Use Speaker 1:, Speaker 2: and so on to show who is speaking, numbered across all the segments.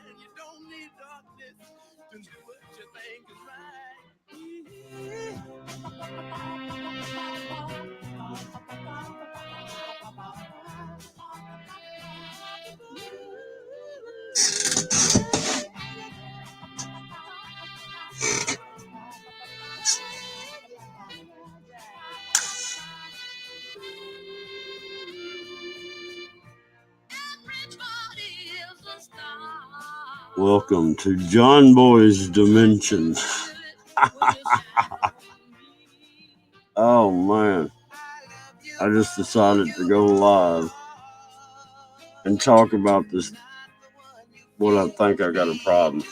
Speaker 1: You don't need darkness to do what you think is right.
Speaker 2: Welcome to John Boy's Dimension. Oh man, I just decided to go live and talk about this, what I think I got a problem.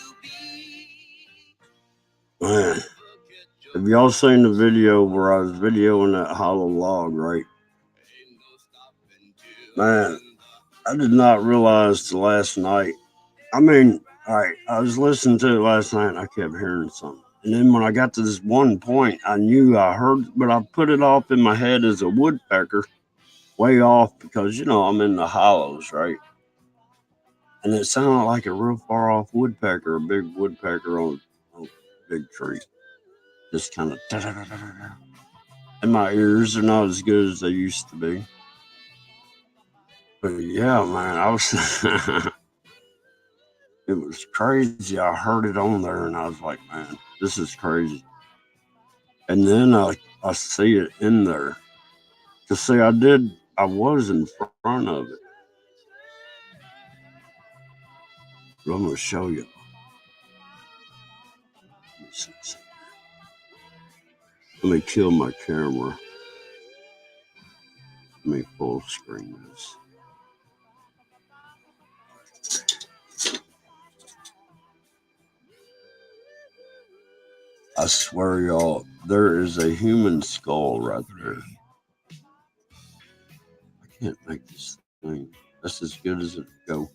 Speaker 2: Man, have y'all seen the video where I was videoing that hollow log, right? Man, I did not realize till last night. I mean, all right, I was listening to it last night and I kept hearing something. And then when I got to this one point, I knew I heard, but I put it off in my head as a woodpecker, way off because, you know, I'm in the hollows, right? And it sounded like a real far off woodpecker, a big woodpecker on a big tree. Just kind of, and my ears are not as good as they used to be. But yeah, man, I was, it was crazy. I heard it on there and I was like, man, this is crazy. And then I see it in there. To see, I was in front of it. But I'm going to show you. Let me kill my camera. Let me full screen this. I swear, y'all, there is a human skull right there. I can't make this thing. That's as good as it go.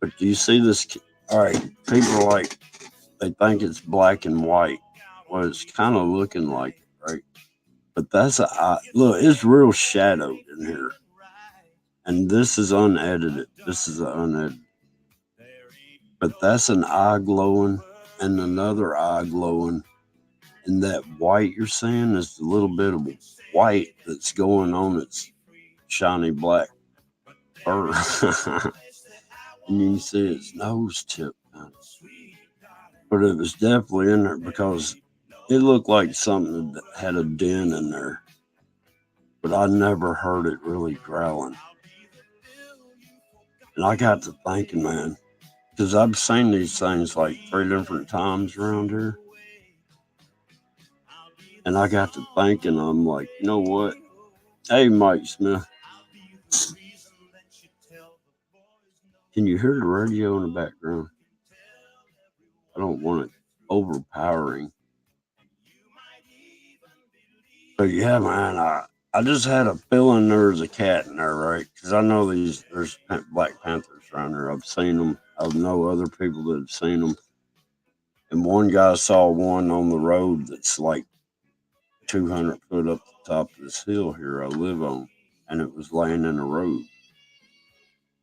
Speaker 2: But do you see this? All right, people are like, they think it's black and white. Well, it's kind of looking like it, right? But that's a eye. Look, it's real shadowed in here. And this is unedited. This is unedited. But that's an eye glowing and another eye glowing. And that white you're seeing is a little bit of white that's going on its shiny black fur. And you can see its nose tip. But it was definitely in there because it looked like something that had a den in there. But I never heard it really growling. And I got to thinking, man, because I've seen these things like 3 different times around here. And I got to thinking, I'm like, you know what? Hey, Mike Smith. Can you hear the radio in the background? I don't want it overpowering. But yeah, man, I just had a feeling there was a cat in there, right? Because I know there's Black Panthers around there. I've seen them. I know other people that have seen them. And one guy saw one on the road that's like 200 foot up the top of this hill here I live on. And it was laying in the road.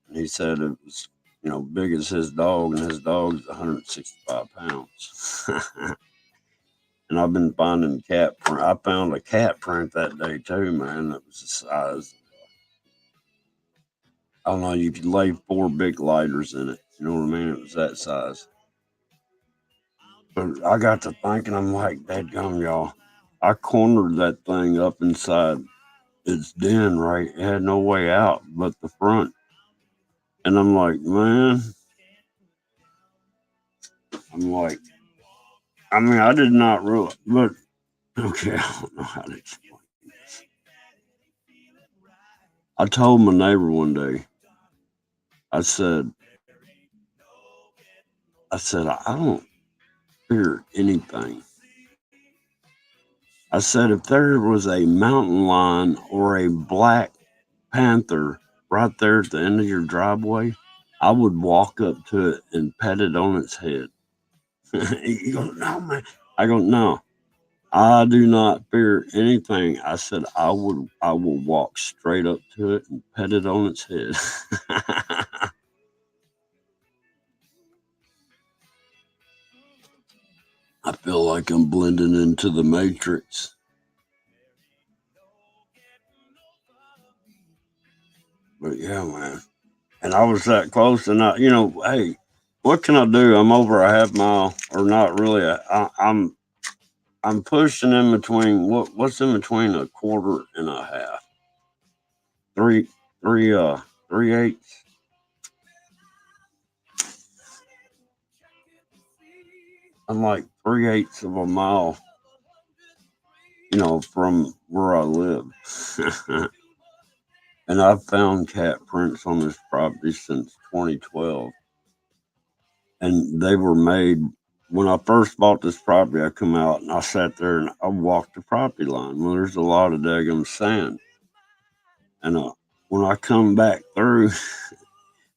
Speaker 2: And he said it was, you know, big as his dog, and his dog's 165 pounds. And I've been finding cat print. I found a cat print that day too, man. That was the size. I don't know, you could lay 4 big lighters in it. You know what I mean? It was that size. But I got to thinking, I'm like, dadgum, y'all. I cornered that thing up inside its den, right? It had no way out but the front. And I'm like, man. I'm like, I mean, I did not realize, but okay, I don't know how to explain this. I told my neighbor one day, I said, I don't fear anything. I said, if there was a mountain lion or a black panther right there at the end of your driveway, I would walk up to it and pet it on its head. He goes, no, man. I go, no, I do not fear anything. I said, I will walk straight up to it and pet it on its head. feel like I'm blending into the Matrix. But yeah, man. And I was that close, and hey, what can I do? I'm over a half mile, or not really. I'm pushing in between. What's in between a quarter and a half? Three, three, 3/8. I'm like 3/8 of a mile, from where I live. And I've found cat prints on this property since 2012. And they were made when I first bought this property. I come out and I sat there and I walked the property line. Well, there's a lot of daggum sand. And when I come back through,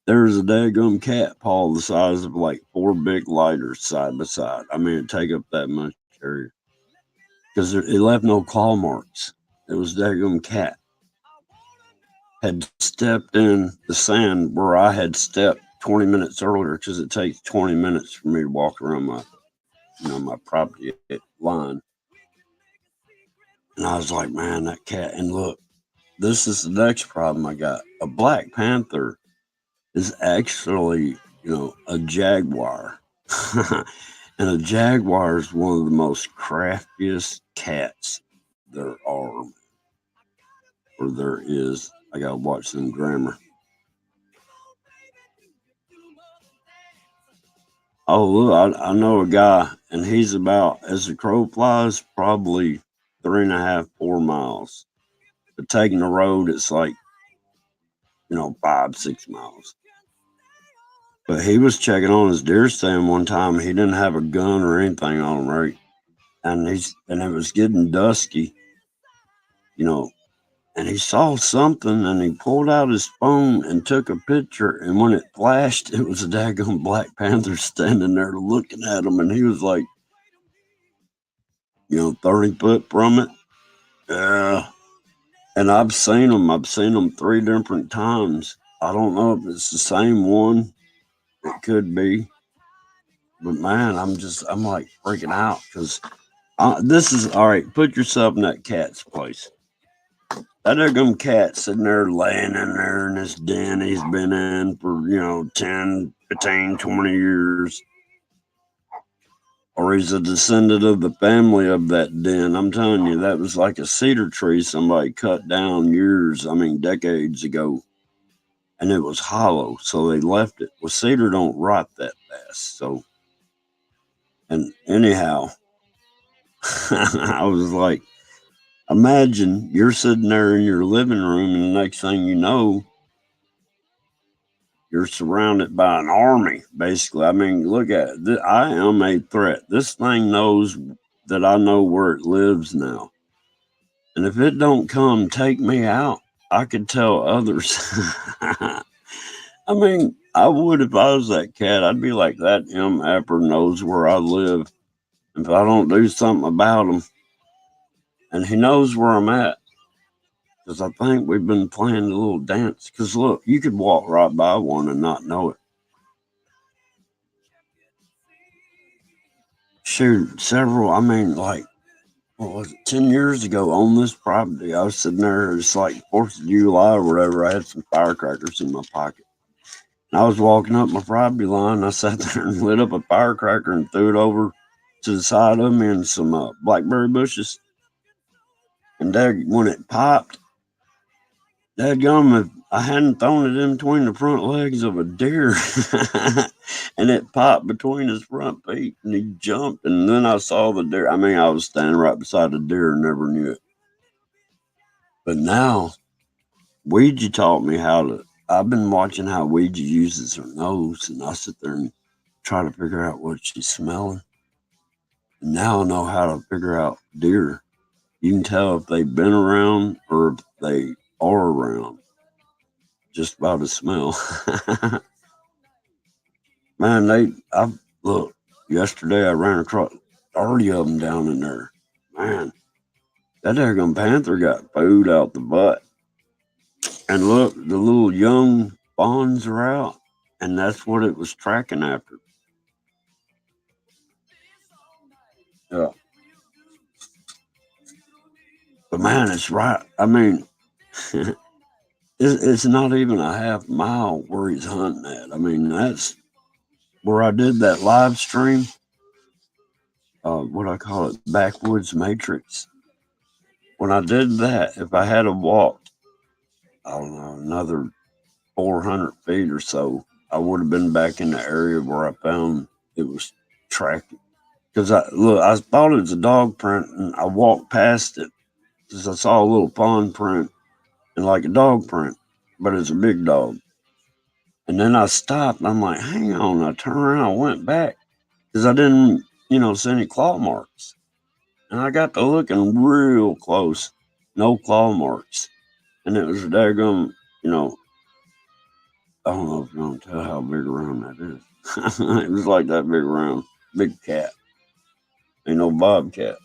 Speaker 2: there's a daggum cat paw the size of like 4 big lighters side by side. I mean, it take up that much area. Because it left no claw marks. It was daggum cat. Had stepped in the sand where I had stepped 20 minutes earlier, because it takes 20 minutes for me to walk around my property line. And I was like, man, that cat. And look, this is the next problem I got. A black panther is actually, a jaguar. And a jaguar is one of the most craftiest cats there are, or there is. I got to watch some grammar. Oh, look, I know a guy, and he's about, as the crow flies, probably 3.5, 4 miles. But taking the road, it's like, 5, 6 miles. But he was checking on his deer stand one time. He didn't have a gun or anything on him, right? And it was getting dusky, you know, and he saw something, and he pulled out his phone and took a picture. And when it flashed, it was a daggone black panther standing there looking at him. And he was like, 30 foot from it. Yeah. And I've seen them. I've seen them 3 different times. I don't know if it's the same one. It could be. But man, I'm like freaking out, because this is all right. Put yourself in that cat's place. That daggum cat sitting there laying in there in this den he's been in for, 10, 15, 20 years. Or he's a descendant of the family of that den. I'm telling you, that was like a cedar tree somebody cut down decades ago. And it was hollow, so they left it. Well, cedar don't rot that fast. So, and anyhow, I was like, imagine you're sitting there in your living room, and the next thing you know, you're surrounded by an army, basically. I mean, look at it. I am a threat. This thing knows that I know where it lives now. And if it don't come take me out, I could tell others. I mean, I would if I was that cat. I'd be like, that Apper knows where I live. If I don't do something about him, and he knows where I'm at, because I think we've been playing a little dance. Because look, you could walk right by one and not know it. Shoot, several. Like, what was it? 10 years ago on this property, I was sitting there. It's like 4th of July or whatever. I had some firecrackers in my pocket. And I was walking up my property line. I sat there and lit up a firecracker and threw it over to the side of me in some blackberry bushes. And when it popped, dadgum, if I hadn't thrown it in between the front legs of a deer, and it popped between his front feet, and he jumped, and then I saw the deer. I was standing right beside the deer and never knew it. But now, Ouija taught me how to. I've been watching how Ouija uses her nose, and I sit there and try to figure out what she's smelling. And now I know how to figure out deer. You can tell if they've been around or if they are around just by the smell. Man, look, yesterday I ran across 30 of them down in there. Man, that daggone panther got food out the butt. And look, the little young fawns are out. And that's what it was tracking after. Yeah, but man, it's right. I mean, it's not even a half mile where he's hunting at. I mean, that's where I did that live stream. What I call it, backwoods matrix. When I did that, if I had to walk, I don't know, another 400 feet or so, I would have been back in the area where I found it was tracking. Because I thought it was a dog print, and I walked past it because I saw a little pawn print and like a dog print, but it's a big dog. And then I stopped, and I'm like, hang on. I turned around, I went back because I didn't, see any claw marks. And I got to looking real close, no claw marks, and it was a daggum, you know, I don't know if you want to tell how big around that is. It was like that big around, big cat. Ain't no bobcat.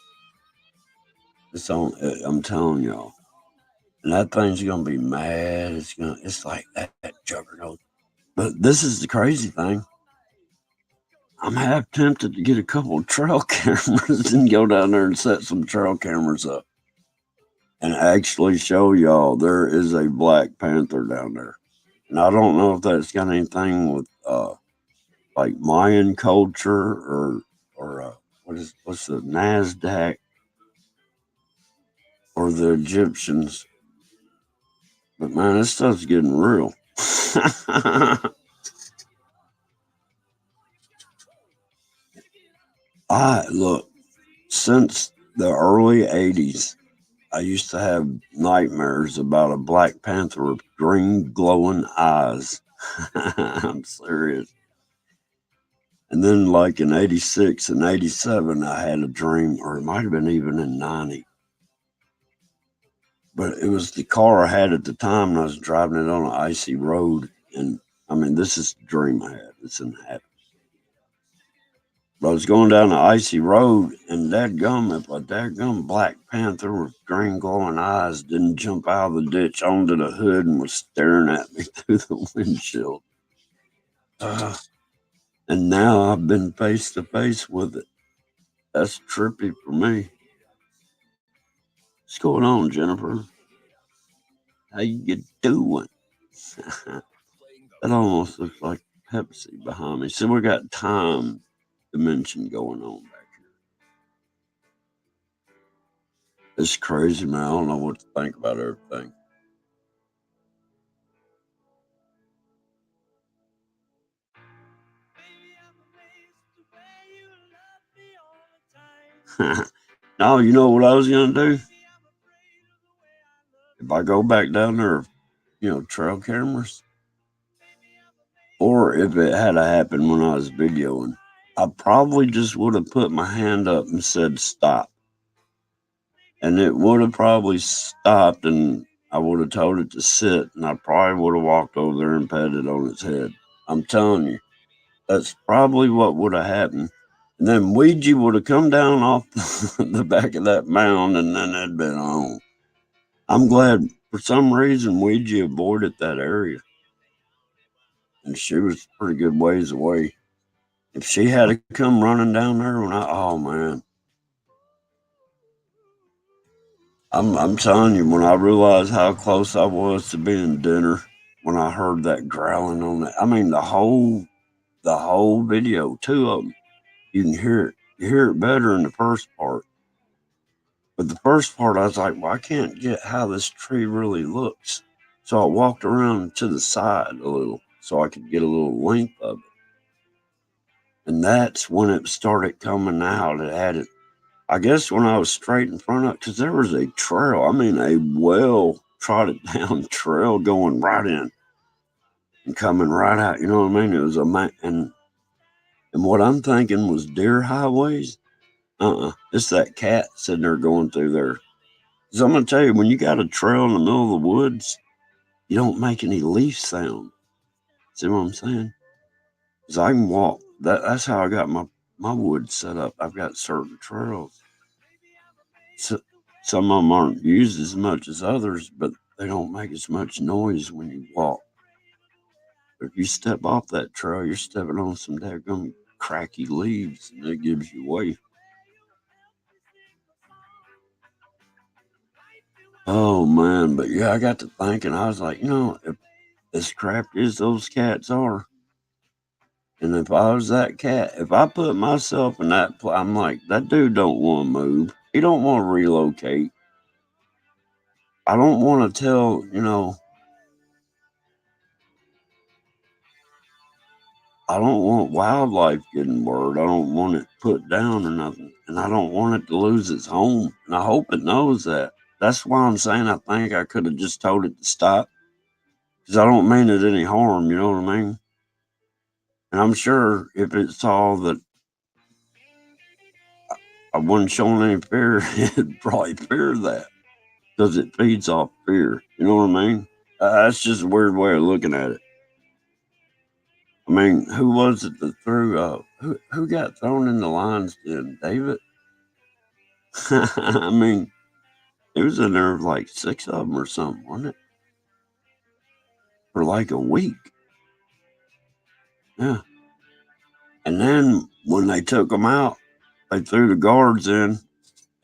Speaker 2: It's on. I'm telling y'all, and that thing's gonna be mad. It's like that juggernaut. But this is the crazy thing. I'm half tempted to get a couple of trail cameras and go down there and set some trail cameras up and actually show y'all there is a black panther down there. And I don't know if that's got anything with like Mayan culture or what's the Nasdaq or the Egyptians. But man, this stuff's getting real. I look since the early '80s. I used to have nightmares about a black panther with green glowing eyes. I'm serious. And then, like in '86 and '87, I had a dream, or it might have been even in '90. But it was the car I had at the time, and I was driving it on an icy road. And I mean, this is the dream I had. It's in happen. But I was going down the icy road, and dadgum, if a dadgum black panther with green glowing eyes didn't jump out of the ditch onto the hood and was staring at me through the windshield. Uh, and now I've been face to face with it. That's trippy for me. What's going on, Jennifer? How you doing? That almost looks like Pepsi behind me. So we got time dimension going on back here. It's crazy, man. I don't know what to think about everything. No, you know what I was gonna do? If I go back down there, trail cameras, or if it had to happen when I was videoing, I probably just would have put my hand up and said stop. And it would have probably stopped, and I would have told it to sit, and I probably would have walked over there and patted on its head. I'm telling you, that's probably what would have happened. And then Ouija would have come down off the back of that mound, and then it'd been on. I'm glad for some reason Ouija avoided that area, and she was pretty good ways away. If she had to come running down there oh man, I'm telling you, when I realized how close I was to being dinner, when I heard that growling on that, I mean the whole video, two of them, you can hear it. You hear it better in the first part, but the first part I was like, well, I can't get how this tree really looks, so I walked around to the side a little so I could get a little length of it, and that's when it started coming out. It had it I guess when I was straight in front of, because there was a trail, I mean, a well trodden down trail going right in and coming right out. You know what I mean? It was and what I'm thinking was deer highways. It's that cat sitting there going through there. Because I'm gonna tell you, when you got a trail in the middle of the woods, you don't make any leaf sound. See what I'm saying? Because I can walk. That's how I got my woods set up. I've got certain trails. So, some of them aren't used as much as others, but they don't make as much noise when you walk. But if you step off that trail, you're stepping on some daggum cracky leaves, and it gives you away. Oh man, but yeah, I got to thinking. I was like, if as crafty as those cats are, and if I was that cat, if I put myself in that place, I'm like, that dude don't want to move. He don't want to relocate. I don't want to tell, I don't want wildlife getting word. I don't want it put down or nothing. And I don't want it to lose its home. And I hope it knows that. That's why I'm saying I think I could have just told it to stop. Because I don't mean it any harm, you know what I mean? And I'm sure if it saw that I wasn't showing any fear, it'd probably fear that. Because it feeds off fear. You know what I mean? That's just a weird way of looking at it. I mean, who was it that threw? Who got thrown in the lion's den? David. I mean, it was in there like 6 of them or something, wasn't it? For like a week. Yeah. And then when they took them out, they threw the guards in,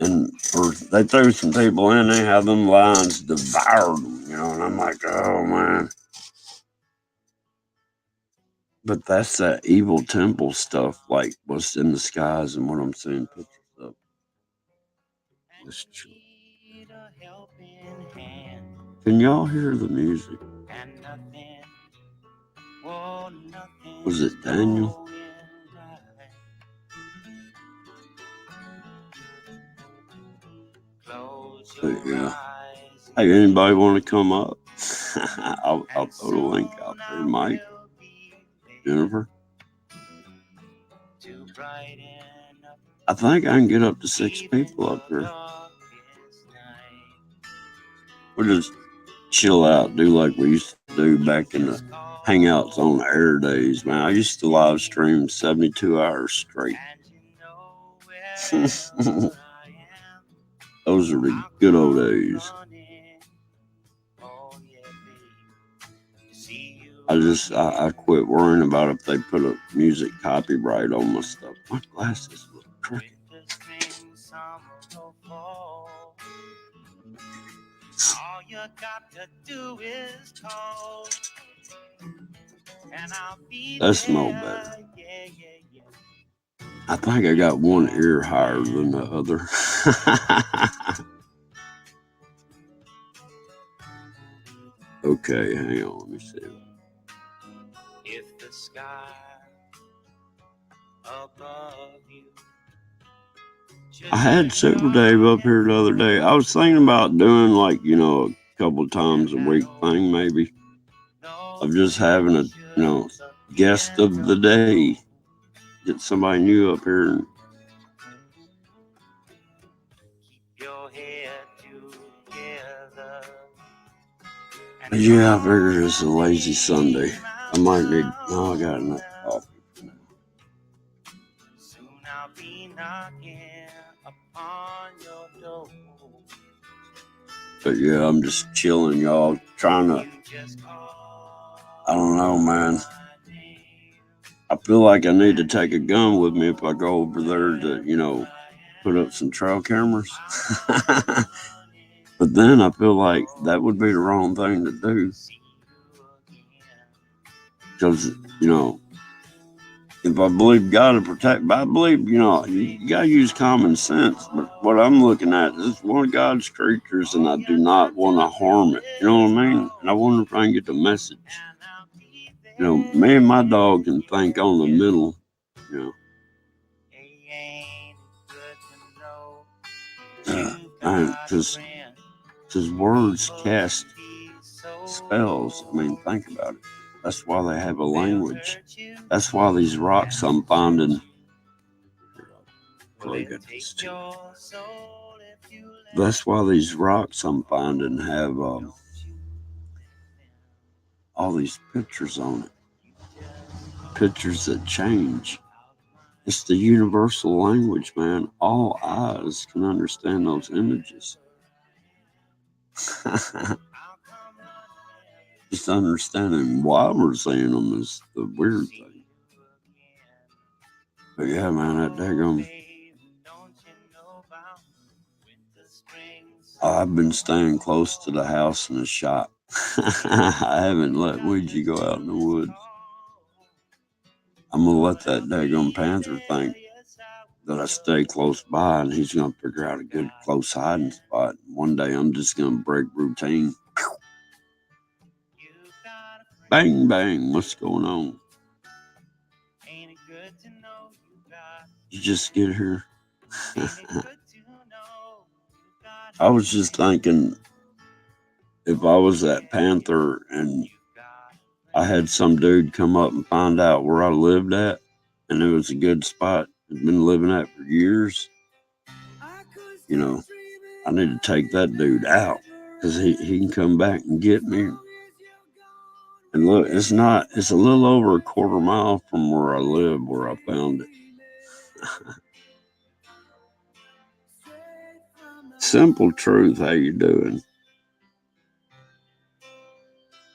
Speaker 2: or they threw some people in. They had them lions devoured them, And I'm like, oh man. But that's that evil temple stuff, like what's in the skies and what I'm seeing pictures of. Let's chill. Can y'all hear the music? Was it Daniel? But yeah. Hey, anybody want to come up? I'll throw the link out there, Mike, Jennifer. I think I can get up to 6 people up here. We'll just chill out, do like we used to do back in the Hangouts on Air days, man. I used to live stream 72 hours straight. Those are the good old days. I quit worrying about if they put a music copyright on my stuff. My glasses look crooked. All you got to do is call, and I'll be there. That's no better. Yeah. I think I got one ear higher than the other. Okay, hang on, let me see. If the sky above you. I had Super Dave up here the other day. I was thinking about doing like, a couple times a week thing maybe. Of just having a, guest of the day. Get somebody new up here and yeah, I figured it's a lazy Sunday. I might need. No, I got enough coffee for now. Soon I'll be knocking upon your door. But yeah, I'm just chilling, y'all. Trying to. I don't know, man. I feel like I need to take a gun with me if I go over there to, put up some trail cameras. But then I feel like that would be the wrong thing to do. Because, if I believe God to protect, but I believe, you got to use common sense. But what I'm looking at is one of God's creatures, and I do not want to harm it. You know what I mean? And I wonder if I can get the message. Me and my dog can think on the mental, because words cast spells. I mean, think about it. That's why they have a language. That's why these rocks I'm finding. That's why these rocks I'm finding have all these pictures on it. Pictures that change. It's the universal language, man. All eyes can understand those images. Just understanding why we're seeing them is the weird thing. But yeah, man, that daggone. I've been staying close to the house and the shop. I haven't let Ouija go out in the woods. I'm gonna let that daggone Panther think that I stay close by, and he's gonna figure out a good close hiding spot. One day I'm just gonna break routine. Bang bang, what's going on? You just get here. I was just thinking, if I was that Panther and I had some dude come up and find out where I lived at, and it was a good spot I'd been living at for years, you know, I need to take that dude out because he can come back and get me. And look, it's a little over a quarter mile from where I live where I found it. Simple truth, how you doing?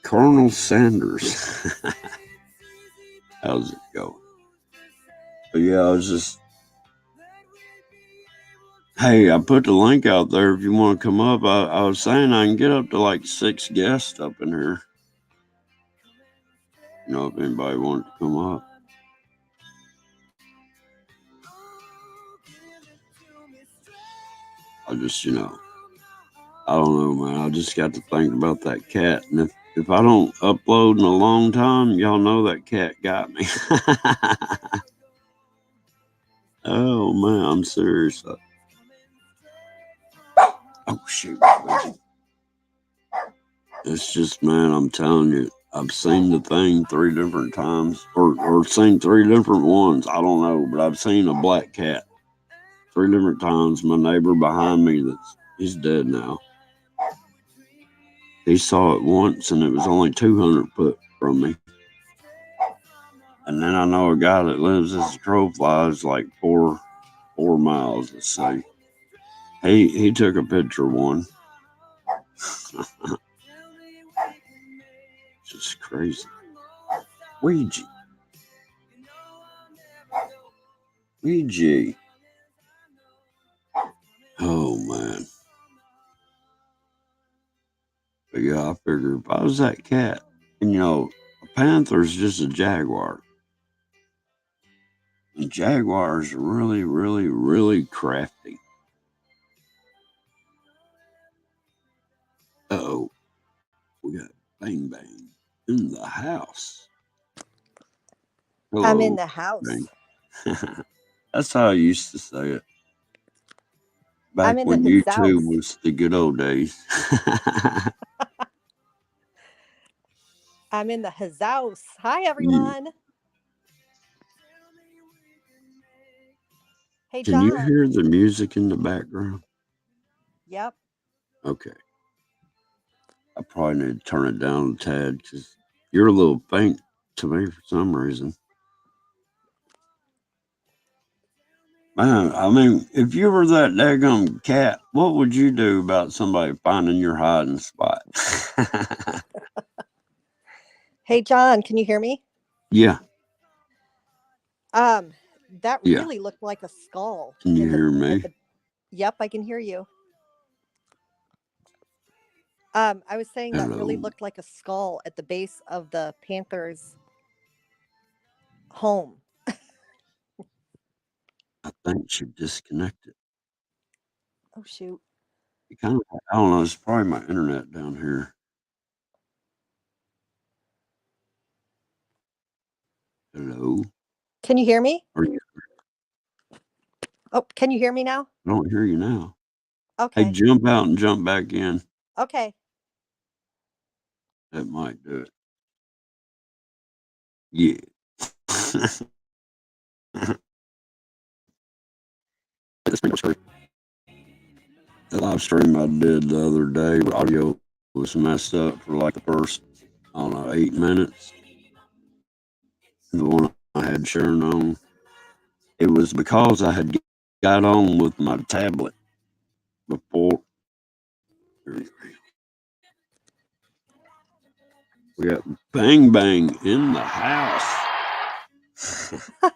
Speaker 2: Colonel Sanders. How's it going? But yeah, I was just, hey, I put the link out there if you want to come up. I was saying I can get up to like 6 guests up in here. You know, if anybody wanted to come up. I just, I don't know, man. I just got to think about that cat. And if I don't upload in a long time, y'all know that cat got me. Oh, man, I'm serious. Oh, shoot. It's just, man, I'm telling you, I've seen the thing 3 different times, or seen 3 different ones. I don't know, but I've seen a black cat 3 different times. My neighbor behind me, he's dead now. He saw it once, and it was only 200 foot from me. And then I know a guy that lives as a crow flies like 4 miles, let's say. He took a picture of one. Just crazy. Ouija. Oh, man. But yeah, I figure if I was that cat, and a panther's just a jaguar. And jaguars are really, really, really crafty. Uh-oh. We got Bang Bang in the house. Hello,
Speaker 3: I'm in the house.
Speaker 2: Bang. That's how I used to say it. Back
Speaker 3: I'm in
Speaker 2: when
Speaker 3: the
Speaker 2: YouTube
Speaker 3: house.
Speaker 2: was the good old days.
Speaker 3: I'm in the house. Hi, everyone. Hey,
Speaker 2: Can you
Speaker 3: John.
Speaker 2: hear the music in the background?
Speaker 3: Yep.
Speaker 2: Okay. I probably need to turn it down a tad because you're a little faint to me for some reason. Man, I mean, if you were that daggum cat, what would you do about somebody finding your hiding spot?
Speaker 3: Hey, John, can you hear me?
Speaker 2: Yeah.
Speaker 3: That
Speaker 2: Yeah.
Speaker 3: really looked like a skull.
Speaker 2: Can you hear me?
Speaker 3: Yep, I can hear you. I was saying that really looked like a skull at the base of the Panther's home.
Speaker 2: I think she disconnected.
Speaker 3: Oh, shoot.
Speaker 2: I don't know. It's probably my internet down here. Hello?
Speaker 3: Can you hear me?
Speaker 2: Are you?
Speaker 3: Oh, can you hear me now?
Speaker 2: I don't hear you now.
Speaker 3: Okay.
Speaker 2: Hey, jump out and jump back in.
Speaker 3: Okay.
Speaker 2: That might do it. Yeah. The live stream I did the other day, audio was messed up for like the first, I don't know, 8 minutes. The one I had sharing on, it was because I had got on with my tablet before. We got Bang Bang in the house.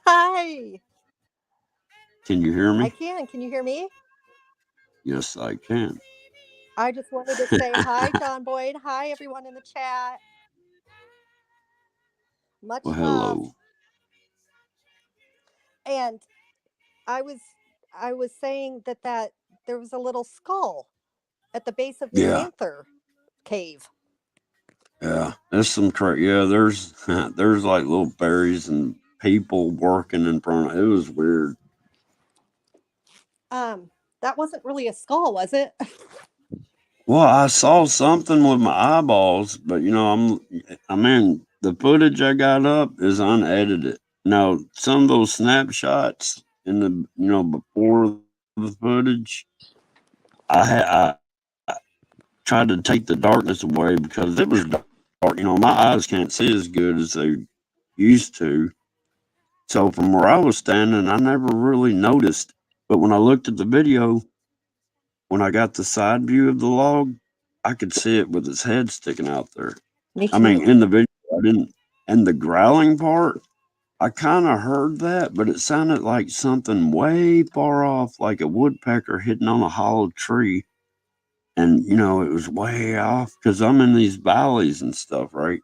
Speaker 3: Hi.
Speaker 2: Can you hear me?
Speaker 3: I can. Can you hear me?
Speaker 2: Yes, I can.
Speaker 3: I just wanted to say hi, John Boyd. Hi, everyone in the chat.
Speaker 2: Well,
Speaker 3: Much love.
Speaker 2: hello.
Speaker 3: And I was I was saying that there was a little skull at the base of the
Speaker 2: Yeah,
Speaker 3: Panther cave.
Speaker 2: yeah. There's some yeah. There's there's like little berries and people working in front. It was weird.
Speaker 3: That wasn't really a skull, was it?
Speaker 2: Well, I saw something with my eyeballs, but I mean, the footage I got up is unedited. Now, some of those snapshots in the, before the footage, I tried to take the darkness away because it was dark. My eyes can't see as good as they used to. So from where I was standing, I never really noticed. But when I looked at the video, when I got the side view of the log, I could see it with its head sticking out there.
Speaker 3: Me
Speaker 2: I mean,
Speaker 3: too.
Speaker 2: in the video, I didn't. And the growling part, I kind of heard that, but it sounded like something way far off, like a woodpecker hitting on a hollow tree. And, it was way off because I'm in these valleys and stuff, right?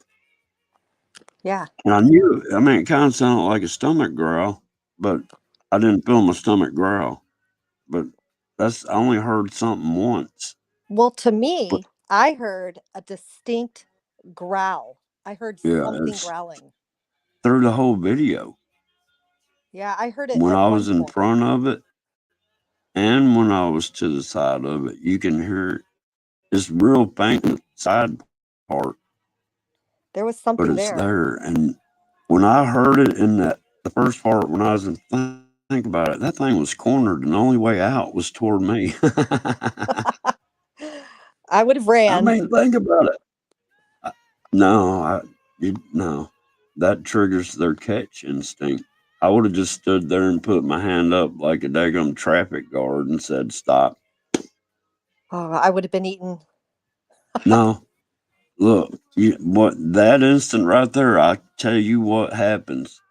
Speaker 3: Yeah.
Speaker 2: And I knew, I mean, it kind of sounded like a stomach growl, but I didn't feel my stomach growl. But I only heard something once.
Speaker 3: Well, to
Speaker 2: But
Speaker 3: me, I heard a distinct growl. I heard
Speaker 2: yeah,
Speaker 3: something
Speaker 2: it's
Speaker 3: growling.
Speaker 2: through the whole video.
Speaker 3: Yeah, I heard it
Speaker 2: When
Speaker 3: at
Speaker 2: I
Speaker 3: one
Speaker 2: was in
Speaker 3: point.
Speaker 2: front of it and when I was to the side of it, you can hear it's real faint in the side part,
Speaker 3: There was
Speaker 2: but
Speaker 3: something
Speaker 2: it's
Speaker 3: there.
Speaker 2: there. And when I heard it in the first part, when I was in think about it, that thing was cornered, and the only way out was toward me.
Speaker 3: I would have
Speaker 2: I
Speaker 3: ran.
Speaker 2: mean, think about it. I- No, no, that triggers their catch instinct. I would have just stood there and put my hand up like a daggum traffic guard and said, "Stop."
Speaker 3: Oh, I would have been eaten.
Speaker 2: No, look, what that instant right there, I tell you what happens.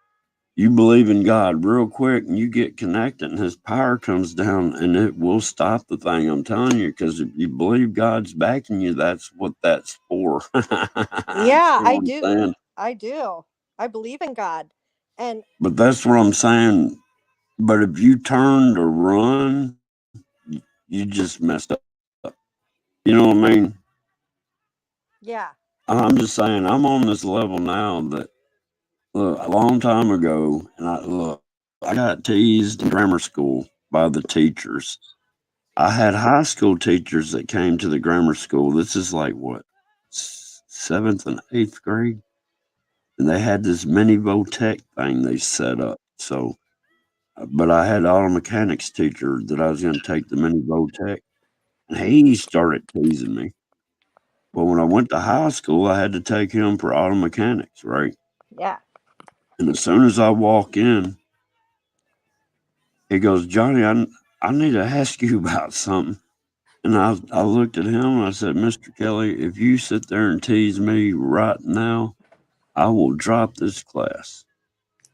Speaker 2: You believe in God real quick and you get connected and his power comes down and it will stop the thing. I'm telling you, because if you believe God's backing you, that's what that's for. You
Speaker 3: Yeah,
Speaker 2: know
Speaker 3: I
Speaker 2: what I'm
Speaker 3: do.
Speaker 2: saying?
Speaker 3: I do. I believe in God. And
Speaker 2: But that's what I'm saying. But if you turn to run, you just messed up. You know what I mean?
Speaker 3: yeah,
Speaker 2: I'm just saying, I'm on this level now that, look, a long time ago, and I got teased in grammar school by the teachers. I had high school teachers that came to the grammar school. This is like what, seventh and eighth grade? And they had this mini Votech thing they set up. So, but I had auto mechanics teacher that I was going to take the mini Votech, and he started teasing me. Well, when I went to high school, I had to take him for auto mechanics, right?
Speaker 3: yeah.
Speaker 2: And as soon as I walk in, he goes, "Johnny, I need to ask you about something." And I looked at him and I said, "Mr. Kelly, if you sit there and tease me right now, I will drop this class."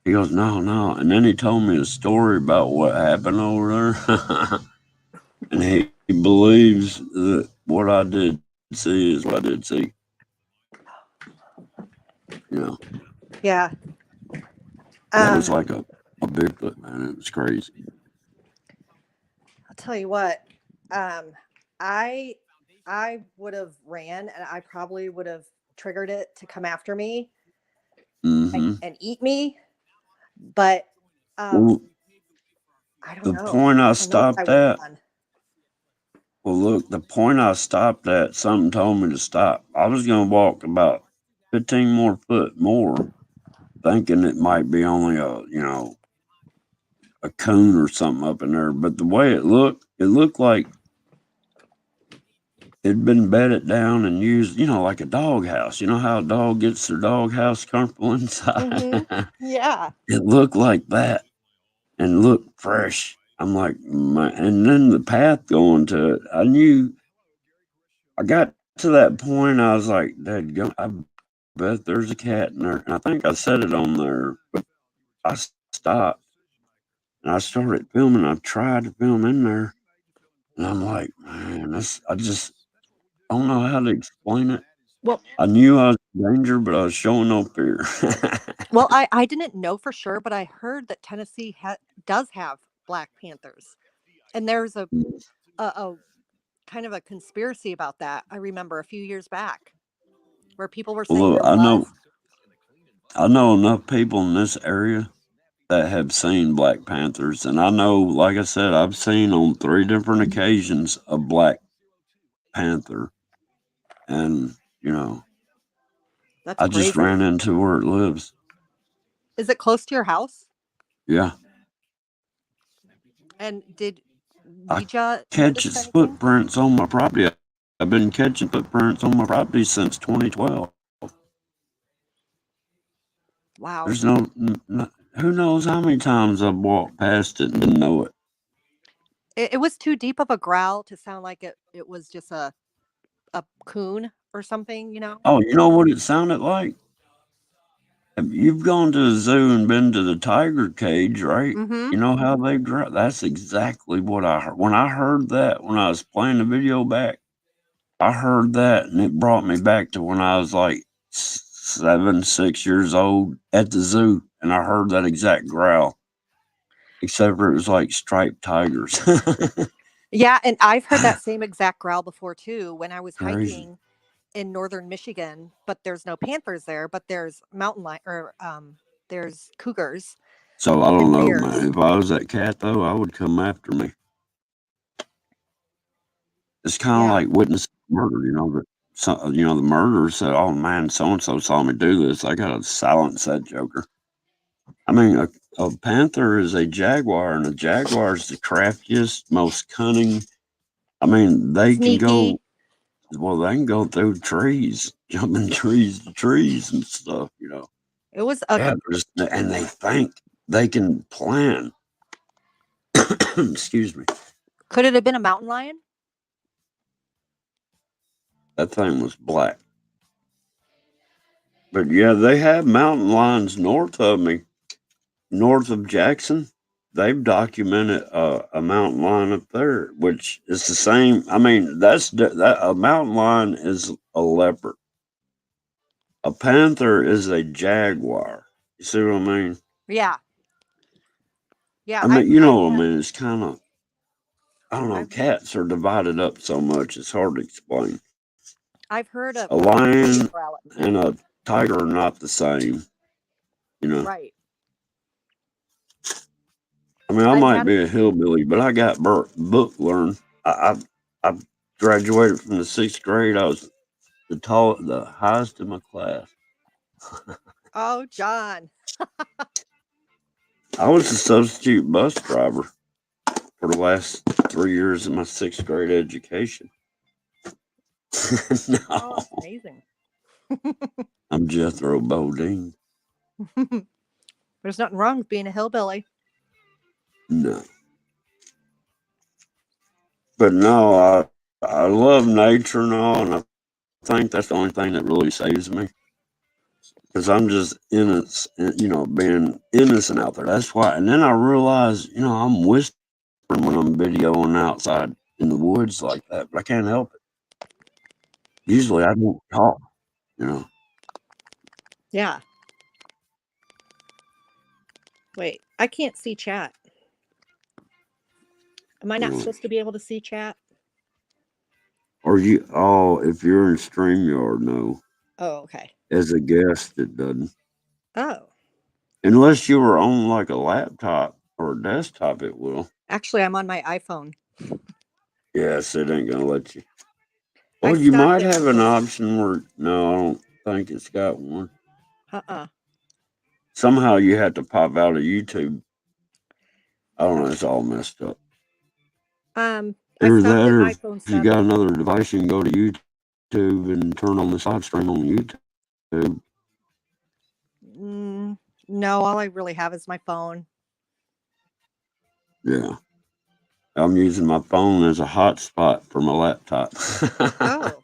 Speaker 2: He goes, "No, no." And then he told me a story about what happened over there. And he believes that what I did see is what I did see. You know,
Speaker 3: Yeah.
Speaker 2: that was
Speaker 3: Um,
Speaker 2: like a Bigfoot, man. It was crazy.
Speaker 3: I'll tell you what. Um, I I would have ran and I probably would have triggered it to come after me
Speaker 2: Hmm.
Speaker 3: and eat me, but um
Speaker 2: Well,
Speaker 3: I don't
Speaker 2: the
Speaker 3: know.
Speaker 2: point I
Speaker 3: I don't know what I
Speaker 2: stopped
Speaker 3: would have
Speaker 2: at,
Speaker 3: done.
Speaker 2: well, look, the point I stopped at, something told me to stop. I was going to walk about 15 more foot more, thinking it might be only a coon or something up in there. But the way it looked like it'd been bedded down and used, like a dog house. You know how a dog gets their dog house comfortable inside?
Speaker 3: Mhm. Yeah.
Speaker 2: It looked like that and looked fresh. I'm like, and then the path going to it, I knew I got to that point. I was like, Dad, I bet there's a cat in there. And I think I said it on there, but I stopped and I started filming. I tried to film in there. And I'm like, man, don't know how to explain it.
Speaker 3: Well,
Speaker 2: I knew I was in danger, but I was showing no fear.
Speaker 3: well, I didn't know for sure, but I heard that Tennessee does have black panthers, and there's a kind of a conspiracy about that. I remember a few years back where people were saying
Speaker 2: Well,
Speaker 3: there was.
Speaker 2: I know enough people in this area that have seen black panthers, and I know, like I said, I've seen on 3 different occasions a black panther, and
Speaker 3: That's
Speaker 2: I just
Speaker 3: crazy.
Speaker 2: ran into where it lives.
Speaker 3: Is it close to your house?
Speaker 2: Yeah,
Speaker 3: And did
Speaker 2: I
Speaker 3: Ouija
Speaker 2: catch
Speaker 3: notice
Speaker 2: its
Speaker 3: anything?
Speaker 2: footprints on my property. I've been catching footprints on my property since 2012.
Speaker 3: Wow.
Speaker 2: There's who knows how many times I've walked past it and didn't know it.
Speaker 3: It was too deep of a growl to sound like it was just a coon or something, you know?
Speaker 2: Oh, you know what it sounded like? You've gone to the zoo and been to the tiger cage, right?
Speaker 3: Mm-hmm.
Speaker 2: You know how they growl? That's exactly what I heard. When I heard that, when I was playing the video back, I heard that and it brought me back to when I was like 7, 6 years old at the zoo. And I heard that exact growl, except for it was like striped tigers.
Speaker 3: Yeah, and I've heard that same exact growl before too when I was
Speaker 2: Crazy.
Speaker 3: hiking in northern Michigan, but there's no panthers there, but there's mountain lion or there's cougars
Speaker 2: So I don't
Speaker 3: and
Speaker 2: know,
Speaker 3: bears.
Speaker 2: man. If I was that cat, though, I would come after me. It's kind of
Speaker 3: Yeah.
Speaker 2: like witnessing murder, the murderer said, "Oh man, so and so saw me do this. I gotta silence that joker." I mean, a panther is a jaguar, and a jaguar is the craftiest, most cunning. I mean, they can
Speaker 3: Sneaky.
Speaker 2: go. Well, they can go through trees, jumping trees to trees and stuff.
Speaker 3: It was a
Speaker 2: Yeah, and they think they can plan. Excuse me.
Speaker 3: could it have been a mountain lion?
Speaker 2: That thing was black. But yeah, they have mountain lions north of me, north of Jackson. They've documented a mountain lion up there, which is the same. I mean, that a mountain lion is a leopard. A panther is a jaguar. You see what I mean?
Speaker 3: Yeah. Yeah,
Speaker 2: I mean, you know what I mean? It's kind of, I don't know.
Speaker 3: I've
Speaker 2: Cats are divided up so much; it's hard to explain.
Speaker 3: I've heard
Speaker 2: A
Speaker 3: a
Speaker 2: lion
Speaker 3: growl.
Speaker 2: and a tiger are not the same. You know.
Speaker 3: Right.
Speaker 2: I mean, I
Speaker 3: I've
Speaker 2: might
Speaker 3: had
Speaker 2: be a hillbilly, but I got book learned. I graduated from the 6th grade. I was the highest in my class.
Speaker 3: Oh, John.
Speaker 2: I was a substitute bus driver for the last 3 years of my 6th grade education.
Speaker 3: Oh,
Speaker 2: No,
Speaker 3: that's amazing.
Speaker 2: I'm Jethro Bodine.
Speaker 3: There's nothing wrong with being a hillbilly.
Speaker 2: No, but no, I love nature and all, and I think that's the only thing that really saves me. Because I'm just innocent, being innocent out there. That's why. And then I realized, I'm whispering when I'm videoing outside in the woods like that, but I can't help it. Usually I don't talk, you know.
Speaker 3: Yeah. Wait, I can't see chat. Am I not
Speaker 2: you know.
Speaker 3: supposed to be able to see chat?
Speaker 2: If you're in StreamYard, no.
Speaker 3: Oh, okay.
Speaker 2: As a guest, it doesn't.
Speaker 3: Oh,
Speaker 2: Unless you were on like a laptop or a desktop, it will.
Speaker 3: actually, I'm on my iPhone.
Speaker 2: Yes, it ain't going to let you.
Speaker 3: I
Speaker 2: Well, you
Speaker 3: stopped
Speaker 2: might
Speaker 3: it
Speaker 2: have an
Speaker 3: because,
Speaker 2: option where, no, I don't think it's got one.
Speaker 3: uh-uh.
Speaker 2: Somehow you have to pop out of YouTube. I don't know. It's all messed up.
Speaker 3: I
Speaker 2: Either
Speaker 3: stopped
Speaker 2: that,
Speaker 3: at
Speaker 2: or
Speaker 3: iPhone
Speaker 2: if you got
Speaker 3: 7.
Speaker 2: another device, you can go to YouTube and turn on the side stream on YouTube.
Speaker 3: No, all I really have is my phone.
Speaker 2: Yeah, I'm using my phone as a hotspot for my laptop.
Speaker 3: Oh,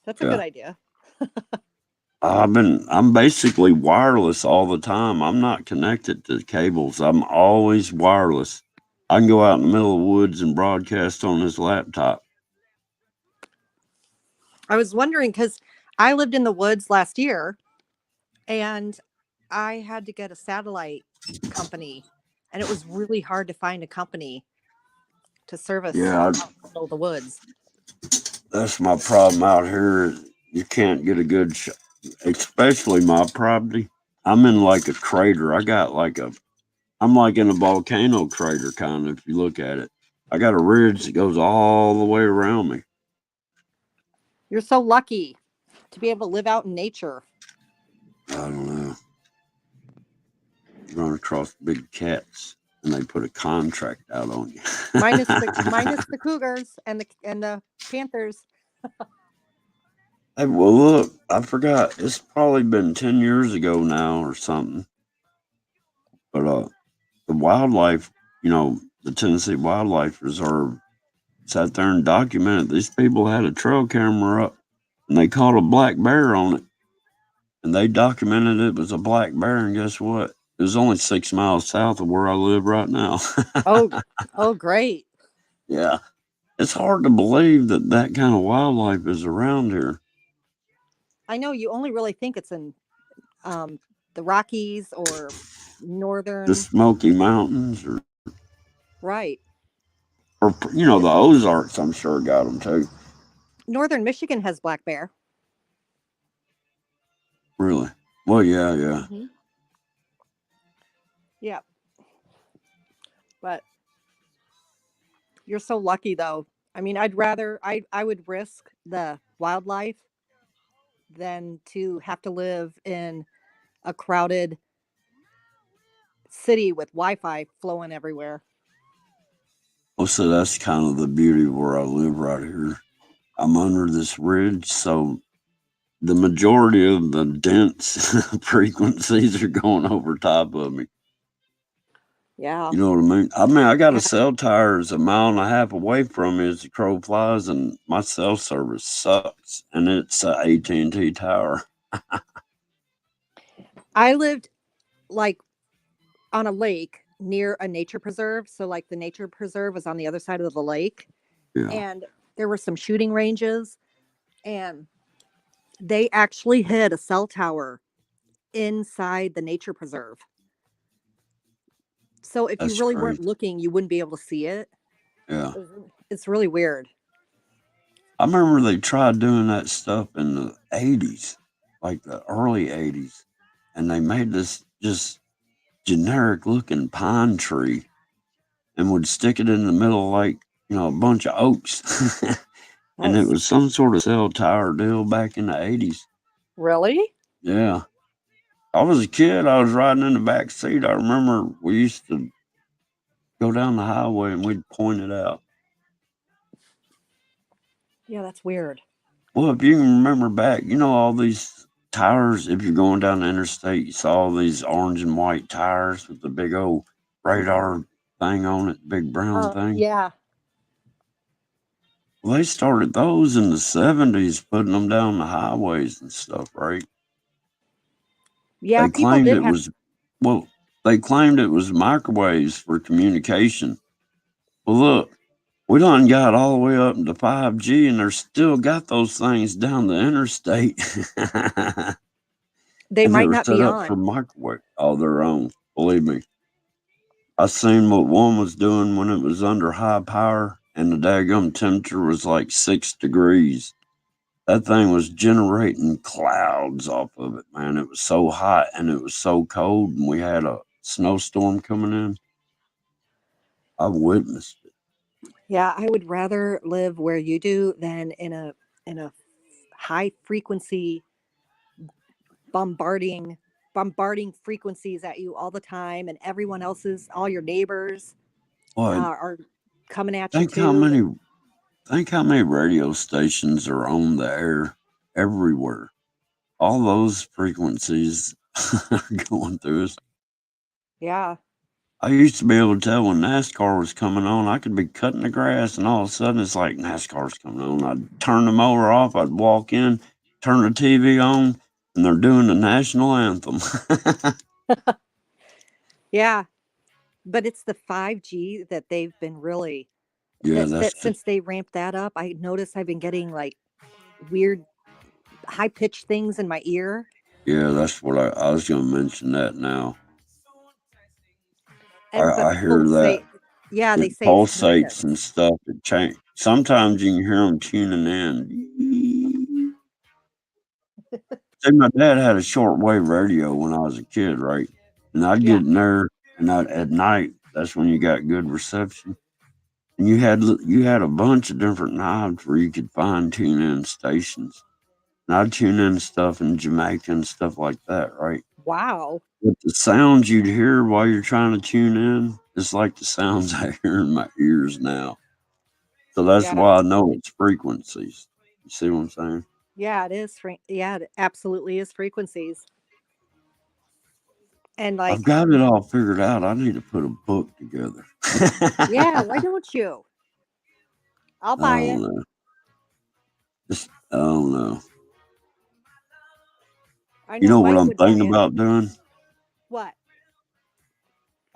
Speaker 3: that's a good
Speaker 2: Yeah,
Speaker 3: idea.
Speaker 2: I'm basically wireless all the time. I'm not connected to cables. I'm always wireless. I can go out in the middle of the woods and broadcast on this laptop.
Speaker 3: I was wondering because I lived in the woods last year and I had to get a satellite company, and it was really hard to find a company to service
Speaker 2: Yeah,
Speaker 3: out in the middle of the woods.
Speaker 2: that's my problem out here. You can't get a good shot, especially my property. I'm in like a crater. I'm like in a volcano crater, kind of, if you look at it. I got a ridge that goes all the way around me.
Speaker 3: You're so lucky to be able to live out in nature.
Speaker 2: I don't know. You run across big cats and they put a contract out on you.
Speaker 3: Minus the cougars and the panthers.
Speaker 2: Hey, well, look, I forgot. It's probably been 10 years ago now or something. But the wildlife, the Tennessee Wildlife Reserve sat there and documented these people had a trail camera up and they caught a black bear on it. And they documented it was a black bear. And guess what? It was only 6 miles south of where I live right now.
Speaker 3: Oh, oh, great.
Speaker 2: Yeah. It's hard to believe that that kind of wildlife is around here.
Speaker 3: I know you only really think it's in um, the Rockies or
Speaker 2: The
Speaker 3: northern,
Speaker 2: Smoky Mountains
Speaker 3: right?
Speaker 2: or the Ozarks, I'm sure got them too.
Speaker 3: Northern Michigan has black bear.
Speaker 2: Really? Well, yeah, yeah.
Speaker 3: Hmm. Yeah, but you're so lucky though. I mean, I would risk the wildlife than to have to live in a crowded city with Wi-Fi flowing everywhere.
Speaker 2: Well, so that's kind of the beauty of where I live right here. I'm under this ridge, so the majority of the dense frequencies are going over top of me.
Speaker 3: Yeah.
Speaker 2: You know what I mean? I got a
Speaker 3: Yeah.
Speaker 2: cell tower is a mile and a half away from me as the crow flies, and my cell service sucks. And it's a AT&T tower.
Speaker 3: I lived like on a lake near a nature preserve. So like the nature preserve was on the other side of the lake,
Speaker 2: Yeah,
Speaker 3: and there were some shooting ranges, and they actually hid a cell tower inside the nature preserve. So if you
Speaker 2: that's
Speaker 3: really
Speaker 2: crazy.
Speaker 3: weren't looking, you wouldn't be able to see it.
Speaker 2: Yeah.
Speaker 3: It's really weird.
Speaker 2: I remember they tried doing that stuff in the 80s, like the early 80s, and they made this just generic looking pine tree and would stick it in the middle of like, a bunch of oaks. And it
Speaker 3: That's
Speaker 2: was some sort of cell tower deal back in the 80s.
Speaker 3: really.
Speaker 2: Yeah. I was a kid. I was riding in the back seat. I remember we used to go down the highway and we'd point it out.
Speaker 3: Yeah, that's weird.
Speaker 2: Well, if you can remember back, all these tires, if you're going down the interstate, you saw all these orange and white tires with the big old radar thing on it, big brown thing.
Speaker 3: Yeah.
Speaker 2: Well, they started those in the 70s, putting them down the highways and stuff, right?
Speaker 3: Yeah,
Speaker 2: They
Speaker 3: people
Speaker 2: claimed
Speaker 3: did
Speaker 2: it
Speaker 3: have.
Speaker 2: was, well, they claimed it was microwaves for communication. Well, look, we done got all the way up into 5G and they're still got those things down the interstate.
Speaker 3: They
Speaker 2: And they
Speaker 3: might
Speaker 2: were
Speaker 3: not
Speaker 2: set
Speaker 3: be
Speaker 2: up for
Speaker 3: on.
Speaker 2: microwave all their own. Believe me. I seen what one was doing when it was under high power and the daggum temperature was like 6 degrees. That thing was generating clouds off of it, man. It was so hot and it was so cold, and we had a snowstorm coming in. I witnessed it.
Speaker 3: Yeah, I would rather live where you do than in a high frequency bombarding bombarding frequencies at you all the time, and all your neighbors
Speaker 2: Boy,
Speaker 3: are coming at you
Speaker 2: think how
Speaker 3: too.
Speaker 2: many think how many radio stations are on the air everywhere. All those frequencies are going through us.
Speaker 3: Yeah.
Speaker 2: I used to be able to tell when NASCAR was coming on. I could be cutting the grass, and all of a sudden it's like NASCAR's coming on. I'd turn the mower off. I'd walk in, turn the TV on, and they're doing the national anthem.
Speaker 3: Yeah, but it's the 5G that they've been really
Speaker 2: Yeah,
Speaker 3: that
Speaker 2: that's
Speaker 3: since they ramped that up, I noticed I've been getting like weird high pitched things in my ear.
Speaker 2: Yeah, that's what I was going to mention that now.
Speaker 3: And but
Speaker 2: I
Speaker 3: people
Speaker 2: hear that
Speaker 3: say, yeah, they
Speaker 2: it
Speaker 3: say it's
Speaker 2: pulsates and
Speaker 3: tinnitus.
Speaker 2: stuff. It change. Sometimes you can hear them tuning in. See, my dad had a shortwave radio when I was a kid, right? And I'd
Speaker 3: Yeah.
Speaker 2: get in there, and at night, that's when you got good reception. And you had a bunch of different knobs where you could fine tune in stations. And I'd tune in stuff in Jamaica and stuff like that, right?
Speaker 3: Wow.
Speaker 2: But the sounds you'd hear while you're trying to tune in, it's like the sounds I hear in my ears now. So that's
Speaker 3: Yeah.
Speaker 2: why I know it's frequencies. You see what I'm saying?
Speaker 3: Yeah, it is. Yeah, it absolutely is frequencies. And
Speaker 2: I've
Speaker 3: like,
Speaker 2: got it all figured out. I need to put a book together.
Speaker 3: yeah, why don't you? I'll
Speaker 2: I
Speaker 3: buy
Speaker 2: don't
Speaker 3: it.
Speaker 2: know. I don't know.
Speaker 3: I
Speaker 2: You
Speaker 3: know
Speaker 2: know what
Speaker 3: Mike
Speaker 2: I'm
Speaker 3: would buy
Speaker 2: thinking
Speaker 3: it.
Speaker 2: about doing?
Speaker 3: What?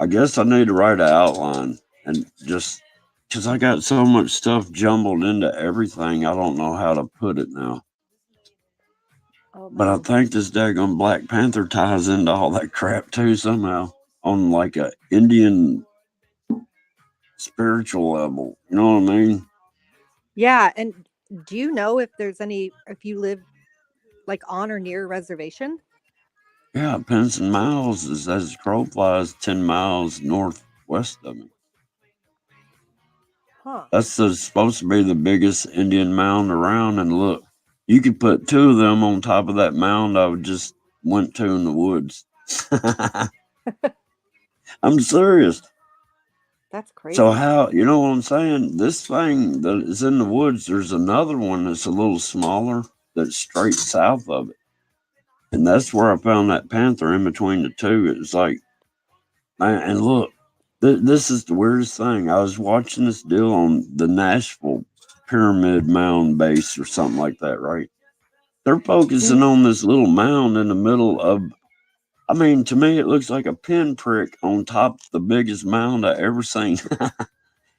Speaker 2: I guess I need to write an outline and just because I got so much stuff jumbled into everything, I don't know how to put it now.
Speaker 3: Oh
Speaker 2: But I
Speaker 3: man.
Speaker 2: think this daggone Black Panther ties into all that crap too somehow on like a Indian spiritual level. You know what I mean?
Speaker 3: Yeah, and do you know if there's any if you live like on or near a reservation?
Speaker 2: Yeah, Pinson Miles is as the crow flies 10 miles northwest of me.
Speaker 3: Huh.
Speaker 2: That's supposed to be the biggest Indian mound around. And look, you could put two of them on top of that mound I just went to in the woods. I'm serious.
Speaker 3: That's
Speaker 2: So
Speaker 3: crazy.
Speaker 2: how you know what I'm saying? This thing that is in the woods, there's another one that's a little smaller that's straight south of it. And that's where I found that panther in between the two. It's like, man, and look, this is the weirdest thing. I was watching this deal on the Nashville Pyramid Mound Base or something like that, right? They're focusing
Speaker 3: Mhm.
Speaker 2: on this little mound in the middle of, I mean, to me, it looks like a pinprick on top of the biggest mound I ever seen.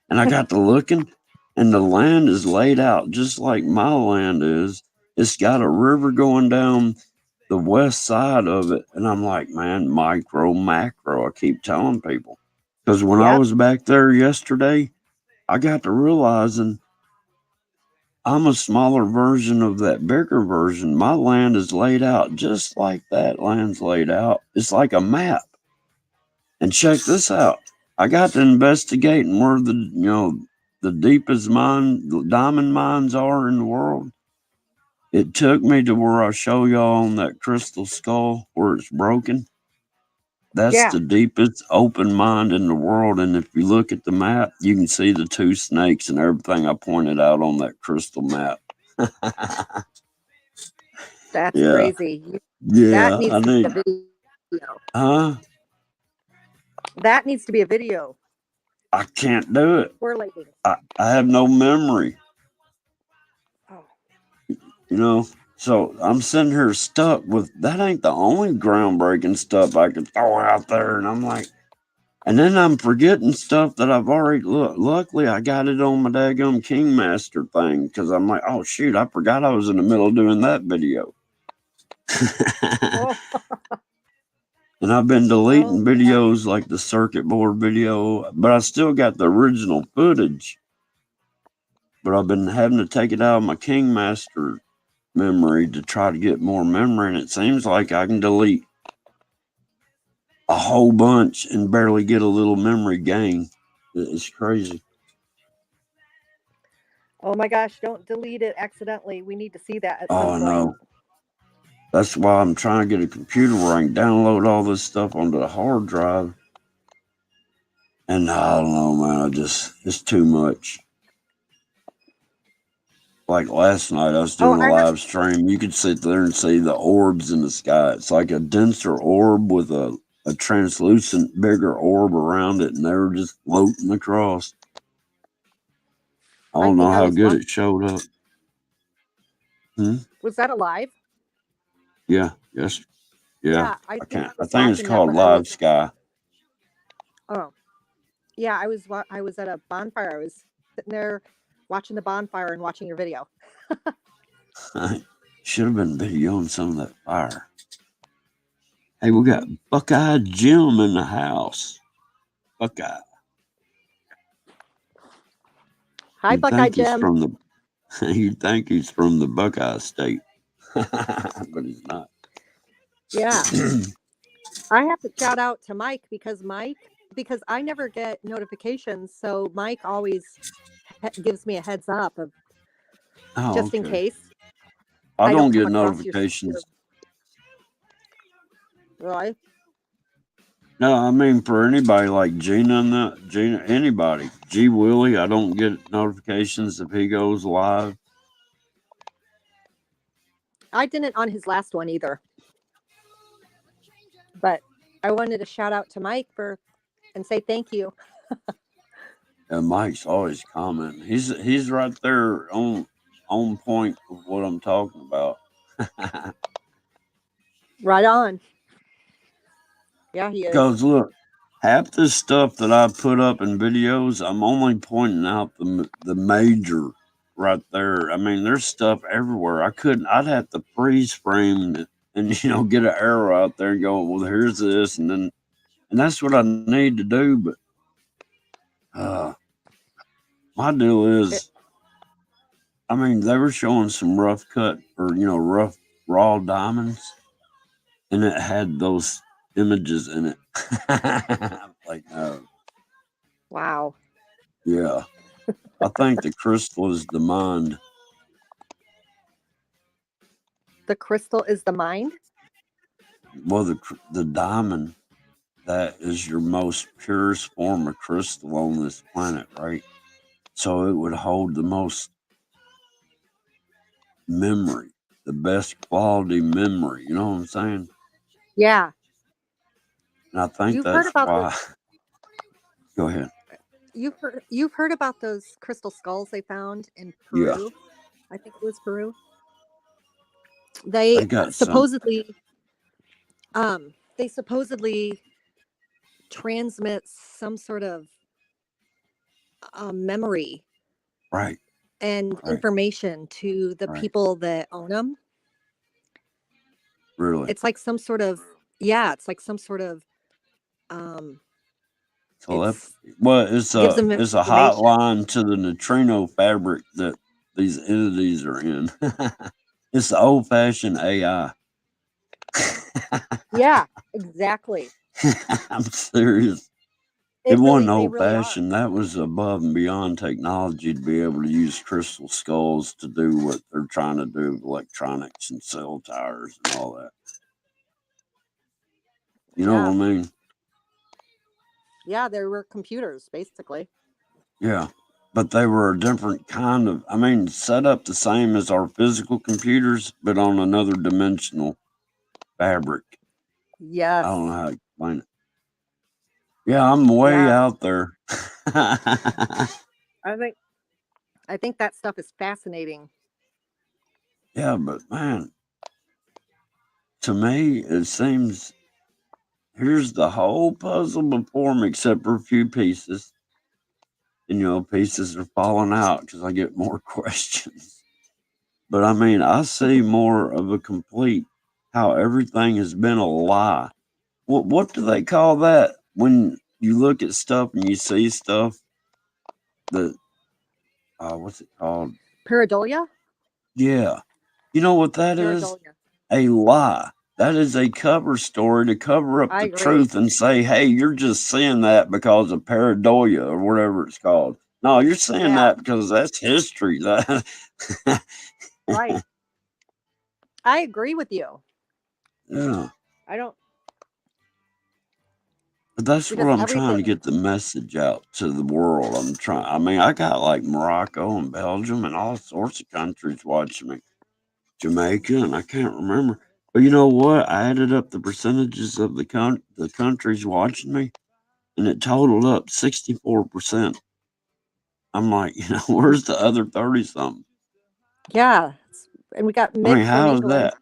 Speaker 2: And I got to looking, and the land is laid out just like my land is. It's got a river going down the west side of it. And I'm like, man, micro, macro. I keep telling people. Because when I
Speaker 3: Yep.
Speaker 2: was back there yesterday, I got to realizing I'm a smaller version of that bigger version. My land is laid out just like that land's laid out. It's like a map. And check this out. I got to investigating where the deepest mine, the diamond mines are in the world. It took me to where I show y'all on that crystal skull where it's broken. That's
Speaker 3: Yeah.
Speaker 2: the deepest open mine in the world. And if you look at the map, you can see the two snakes and everything I pointed out on that crystal map.
Speaker 3: That's
Speaker 2: Yeah,
Speaker 3: crazy. That
Speaker 2: yeah.
Speaker 3: needs
Speaker 2: I
Speaker 3: to be
Speaker 2: need,
Speaker 3: a video.
Speaker 2: huh?
Speaker 3: That needs to be a video
Speaker 2: I can't do it.
Speaker 3: correlating.
Speaker 2: I have no memory.
Speaker 3: Oh.
Speaker 2: You know. So I'm sitting here stuck with that. Ain't the only groundbreaking stuff I could throw out there, and I'm like, and then I'm forgetting stuff that I've already look. Luckily, I got it on my daggum Kingmaster thing because I'm like, oh shoot, I forgot I was in the middle of doing that video.
Speaker 3: Oh,
Speaker 2: And I've been
Speaker 3: oh
Speaker 2: deleting
Speaker 3: yeah.
Speaker 2: videos like the circuit board video, but I still got the original footage. But I've been having to take it out of my Kingmaster memory to try to get more memory, and it seems like I can delete a whole bunch and barely get a little memory gain. It's crazy.
Speaker 3: Oh my gosh, don't delete it accidentally. We need to see that at
Speaker 2: Oh,
Speaker 3: some
Speaker 2: I
Speaker 3: point.
Speaker 2: know. That's why I'm trying to get a computer where I can download all this stuff onto the hard drive. And I don't know, man. It's too much. Like last night, I was
Speaker 3: Oh,
Speaker 2: doing a live stream. You could sit there and see the orbs in the sky. It's like a denser orb with a translucent, bigger orb around it, and they were just floating across. I
Speaker 3: I
Speaker 2: don't know
Speaker 3: think I
Speaker 2: how
Speaker 3: was
Speaker 2: good
Speaker 3: watching.
Speaker 2: it showed up. Hmm?
Speaker 3: Was that a live?
Speaker 2: Yeah, yes, yeah.
Speaker 3: Yeah, I
Speaker 2: I
Speaker 3: think
Speaker 2: can't.
Speaker 3: I
Speaker 2: I
Speaker 3: was
Speaker 2: think it's
Speaker 3: watching that
Speaker 2: called
Speaker 3: when I
Speaker 2: Live
Speaker 3: was.
Speaker 2: Sky.
Speaker 3: Oh, yeah, I was at a bonfire. I was sitting there watching the bonfire and watching your video.
Speaker 2: Should have been videoing some of that fire. Hey, we got Buckeye Jim in the house. Buckeye.
Speaker 3: Hi,
Speaker 2: You'd
Speaker 3: Buckeye
Speaker 2: think he's
Speaker 3: Jim.
Speaker 2: from the you'd think he's from the Buckeye State. But he's not.
Speaker 3: Yeah. I have to shout out to Mike because I never get notifications, so Mike always gives me a heads up of
Speaker 2: Oh,
Speaker 3: just in
Speaker 2: okay.
Speaker 3: case
Speaker 2: I
Speaker 3: I
Speaker 2: don't
Speaker 3: don't come
Speaker 2: get
Speaker 3: across your
Speaker 2: notifications.
Speaker 3: right.
Speaker 2: No, I mean for anybody like Gina and Gina, anybody. G Willie, I don't get notifications if he goes live.
Speaker 3: I didn't on his last one either, but I wanted to shout out to Mike and say thank you.
Speaker 2: And Mike's always commenting. He's right there on point with what I'm talking about.
Speaker 3: Right on. Yeah, he is.
Speaker 2: Because look, half the stuff that I put up in videos, I'm only pointing out the major right there. I mean, there's stuff everywhere. I'd have to freeze frame and get an arrow out there and go, well, here's this, and that's what I need to do. But my deal is, I mean, they were showing some rough cut or rough raw diamonds, and it had those images in it. Like, no.
Speaker 3: Wow.
Speaker 2: Yeah. I think the crystal is the mind.
Speaker 3: The crystal is the mind?
Speaker 2: Well, the diamond, that is your most purest form of crystal on this planet, right? So it would hold the most memory, the best quality memory. You know what I'm saying?
Speaker 3: Yeah.
Speaker 2: And I think
Speaker 3: You've heard
Speaker 2: that's
Speaker 3: about
Speaker 2: why. Go ahead.
Speaker 3: you've heard about those crystal skulls they found in
Speaker 2: Yeah.
Speaker 3: Peru? I think it was Peru.
Speaker 2: They got
Speaker 3: They supposedly transmit some sort of memory
Speaker 2: right
Speaker 3: and information to the people that own them.
Speaker 2: Really?
Speaker 3: It's like some sort of
Speaker 2: Telepathy. Well, it's
Speaker 3: gives
Speaker 2: a
Speaker 3: them
Speaker 2: it's a
Speaker 3: information.
Speaker 2: hotline to the neutrino fabric that these entities are in. It's the old fashioned AI.
Speaker 3: Yeah, exactly.
Speaker 2: I'm serious. It wasn't old fashioned. That was above and beyond technology to be able to use crystal skulls to do what they're trying to do with electronics and cell towers and all that. You know what I mean?
Speaker 3: Yeah, there were computers, basically.
Speaker 2: Yeah. But they were a different kind of, set up the same as our physical computers, but on another dimensional fabric.
Speaker 3: Yes.
Speaker 2: I don't know how to explain it. Yeah, I'm way out there.
Speaker 3: I think that stuff is fascinating.
Speaker 2: Yeah, but man, to me, it seems here's the whole puzzle before me, except for a few pieces. And pieces are falling out because I get more questions. But I see more of a complete how everything has been a lie. What do they call that when you look at stuff and you see stuff that what's it called?
Speaker 3: Pareidolia?
Speaker 2: Yeah. You know what that is? A lie. That is a cover story to cover up the truth and say, hey, you're just seeing that because of pareidolia or whatever it's called. No, you're seeing that because that's history.
Speaker 3: Right. I agree with you.
Speaker 2: Yeah.
Speaker 3: I don't.
Speaker 2: But that's what I'm trying to get the message out to the world. I got like Morocco and Belgium and all sorts of countries watching me. Jamaica, and I can't remember. But you know what? I added up the percentages of the countries watching me, and it totaled up 64%. I'm like, where's the other 30-something?
Speaker 3: Yeah. And we got
Speaker 2: how is that?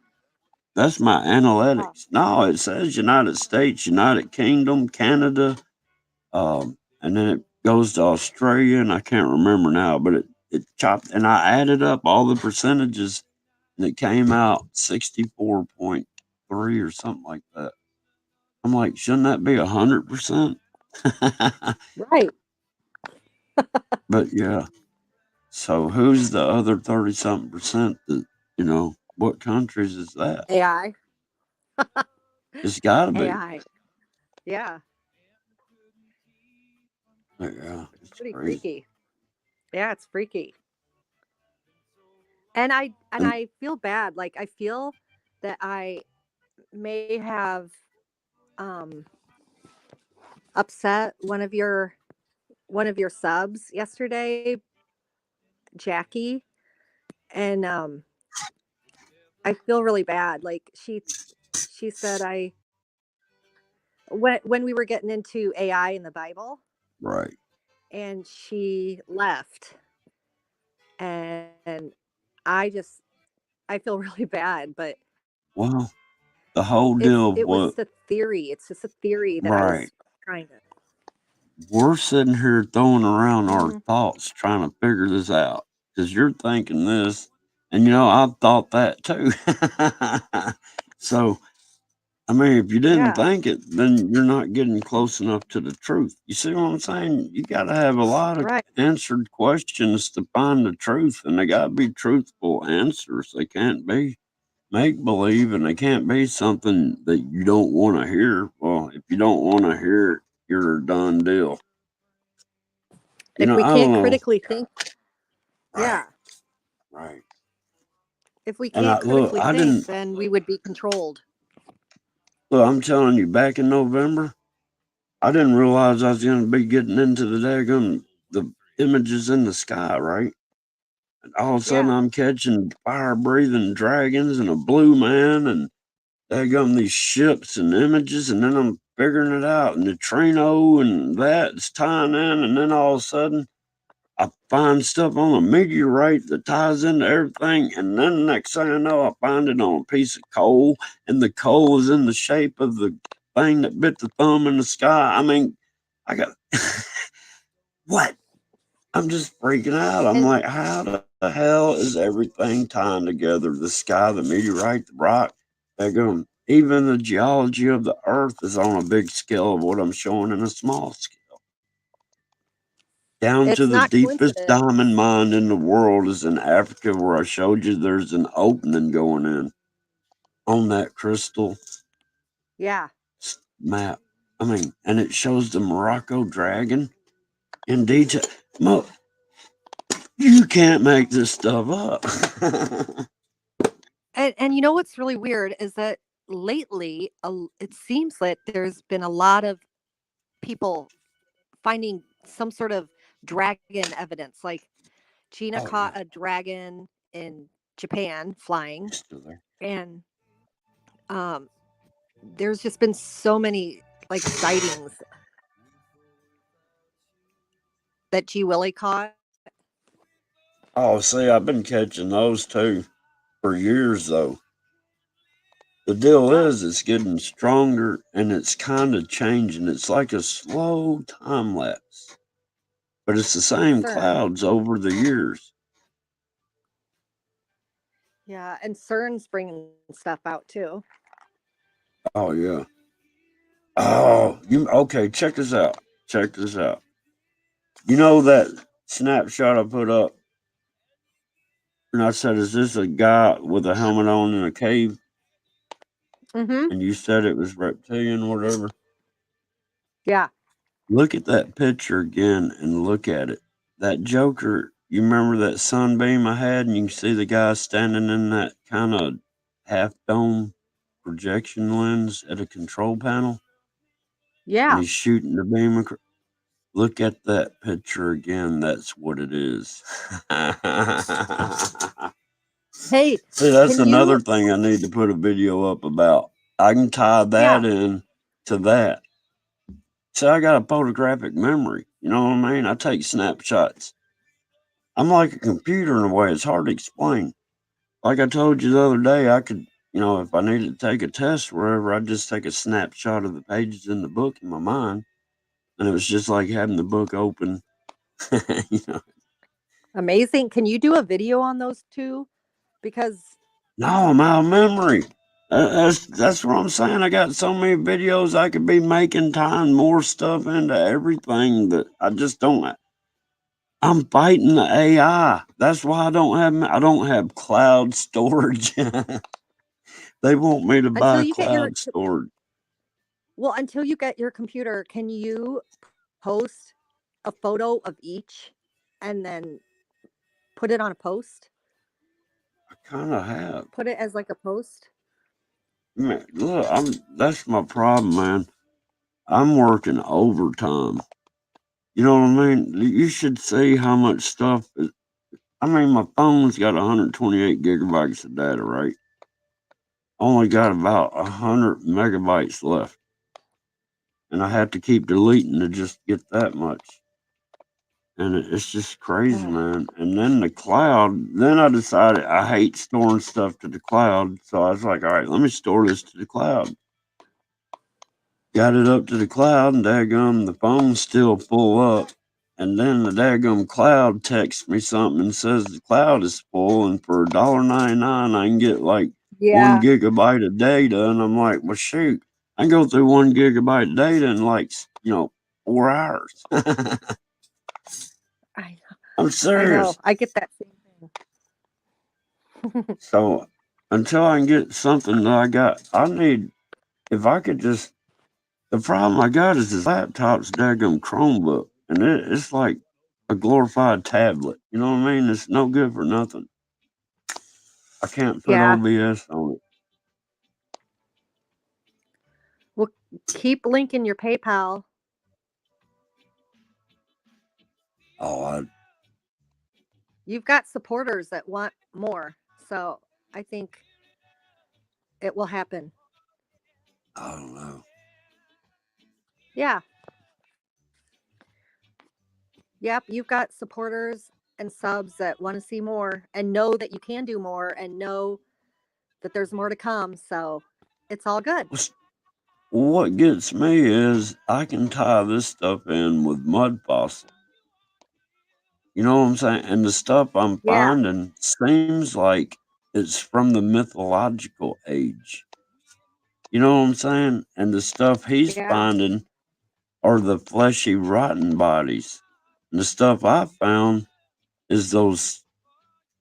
Speaker 2: That's my analytics. No, it says United States, United Kingdom, Canada, and then it goes to Australia, and I can't remember now, but it chopped, and I added up all the percentages, and it came out 64.3 or something like that. I'm like, shouldn't that be 100%?
Speaker 3: Right.
Speaker 2: But yeah. So who's the other 30 something percent that, what countries is that?
Speaker 3: AI.
Speaker 2: It's got to be.
Speaker 3: AI. Yeah.
Speaker 2: Yeah,
Speaker 3: It's
Speaker 2: it's
Speaker 3: pretty
Speaker 2: crazy.
Speaker 3: freaky. Yeah, it's freaky. And
Speaker 2: And
Speaker 3: I feel bad. Like I feel that I may have um upset one of your subs yesterday, Jackie, and I feel really bad. Like she said I when we were getting into AI in the Bible,
Speaker 2: right.
Speaker 3: and she left, and I just I feel really bad, but
Speaker 2: Well, the whole
Speaker 3: it
Speaker 2: deal
Speaker 3: was
Speaker 2: of
Speaker 3: just a
Speaker 2: what,
Speaker 3: theory. It's just a theory that I was
Speaker 2: right.
Speaker 3: trying to.
Speaker 2: We're sitting here throwing around our
Speaker 3: Mhm.
Speaker 2: thoughts trying to figure this out because you're thinking this, and I thought that too. So, I mean, if you didn't
Speaker 3: Yeah.
Speaker 2: think it, then you're not getting close enough to the truth. You see what I'm saying? You got to have a lot of
Speaker 3: Right.
Speaker 2: answered questions to find the truth, and they got to be truthful answers. They can't be make believe, and they can't be something that you don't want to hear. Well, if you don't want to hear it, you're a done deal.
Speaker 3: If we
Speaker 2: I don't
Speaker 3: can't
Speaker 2: know.
Speaker 3: critically think,
Speaker 2: Right,
Speaker 3: yeah.
Speaker 2: right.
Speaker 3: If we
Speaker 2: And
Speaker 3: can't critically
Speaker 2: I
Speaker 3: think,
Speaker 2: didn't
Speaker 3: then we would be controlled.
Speaker 2: look. I'm telling you, back in November, I didn't realize I was going to be getting into the images in the sky. Right, and all of a sudden
Speaker 3: Yeah.
Speaker 2: I'm catching fire breathing dragons and a blue man and daggum these ships and images, and then I'm figuring it out, and the Trino and that's tying in, and then all of a sudden I find stuff on a meteorite that ties into everything, and then the next thing I know, I find it on a piece of coal, and the coal is in the shape of the thing that bit the thumb in the sky. I mean, I got what? I'm just freaking out. I'm
Speaker 3: And
Speaker 2: like, how the hell is everything tying together? The sky, the meteorite, the rock. They're going. Even the geology of the Earth is on a big scale of what I'm showing in a small scale. Down to
Speaker 3: it's
Speaker 2: the
Speaker 3: not
Speaker 2: deepest
Speaker 3: coincidence.
Speaker 2: diamond mine in the world is in Africa, where I showed you there's an opening going in on that crystal
Speaker 3: Yeah.
Speaker 2: map. I mean, and it shows the Morocco dragon in detail. You can't make this stuff up.
Speaker 3: And you know what's really weird is that lately it seems that there's been a lot of people finding some sort of dragon evidence. Like Gina
Speaker 2: Oh
Speaker 3: caught
Speaker 2: yeah,
Speaker 3: a dragon in Japan flying,
Speaker 2: it's still there.
Speaker 3: and um, there's just been so many like sightings that G Willie caught.
Speaker 2: Oh, see, I've been catching those too for years though. The deal
Speaker 3: Oh,
Speaker 2: is it's getting stronger and it's kind of changing. It's like a slow time lapse, but it's the same
Speaker 3: CERN.
Speaker 2: clouds over the years.
Speaker 3: Yeah, and CERN's bringing stuff out too.
Speaker 2: Oh yeah. Oh, you okay? Check this out. Check this out. You know that snapshot I put up, and I said, "Is this a guy with a helmet on in a cave?"
Speaker 3: Mm-hmm.
Speaker 2: And you said it was reptilian, whatever.
Speaker 3: Yeah.
Speaker 2: Look at that picture again and look at it. That Joker, you remember that sunbeam I had, and you can see the guy standing in that kind of half dome projection lens at a control panel, and
Speaker 3: Yeah.
Speaker 2: he's shooting the beam. Look at that picture again. That's what it is.
Speaker 3: Hey,
Speaker 2: See, that's
Speaker 3: can you?
Speaker 2: another thing I need to put a video up about. I can tie that
Speaker 3: Yeah.
Speaker 2: in to that. See, I got a photographic memory. You know what I mean? I take snapshots. I'm like a computer in a way. It's hard to explain. Like I told you the other day, I could, if I needed to take a test or whatever, I'd just take a snapshot of the pages in the book in my mind. And it was just like having the book open. you know,
Speaker 3: Amazing. Can you do a video on those two? Because
Speaker 2: No, I'm out of memory. That's what I'm saying. I got so many videos I could be making, tying more stuff into everything that I just don't. I'm fighting the AI. That's why I don't have cloud storage. They want me to
Speaker 3: Until
Speaker 2: buy
Speaker 3: you get your
Speaker 2: cloud storage.
Speaker 3: well, until you get your computer, can you post a photo of each and then put it on a post?
Speaker 2: I kind of have.
Speaker 3: Put it as like a post?
Speaker 2: Man, look, that's my problem, man. I'm working overtime. You know what I mean? You should see how much stuff is. I mean, my phone's got 128 gigabytes of data, right? Only got about 100 megabytes left. And I have to keep deleting to just get that much. And it's just crazy,
Speaker 3: Ugh.
Speaker 2: man. And then the cloud, then I decided I hate storing stuff to the cloud. So I was like, all right, let me store this to the cloud. Got it up to the cloud, and daggum, the phone's still full up. And then the daggum cloud texts me something and says the cloud is full, and for $1.99 I can get like
Speaker 3: Yeah,
Speaker 2: 1 gigabyte of data. And I'm like, well, shoot, I can go through 1 gigabyte of data in like 4 hours.
Speaker 3: I
Speaker 2: I'm
Speaker 3: I know.
Speaker 2: serious.
Speaker 3: I get that same thing.
Speaker 2: So until I can get something that I need, if I could just, the problem I got is this laptop's daggum Chromebook, and it's like a glorified tablet. You know what I mean? It's no good for nothing. I can't put
Speaker 3: Yeah.
Speaker 2: OBS on it.
Speaker 3: Well, keep linking your PayPal.
Speaker 2: Oh,
Speaker 3: You've got supporters that want more. So I think it will happen.
Speaker 2: I don't know.
Speaker 3: Yeah. Yep. You've got supporters and subs that want to see more and know that you can do more and know that there's more to come. So it's all good.
Speaker 2: What gets me is I can tie this stuff in with mud fossil. You know what I'm saying? And the stuff I'm
Speaker 3: Yeah.
Speaker 2: finding seems like it's from the mythological age. You know what I'm saying? And the stuff he's
Speaker 3: Yeah.
Speaker 2: finding are the fleshy, rotten bodies. And the stuff I found is those,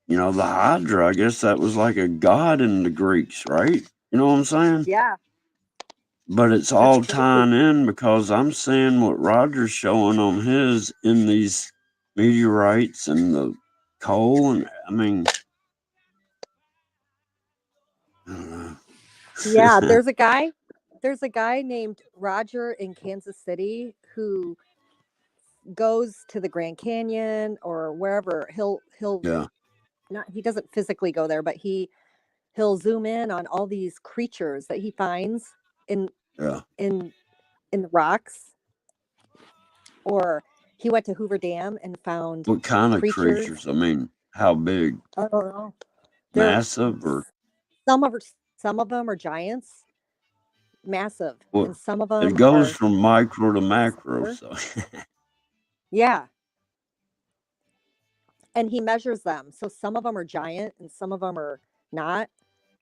Speaker 2: the Hydra. I guess that was like a god in the Greeks, right? You know what I'm saying?
Speaker 3: Yeah.
Speaker 2: But it's
Speaker 3: That's
Speaker 2: all
Speaker 3: crazy.
Speaker 2: tying in because I'm seeing what Roger's showing on his in these meteorites and the coal. And I mean, I don't know.
Speaker 3: Yeah. There's a guy named Roger in Kansas City who goes to the Grand Canyon or wherever. He'll
Speaker 2: Yeah,
Speaker 3: not he doesn't physically go there, but he'll zoom in on all these creatures that he finds in
Speaker 2: yeah.
Speaker 3: in in the rocks. Or he went to Hoover Dam and found
Speaker 2: What kind of
Speaker 3: creatures.
Speaker 2: creatures? I mean, how big?
Speaker 3: I don't know. They're
Speaker 2: Massive or
Speaker 3: some of them are giants, massive,
Speaker 2: what?
Speaker 3: and some of
Speaker 2: It
Speaker 3: them
Speaker 2: goes
Speaker 3: are
Speaker 2: from micro to macro.
Speaker 3: smaller.
Speaker 2: So,
Speaker 3: Yeah, and he measures them. So some of them are giant, and some of them are not,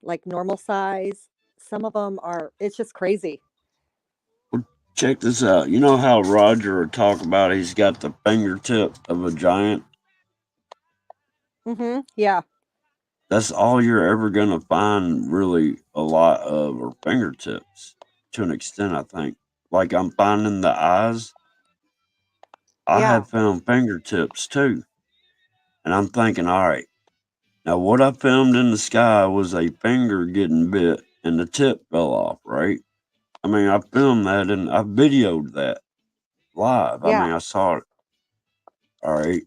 Speaker 3: like normal size. Some of them are. It's just crazy.
Speaker 2: well, check this out. You know how Roger would talk about he's got the fingertip of a giant?
Speaker 3: Mm-hmm. Yeah.
Speaker 2: That's all you're ever going to find really a lot of are fingertips to an extent, I think. Like I'm finding the eyes. I
Speaker 3: Yeah.
Speaker 2: have found fingertips too. And I'm thinking, all right, now what I filmed in the sky was a finger getting bit and the tip fell off, right? I mean, I filmed that and I videoed that live. I mean,
Speaker 3: Yeah.
Speaker 2: I saw it. All right.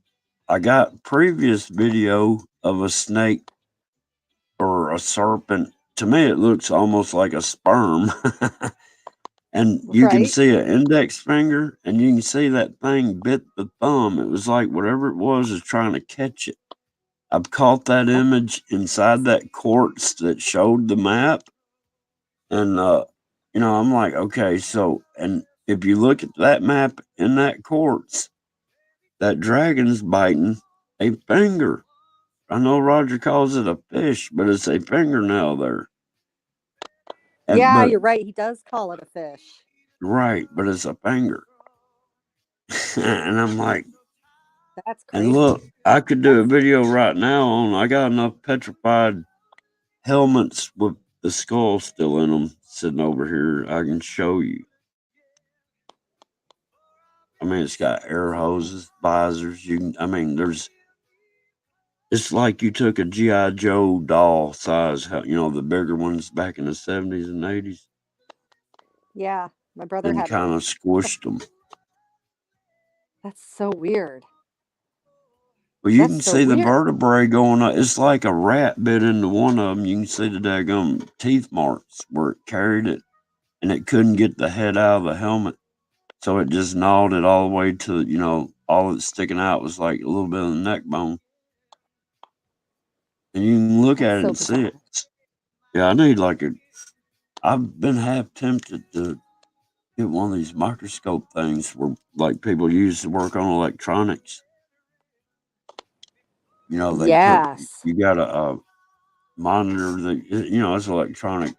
Speaker 2: I got previous video of a snake or a serpent. To me, it looks almost like a sperm. And you can
Speaker 3: Right.
Speaker 2: see an index finger and you can see that thing bit the thumb. It was like whatever it was trying to catch it. I've caught that image inside that quartz that showed the map. And, I'm like, okay, so, and if you look at that map in that quartz, that dragon's biting a finger. I know Roger calls it a fish, but it's a fingernail there. And
Speaker 3: Yeah,
Speaker 2: but
Speaker 3: you're right. He does call it a fish.
Speaker 2: right, but it's a finger. And I'm like,
Speaker 3: That's
Speaker 2: and
Speaker 3: crazy.
Speaker 2: look, I could do a
Speaker 3: That's
Speaker 2: video right now on. I got enough petrified helmets with the skull still in them sitting over here. I can show you. I mean, it's got air hoses, visors. You can. I mean, there's. It's like you took a GI Joe doll size, the bigger ones back in the 70s and 80s,
Speaker 3: yeah. My brother
Speaker 2: and
Speaker 3: had
Speaker 2: kind
Speaker 3: one.
Speaker 2: of squished them.
Speaker 3: That's so weird.
Speaker 2: Well, you
Speaker 3: That's
Speaker 2: can
Speaker 3: so
Speaker 2: see the
Speaker 3: weird.
Speaker 2: vertebrae going up. It's like a rat bit into one of them. You can see the daggum teeth marks where it carried it, and it couldn't get the head out of the helmet, so it just gnawed it all the way to all that's sticking out was like a little bit of the neck bone, and you can look
Speaker 3: That's
Speaker 2: at it
Speaker 3: so
Speaker 2: and see it.
Speaker 3: bizarre.
Speaker 2: Yeah, I need like a. I've been half tempted to get one of these microscope things where like people use to work on electronics. They put
Speaker 3: Yes.
Speaker 2: you got a monitor that it's electronic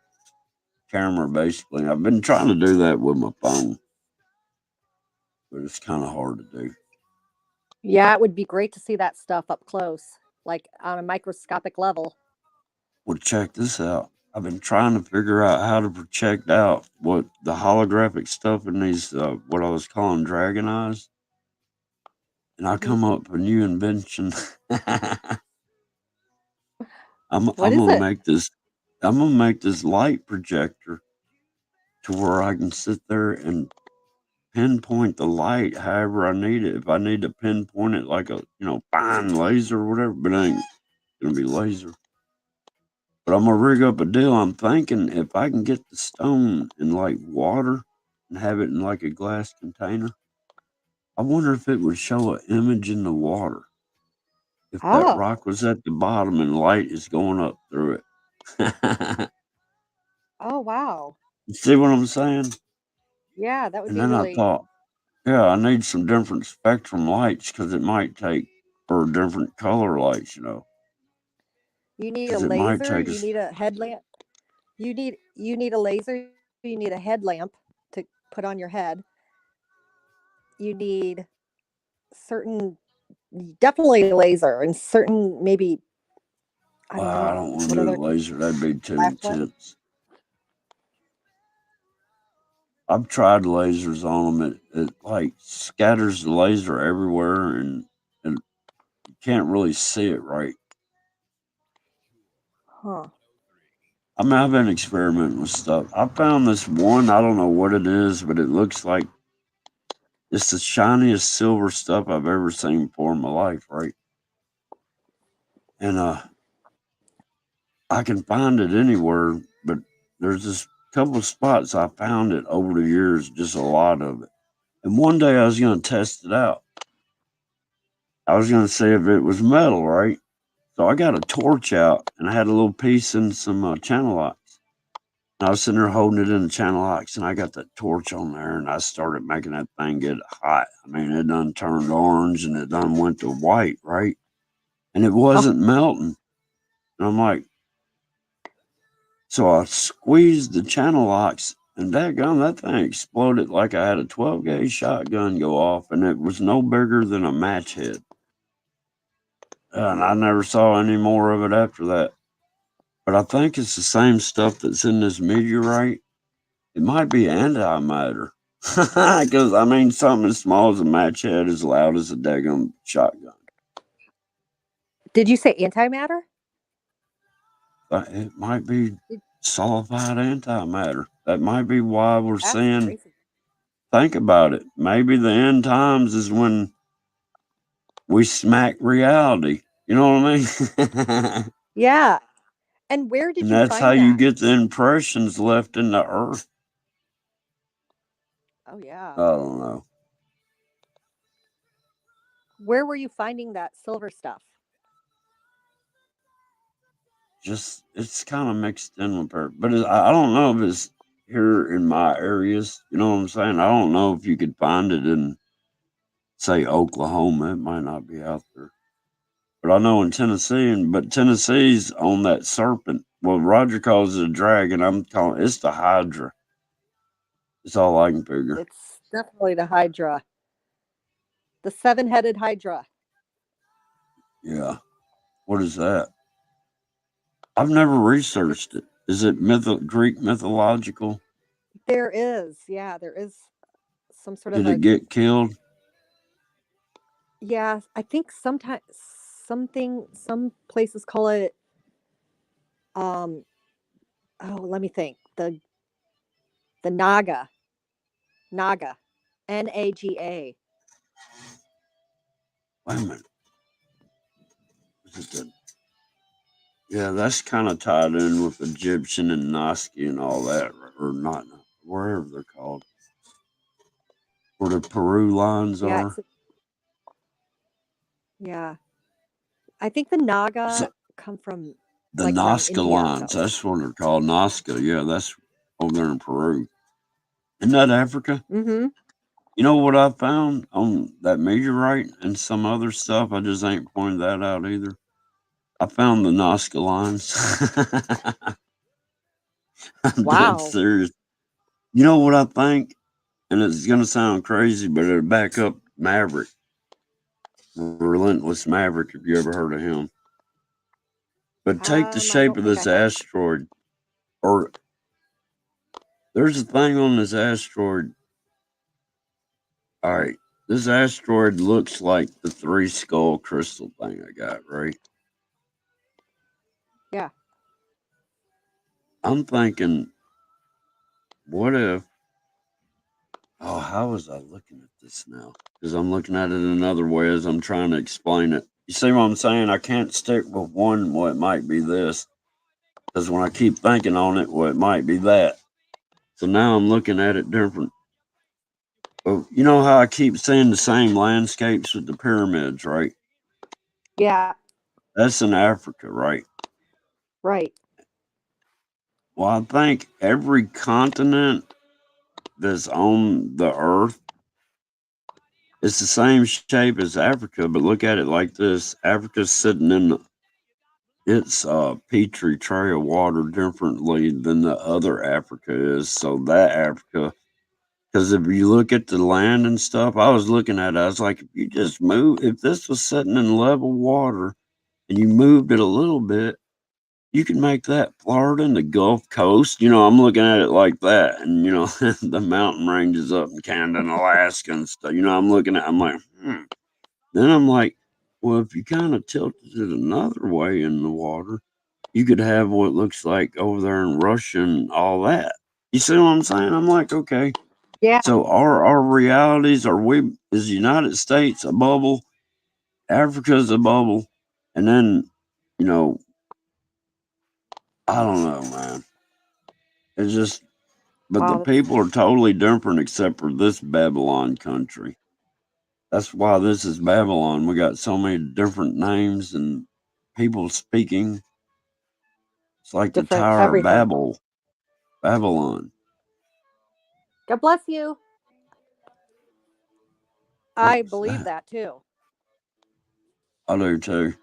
Speaker 2: camera basically. I've been trying to do that with my phone, but it's kind of hard to do.
Speaker 3: Yeah, it would be great to see that stuff up close, like on a microscopic level.
Speaker 2: Well, check this out. I've been trying to figure out how to project out what the holographic stuff in these what I was calling dragon eyes, and I
Speaker 3: Hmm.
Speaker 2: come up with a new invention.
Speaker 3: What
Speaker 2: I'm
Speaker 3: is
Speaker 2: gonna
Speaker 3: it?
Speaker 2: make this. I'm gonna make this light projector to where I can sit there and pinpoint the light however I need it. If I need to pinpoint it like a fine laser or whatever, but it ain't gonna be laser. But I'm gonna rig up a deal. I'm thinking if I can get the stone in like water and have it in like a glass container, I wonder if it would show an image in the water if that
Speaker 3: Oh,
Speaker 2: rock was at the bottom and light is going up through it.
Speaker 3: oh, wow.
Speaker 2: You see what I'm saying?
Speaker 3: Yeah, that would
Speaker 2: And
Speaker 3: be
Speaker 2: then I
Speaker 3: really.
Speaker 2: thought, yeah, I need some different spectrum lights because it might take or different color lights,
Speaker 3: You need a
Speaker 2: because it might
Speaker 3: laser.
Speaker 2: take
Speaker 3: You
Speaker 2: us.
Speaker 3: need a headlamp. You need a laser. You need a headlamp to put on your head. You need certain, definitely laser, and certain maybe I don't
Speaker 2: I
Speaker 3: know
Speaker 2: don't want
Speaker 3: what
Speaker 2: to do
Speaker 3: other
Speaker 2: the laser. That'd be too
Speaker 3: flashlight.
Speaker 2: intense. I've tried lasers on them. It like scatters the laser everywhere, and you can't really see it right.
Speaker 3: Huh?
Speaker 2: I mean, I've been experimenting with stuff. I found this one. I don't know what it is, but it looks like it's the shiniest silver stuff I've ever seen before in my life. Right, and I can find it anywhere, but there's this couple of spots I found it over the years, just a lot of it. And one day I was going to test it out. I was going to see if it was metal, right? So I got a torch out and I had a little piece in some channel locks. And I was sitting there holding it in the channel locks and I got that torch on there and I started making that thing get hot. I mean, it done turned orange and it done went to white, right? And it
Speaker 3: Oh,
Speaker 2: wasn't melting. And I'm like, so I squeezed the channel locks, and daggone, that thing exploded like I had a 12 gauge shotgun go off, and it was no bigger than a match head. And I never saw any more of it after that. But I think it's the same stuff that's in this meteorite. It might be antimatter. Because, I mean, something as small as a match head is loud as a daggone shotgun.
Speaker 3: did you say antimatter?
Speaker 2: But it might be
Speaker 3: Did-
Speaker 2: sulfide antimatter. That might be why we're
Speaker 3: That's
Speaker 2: seeing.
Speaker 3: crazy.
Speaker 2: Think about it. Maybe the end times is when we smack reality. You know what I mean?
Speaker 3: Yeah. And where did
Speaker 2: And
Speaker 3: you
Speaker 2: that's how
Speaker 3: find
Speaker 2: you
Speaker 3: that?
Speaker 2: get the impressions left in the earth.
Speaker 3: Oh yeah.
Speaker 2: I don't know.
Speaker 3: Where were you finding that silver stuff?
Speaker 2: Just it's kind of mixed in with her, but I don't know if it's here in my areas. You know what I'm saying? I don't know if you could find it in say Oklahoma. It might not be out there, But I know in Tennessee, but Tennessee's on that serpent. Well, Roger calls it a dragon. I'm calling it's the Hydra. It's all I can figure.
Speaker 3: It's definitely the Hydra, the seven-headed Hydra.
Speaker 2: Yeah. What is that? I've never researched
Speaker 3: It's
Speaker 2: it. Is it Greek mythological?
Speaker 3: there is, yeah, there is some sort of
Speaker 2: Did
Speaker 3: a
Speaker 2: it get killed?
Speaker 3: yeah. I think sometimes some places call it um. Oh, let me think. The Naga, Naga.
Speaker 2: Wait a minute. Is it the, yeah, that's kind of tied in with Egyptian and Noski and all that, or not, wherever they're called, where the Peru lines
Speaker 3: Yeah,
Speaker 2: are.
Speaker 3: it's yeah. I think the Naga
Speaker 2: So,
Speaker 3: come from
Speaker 2: the
Speaker 3: like around
Speaker 2: Nazca
Speaker 3: India
Speaker 2: lines,
Speaker 3: coast.
Speaker 2: that's what they're called. Nazca, yeah, that's over there in Peru. Isn't that Africa?
Speaker 3: Mm-hmm.
Speaker 2: You know what I found on that meteorite and some other stuff? I just ain't pointed that out either. I found the Nazca lines. I'm dead
Speaker 3: Wow.
Speaker 2: serious. You know what I think? And it's gonna sound crazy, but it'll back up Maverick, Relentless Maverick, if you ever heard of him. But take the
Speaker 3: I
Speaker 2: shape
Speaker 3: don't
Speaker 2: of
Speaker 3: think I
Speaker 2: this
Speaker 3: have.
Speaker 2: asteroid, or there's a thing on this asteroid. All right, this asteroid looks like the three skull crystal thing I got, right?
Speaker 3: Yeah.
Speaker 2: I'm thinking, what if, oh, how was I looking at this now? Because I'm looking at it another way as I'm trying to explain it. You see what I'm saying? I can't stick with one, well, it might be this. Because when I keep thinking on it, well, it might be that. So now I'm looking at it different. But you know how I keep seeing the same landscapes with the pyramids, right?
Speaker 3: Yeah.
Speaker 2: That's in Africa, right?
Speaker 3: Right.
Speaker 2: Well, I think every continent that's on the earth is the same shape as Africa, but look at it like this. Africa's sitting in its petri tray of water differently than the other Africa is. So that Africa, because if you look at the land and stuff, I was looking at it, I was like, if you just move, if this was sitting in level water and you moved it a little bit, you can make that Florida and the Gulf Coast. You know, I'm looking at it like that. And, you know, the mountain ranges up in Canada and Alaska and stuff. You know, I'm like, hmm. Then I'm like, well, if you kind of tilted it another way in the water, you could have what looks like over there in Russia and all that. You see what I'm saying? I'm like, okay.
Speaker 3: Yeah.
Speaker 2: So our realities are we is the United States a bubble, Africa's a bubble, and then you know I don't know, man. It's just but the
Speaker 3: Wow. That's
Speaker 2: people are totally different except for this Babylon country. That's why this is Babylon. We got so many different names and people speaking. It's like the
Speaker 3: different
Speaker 2: Tower of
Speaker 3: everything.
Speaker 2: Babel, Babylon.
Speaker 3: God bless you.
Speaker 2: What
Speaker 3: I
Speaker 2: was
Speaker 3: believe
Speaker 2: that?
Speaker 3: that too.
Speaker 2: I do too.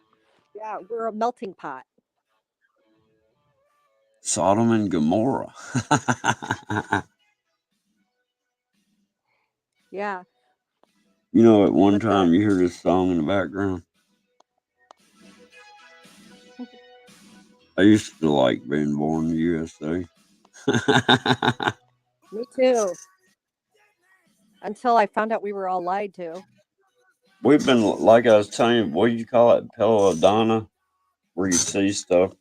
Speaker 3: Yeah, we're a melting pot.
Speaker 2: Sodom and Gomorrah.
Speaker 3: Yeah.
Speaker 2: You know, at one
Speaker 3: With the
Speaker 2: time you hear this song in the background. I used to like being born in the USA.
Speaker 3: me too. Until I found out we were all lied to.
Speaker 2: We've been, like I was telling you, what do you call it? Belladonna, where you see stuff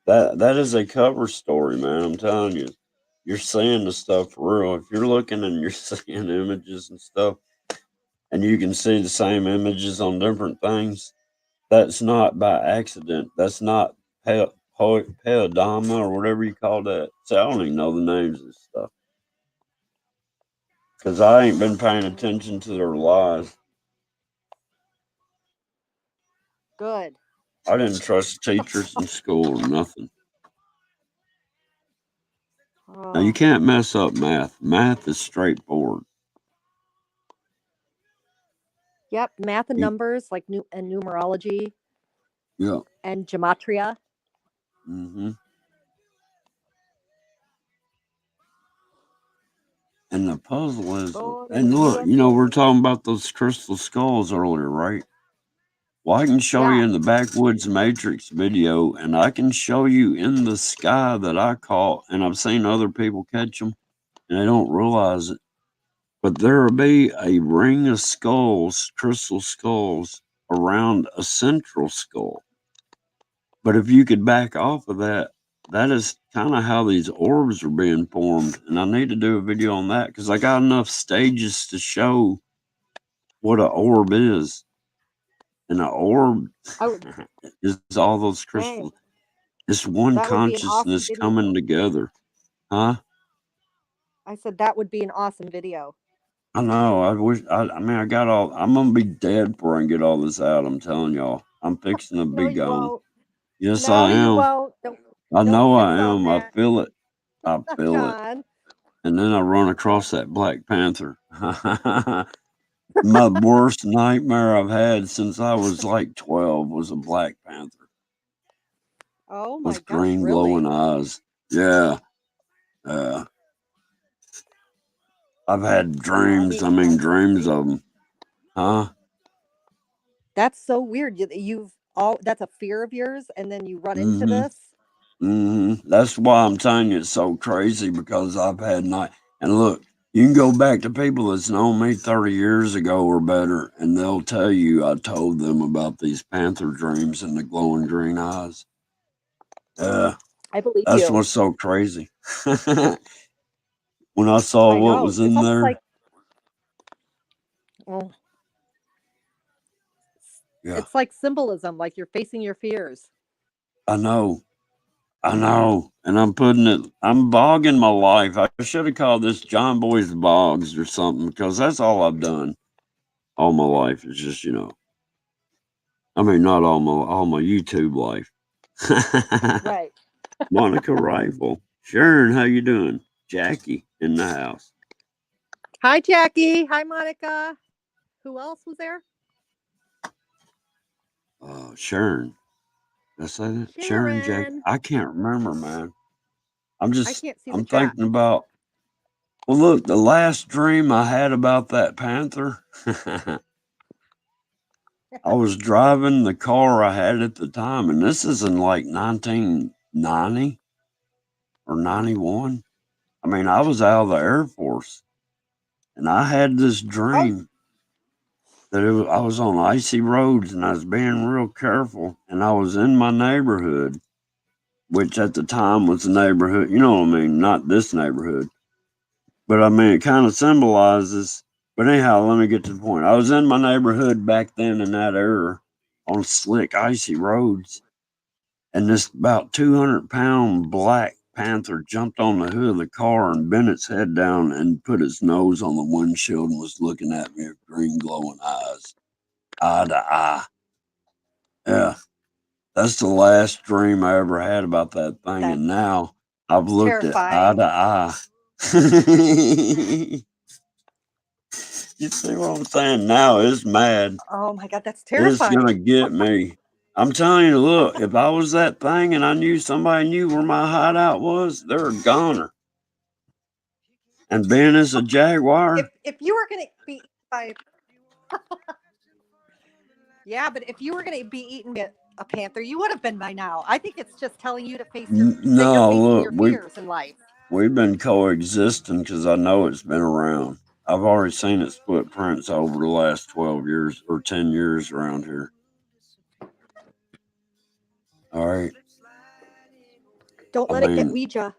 Speaker 2: that is a cover story, man. I'm telling you. You're seeing the stuff for real. If you're looking and you're seeing images and stuff, and you can see the same images on different things, that's not by accident. That's not Payadama or whatever you call that. So I don't even know the names of this stuff because I ain't been paying attention to their lies.
Speaker 3: Good.
Speaker 2: I didn't trust teachers in school or nothing. Now you
Speaker 3: Oh,
Speaker 2: can't mess up math. Math is straightforward.
Speaker 3: Yep, math and
Speaker 2: You-
Speaker 3: numbers like and numerology
Speaker 2: Yeah.
Speaker 3: and gematria.
Speaker 2: Mm-hmm. And the puzzle is,
Speaker 3: Born in
Speaker 2: and
Speaker 3: the
Speaker 2: look, you know, we're
Speaker 3: USA.
Speaker 2: talking about those crystal skulls earlier, right? Well, I can show you
Speaker 3: Yeah.
Speaker 2: in the Backwoods Matrix video, and I can show you in the sky that I caught, and I've seen other people catch them, and they don't realize it. But there will be a ring of skulls, crystal skulls, around a central skull. But if you could back off of that, that is kind of how these orbs are being formed. And I need to do a video on that because I got enough stages to show what an orb is. And an orb
Speaker 3: I would.
Speaker 2: is all those
Speaker 3: Dang,
Speaker 2: crystals. It's one
Speaker 3: that would be an awesome
Speaker 2: consciousness
Speaker 3: video.
Speaker 2: coming together. Huh?
Speaker 3: I said that would be an awesome video.
Speaker 2: I know. I wish. I mean, I got all. I'm gonna be dead before I can get all this out. I'm telling y'all. I'm fixing to
Speaker 3: No,
Speaker 2: be
Speaker 3: you
Speaker 2: gone.
Speaker 3: won't.
Speaker 2: Yes,
Speaker 3: No,
Speaker 2: I
Speaker 3: you
Speaker 2: am.
Speaker 3: won't.
Speaker 2: I
Speaker 3: Don't
Speaker 2: know
Speaker 3: fix
Speaker 2: I
Speaker 3: on
Speaker 2: am. I
Speaker 3: that,
Speaker 2: feel it. I feel it.
Speaker 3: John.
Speaker 2: And then I run
Speaker 3: Oh,
Speaker 2: across that Black Panther. My worst nightmare I've had since I was like 12 was a Black Panther
Speaker 3: oh my
Speaker 2: with
Speaker 3: gosh,
Speaker 2: green glowing
Speaker 3: really?
Speaker 2: eyes. Yeah. I've had
Speaker 3: Yeah, I
Speaker 2: dreams.
Speaker 3: mean,
Speaker 2: I mean,
Speaker 3: that's
Speaker 2: dreams
Speaker 3: weird.
Speaker 2: of them. Huh?
Speaker 3: That's so weird. You've all that's a fear of yours, and then you run into
Speaker 2: Mm-hmm.
Speaker 3: this.
Speaker 2: Mm-hmm. That's why I'm telling you it's so crazy because I've had night. And look, you can go back to people that's known me 30 years ago or better, and they'll tell you I told them about these panther dreams and the glowing green eyes. Yeah,
Speaker 3: I believe
Speaker 2: that's
Speaker 3: you.
Speaker 2: what's so crazy. When I saw
Speaker 3: I
Speaker 2: what
Speaker 3: know.
Speaker 2: was
Speaker 3: It's
Speaker 2: in
Speaker 3: almost
Speaker 2: there,
Speaker 3: like, well,
Speaker 2: yeah,
Speaker 3: it's like symbolism, like you're facing your fears.
Speaker 2: I know. I know. And I'm bogging my life. I should have called this John Boy's Bogs or something because that's all I've done all my life is just, I mean, not all my YouTube life.
Speaker 3: Right.
Speaker 2: Monica Rifle. Sharon, how you doing? Jackie in the house.
Speaker 3: Hi, Jackie. Hi, Monica. Who else was there?
Speaker 2: Sharon. Did I say that? Sharon, Jackie.
Speaker 3: Sharon.
Speaker 2: I can't remember, man.
Speaker 3: I can't see the
Speaker 2: I'm
Speaker 3: chat.
Speaker 2: thinking about, well, look, the last dream I had about that Panther, I was driving the car I had at the time, and this is in like 1990 or 91. I mean, I was out of the Air Force, and I had this
Speaker 3: Oh,
Speaker 2: dream that I was on icy roads and I was being real careful, and I was in my neighborhood, which at the time was the neighborhood, you know what I mean? Not this neighborhood, but I mean, it kind of symbolizes. But anyhow, let me get to the point. I was in my neighborhood back then in that era on slick, icy roads, and this about 200-pound black panther jumped on the hood of the car and bent its head down and put its nose on the windshield and was looking at me with green glowing eyes, eye to eye. Yeah, that's the last dream I ever had about that thing, and
Speaker 3: that's
Speaker 2: now I've looked at eye
Speaker 3: terrifying.
Speaker 2: to eye. You see what I'm saying? Now it's mad.
Speaker 3: Oh my God, that's
Speaker 2: It's gonna
Speaker 3: terrifying.
Speaker 2: get me. I'm telling you, look, if I was that thing and I knew somebody knew where my hideout was, they're a goner. And being as a jaguar,
Speaker 3: If you were gonna be eaten by, yeah, but if you were gonna be eaten by a panther, you would have been by now. I think it's just telling you to face your that you're
Speaker 2: no,
Speaker 3: facing
Speaker 2: look,
Speaker 3: your fears in life.
Speaker 2: we've been coexisting because I know it's been around. I've already seen its footprints over the last 12 years or 10 years around here. All right.
Speaker 3: Don't
Speaker 2: I
Speaker 3: let it get
Speaker 2: mean,
Speaker 3: Ouija.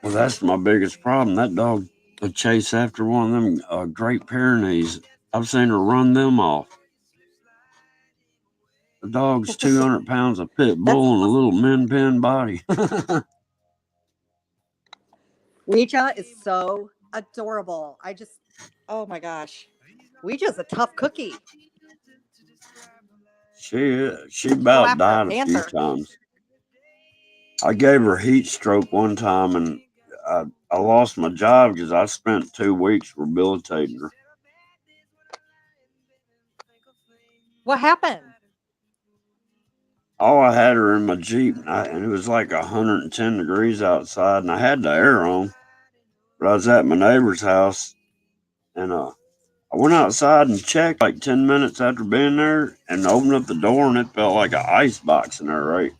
Speaker 2: well, that's my biggest problem. That dog will chase after one of them Great Pyrenees. I've seen her run them off. The dog's 200 pounds of pit
Speaker 3: That's
Speaker 2: bull and a little min pin body.
Speaker 3: Ouija is so adorable. Oh my gosh, Ouija's a tough cookie.
Speaker 2: She
Speaker 3: Go
Speaker 2: about
Speaker 3: after a
Speaker 2: died a few
Speaker 3: panther.
Speaker 2: times. I gave her heat stroke one time, and I lost my job because I spent 2 weeks rehabilitating her.
Speaker 3: What happened?
Speaker 2: Oh, I had her in my Jeep, and it was like 110 degrees outside, and I had the air on. But I was at my neighbor's house, and I went outside and checked like 10 minutes after being there, and opened up the door, and it felt like an ice box in there, right?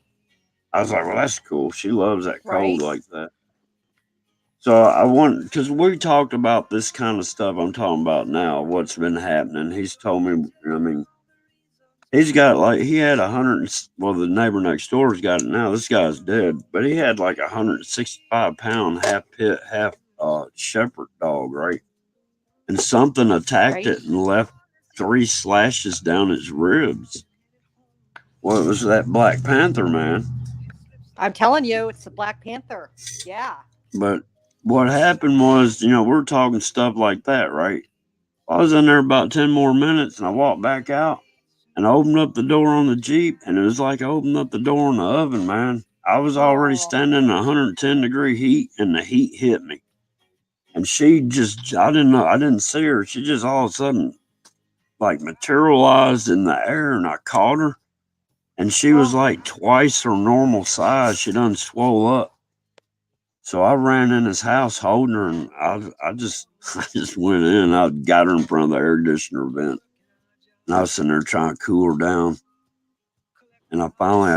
Speaker 2: I was like, well, that's cool. She loves that cold
Speaker 3: Right?
Speaker 2: like that. So I want, because we talked about this kind of stuff I'm talking about now, what's been happening. He's told me, I mean, he's got like, he had 100, well, the neighbor next door's got it now. This guy's dead, but he had like 165-pound half pit, half shepherd dog, right? And something attacked
Speaker 3: Right?
Speaker 2: it and left 3 slashes down its ribs. Well, it was that Black Panther, man.
Speaker 3: I'm telling you, it's the Black Panther. Yeah.
Speaker 2: But what happened was, we're talking stuff like that, right? I was in there about 10 more minutes and I walked back out and I opened up the door on the Jeep and it was like I opened up the door in the oven, man. I was already
Speaker 3: Oh,
Speaker 2: standing in 110-degree heat and the heat hit me. And she just, I didn't know, I didn't see her. She just all of a sudden like materialized in the air and I caught her. And she was
Speaker 3: oh,
Speaker 2: like twice her normal size. She done swole up. So I ran in his house holding her, and I just I just went in. I got her in front of the air conditioner vent, and I was sitting there trying to cool her down. And I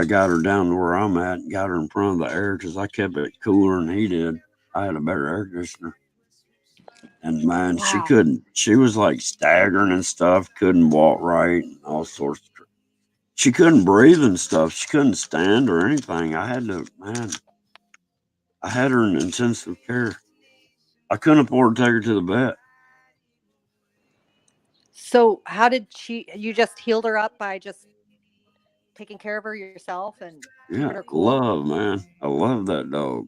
Speaker 2: got her down to where I'm at, and got her in front of the air because I kept it cooler than he did. I had a better air conditioner, and man, she
Speaker 3: wow.
Speaker 2: couldn't. She was like staggering and stuff. Couldn't walk right, and all sorts. She couldn't breathe and stuff. She couldn't stand or anything. I had her in intensive care. I couldn't afford to take her to the vet.
Speaker 3: So, how did you just healed her up by just taking care of her yourself and keeping
Speaker 2: Yeah,
Speaker 3: her cool?
Speaker 2: love, man. I love that dog.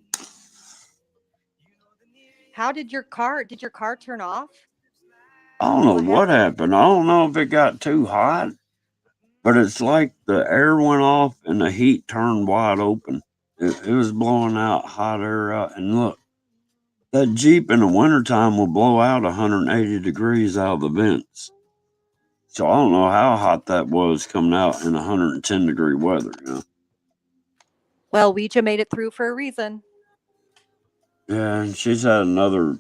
Speaker 3: How did your car turn off?
Speaker 2: I don't know
Speaker 3: What
Speaker 2: what
Speaker 3: happened?
Speaker 2: happened. I don't know if it got too hot, but it's like the air went off and the heat turned wide open. It was blowing out hot air out. And look, that Jeep in the wintertime will blow out 180 degrees out of the vents. So I don't know how hot that was coming out in 110-degree weather.
Speaker 3: Well, Ouija made it through for a reason.
Speaker 2: Yeah, and she's had another.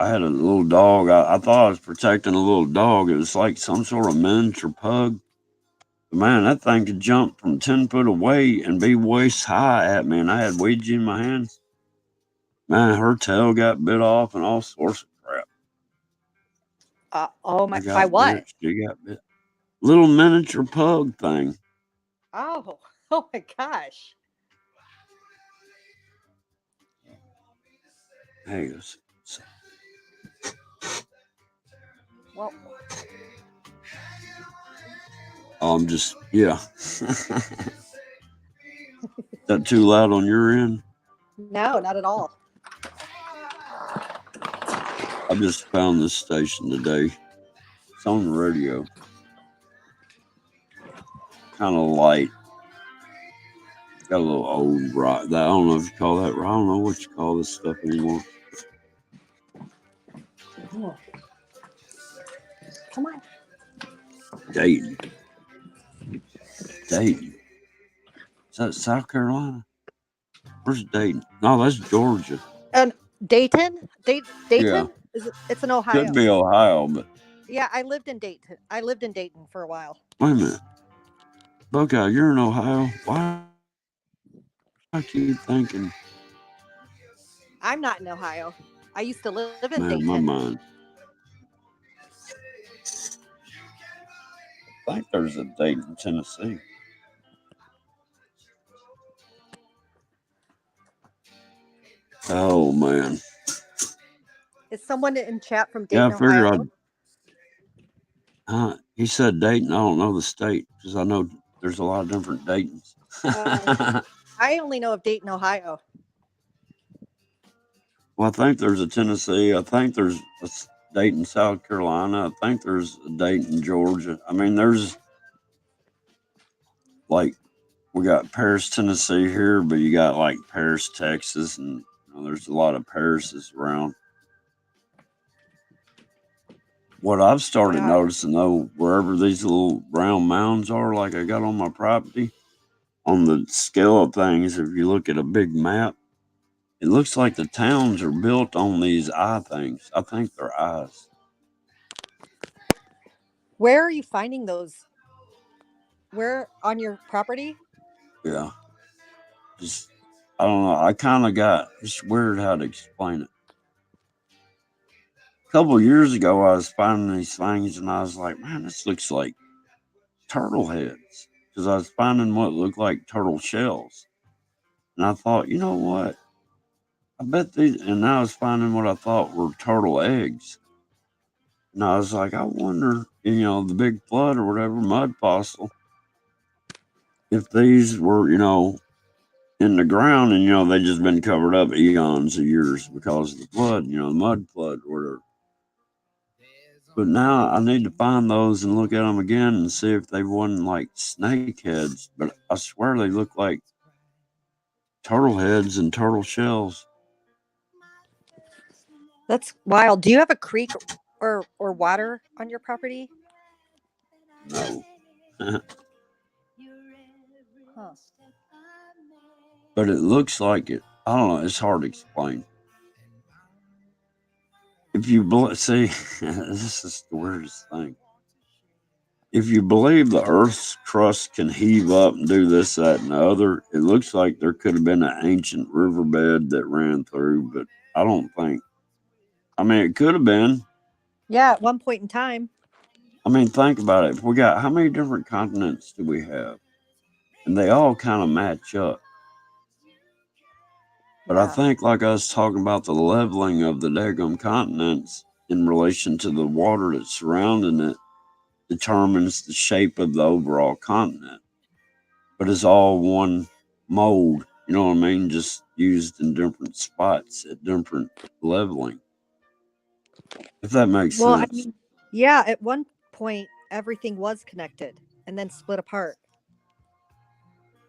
Speaker 2: I had a little dog. I thought I was protecting a little dog. It was like some sort of miniature pug. But man, that thing could jump from 10 foot away and be waist high at me. And I had Ouija in my hands. Man, her tail got bit off and all sorts of crap.
Speaker 3: Oh
Speaker 2: I
Speaker 3: my, by
Speaker 2: got
Speaker 3: what?
Speaker 2: bit. She got bit. Little miniature pug thing.
Speaker 3: Oh, oh my gosh.
Speaker 2: Hey,
Speaker 3: Well,
Speaker 2: I'm just, yeah. That too loud on your end?
Speaker 3: no, not at all.
Speaker 2: I just found this station today. It's on the radio. Kind of light. Got a little old rock. I don't know if you call that. I don't know what you call this stuff anymore.
Speaker 3: Oh, come on.
Speaker 2: Dayton. Dayton. Is that South Carolina? Where's Dayton? No, that's Georgia.
Speaker 3: And Dayton?
Speaker 2: Yeah.
Speaker 3: Dayton? It's in
Speaker 2: Could
Speaker 3: Ohio.
Speaker 2: be Ohio, but
Speaker 3: Yeah, I lived in Dayton. I lived in Dayton for a while.
Speaker 2: wait a minute. Buckeye, you're in Ohio. Why I keep thinking,
Speaker 3: I'm not in Ohio. I used to live in
Speaker 2: man, my
Speaker 3: Dayton.
Speaker 2: mind. I think there's a Dayton, Tennessee. Oh man.
Speaker 3: Is someone in chat from
Speaker 2: Yeah, I
Speaker 3: Dayton,
Speaker 2: figured
Speaker 3: Ohio?
Speaker 2: I'd he said Dayton. I don't know the state because I know there's a lot of different Daytons.
Speaker 3: Uh, I only know of Dayton, Ohio.
Speaker 2: Well, I think there's a Tennessee. I think there's Dayton, South Carolina. I think there's a Dayton, Georgia. I mean, there's like we got Paris, Tennessee here, but you got like Paris, Texas, and there's a lot of Parises around. What I've started
Speaker 3: Wow.
Speaker 2: noticing though, wherever these little round mounds are, like I got on my property, on the scale of things, if you look at a big map, it looks like the towns are built on these eye things. I think they're eyes.
Speaker 3: Where are you finding those? Where on your property?
Speaker 2: Yeah. Just, I don't know. I kind of got, it's weird how to explain it. A couple of years ago, I was finding these things and I was like, man, this looks like turtle heads. Because I was finding what looked like turtle shells. And I thought, you know what? I bet these, and I was finding what I thought were turtle eggs. And I was like, I wonder, the big flood or whatever, mud fossil, if these were, in the ground and, they just been covered up eons of years because of the flood, the mud flood or whatever. But now I need to find those and look at them again and see if they wasn't like snake heads. But I swear they look like turtle heads and turtle shells.
Speaker 3: That's wild. Do you have a creek or water on your property?
Speaker 2: No.
Speaker 3: Huh.
Speaker 2: But it looks like it. I don't know. It's hard to explain. If you see, this is the weirdest thing. If you believe the Earth's crust can heave up and do this, that, and the other, it looks like there could have been an ancient riverbed that ran through, but I don't think. I mean, it could have been.
Speaker 3: Yeah, at one point in time.
Speaker 2: I mean, think about it. If we got how many different continents do we have? And they all kind of match up. But I
Speaker 3: Yeah.
Speaker 2: think, like I was talking about, the leveling of the daggum continents in relation to the water that's surrounding it determines the shape of the overall continent. But it's all one mold, you know what I mean? Just used in different spots at different leveling, if that makes
Speaker 3: Well, I
Speaker 2: sense.
Speaker 3: mean, yeah, at one point everything was connected and then split apart.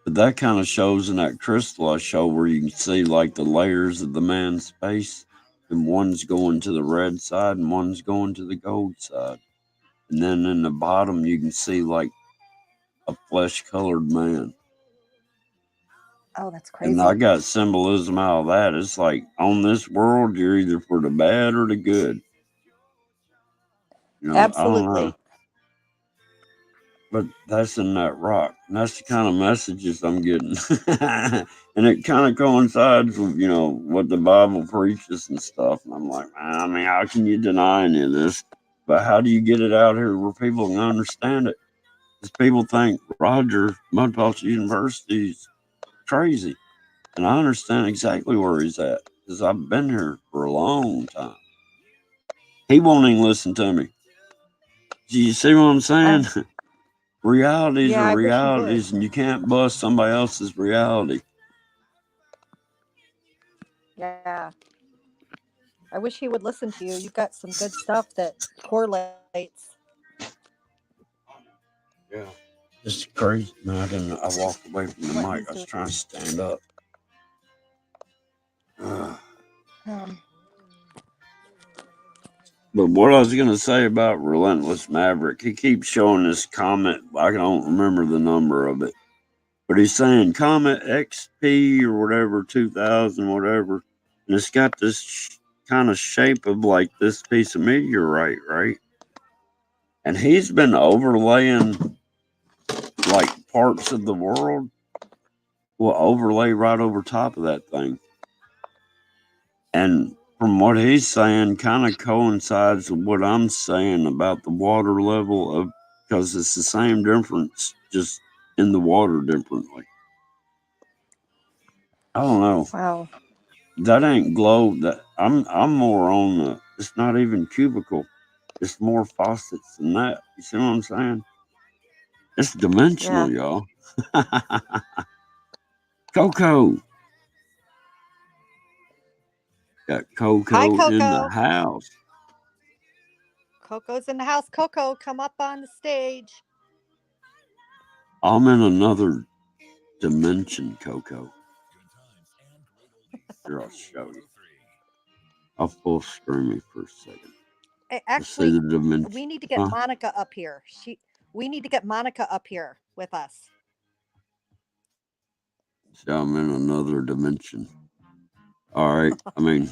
Speaker 2: But that kind of shows in that crystal I show where you can see like the layers of the man's face, and one's going to the red side and one's going to the gold side. And then in the bottom, you can see like a flesh colored man.
Speaker 3: Oh, that's
Speaker 2: And I
Speaker 3: crazy.
Speaker 2: got symbolism out of that. It's like on this world, you're either for the bad or the good. I don't know.
Speaker 3: Absolutely.
Speaker 2: But that's in that rock. And that's the kind of messages I'm getting. And it kind of coincides with, what the Bible preaches and stuff. And I'm like, man, I mean, how can you deny any of this? But how do you get it out here where people can understand it? Because people think Roger, Mudpulse University's crazy. And I understand exactly where he's at because I've been here for a long time. He won't even listen to me. Do you see what I'm saying?
Speaker 3: I
Speaker 2: Realities
Speaker 3: yeah,
Speaker 2: are
Speaker 3: I wish he would.
Speaker 2: realities, and you can't bust somebody else's reality.
Speaker 3: Yeah. I wish he would listen to you. You've got some good stuff that correlates.
Speaker 2: Yeah. It's crazy. No, I didn't. I walked away from the
Speaker 3: What
Speaker 2: mic.
Speaker 3: he's
Speaker 2: I was
Speaker 3: doing.
Speaker 2: trying to stand up. Uh,
Speaker 3: Um,
Speaker 2: but what I was going to say about Relentless Maverick, he keeps showing this comment. I don't remember the number of it, but he's saying Comet XP or whatever, 2000, whatever. And it's got this kind of shape of like this piece of meteorite, right? And he's been overlaying like parts of the world will overlay right over top of that thing. And from what he's saying, kind of coincides with what I'm saying about the water level of because it's the same difference, just in the water differently. I don't know.
Speaker 3: wow.
Speaker 2: That ain't glow. That I'm more on the. It's not even cubical. It's more faucets than that. You see what I'm saying? It's
Speaker 3: Yeah.
Speaker 2: dimensional, y'all. Coco got
Speaker 3: Hi,
Speaker 2: Coco in the
Speaker 3: Coco.
Speaker 2: house.
Speaker 3: Coco's in the house. Coco, come up on the stage.
Speaker 2: I'm in another dimension, Coco. Here, I'll show you. I'll full screen me for a second.
Speaker 3: A-
Speaker 2: Let's see
Speaker 3: Actually,
Speaker 2: the dimension.
Speaker 3: we need to get
Speaker 2: Huh?
Speaker 3: Monica up here. We need to get Monica up here with us.
Speaker 2: See, I'm in another dimension. All right. I mean,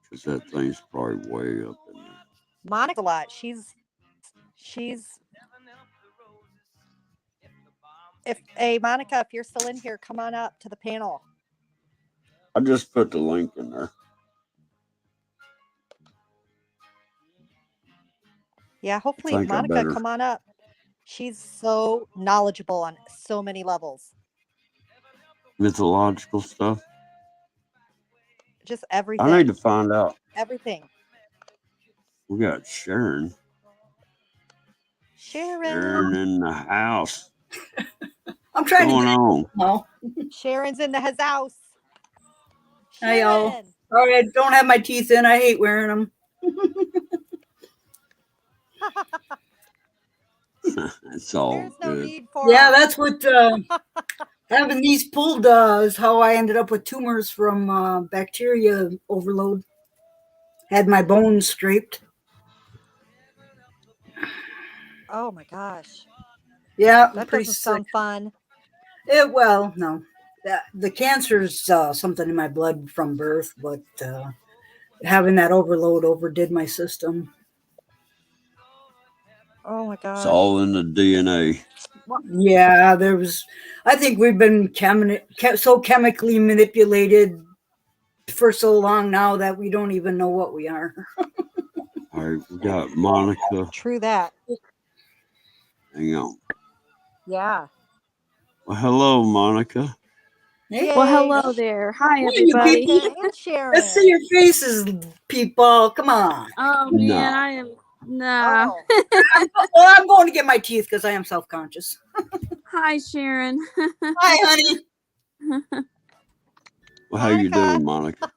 Speaker 2: because that thing's probably way up in there.
Speaker 3: Monica, a lot. She's. If hey Monica, if you're still in here, come on up to the panel.
Speaker 2: I just put the link in there.
Speaker 3: Yeah,
Speaker 2: I
Speaker 3: hopefully
Speaker 2: think I
Speaker 3: Monica,
Speaker 2: better.
Speaker 3: come on up. She's so knowledgeable on so many levels.
Speaker 2: Mythological stuff.
Speaker 3: Just
Speaker 2: I need
Speaker 3: everything.
Speaker 2: to find out.
Speaker 3: Everything.
Speaker 2: We got Sharon.
Speaker 3: Sharon.
Speaker 2: Sharon in the house.
Speaker 4: I'm
Speaker 2: What's
Speaker 4: trying to
Speaker 2: going
Speaker 4: get
Speaker 2: on?
Speaker 4: no.
Speaker 3: Sharon's in his house.
Speaker 4: Hi, y'all.
Speaker 3: Sharon.
Speaker 4: Sorry, I don't have my teeth in. I hate wearing them.
Speaker 2: It's all
Speaker 3: There's no
Speaker 2: good.
Speaker 3: need for
Speaker 4: Yeah,
Speaker 3: 'em.
Speaker 4: that's what having these pulled is how I ended up with tumors from bacteria overload. Had my bones scraped.
Speaker 3: Oh my gosh.
Speaker 4: Yeah,
Speaker 3: That
Speaker 4: pretty
Speaker 3: doesn't
Speaker 4: sick.
Speaker 3: sound fun.
Speaker 4: Well, no. The cancer's something in my blood from birth, but having that overload overdid my system.
Speaker 3: Oh my
Speaker 2: It's
Speaker 3: gosh.
Speaker 2: all in the DNA.
Speaker 4: Yeah, I think we've been so chemically manipulated for so long now that we don't even know what we are.
Speaker 2: All right, we got Monica.
Speaker 3: True that.
Speaker 2: Hang on.
Speaker 3: Yeah.
Speaker 2: Well, hello, Monica.
Speaker 4: Hey,
Speaker 5: Well,
Speaker 3: Yay.
Speaker 5: hello there. Hi,
Speaker 4: Hey, you
Speaker 5: everybody.
Speaker 4: people.
Speaker 3: Monica and Sharon.
Speaker 4: Let's see your faces, people. Come on.
Speaker 5: Oh man,
Speaker 2: No.
Speaker 5: I am nah.
Speaker 3: Oh.
Speaker 4: Well, I'm going to get my teeth because I am self-conscious.
Speaker 5: Hi, Sharon.
Speaker 4: Hi, honey.
Speaker 2: Well, how you
Speaker 3: Monica.
Speaker 2: doing, Monica?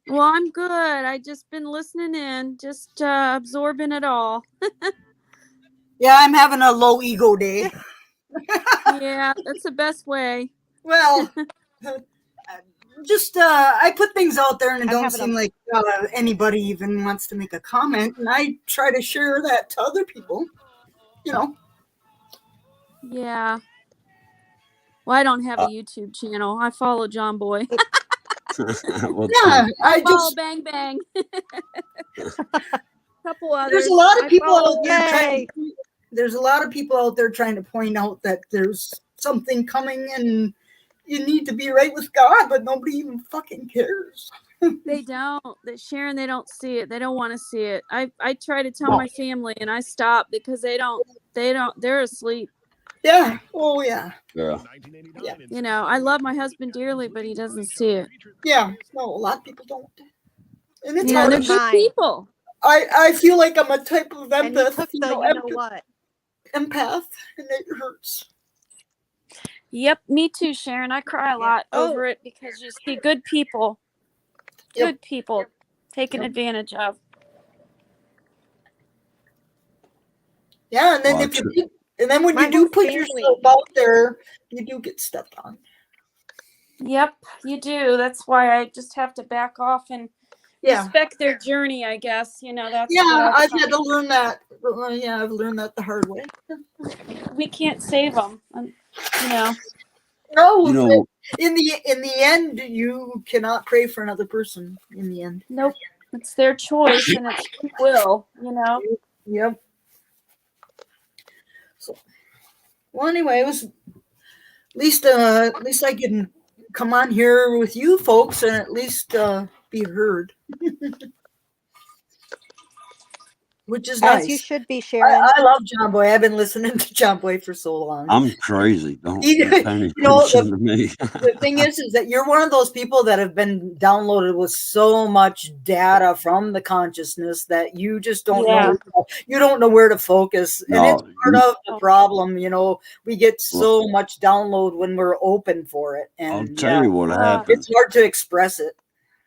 Speaker 5: Well, I'm good. I just been listening in, just absorbing it all.
Speaker 4: Yeah, I'm having a low ego day.
Speaker 5: Yeah, that's the best way.
Speaker 4: Well, just I put things out there and it
Speaker 3: I'm
Speaker 4: don't
Speaker 3: having
Speaker 4: seem
Speaker 3: a
Speaker 4: like anybody even wants to make a comment, and I try to share that to other people. You know.
Speaker 5: Yeah. Well, I don't have a YouTube channel. I follow John Boy.
Speaker 2: What's
Speaker 4: Yeah,
Speaker 2: up?
Speaker 4: I
Speaker 5: Follow
Speaker 4: just
Speaker 5: Bang Bang. Couple others.
Speaker 4: there's a lot of
Speaker 5: I
Speaker 4: people
Speaker 5: follow.
Speaker 4: out there
Speaker 3: Yay.
Speaker 4: there's a lot of people out there trying to point out that there's something coming and you need to be right with God, but nobody even fucking cares.
Speaker 5: They don't. That Sharon, they don't see it. They don't want to see it. I try to tell
Speaker 4: No.
Speaker 5: my family, and I stop because they don't. They're asleep.
Speaker 4: Yeah. Oh yeah.
Speaker 2: Yeah.
Speaker 5: You know, I love my husband dearly, but he doesn't see it.
Speaker 4: Yeah. No, a lot of people don't. And it's
Speaker 5: You know,
Speaker 4: hard.
Speaker 5: they're
Speaker 3: Never
Speaker 5: good
Speaker 3: mind.
Speaker 5: people.
Speaker 4: I feel like I'm a type of
Speaker 3: And you
Speaker 4: empath,
Speaker 3: took the you know what?
Speaker 4: empath, and it hurts.
Speaker 5: Yep, me too, Sharon. I cry a
Speaker 3: Yeah.
Speaker 5: lot
Speaker 3: Oh.
Speaker 5: over it because you see good people,
Speaker 4: Yep.
Speaker 5: good people taken
Speaker 4: Yep.
Speaker 5: advantage of.
Speaker 4: Yeah, and then
Speaker 2: Watch it.
Speaker 4: and then when
Speaker 3: My
Speaker 4: you do
Speaker 3: whole
Speaker 4: put
Speaker 3: family.
Speaker 4: yourself out there, you do get stepped on.
Speaker 5: Yep, you do. That's why I just have to back off and
Speaker 4: Yeah.
Speaker 5: respect their journey, I guess. You know, that's
Speaker 4: Yeah,
Speaker 5: what
Speaker 4: I've
Speaker 5: found.
Speaker 4: had to learn that. Yeah, I've learned that the hard way.
Speaker 5: We can't save them, you know.
Speaker 4: No,
Speaker 2: You know,
Speaker 4: in the end, you cannot pray for another person. In the end.
Speaker 5: Nope, it's their choice and it's free will, you know.
Speaker 4: Yep. So, well, anyway, it was at least I can come on here with you folks and at least be heard, which is
Speaker 3: As you
Speaker 4: nice.
Speaker 3: should be, Sharon.
Speaker 4: I love John Boy. I've been listening to John Boy for so long.
Speaker 2: I'm crazy. Don't
Speaker 4: You
Speaker 2: pay any
Speaker 4: know,
Speaker 2: attention to me.
Speaker 4: The thing is that you're one of those people that have been downloaded with so much data from the consciousness that you just don't
Speaker 5: Yeah.
Speaker 4: know. You don't know where to focus, and it's
Speaker 2: No,
Speaker 4: part of the
Speaker 5: Oh.
Speaker 4: problem. You know, we get so much download when we're open for it,
Speaker 2: I'll
Speaker 4: and
Speaker 2: tell you what
Speaker 5: Yeah.
Speaker 2: happened.
Speaker 4: it's hard to express it.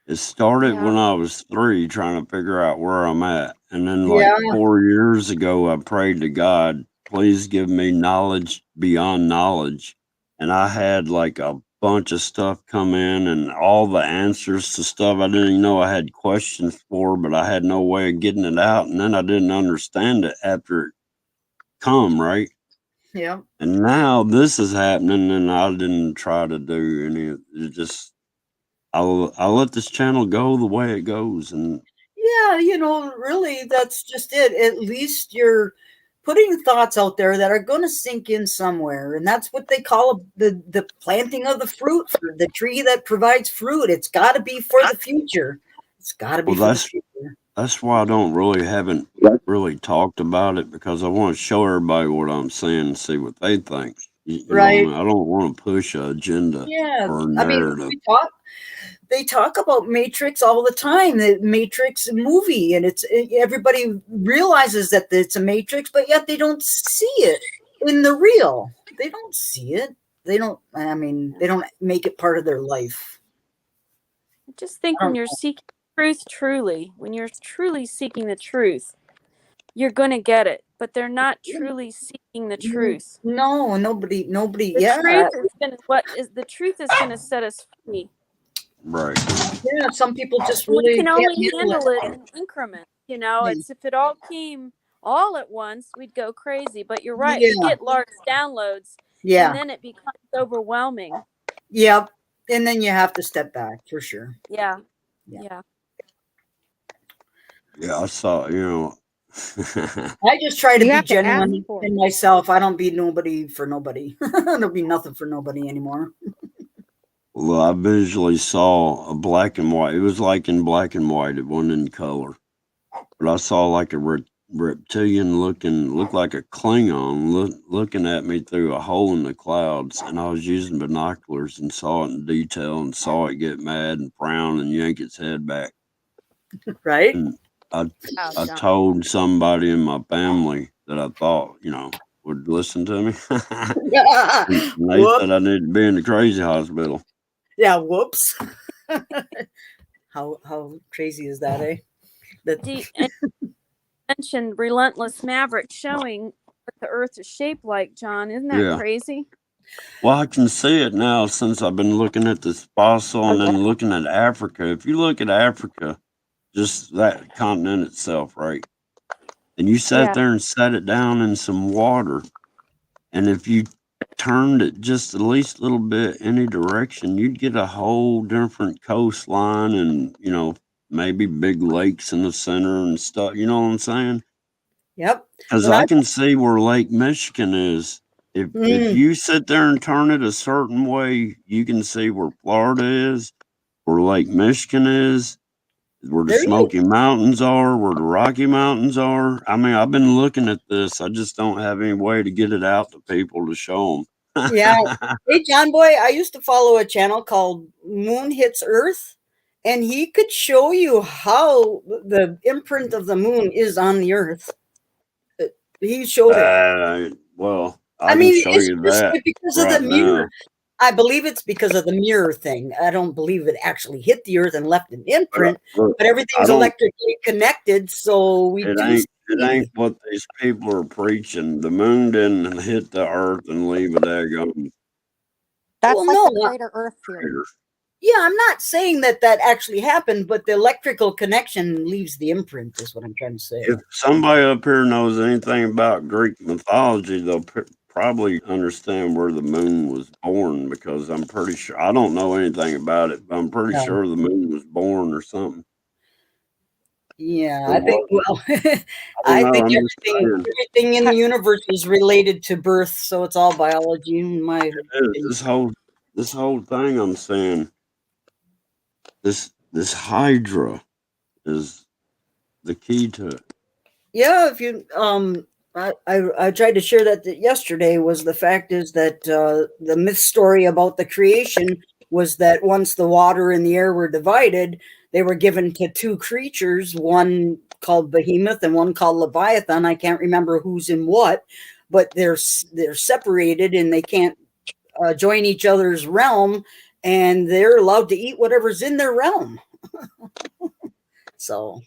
Speaker 2: It started
Speaker 5: Yeah.
Speaker 2: when I was 3, trying to figure out where I'm at. And then, like
Speaker 4: Yeah.
Speaker 2: 4 years ago, I prayed to God, please give me knowledge beyond knowledge. And I had like a bunch of stuff come in and all the answers to stuff I didn't even know I had questions for, but I had no way of getting it out. And then I didn't understand it after it come, right?
Speaker 4: Yeah.
Speaker 2: And now this is happening and I didn't try to do any of it. Just, I'll let this channel go the way it goes. And
Speaker 4: Yeah, really, that's just it. At least you're putting thoughts out there that are going to sink in somewhere, and that's what they call the planting of the fruit, the tree that provides fruit. It's got to be for the future. It's got to be
Speaker 2: well,
Speaker 4: for the future.
Speaker 2: that's why I haven't really talked about it, because I want to show everybody what I'm saying and see what they think. You know what I
Speaker 4: Right?
Speaker 2: mean? I don't want to push an agenda
Speaker 4: Yeah.
Speaker 2: or a
Speaker 4: I mean,
Speaker 2: narrative.
Speaker 4: they talk about Matrix all the time, the Matrix movie, and everybody realizes that it's a Matrix, but yet they don't see it in the real. They don't see it. They don't make it part of their life.
Speaker 5: I just think
Speaker 4: I
Speaker 5: when
Speaker 4: don't
Speaker 5: you're seeking truth truly, when you're truly seeking the truth, you're going to get it. But they're not truly seeking the truth.
Speaker 4: No, nobody,
Speaker 5: The
Speaker 4: yeah.
Speaker 5: the truth is going to set us free.
Speaker 2: Right.
Speaker 4: Yeah, some people just
Speaker 5: We
Speaker 4: really
Speaker 5: can
Speaker 4: can't
Speaker 5: only
Speaker 4: handle
Speaker 5: handle it in increments. It's if it all came all at once, we'd go crazy. But you're right, we
Speaker 4: Yeah,
Speaker 5: get large downloads,
Speaker 4: yeah,
Speaker 5: and then it becomes overwhelming.
Speaker 4: yeah. And then you have to step back for sure.
Speaker 5: Yeah.
Speaker 4: Yeah.
Speaker 2: Yeah, I saw,
Speaker 4: I just try to
Speaker 3: You
Speaker 4: be
Speaker 3: have to ask
Speaker 4: genuine
Speaker 3: for
Speaker 4: in
Speaker 3: it.
Speaker 4: myself. I don't be nobody for nobody. I don't be nothing for nobody anymore.
Speaker 2: well, I visually saw a black and white. It was like in black and white. It wasn't in color. But I saw like a reptilian looked like a Klingon looking at me through a hole in the clouds. And I was using binoculars and saw it in detail and saw it get mad and frown and yank its head back.
Speaker 4: Right?
Speaker 2: And I
Speaker 3: Oh,
Speaker 2: I
Speaker 3: John.
Speaker 2: told somebody in my family that I thought, would listen to me. And they
Speaker 4: Whoop.
Speaker 2: said I need to be in the crazy hospital.
Speaker 4: Yeah, whoops. How crazy is that, eh? That
Speaker 5: And you mentioned Relentless Maverick showing what the Earth is shaped like, John. Isn't that
Speaker 2: Yeah.
Speaker 5: crazy?
Speaker 2: Well, I can see it now since I've been looking at this fossil and then looking at Africa. If you look at Africa, just that continent itself, right? And you sat
Speaker 5: Yeah.
Speaker 2: there and set it down in some water, and if you turned it just the least little bit any direction, you'd get a whole different coastline and, maybe big lakes in the center and stuff. You know what I'm saying?
Speaker 4: Yep.
Speaker 2: Because
Speaker 4: When
Speaker 2: I
Speaker 4: I
Speaker 2: can see where Lake Michigan is. If you sit there and turn it a certain way, you can see where Florida is, where Lake Michigan is, where the
Speaker 4: there you
Speaker 2: Smoky Mountains are, where the Rocky Mountains are. I mean, I've been looking at this. I just don't have any way to get it out to people to show them.
Speaker 4: Yeah. Hey, John Boy, I used to follow a channel called Moon Hits Earth, and he could show you how the imprint of the moon is on the Earth. He showed it.
Speaker 2: Well,
Speaker 4: I
Speaker 2: I can
Speaker 4: mean,
Speaker 2: show
Speaker 4: it's
Speaker 2: you
Speaker 4: just
Speaker 2: that
Speaker 4: because of the
Speaker 2: right
Speaker 4: mirror.
Speaker 2: now.
Speaker 4: I believe it's because of the mirror thing. I don't believe it actually hit the Earth and left an imprint,
Speaker 2: But
Speaker 4: but
Speaker 2: I
Speaker 4: everything's
Speaker 2: don't.
Speaker 4: electrically connected, so we
Speaker 2: It
Speaker 4: do
Speaker 2: ain't. It
Speaker 4: see.
Speaker 2: ain't what these people are preaching. The moon didn't hit the earth and leave a daggone
Speaker 3: That's
Speaker 4: Well,
Speaker 3: like the
Speaker 4: no,
Speaker 3: crater Earth theory.
Speaker 2: crater.
Speaker 4: yeah, I'm not saying that actually happened, but the electrical connection leaves the imprint, is what I'm trying to say.
Speaker 2: If somebody up here knows anything about Greek mythology, they'll probably understand where the moon was born, because I'm pretty sure I don't know anything about it, but I'm pretty
Speaker 4: Yeah.
Speaker 2: sure the moon was born or something.
Speaker 4: Yeah,
Speaker 2: Or
Speaker 4: I think.
Speaker 2: what?
Speaker 4: Well,
Speaker 2: I
Speaker 4: I
Speaker 2: don't know.
Speaker 4: think
Speaker 2: I'm just saying.
Speaker 4: everything in the universe is related to birth, so it's all biology. In my
Speaker 2: It is.
Speaker 4: opinion.
Speaker 2: This whole thing I'm saying, this Hydra is the key to it.
Speaker 4: Yeah, if you I tried to share that yesterday. Was the fact is that the myth story about the creation was that once the water and the air were divided, they were given to two creatures, one called Behemoth and one called Leviathan. I can't remember who's in what, but they're separated and they can't join each other's realm, and they're allowed to eat whatever's in their realm. So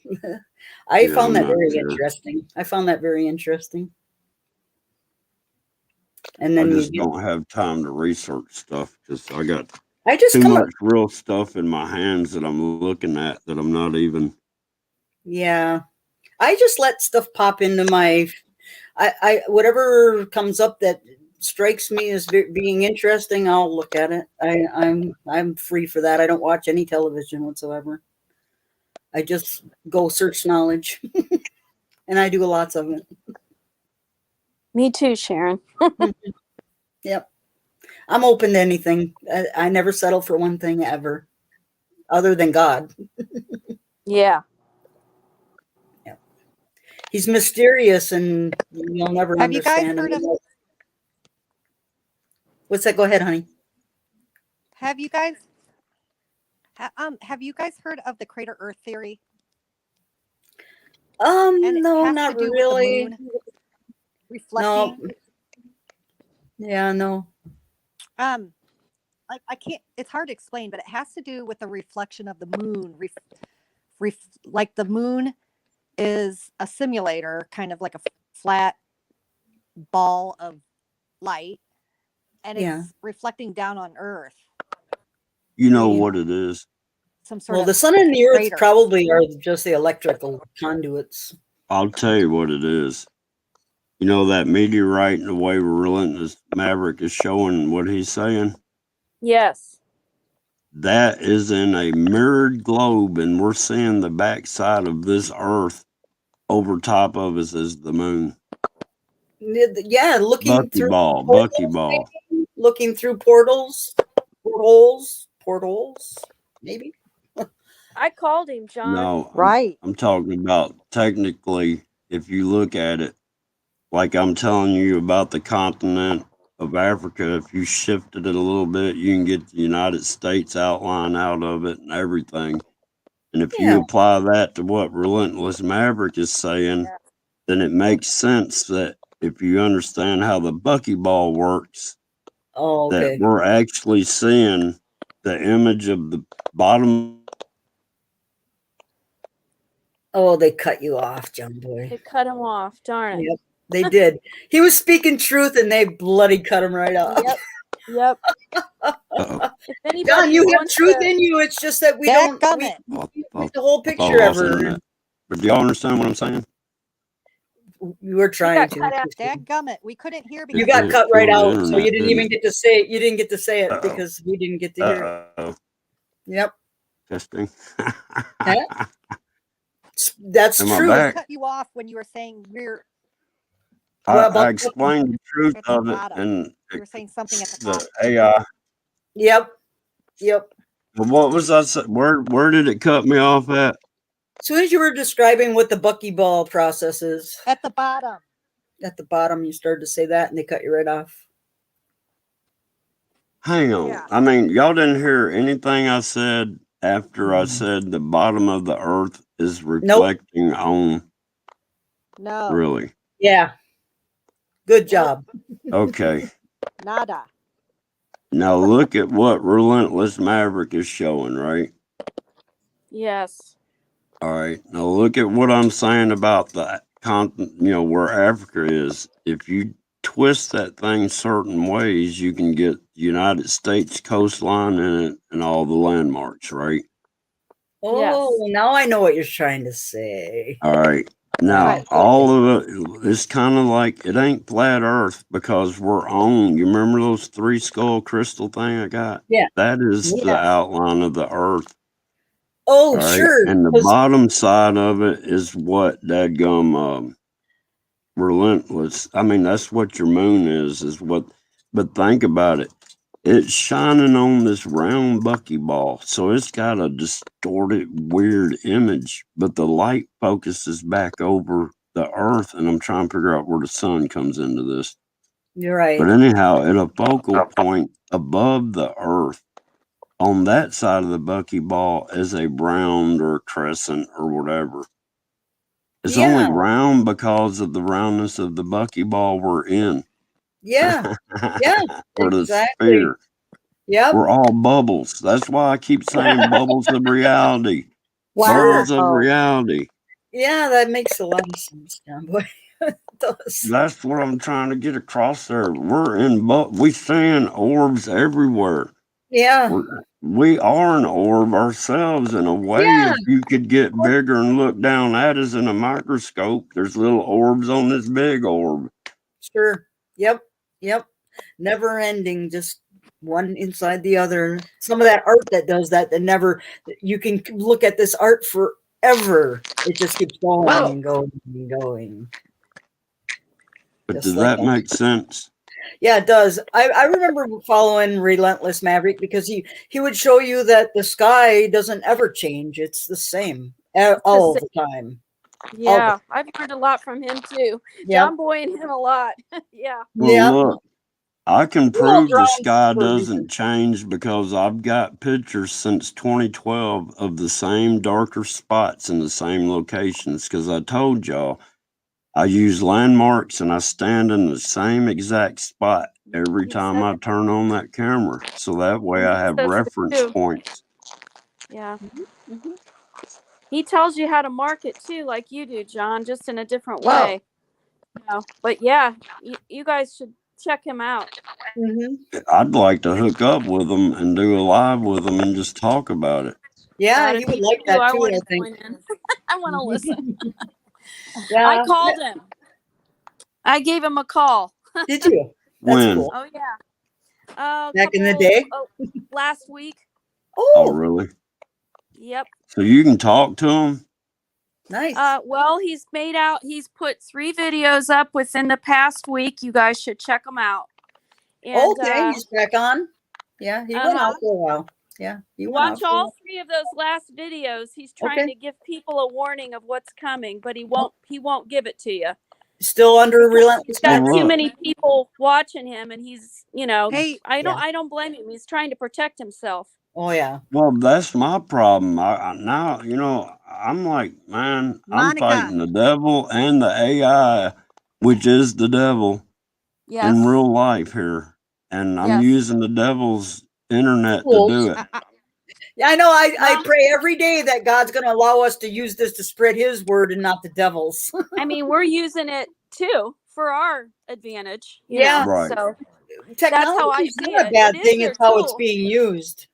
Speaker 4: I
Speaker 2: Yeah,
Speaker 4: found
Speaker 2: I'm
Speaker 4: that
Speaker 2: not
Speaker 4: very
Speaker 2: sure.
Speaker 4: interesting. I found that very interesting. And
Speaker 2: I
Speaker 4: then
Speaker 2: just don't have time to research stuff because I got
Speaker 4: I just
Speaker 2: too
Speaker 4: come up.
Speaker 2: much real stuff in my hands that I'm looking at that I'm not even.
Speaker 4: Yeah, I just let stuff pop into my. I whatever comes up that strikes me as being interesting, I'll look at it. I'm free for that. I don't watch any television whatsoever. I just go search knowledge, and I do lots of it.
Speaker 5: Me too, Sharon.
Speaker 4: Yep, I'm open to anything. I never settle for one thing ever, other than God.
Speaker 5: Yeah.
Speaker 4: Yep. He's mysterious, and you'll never
Speaker 3: Have you guys
Speaker 4: understand him.
Speaker 3: heard of
Speaker 4: What's that? Go ahead, honey.
Speaker 3: have you guys have you guys heard of the crater Earth theory? And it
Speaker 4: No,
Speaker 3: has
Speaker 4: not
Speaker 3: to do with the
Speaker 4: really.
Speaker 3: moon
Speaker 4: No.
Speaker 3: reflecting.
Speaker 4: Yeah, no.
Speaker 3: I can't. It's hard to explain, but it has to do with the reflection of the moon. Like the moon is a simulator, kind of like a flat ball of light, and
Speaker 4: Yeah.
Speaker 3: it's reflecting down on Earth.
Speaker 2: You know
Speaker 4: Yeah.
Speaker 2: what it is?
Speaker 3: Some sort
Speaker 4: Well,
Speaker 3: of
Speaker 4: the sun and the earth
Speaker 3: crater.
Speaker 4: probably are just the electrical conduits.
Speaker 2: I'll tell you what it is. You know that meteorite and the way Relentless Maverick is showing what he's saying?
Speaker 5: Yes.
Speaker 2: That is in a mirrored globe, and we're seeing the backside of this Earth. Over top of us is the moon.
Speaker 4: Yeah, looking through
Speaker 2: Buckyball.
Speaker 4: looking through portholes, maybe.
Speaker 5: I called him, John.
Speaker 2: No,
Speaker 3: Right.
Speaker 2: I'm talking about technically, if you look at it, like I'm telling you about the continent of Africa, if you shifted it a little bit, you can get the United States outline out of it and everything. And if
Speaker 4: Yeah.
Speaker 2: you apply that to what Relentless Maverick is saying, then it makes sense that if you understand how the buckyball works,
Speaker 4: Oh,
Speaker 2: that
Speaker 4: okay.
Speaker 2: we're actually seeing the image of the bottom.
Speaker 4: Oh, they cut you off, John
Speaker 5: They
Speaker 4: Boy.
Speaker 5: cut him off. Darn it.
Speaker 4: Yep, they did. He was speaking truth, and they bloody cut him right off.
Speaker 5: Yep. Yep.
Speaker 2: Uh-oh.
Speaker 5: If anybody
Speaker 4: John, you have
Speaker 5: wants
Speaker 4: truth
Speaker 5: to,
Speaker 4: in you. It's just that we don't
Speaker 3: Dadgummit.
Speaker 4: get the whole
Speaker 2: I thought
Speaker 4: picture
Speaker 2: I lost
Speaker 4: ever.
Speaker 2: internet. But do y'all understand what I'm saying?
Speaker 4: You were trying to.
Speaker 5: cut out.
Speaker 3: Dadgummit. We couldn't hear
Speaker 4: You
Speaker 3: because
Speaker 4: got cut right
Speaker 2: killed the
Speaker 4: out, so you
Speaker 2: internet,
Speaker 4: didn't
Speaker 2: didn't
Speaker 4: even
Speaker 2: it?
Speaker 4: get to say it. You didn't get to say it
Speaker 2: Uh-oh.
Speaker 4: because we didn't get to hear it.
Speaker 2: Uh-oh.
Speaker 4: Yep,
Speaker 2: Testing.
Speaker 4: that's
Speaker 2: Am I
Speaker 4: true.
Speaker 2: back?
Speaker 3: cut you off when you were saying we're
Speaker 2: I explained the truth
Speaker 3: at the
Speaker 2: of it,
Speaker 3: bottom.
Speaker 2: and
Speaker 3: You were saying something at the
Speaker 2: the
Speaker 3: bottom.
Speaker 2: AI.
Speaker 4: Yep.
Speaker 2: But what was I saying? Where did it cut me off at?
Speaker 4: As soon as you were describing what the buckyball process is,
Speaker 3: At the bottom.
Speaker 4: at the bottom, you started to say that, and they cut you right off.
Speaker 2: Hang on.
Speaker 3: Yeah.
Speaker 2: I mean, y'all didn't hear anything I said after I said the bottom of the earth is reflecting on.
Speaker 3: No.
Speaker 2: Really?
Speaker 4: Yeah. Good job.
Speaker 2: Okay.
Speaker 3: Nada.
Speaker 2: Now look at what Relentless Maverick is showing, right?
Speaker 5: Yes.
Speaker 2: All right. Now look at what I'm saying about the continent, where Africa is. If you twist that thing certain ways, you can get the United States coastline in it and all the landmarks, right?
Speaker 4: Oh,
Speaker 5: Yes.
Speaker 4: now I know what you're trying to say.
Speaker 2: All right. Now,
Speaker 3: Right.
Speaker 2: all of it, it's kind of like it ain't flat Earth because we're on. You remember those 3 skull crystal thing I got?
Speaker 4: Yeah.
Speaker 2: That is the
Speaker 4: Yeah.
Speaker 2: outline of the Earth.
Speaker 4: Oh,
Speaker 2: All right.
Speaker 4: sure.
Speaker 2: And the
Speaker 4: 'cause-
Speaker 2: bottom side of it is what dadgum relentless. I mean, that's what your moon is what. But think about it. It's shining on this round buckyball, so it's got a distorted, weird image. But the light focuses back over the Earth, and I'm trying to figure out where the sun comes into this.
Speaker 4: You're right.
Speaker 2: But anyhow, at a focal point above the Earth, on that side of the buckyball is a round or a crescent or whatever. It's only round because of the roundness of the buckyball we're in.
Speaker 4: Yeah. Yeah.
Speaker 2: Or the
Speaker 4: Exactly.
Speaker 2: sphere.
Speaker 4: Yep.
Speaker 2: We're all bubbles. That's why I keep saying bubbles of reality.
Speaker 3: Wow.
Speaker 2: Bubbles of reality.
Speaker 4: Yeah, that makes a lot of sense, John Boy. It does.
Speaker 2: That's what I'm trying to get across there. We're in, but we seeing orbs everywhere.
Speaker 4: Yeah.
Speaker 2: We are an orb ourselves in a way.
Speaker 4: Yeah.
Speaker 2: If you could get bigger and look down at us in a microscope, there's little orbs on this big orb.
Speaker 4: Sure. Yep. Yep. Never ending, just one inside the other. Some of that art that does that never, you can look at this art forever. It just keeps going and going and going.
Speaker 2: But
Speaker 4: Just
Speaker 2: does
Speaker 4: like
Speaker 2: that
Speaker 4: that.
Speaker 2: make sense?
Speaker 4: Yeah, it does. I remember following Relentless Maverick because he would show you that the sky doesn't ever change. It's the same all the time.
Speaker 5: Yeah, I've learned a lot from him too.
Speaker 4: Yeah.
Speaker 5: John Boy and him a lot. Yeah.
Speaker 2: Well,
Speaker 4: Yeah.
Speaker 2: look, I can
Speaker 4: We're all
Speaker 2: prove the
Speaker 4: drawn
Speaker 2: sky
Speaker 4: for a reason.
Speaker 2: doesn't change because I've got pictures since 2012 of the same darker spots in the same locations. Because I told y'all, I use landmarks and I stand in the same exact spot every
Speaker 5: He
Speaker 2: time
Speaker 5: said
Speaker 2: I
Speaker 5: that.
Speaker 2: turn on that camera. So that way I
Speaker 5: He
Speaker 2: have
Speaker 5: says that
Speaker 2: reference
Speaker 5: too.
Speaker 2: points.
Speaker 5: Yeah. He tells you how to mark it too, like you do, John, just in a different way. You know? But yeah, you guys should check him out.
Speaker 2: I'd like to hook up with them and do a live with them and just talk about it.
Speaker 4: Yeah,
Speaker 5: God,
Speaker 4: he
Speaker 5: if
Speaker 4: would
Speaker 5: you
Speaker 4: like
Speaker 5: do,
Speaker 4: that
Speaker 5: I
Speaker 4: too,
Speaker 5: want
Speaker 4: I
Speaker 5: to
Speaker 4: think.
Speaker 5: join in. I want to listen.
Speaker 4: Yeah.
Speaker 5: I called him. I gave him a call.
Speaker 4: Did you? That's
Speaker 2: When?
Speaker 4: cool.
Speaker 5: Oh yeah.
Speaker 4: Back in the day?
Speaker 5: Last week.
Speaker 2: Oh,
Speaker 4: Oh,
Speaker 2: really?
Speaker 5: Yep.
Speaker 2: So you can talk to them?
Speaker 4: nice.
Speaker 5: Well, he's put 3 videos up within the past week. You guys should check them out. And
Speaker 4: Okay, he's back on. Yeah, he went out for a while. Yeah, he went out
Speaker 5: watch
Speaker 4: for a
Speaker 5: all
Speaker 4: while.
Speaker 5: 3 of those last videos. He's trying
Speaker 4: Okay.
Speaker 5: to give people a warning of what's coming, but he won't give it to you.
Speaker 4: Still under Relentless
Speaker 5: He's got
Speaker 4: Maverick?
Speaker 5: too many people watching him, and he's,
Speaker 3: Hey,
Speaker 5: I don't blame him. He's trying to protect himself.
Speaker 4: Oh yeah.
Speaker 2: Well, that's my problem. Now, I'm like, man, I'm
Speaker 3: Monica.
Speaker 2: fighting the devil and the AI, which is the devil in real life here. And I'm using the devil's internet to do it.
Speaker 4: Yeah, I know. I pray every day that God's going to allow us to use this to spread his word and not the devil's.
Speaker 5: I mean, we're using it too for our advantage. You
Speaker 4: Yeah.
Speaker 5: know?
Speaker 2: Right.
Speaker 5: So
Speaker 4: Technology
Speaker 5: that's how I
Speaker 4: is
Speaker 5: see
Speaker 4: not a
Speaker 5: it.
Speaker 4: bad
Speaker 5: It is
Speaker 4: thing.
Speaker 5: their
Speaker 4: It's how it's
Speaker 5: tool.
Speaker 4: being used.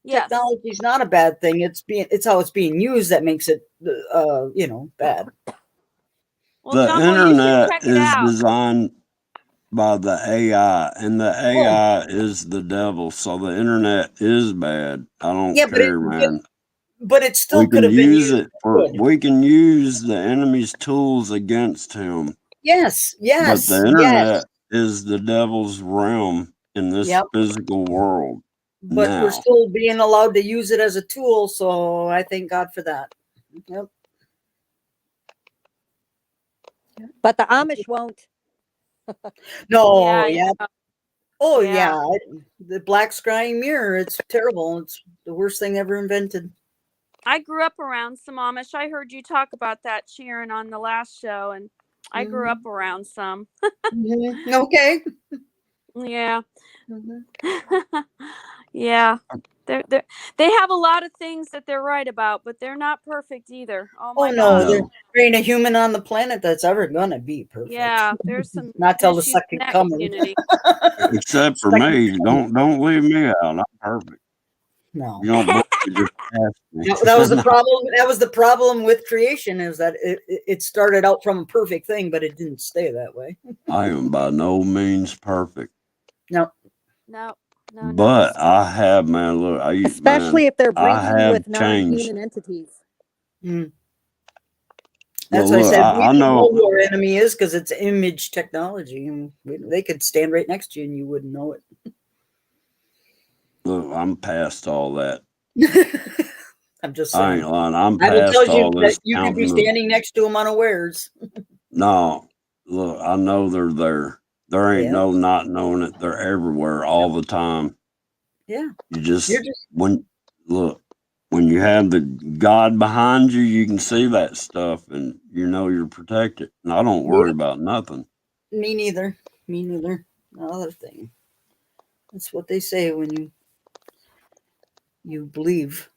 Speaker 5: Yes.
Speaker 4: Technology is not a bad thing. It's how it's being used that makes it, bad.
Speaker 5: Well,
Speaker 2: The
Speaker 5: John, you should
Speaker 2: internet
Speaker 5: check it
Speaker 2: is
Speaker 5: out.
Speaker 2: designed by the AI, and the AI is the devil. So the internet is bad. I don't care, man.
Speaker 4: But it still
Speaker 2: We
Speaker 4: could
Speaker 2: can
Speaker 4: have been
Speaker 2: use
Speaker 4: used
Speaker 2: it for.
Speaker 4: good.
Speaker 2: We can use the enemy's tools against him.
Speaker 4: Yes,
Speaker 2: But
Speaker 4: yes,
Speaker 2: the internet is the devil's realm in this
Speaker 4: Yep.
Speaker 2: physical world.
Speaker 4: But we're
Speaker 2: Now,
Speaker 4: still being allowed to use it as a tool, so I thank God for that. Yep.
Speaker 3: but the Amish won't.
Speaker 4: No,
Speaker 5: Yeah.
Speaker 4: Oh
Speaker 5: Yeah.
Speaker 4: yeah. The black scrying mirror, it's terrible. It's the worst thing ever invented.
Speaker 5: I grew up around some Amish. I heard you talk about that, Sharon, on the last show, and I grew up around some.
Speaker 4: Okay.
Speaker 5: Yeah. Yeah. They have a lot of things that they're right about, but they're not perfect either. Oh my
Speaker 4: No,
Speaker 5: gosh.
Speaker 4: there ain't a human on the planet that's ever gonna be perfect.
Speaker 5: Yeah, there's some
Speaker 4: Not till the
Speaker 5: issues in
Speaker 4: second
Speaker 5: that
Speaker 4: coming.
Speaker 5: community.
Speaker 2: except for me, don't leave me out. I'm perfect.
Speaker 4: No.
Speaker 2: You don't believe me, just ask me.
Speaker 4: That was the problem. That was the problem with creation, is that it started out from a perfect thing, but it didn't stay that way.
Speaker 2: I am by no means perfect.
Speaker 4: No.
Speaker 2: But I have, man. Look,
Speaker 3: Especially if they're
Speaker 2: I
Speaker 3: breeding
Speaker 2: have
Speaker 3: with
Speaker 2: changed.
Speaker 3: non-human entities.
Speaker 4: That's
Speaker 2: Well,
Speaker 4: why I
Speaker 2: look,
Speaker 4: said we
Speaker 2: I
Speaker 4: don't know
Speaker 2: know.
Speaker 4: who our enemy is, because it's image technology. And they could stand right next to you and you wouldn't know it.
Speaker 2: Look, I'm past all that.
Speaker 4: I'm just
Speaker 2: I
Speaker 4: saying.
Speaker 2: ain't lying. I'm
Speaker 4: I will
Speaker 2: past
Speaker 4: tell you
Speaker 2: all
Speaker 4: that
Speaker 2: this
Speaker 4: you could be
Speaker 2: counting.
Speaker 4: standing next to them unawares.
Speaker 2: No, look, I know they're there. There ain't
Speaker 4: Yeah.
Speaker 2: no not knowing it. They're everywhere all the time.
Speaker 4: Yeah.
Speaker 2: You just when you have the God behind you, you can see that stuff, and you know you're protected. And I don't worry about nothing.
Speaker 4: Me neither. Me neither. Another thing. That's what they say when you believe.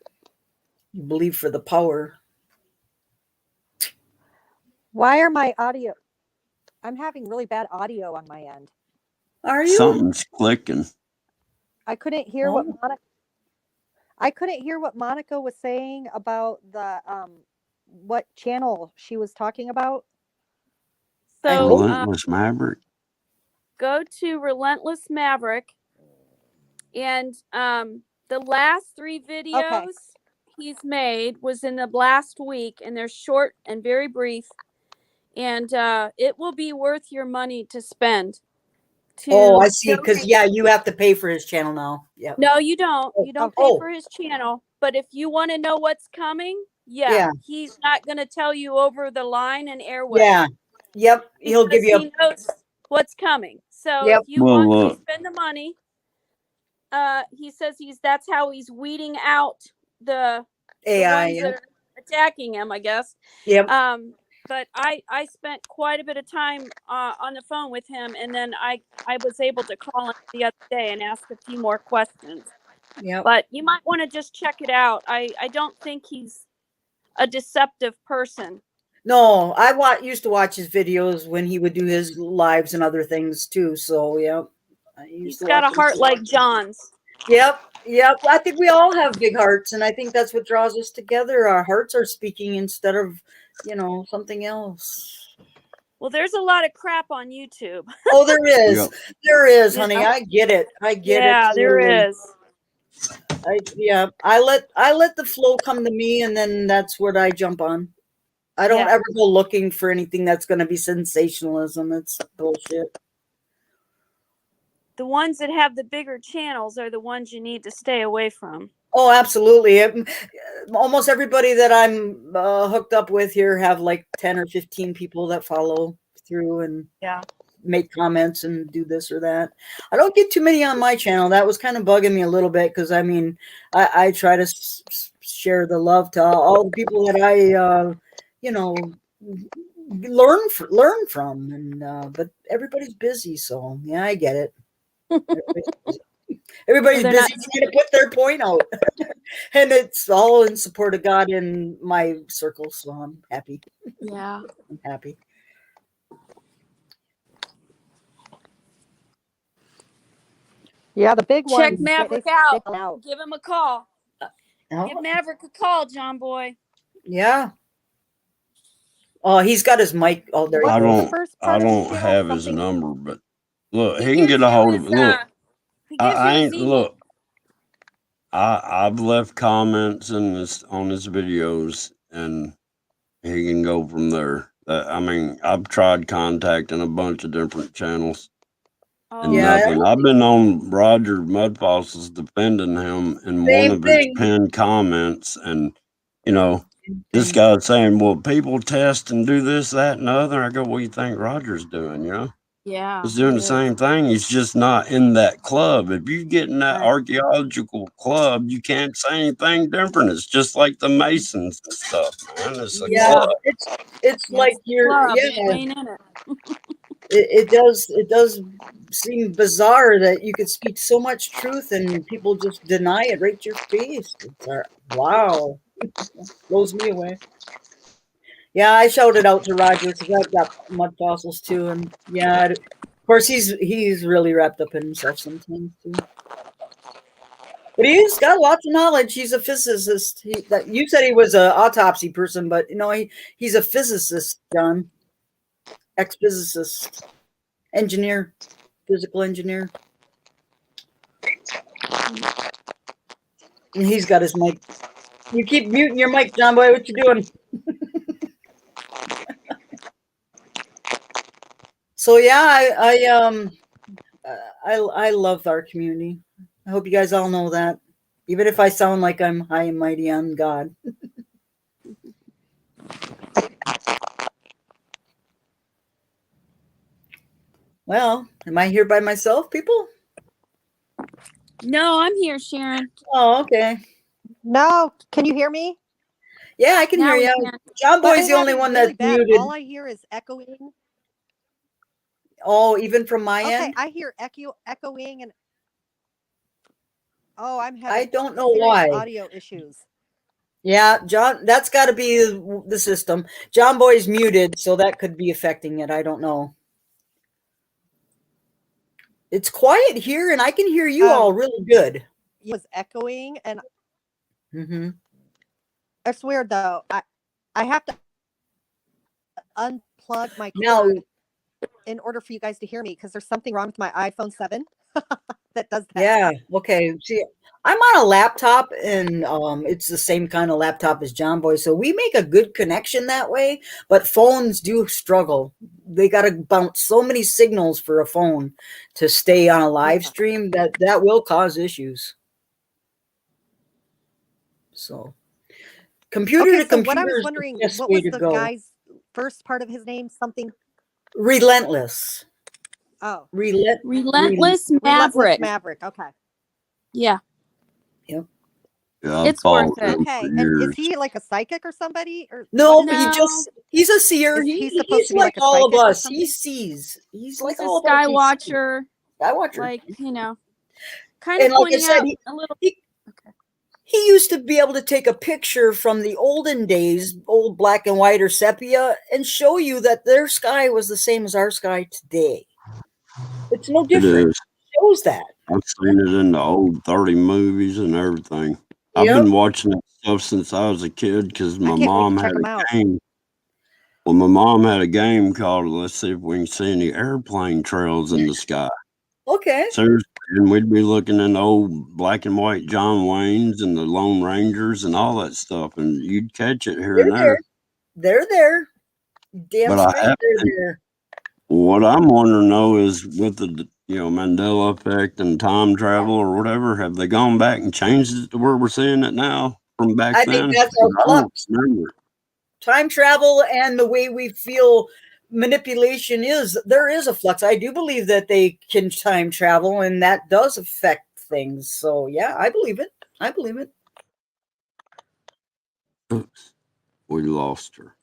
Speaker 4: You believe for the power.
Speaker 3: Why are my audio? I'm having really bad audio on my end.
Speaker 4: Are you?
Speaker 2: Something's clicking.
Speaker 3: I couldn't hear what
Speaker 4: Oh.
Speaker 3: Monica was saying about the what channel she was talking about.
Speaker 4: I
Speaker 5: So
Speaker 4: hope-
Speaker 2: Relentless Maverick.
Speaker 5: go to Relentless Maverick, and the last 3 videos he's made was in the last week, and they're short and very brief, and it will be worth your money to spend.
Speaker 4: Oh, I see. Because
Speaker 5: donate.
Speaker 4: yeah, you have to pay for his channel now. Yep.
Speaker 5: No, you don't. You don't pay
Speaker 4: Oh.
Speaker 5: for his channel. But if you want to know what's coming,
Speaker 4: Yeah.
Speaker 5: he's not going to tell you over the line and airwaves.
Speaker 4: Yeah. Yep. He'll give you.
Speaker 5: He knows what's coming. So
Speaker 4: Yep.
Speaker 5: if you
Speaker 2: Well,
Speaker 5: want to spend the money, he says that's how he's weeding out the
Speaker 4: AI.
Speaker 5: ones that are attacking him, I guess.
Speaker 4: Yep.
Speaker 5: But I spent quite a bit of time on the phone with him, and then I was able to call him the other day and ask a few more questions.
Speaker 4: Yep.
Speaker 5: But you might want to just check it out. I don't think he's a deceptive person.
Speaker 4: No, I used to watch his videos when he would do his lives and other things too. So yeah,
Speaker 5: He's got a heart like John's.
Speaker 4: Yep. I think we all have big hearts, and I think that's what draws us together. Our hearts are speaking instead of, something else.
Speaker 5: Well, there's a lot of crap on YouTube.
Speaker 4: Oh, there is.
Speaker 2: Yep.
Speaker 4: There is, honey. I get it. I get it.
Speaker 5: Yeah, there is.
Speaker 4: I let the flow come to me, and then that's what I jump on. I don't ever go looking for anything that's going to be sensationalism. It's bullshit.
Speaker 5: The ones that have the bigger channels are the ones you need to stay away from.
Speaker 4: Oh, absolutely. Almost everybody that I'm hooked up with here have like 10 or 15 people that follow through and make comments and do this or that. I don't get too many on my channel. That was kind of bugging me a little bit because, I try to share the love to all the people that I, learn from. And but everybody's busy, so yeah, I get it. Everybody's busy trying to put their point out. And it's all in support of God in my circle, so I'm happy.
Speaker 5: Yeah.
Speaker 4: I'm happy.
Speaker 3: Yeah, the big one.
Speaker 5: Check Maverick out. Give him a call. Give Maverick a call, John Boy.
Speaker 4: Yeah. Oh, he's got his mic. Oh, there.
Speaker 2: I don't have his number, but look, he can
Speaker 5: gives
Speaker 2: get a
Speaker 5: you
Speaker 2: hold
Speaker 5: his,
Speaker 2: of it. Look,
Speaker 5: he gives
Speaker 2: I
Speaker 5: you his
Speaker 2: ain't
Speaker 5: email.
Speaker 2: look. I've left comments on his videos, and he can go from there. I've tried contacting a bunch of different channels, and nothing. I've been on Roger Mudfossil's defending him in one of his pinned comments, and this guy's saying, "Well, people test and do this, that, and the other." I go, "What do you think Roger's doing?"
Speaker 5: Yeah,
Speaker 2: he's doing the same thing. He's just not in that club. If you get in that archaeological club, you can't say anything different. It's just like the Masons and stuff, man. It's a club.
Speaker 4: It's like you're it does seem bizarre that you could speak so much truth and people just deny it right to your face. Wow. Blows me away. Yeah, I shouted out to Roger because I've got mud fossils too, and yeah, of course he's really wrapped up in himself sometimes too. But he's got lots of knowledge. He's a physicist. You said he was an autopsy person, but he's a physicist, John. Ex-physicist, engineer, physical engineer. And he's got his mic. You keep muting your mic, John Boy. What you doing? So yeah, I love our community. I hope you guys all know that, even if I sound like I'm high and mighty on God. Well, am I here by myself, people?
Speaker 5: No, I'm here, Sharon.
Speaker 4: Oh, okay.
Speaker 3: No, can you hear me?
Speaker 4: Yeah, I can hear you. John Boy's the only one that's muted.
Speaker 3: All I hear is echoing.
Speaker 4: Oh, even from my end?
Speaker 3: Okay, I hear echoing and I'm having
Speaker 4: I don't know why.
Speaker 3: Audio issues.
Speaker 4: Yeah, John, that's got to be the system. John Boy's muted, so that could be affecting it. I don't know. It's quiet here, and I can hear you all really good.
Speaker 3: It was echoing, and
Speaker 4: Mm-hmm.
Speaker 3: it's weird though. I have to unplug my
Speaker 4: Now,
Speaker 3: cord in order for you guys to hear me because there's something wrong with my iPhone 7 that does that.
Speaker 4: yeah, okay. See, I'm on a laptop, and it's the same kind of laptop as John Boy, so we make a good connection that way. But phones do struggle. They got to bounce so many signals for a phone to stay on a live stream that will cause issues. So, computer
Speaker 3: Okay,
Speaker 4: to
Speaker 3: so
Speaker 4: computer
Speaker 3: what I was
Speaker 4: is the
Speaker 3: wondering,
Speaker 4: best
Speaker 3: what
Speaker 4: way
Speaker 3: was
Speaker 4: to
Speaker 3: the
Speaker 4: go.
Speaker 3: guy's first part of his name? Something.
Speaker 4: Relentless.
Speaker 3: Oh,
Speaker 5: Relentless Maverick.
Speaker 3: Relentless Maverick. Okay.
Speaker 5: Yeah.
Speaker 4: Yep.
Speaker 2: Yeah, I've
Speaker 5: It's
Speaker 2: followed
Speaker 5: worth it.
Speaker 2: him
Speaker 3: Okay,
Speaker 2: for
Speaker 3: and is
Speaker 2: years.
Speaker 3: he like a psychic or somebody? Or
Speaker 4: No,
Speaker 3: what is he?
Speaker 5: No,
Speaker 4: he's a seer.
Speaker 3: Is he supposed
Speaker 4: He's
Speaker 3: to be
Speaker 4: like
Speaker 3: like a
Speaker 4: all of
Speaker 3: psychic or
Speaker 4: us. He
Speaker 3: something?
Speaker 4: sees. He's
Speaker 5: he's
Speaker 4: like
Speaker 5: a
Speaker 4: all of us.
Speaker 5: sky
Speaker 4: He sees.
Speaker 5: watcher.
Speaker 4: Sky watcher.
Speaker 5: Like, kind of
Speaker 4: And like I
Speaker 5: pointing
Speaker 4: said,
Speaker 5: out a little.
Speaker 4: he used to be able to take a picture from the olden days, old black and white or sepia, and show you that their sky was the same as our sky today. It's no
Speaker 2: It
Speaker 4: different.
Speaker 2: is.
Speaker 4: It shows that.
Speaker 2: I've seen it in the old 30 movies and everything. I've
Speaker 4: Yep.
Speaker 2: been watching that stuff since I was a kid because
Speaker 3: I
Speaker 2: my
Speaker 3: can't wait to
Speaker 2: mom
Speaker 3: check
Speaker 2: had
Speaker 3: him
Speaker 2: a
Speaker 3: out.
Speaker 2: game. Well, my mom had a game called Let's See If We Can See Any Airplane Trails in the Sky.
Speaker 4: Okay.
Speaker 2: Seriously, and we'd be looking in the old black and white John Waynes and the Lone Rangers and all that stuff, and you'd catch it here
Speaker 4: They're
Speaker 2: and there.
Speaker 4: there. They're there. Damn
Speaker 2: But I
Speaker 4: straight
Speaker 2: have
Speaker 4: they're there.
Speaker 2: what I'm wondering though is with the Mandela effect and time travel or whatever, have they gone back and changed it to where we're seeing it now from back
Speaker 4: I
Speaker 2: then?
Speaker 4: think that's our
Speaker 2: Because I don't
Speaker 4: flux.
Speaker 2: remember.
Speaker 4: Time travel and the way we feel manipulation is, there is a flux. I do believe that they can time travel, and that does affect things. So yeah, I believe it. I believe it.
Speaker 2: Oops, we lost her.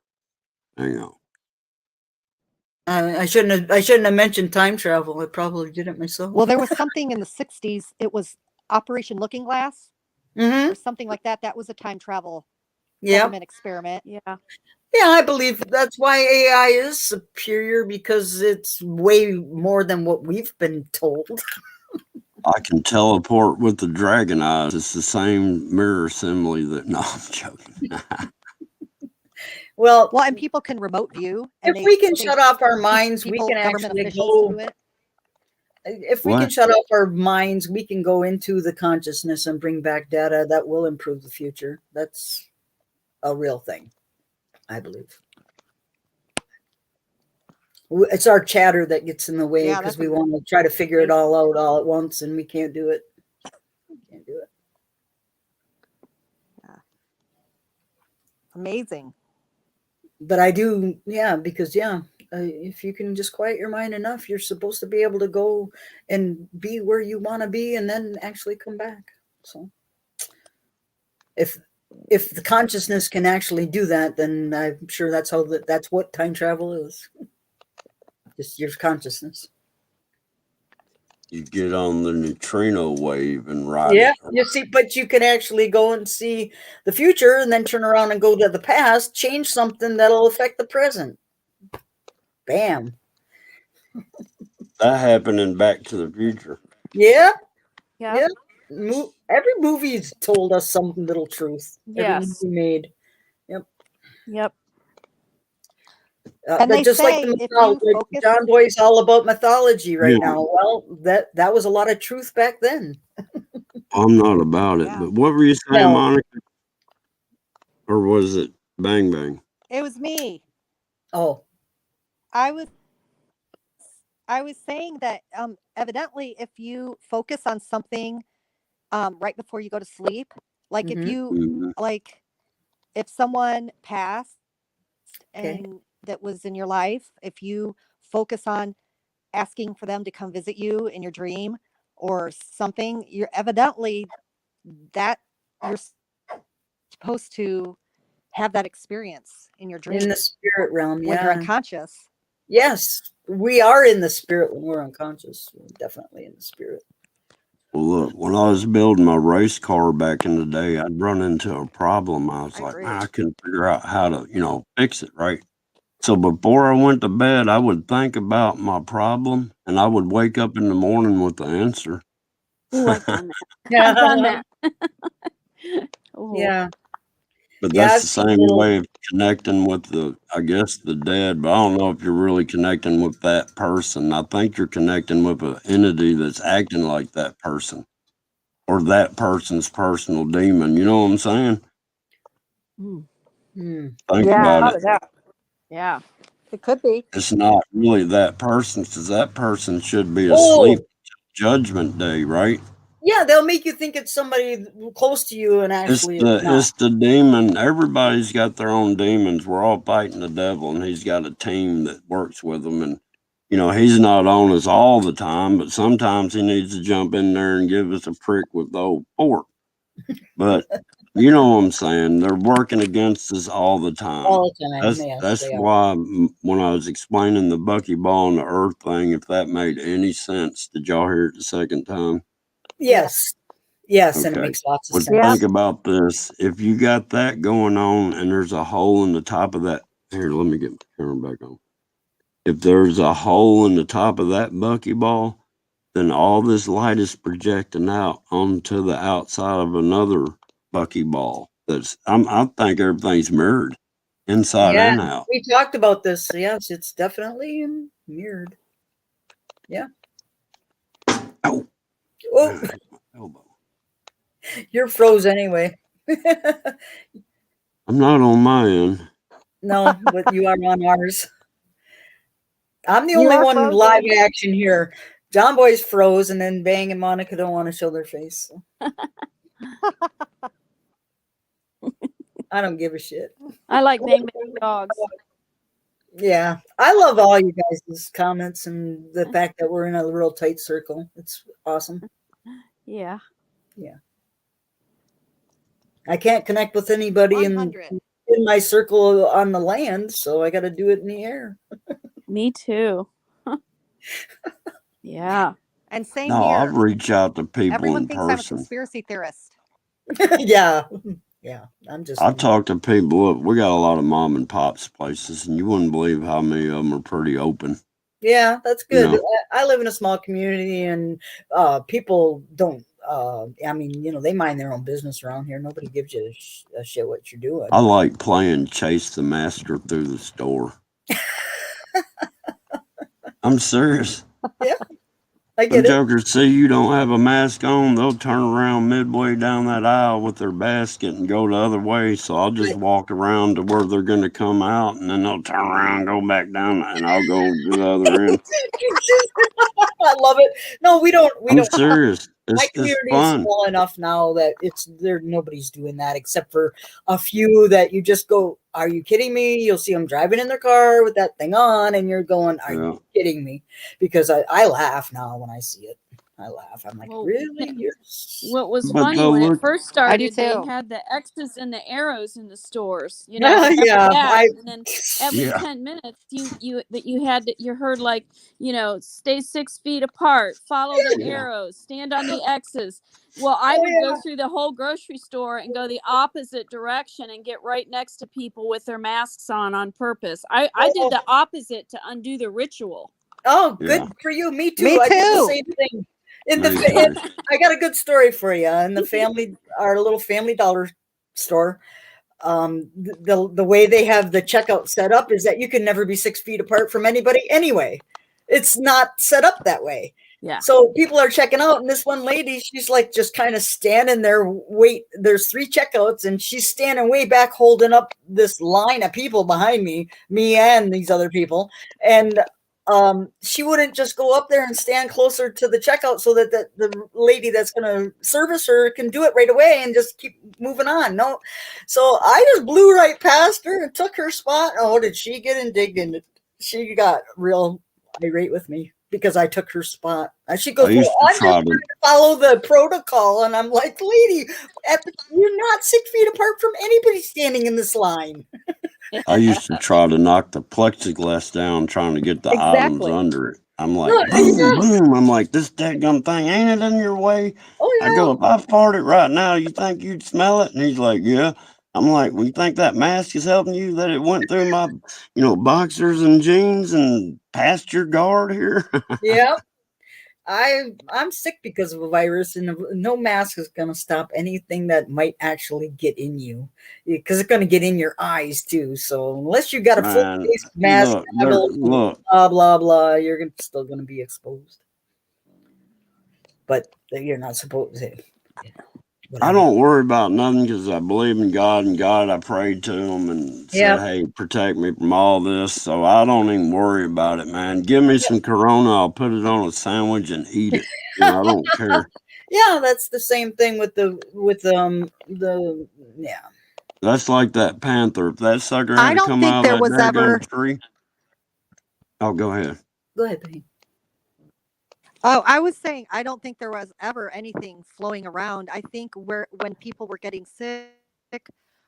Speaker 2: Hang on.
Speaker 4: I shouldn't have mentioned time travel. I probably did it myself.
Speaker 3: Well, there was something in the 60s. It was Operation Looking Glass
Speaker 4: Mm-hmm.
Speaker 3: or something like that. That was a time travel
Speaker 4: Yeah.
Speaker 3: government experiment.
Speaker 5: Yeah.
Speaker 4: Yeah, I believe that's why AI is superior, because it's way more than what we've been told.
Speaker 2: I can teleport with the dragon eyes. It's the same mirror assembly that. No, I'm joking.
Speaker 4: Well,
Speaker 3: and people can remote view. And
Speaker 4: if we can shut off our minds, we
Speaker 3: people,
Speaker 4: can
Speaker 3: government
Speaker 4: actually
Speaker 3: officials
Speaker 4: go.
Speaker 3: do it.
Speaker 4: If we can
Speaker 2: What?
Speaker 4: shut off our minds, we can go into the consciousness and bring back data that will improve the future. That's a real thing, I believe. It's our chatter that gets in the way, because we want to try to figure it all out all at once, and we can't do it. We can't do it.
Speaker 3: Yeah. Amazing.
Speaker 4: But I do, yeah, because if you can just quiet your mind enough, you're supposed to be able to go and be where you want to be, and then actually come back. So if the consciousness can actually do that, then I'm sure that's what time travel is. Just your consciousness.
Speaker 2: You get on the neutrino wave and ride
Speaker 4: Yeah,
Speaker 2: it.
Speaker 4: you see, but you can actually go and see the future, and then turn around and go to the past, change something that'll affect the present. Bam.
Speaker 2: That happened in Back to the Future.
Speaker 4: Yeah.
Speaker 5: Yeah.
Speaker 4: Every movie's told us some little truth.
Speaker 5: Yes.
Speaker 4: Every movie made.
Speaker 5: Yep.
Speaker 3: And they
Speaker 4: just
Speaker 3: say
Speaker 4: like the
Speaker 3: if
Speaker 4: mythology,
Speaker 3: you focus,
Speaker 4: John Boy's all about mythology right
Speaker 2: Yeah.
Speaker 4: now. Well, that was a lot of truth back then.
Speaker 2: I'm not about it,
Speaker 3: Yeah.
Speaker 2: but what were you saying,
Speaker 4: No.
Speaker 2: Monica? Or was it Bang Bang?
Speaker 3: it was me.
Speaker 4: Oh,
Speaker 3: I was saying that evidently if you focus on something right before you go to sleep, like
Speaker 4: Mhm.
Speaker 3: if you
Speaker 2: Mhm.
Speaker 3: like if someone passed
Speaker 4: Okay.
Speaker 3: and that was in your life, if you focus on asking for them to come visit you in your dream or something, you're evidently that you're supposed to have that experience in your dream
Speaker 4: In the spirit realm,
Speaker 3: when you're
Speaker 4: yeah.
Speaker 3: unconscious.
Speaker 4: Yes, we are in the spirit when we're unconscious. We're definitely in the spirit.
Speaker 2: Well, look, when I was building my race car back in the day, I'd run into a problem. I was
Speaker 3: I
Speaker 2: like,
Speaker 3: agree.
Speaker 2: man, I couldn't figure out how to, fix it, right? So before I went to bed, I would think about my problem, and I would wake up in the morning with the answer.
Speaker 5: Ooh, I've done that.
Speaker 4: Yeah.
Speaker 5: I've done that. Ooh.
Speaker 4: Yeah.
Speaker 2: But
Speaker 4: Yeah,
Speaker 2: that's
Speaker 4: I've
Speaker 2: the
Speaker 4: seen
Speaker 2: same
Speaker 4: little.
Speaker 2: way of connecting with I guess, the dead. But I don't know if you're really connecting with that person. I think you're connecting with an entity that's acting like that person, or that person's personal demon. You know what I'm saying?
Speaker 5: Mm.
Speaker 2: Think
Speaker 3: Yeah,
Speaker 2: about
Speaker 3: thought
Speaker 2: it.
Speaker 3: of that.
Speaker 5: Yeah.
Speaker 3: It could be.
Speaker 2: It's not really that person, because that person should be
Speaker 4: Oh,
Speaker 2: asleep. Judgment Day, right?
Speaker 4: yeah, they'll make you think it's somebody close to you, and actually it's not.
Speaker 2: It's the demon. Everybody's got their own demons. We're all fighting the devil, and he's got a team that works with them. And he's not on us all the time, but sometimes he needs to jump in there and give us a prick with the old fork. But you know what I'm saying? They're working against us all the time.
Speaker 4: All the time. Yes,
Speaker 2: That's
Speaker 4: they are.
Speaker 2: why when I was explaining the buckyball and the earth thing, if that made any sense, did y'all hear it the second time?
Speaker 4: Yes. Yes, and it
Speaker 2: Okay.
Speaker 4: makes lots of
Speaker 2: Well,
Speaker 4: sense.
Speaker 2: think about this. If you got that going on and there's a hole in the top of that, here, let me get my camera back on. If there's a hole in the top of that buckyball, then all this light is projecting out onto the outside of another buckyball. I think everything's mirrored, inside
Speaker 4: Yeah,
Speaker 2: and out.
Speaker 4: we talked about this. Yes, it's definitely mirrored. Yeah.
Speaker 2: Oh,
Speaker 4: Oh,
Speaker 2: elbow.
Speaker 4: you're froze anyway.
Speaker 2: I'm not on my end.
Speaker 4: No, but you are on ours. I'm the
Speaker 3: You
Speaker 4: only
Speaker 3: are
Speaker 4: one
Speaker 3: frozen.
Speaker 4: live action here. John Boy's froze, and then Bang and Monica don't want to show their face. So. I don't give a shit.
Speaker 5: I like Bang Bang dogs.
Speaker 4: Yeah, I love all you guys' comments and the fact that we're in a real tight circle. It's awesome.
Speaker 5: Yeah.
Speaker 4: Yeah. I can't connect with anybody in
Speaker 3: 100.
Speaker 4: my circle on the land, so I got to do it in the air.
Speaker 5: Me too. Yeah.
Speaker 3: And same
Speaker 2: No,
Speaker 3: here.
Speaker 2: I'll reach out to people
Speaker 3: Everyone
Speaker 2: in
Speaker 3: thinks I'm a
Speaker 2: person.
Speaker 3: conspiracy theorist.
Speaker 4: Yeah. Yeah. I'm just.
Speaker 2: I talk to people. Look, we got a lot of mom and pops places, and you wouldn't believe how many of them are pretty open.
Speaker 4: Yeah, that's
Speaker 2: You
Speaker 4: good.
Speaker 2: know.
Speaker 4: I live in a small community, and people don't. I mean, they mind their own business around here. Nobody gives you a shit what you're doing.
Speaker 2: I like playing chase the master through the store. I'm serious.
Speaker 4: Yeah, I
Speaker 2: Them
Speaker 4: get it.
Speaker 2: jokers see you don't have a mask on, they'll turn around midway down that aisle with their basket and go the other way. So I'll just walk around to where they're going to come out, and then they'll turn around, go back down, and I'll go to the other end.
Speaker 4: I love it. No, we don't.
Speaker 2: I'm serious.
Speaker 4: My
Speaker 2: It's
Speaker 4: community is
Speaker 2: fun.
Speaker 4: small enough now that nobody's doing that except for a few that you just go, are you kidding me? You'll see them driving in their car with that thing on, and you're going, are you kidding me? Because I laugh now when I see it. I laugh. I'm like, really?
Speaker 5: What was funny when it first started, they
Speaker 3: too.
Speaker 5: had the X's and the arrows in the stores,
Speaker 4: Yeah,
Speaker 5: and then every 10 minutes you heard like, stay 6 feet apart, follow the arrows, stand on the X's. Well, I would go through the whole grocery store and go the opposite direction and get right next to people with their masks on purpose. I did the opposite to undo the ritual.
Speaker 4: Oh, good for you. Me too.
Speaker 3: Me
Speaker 4: I did the
Speaker 3: too.
Speaker 4: same thing. I got a good story for you. In the family, our little Family Dollar store, the way they have the checkout set up is that you can never be 6 feet apart from anybody anyway. It's not set up that way.
Speaker 5: Yeah.
Speaker 4: So people are checking out, and this one lady, she's like just kind of standing there. Wait, there's 3 checkouts, and she's standing way back, holding up this line of people behind me and these other people, and she wouldn't just go up there and stand closer to the checkout so that the lady that's going to service her can do it right away and just keep moving on. No. So I just blew right past her and took her spot. Oh, did she get indignant? She got real irate with me because I took her spot. She goes, well, I'm just trying to follow the protocol. And I'm like, lady, you're not 6 feet apart from anybody standing in this line.
Speaker 2: I used to try to knock the plexiglass down trying to get the items under it. I'm like, boom, boom. I'm like, this dadgum thing, ain't it in your way?
Speaker 4: Oh, yeah.
Speaker 2: I go, if I fart it right now, you think you'd smell it? And he's like, yeah. I'm like, well, you think that mask is helping you? That it went through my, boxers and jeans and past your guard here?
Speaker 4: Yep. I'm sick because of a virus, and no mask is going to stop anything that might actually get in you, because it's going to get in your eyes too. So unless you got a full
Speaker 2: Man,
Speaker 4: face mask,
Speaker 2: look.
Speaker 4: blah blah blah, you're still going to be exposed. But you're not supposed to.
Speaker 2: I don't worry about nothing because I believe in God, and God, I prayed to him and said, hey, protect me from all this. So I don't even worry about it, man. Give me some Corona. I'll put it on a sandwich and eat it. I don't care.
Speaker 4: Yeah, that's the same thing with yeah.
Speaker 2: That's like that Panther. If that sucker
Speaker 3: I
Speaker 2: had to
Speaker 3: don't
Speaker 2: come
Speaker 3: think
Speaker 2: out
Speaker 3: there
Speaker 2: of that
Speaker 3: was ever.
Speaker 2: daggum tree. Oh, go ahead.
Speaker 4: Go ahead, Penny.
Speaker 3: Oh, I was saying I don't think there was ever anything flowing around. I think when people were getting sick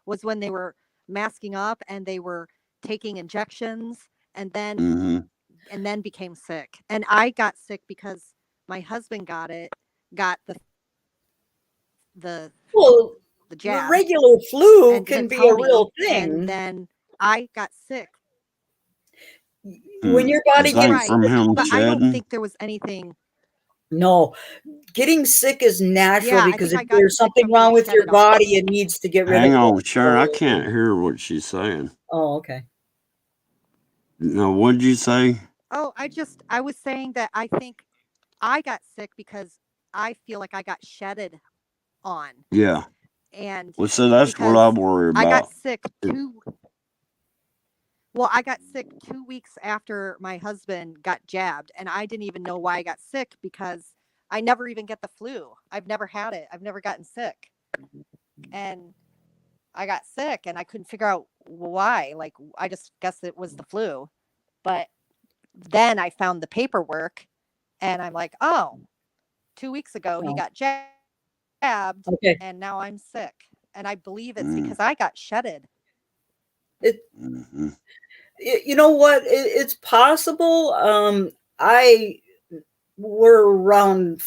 Speaker 3: was when they were masking up and they were taking injections and then became sick. And I got sick because my husband got the
Speaker 4: Well,
Speaker 3: the
Speaker 4: the
Speaker 3: jab
Speaker 4: regular flu
Speaker 3: and
Speaker 4: can
Speaker 3: didn't
Speaker 4: be
Speaker 3: tell
Speaker 4: a
Speaker 3: me,
Speaker 4: real
Speaker 3: and
Speaker 4: thing.
Speaker 3: then I got sick.
Speaker 4: When your
Speaker 2: You
Speaker 4: body
Speaker 2: think
Speaker 4: gets
Speaker 2: from him
Speaker 3: But I don't
Speaker 2: shedding?
Speaker 3: think there was anything.
Speaker 4: No, getting sick is natural
Speaker 3: Yeah, I
Speaker 4: because
Speaker 3: think
Speaker 4: if
Speaker 3: I got
Speaker 4: there's
Speaker 3: sick
Speaker 4: something
Speaker 3: from being
Speaker 4: wrong with your
Speaker 3: shedded on.
Speaker 4: body, it needs to get rid of
Speaker 2: Hang on,
Speaker 4: it.
Speaker 2: Sharon. I can't hear what she's saying.
Speaker 4: Oh, okay.
Speaker 2: No, what'd you say?
Speaker 3: Oh, I was saying that I think I got sick because I feel like I got shedded on.
Speaker 2: Yeah.
Speaker 3: And
Speaker 2: Well, so that's what I
Speaker 3: because
Speaker 2: worry
Speaker 3: I got
Speaker 2: about.
Speaker 3: sick I got sick 2 weeks after my husband got jabbed, and I didn't even know why I got sick because I never even get the flu. I've never had it. I've never gotten sick. And I got sick and I couldn't figure out why. Like I just guessed it was the flu. But then I found the paperwork and I'm like, "Oh, 2 weeks ago he
Speaker 4: Oh,
Speaker 3: got jabbed
Speaker 4: okay.
Speaker 3: and now I'm sick." And I believe it's
Speaker 2: Mm.
Speaker 3: because I got shedded.
Speaker 2: Mm-hmm.
Speaker 4: You know what? It's possible. I were around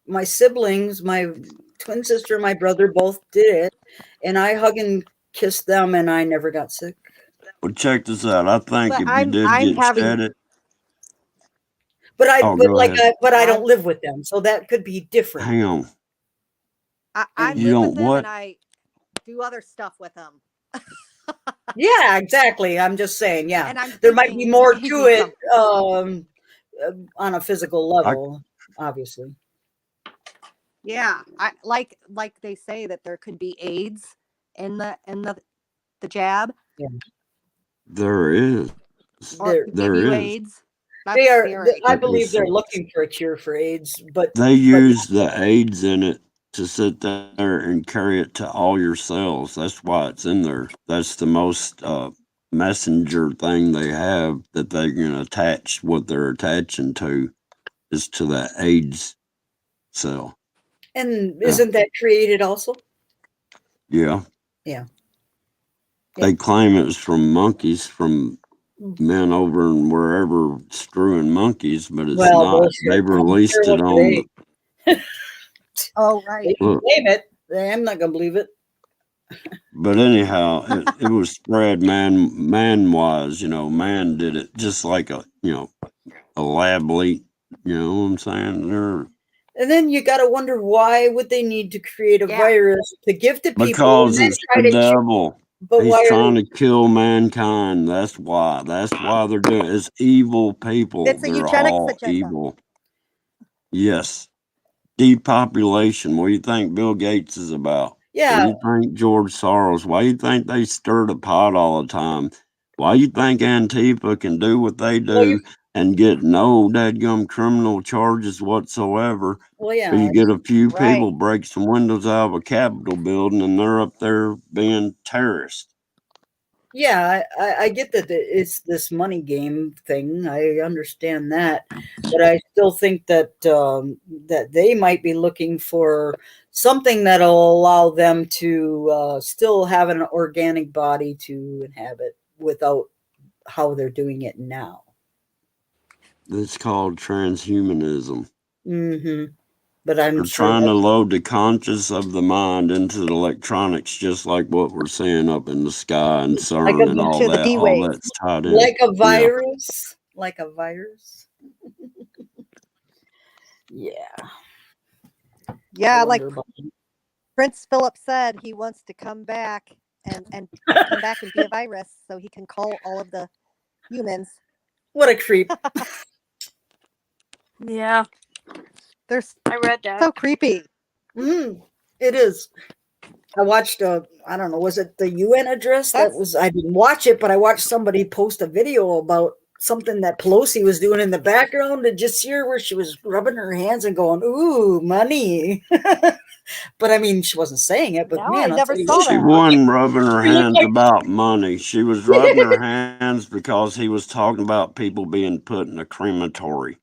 Speaker 4: my siblings, my twin sister and my brother both did it, and I hug and kiss them, and I never got sick.
Speaker 2: Well, check this out. I think
Speaker 3: But
Speaker 2: if you did
Speaker 3: I'm
Speaker 2: get
Speaker 3: having
Speaker 2: shedded,
Speaker 4: But
Speaker 2: go ahead.
Speaker 4: I
Speaker 3: I'm
Speaker 4: don't live with them, so that could be different.
Speaker 2: Hang on.
Speaker 3: I
Speaker 2: You
Speaker 3: live with
Speaker 2: don't
Speaker 3: them
Speaker 2: what?
Speaker 3: and I do other stuff with them.
Speaker 4: Yeah, exactly. I'm just saying, yeah,
Speaker 3: And I'm
Speaker 4: there might be
Speaker 3: thinking
Speaker 4: more to
Speaker 3: maybe
Speaker 4: it
Speaker 3: from
Speaker 4: on a physical level, obviously.
Speaker 3: yeah, I like they say that there could be AIDS in the jab
Speaker 4: Yeah,
Speaker 2: There is.
Speaker 3: or it could give
Speaker 2: There
Speaker 3: you
Speaker 2: is.
Speaker 3: AIDS. That's scary.
Speaker 4: I
Speaker 2: But
Speaker 4: believe they're
Speaker 2: listen,
Speaker 4: looking for a cure for AIDS, but
Speaker 2: they use the AIDS in it to sit there and carry it to all your cells. That's why it's in there. That's the most messenger thing they have that they can attach what they're attaching to is to that AIDS cell.
Speaker 4: and
Speaker 2: Yeah.
Speaker 4: isn't that created also?
Speaker 2: Yeah.
Speaker 4: Yeah.
Speaker 2: They claim it was from monkeys, from men over and wherever screwing monkeys, but it's
Speaker 4: Well,
Speaker 2: not.
Speaker 4: bullshit.
Speaker 2: They've
Speaker 4: I don't care
Speaker 2: released it
Speaker 4: what
Speaker 2: on
Speaker 3: Oh,
Speaker 4: they
Speaker 3: right.
Speaker 4: can
Speaker 2: look.
Speaker 4: claim it. I'm not gonna believe it.
Speaker 2: But anyhow, it was spread man wise, man did it just like a lab leak, you know what I'm saying?
Speaker 4: And then you got to wonder, why would they need to create a
Speaker 3: Yeah.
Speaker 4: virus to give to people and
Speaker 2: Because
Speaker 4: then
Speaker 2: it's
Speaker 4: try
Speaker 2: the
Speaker 4: to cure?
Speaker 2: devil.
Speaker 4: But
Speaker 2: He's
Speaker 4: why are
Speaker 2: trying to kill mankind. That's why. That's why they're doing it. It's evil people.
Speaker 3: It's a
Speaker 2: They're
Speaker 3: eugenics
Speaker 2: all
Speaker 3: agenda.
Speaker 2: evil. Yes. Depopulation. What do you think Bill Gates is about? What
Speaker 4: yeah,
Speaker 2: do you think George Soros? Why do you think they stir the pot all the time? Why do you think Antifa can do what they
Speaker 4: well,
Speaker 2: do and get no dadgum criminal charges whatsoever? But
Speaker 4: yeah,
Speaker 2: you get a few
Speaker 3: Right.
Speaker 2: people break some windows out of a Capitol building and they're up there being terrorists.
Speaker 4: yeah. I get that it's this money game thing. I understand that, but I still think that that they might be looking for something that'll allow them to still have an organic body to inhabit without how they're doing it now.
Speaker 2: It's called transhumanism.
Speaker 4: Mm-hmm. but I'm
Speaker 2: They're
Speaker 4: sure
Speaker 2: trying to
Speaker 4: that,
Speaker 2: load the conscious of the mind into the electronics, just like what we're seeing up in the sky and
Speaker 4: like
Speaker 2: CERN and
Speaker 4: a
Speaker 2: all
Speaker 3: To the
Speaker 2: that.
Speaker 3: D
Speaker 2: All
Speaker 3: waves.
Speaker 2: that's tied in.
Speaker 4: like a
Speaker 2: Yeah.
Speaker 4: virus, like a virus. Yeah.
Speaker 3: Yeah,
Speaker 4: I
Speaker 3: like
Speaker 4: wonder about
Speaker 3: Prince Philip said, he wants to come back and come back and be a virus so he can call all of the humans.
Speaker 4: what a creep.
Speaker 5: Yeah,
Speaker 3: They're
Speaker 5: I read that.
Speaker 3: so creepy.
Speaker 4: It is. I watched I don't know, was it the UN address? I didn't watch it, but I watched somebody post a video about something that Pelosi was doing in the background, and just see her where she was rubbing her hands and going, "Ooh, money." But I mean, she wasn't saying it, but
Speaker 3: No,
Speaker 4: man,
Speaker 3: I
Speaker 4: I'll
Speaker 3: never
Speaker 4: tell you
Speaker 3: saw
Speaker 4: what,
Speaker 2: She
Speaker 3: that.
Speaker 2: wasn't rubbing her
Speaker 4: she looked
Speaker 2: hands
Speaker 4: like
Speaker 2: about money. She was rubbing her hands because he was talking about people being put in a crematory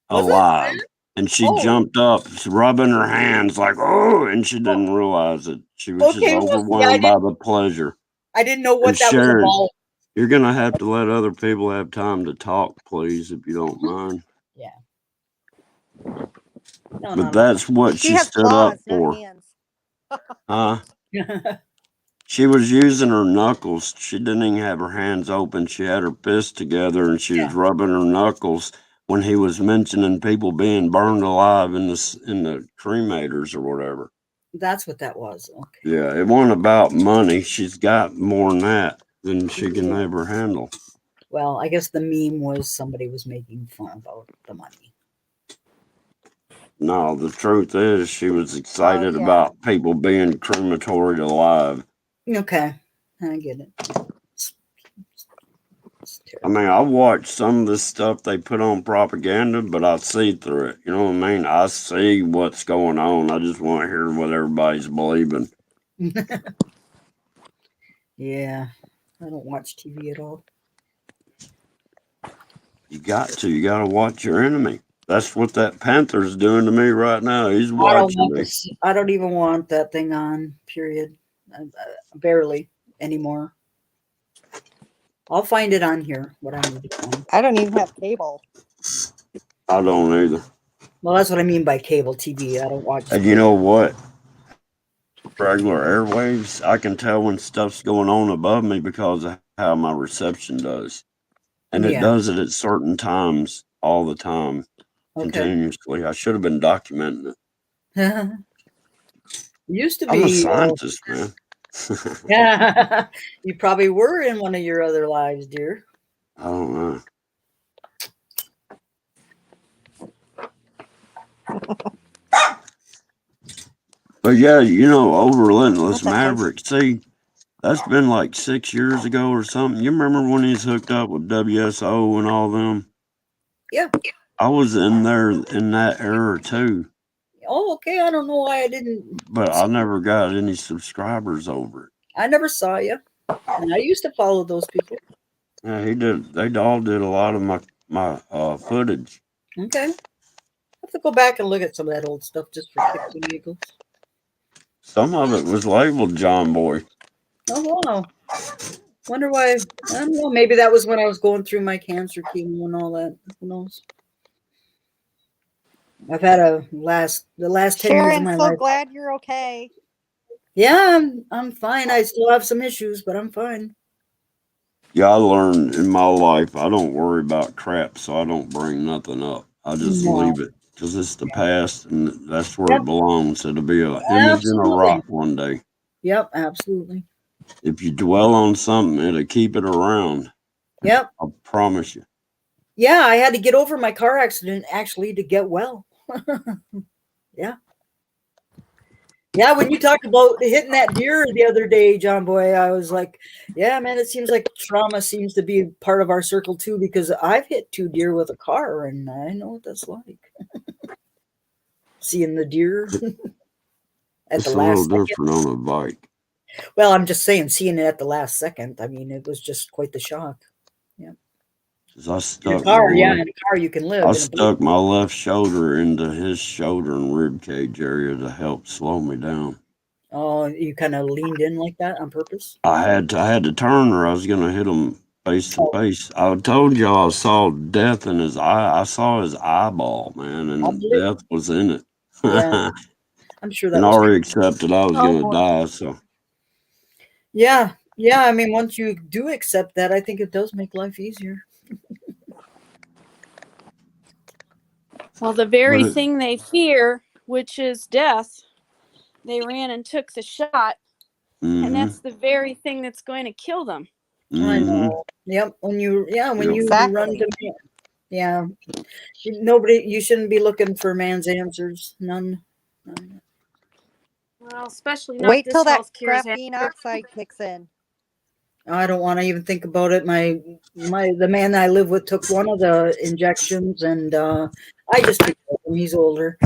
Speaker 4: was it?
Speaker 2: alive. And she
Speaker 4: Oh,
Speaker 2: jumped up, rubbing her hands like, oh, and she didn't realize it. She was just
Speaker 4: okay. Well, see,
Speaker 2: overwhelmed by the pleasure.
Speaker 4: I didn't know
Speaker 2: And
Speaker 4: what that was
Speaker 2: Sharon,
Speaker 4: about.
Speaker 2: you're going to have to let other people have time to talk, please, if you don't mind.
Speaker 4: Yeah. No,
Speaker 2: But that's what
Speaker 3: She
Speaker 2: she
Speaker 3: has
Speaker 2: stood up
Speaker 3: claws, not
Speaker 2: for.
Speaker 3: hands.
Speaker 2: Huh?
Speaker 4: not.
Speaker 2: She was using her knuckles. She didn't even have her hands open. She had her fists together and she was rubbing her knuckles when he was mentioning people being burned alive in the cremators or whatever.
Speaker 4: That's what that was. Okay.
Speaker 2: Yeah, it wasn't about money. She's got more than that than she can ever handle.
Speaker 4: Well, I guess the meme was somebody was making fun about the money.
Speaker 2: No, the truth is she was excited about people being crematoried alive.
Speaker 4: Okay, I get it.
Speaker 2: I mean, I watch some of the stuff they put on propaganda, but I see through it. You know what I mean? I see what's going on. I just want to hear what everybody's believing.
Speaker 4: Yeah, I don't watch TV at all.
Speaker 2: You got to. You got to watch your enemy. That's what that Panther's doing to me right now. He's watching me.
Speaker 4: I don't even want that thing on, period. Barely anymore. I'll find it on here, what I need to find.
Speaker 3: I don't even have cable.
Speaker 2: I don't either.
Speaker 4: Well, that's what I mean by cable TV. I don't watch.
Speaker 2: And you know what? Regular airwaves, I can tell when stuff's going on above me because of how my reception does. And it does it at certain times all the time, continuously. I should have been documenting it.
Speaker 4: Used to be.
Speaker 2: I'm a scientist, man.
Speaker 4: Yeah, you probably were in one of your other lives, dear.
Speaker 2: I don't know. But yeah, you know, over Relentless Maverick, see, that's been like 6 years ago or something. You remember when he's hooked up with WSO and all them?
Speaker 4: Yeah.
Speaker 2: I was in there in that era too.
Speaker 4: Oh, okay. I don't know why I didn't.
Speaker 2: But I never got any subscribers over it.
Speaker 4: I never saw you. And I used to follow those people.
Speaker 2: Yeah, he did. They all did a lot of my footage.
Speaker 4: Okay. I have to go back and look at some of that old stuff just for kicks and giggles.
Speaker 2: Some of it was labeled John Boy.
Speaker 4: Oh, wow. Wonder why. I don't know. Maybe that was when I was going through my cancer chemo and all that. Who knows? I've had the last 10 years of
Speaker 3: Sharon,
Speaker 4: my
Speaker 3: so
Speaker 4: life.
Speaker 3: glad you're okay.
Speaker 4: Yeah, I'm fine. I still have some issues, but I'm fine.
Speaker 2: Yeah, I learned in my life I don't worry about crap, so I don't bring nothing up. I just leave it because it's the past and that's where it belongs. It'll be an image in a rock one day.
Speaker 4: Yep, absolutely.
Speaker 2: If you dwell on something, it'll keep it around.
Speaker 4: Yep.
Speaker 2: I promise you.
Speaker 4: Yeah, I had to get over my car accident actually to get well. Yeah. Yeah, when you talk about hitting that deer the other day, John Boy, I was like, yeah, man, it seems like trauma seems to be part of our circle too, because I've hit 2 deer with a car and I know what that's like. Seeing the deer at the last second.
Speaker 2: It's a little different on a bike.
Speaker 4: Well, I'm just saying, seeing it at the last second. I mean, it was just quite the shock. Yeah.
Speaker 2: I stuck
Speaker 4: in a car, in a car you can live.
Speaker 2: I stuck my left shoulder into his shoulder and rib cage area to help slow me down.
Speaker 4: Oh, you kind of leaned in like that on purpose?
Speaker 2: I had to turn or I was gonna hit him face to face. I told you I saw death in his eye. I saw his eyeball, man, and death was in it.
Speaker 4: Yeah, I'm sure that
Speaker 2: And
Speaker 4: was.
Speaker 2: already accepted I was
Speaker 5: Oh
Speaker 2: going to
Speaker 5: boy.
Speaker 2: die. So,
Speaker 4: Yeah, yeah. I mean, once you do accept that, I think it does make life easier.
Speaker 5: Well, the
Speaker 2: but
Speaker 5: very thing they fear, which is death, they ran and took the shot, and that's the very thing that's going to kill them.
Speaker 4: I
Speaker 2: mm-hmm.
Speaker 4: know. Yep. When you, when
Speaker 2: Yep.
Speaker 4: you run
Speaker 3: Exactly.
Speaker 4: to man, yeah, nobody. You shouldn't be looking for man's answers. None. None.
Speaker 5: Well, especially not
Speaker 3: Wait
Speaker 5: this
Speaker 3: till that
Speaker 5: healthcare
Speaker 3: graphene oxide kicks in.
Speaker 4: I don't want to even think about it. The man I live with took one of the injections, and I just took him. He's older,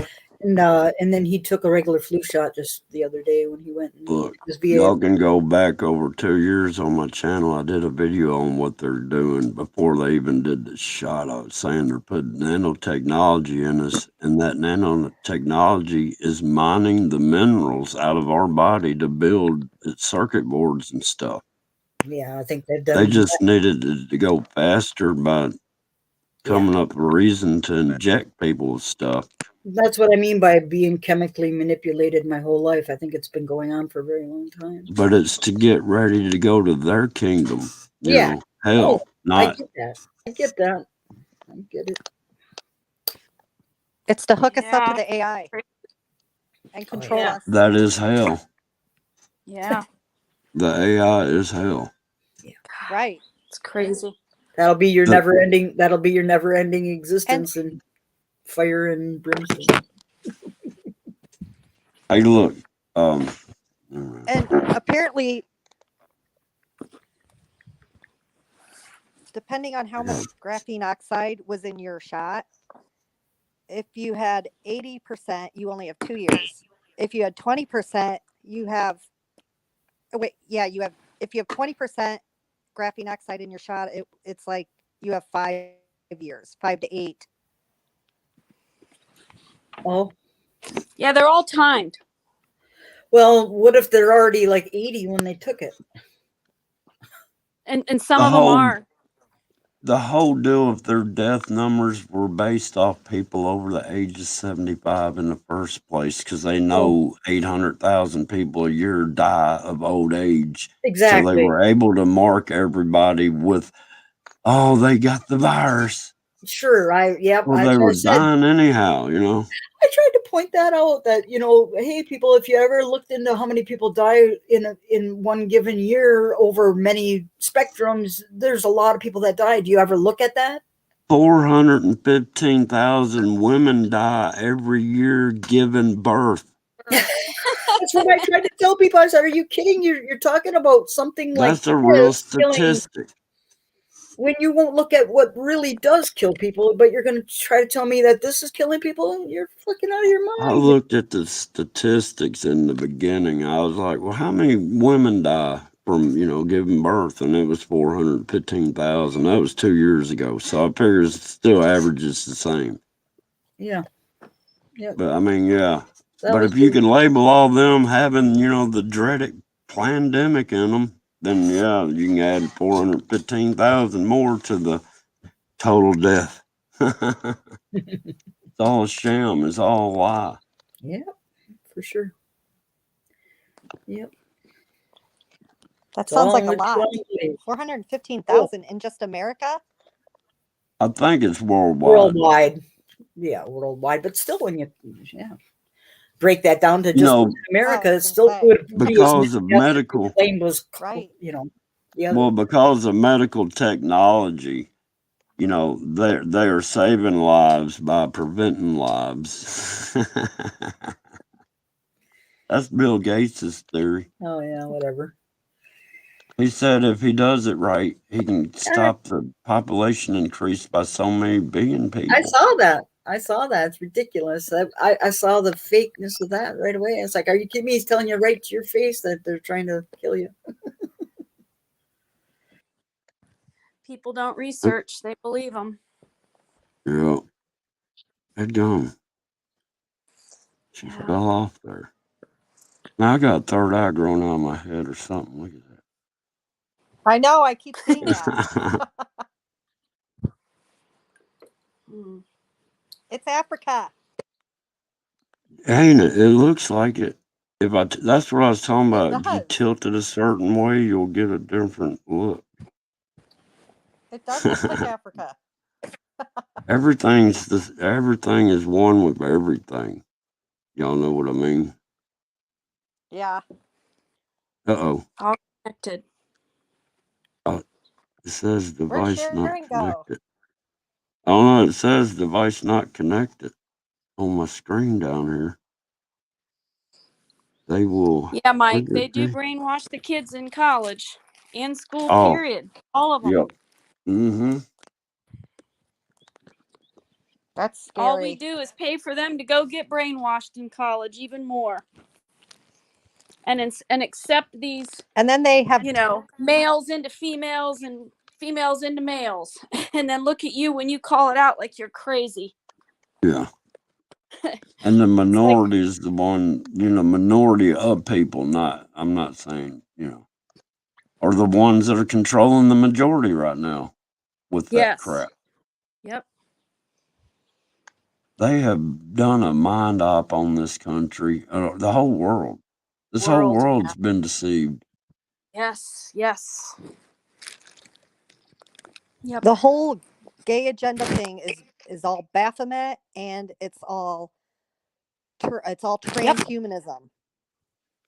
Speaker 4: and then he took a regular flu shot just the other day when he went and
Speaker 2: Look,
Speaker 4: his VA.
Speaker 2: y'all can go back over 2 years on my channel. I did a video on what they're doing before they even did the shot. I was saying they're putting nanotechnology in us, and that nanotechnology is mining the minerals out of our body to build circuit boards and stuff.
Speaker 4: Yeah, I think they've
Speaker 2: They
Speaker 4: done.
Speaker 2: just needed to go faster by coming up with a reason to inject people with stuff.
Speaker 4: That's what I mean by being chemically manipulated my whole life. I think it's been going on for a very long time.
Speaker 2: But it's to get ready to go to their kingdom,
Speaker 4: Yeah.
Speaker 2: hell,
Speaker 4: I
Speaker 2: not.
Speaker 4: get that. I get that. I get it.
Speaker 3: It's to hook us up to
Speaker 5: Yeah.
Speaker 3: the AI and control
Speaker 4: yeah.
Speaker 3: us.
Speaker 2: That is hell.
Speaker 5: Yeah.
Speaker 2: The AI is hell.
Speaker 3: Right.
Speaker 5: It's crazy.
Speaker 4: That'll be your
Speaker 2: The-
Speaker 4: never ending. That'll be your never ending existence and fire and brimstone.
Speaker 2: Hey, look.
Speaker 3: And apparently, depending on how much graphene oxide was in your shot, if you had 80%, you only have 2 years. If you had 20%, you have, you have, if you have 20% graphene oxide in your shot, it's like you have 5 years, 5 to 8.
Speaker 4: Oh,
Speaker 5: Yeah, they're all timed.
Speaker 4: well, what if they're already like 80 when they took it?
Speaker 5: And some
Speaker 2: The
Speaker 5: of them
Speaker 2: whole-
Speaker 5: are.
Speaker 2: The whole deal of their death numbers were based off people over the age of 75 in the first place because they know 800,000 people a year die of old age.
Speaker 4: Exactly.
Speaker 2: So they were able to mark everybody with, oh, they got the virus.
Speaker 4: Sure.
Speaker 2: Well, they were dying anyhow,
Speaker 4: I tried to point that out that, hey, people, if you ever looked into how many people die in one given year over many spectrums, there's a lot of people that die. Do you ever look at that?
Speaker 2: 415,000 women die every year giving birth.
Speaker 4: That's what I tried to tell people. I said, are you kidding? You're talking about something like
Speaker 2: That's a real
Speaker 4: this killing,
Speaker 2: statistic.
Speaker 4: when you won't look at what really does kill people, but you're going to try to tell me that this is killing people? You're fucking out of your
Speaker 2: I
Speaker 4: mind.
Speaker 2: looked at the statistics in the beginning. I was like, well, how many women die from, giving birth? And it was 415,000. That was 2 years ago. So I figure it still averages the same.
Speaker 4: Yeah. Yeah.
Speaker 2: But I mean, yeah.
Speaker 4: That
Speaker 2: But
Speaker 4: was
Speaker 2: if you can label all them having, the dreaded pandemic in them, then yeah, you can add 415,000 more to the total death. It's all a sham. It's all a lie.
Speaker 4: Yeah, for sure. Yep.
Speaker 3: That sounds like a
Speaker 4: Solid
Speaker 3: lot.
Speaker 4: trumpet.
Speaker 3: 415,000 in just America?
Speaker 2: I think it's worldwide.
Speaker 4: Worldwide. Yeah, worldwide. But still, when you break that down to just America, it still would be
Speaker 2: because of medical.
Speaker 4: Claim was
Speaker 3: right.
Speaker 2: Well, because of medical technology, they are saving lives by preventing lives. That's Bill Gates' theory.
Speaker 4: Oh yeah, whatever.
Speaker 2: He said if he does it right, he can stop the population increase by so many billion people.
Speaker 4: I saw that. It's ridiculous. I saw the fakeness of that right away. It's like, are you kidding me? He's telling you right to your face that they're trying to kill you.
Speaker 5: People don't research; they believe them.
Speaker 2: Yeah. Head gone. She fell off there. Now I got a third eye growing out of my head or something. Look at that.
Speaker 3: I know. I keep seeing that. It's Africa.
Speaker 2: Ain't it? It looks like it. That's what I was talking
Speaker 3: It
Speaker 2: about. You
Speaker 3: does.
Speaker 2: tilt it a certain way, you'll get a different look.
Speaker 3: It does look like Africa.
Speaker 2: Everything is one with everything. Y'all know what I mean?
Speaker 3: Yeah.
Speaker 2: Uh-oh.
Speaker 5: All connected.
Speaker 2: It says
Speaker 3: Where'd
Speaker 2: device not
Speaker 3: Sharon go?
Speaker 2: connected. Oh no, it says device not connected on my screen down here. They will.
Speaker 5: Yeah, Mike,
Speaker 2: what did
Speaker 5: they do
Speaker 2: they-
Speaker 5: brainwash the kids in college and school,
Speaker 2: Oh,
Speaker 5: period. All of them.
Speaker 2: yep. Mm-hmm.
Speaker 3: That's
Speaker 5: All we
Speaker 3: scary.
Speaker 5: do is pay for them to go get brainwashed in college even more. And accept these,
Speaker 3: And then they have
Speaker 5: males into females and females into males. And then look at you when you call it out like you're crazy.
Speaker 2: Yeah. And the minority is the one, minority of people, I'm not saying, are the ones that are controlling the majority right now with that crap.
Speaker 5: Yep.
Speaker 2: They have done a mind op on this country, the whole world. This whole world's been deceived.
Speaker 5: Yes. Yep.
Speaker 3: the whole gay agenda thing is all Baphomet, and it's all transhumanism.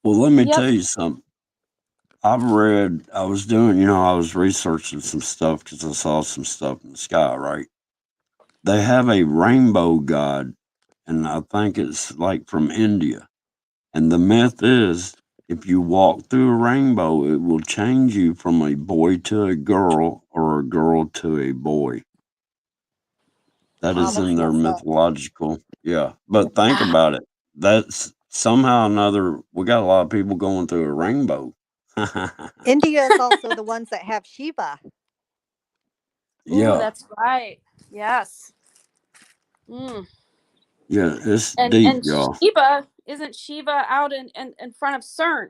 Speaker 2: Well, let me tell you something. I was doing, I was researching some stuff because I saw some stuff in the sky, right? They have a rainbow god, and I think it's like from India. And the myth is if you walk through a rainbow, it will change you from a boy to a girl or a girl to a boy. That is in their mythological. Yeah. But think about it. That's somehow or another, we got a lot of people going through a rainbow.
Speaker 3: India is also the ones that have Shiva.
Speaker 2: Yeah.
Speaker 5: Ooh, that's right. Yes. Mm.
Speaker 2: Yeah, it's deep,
Speaker 5: And
Speaker 2: y'all.
Speaker 5: isn't Shiva out in front of CERN?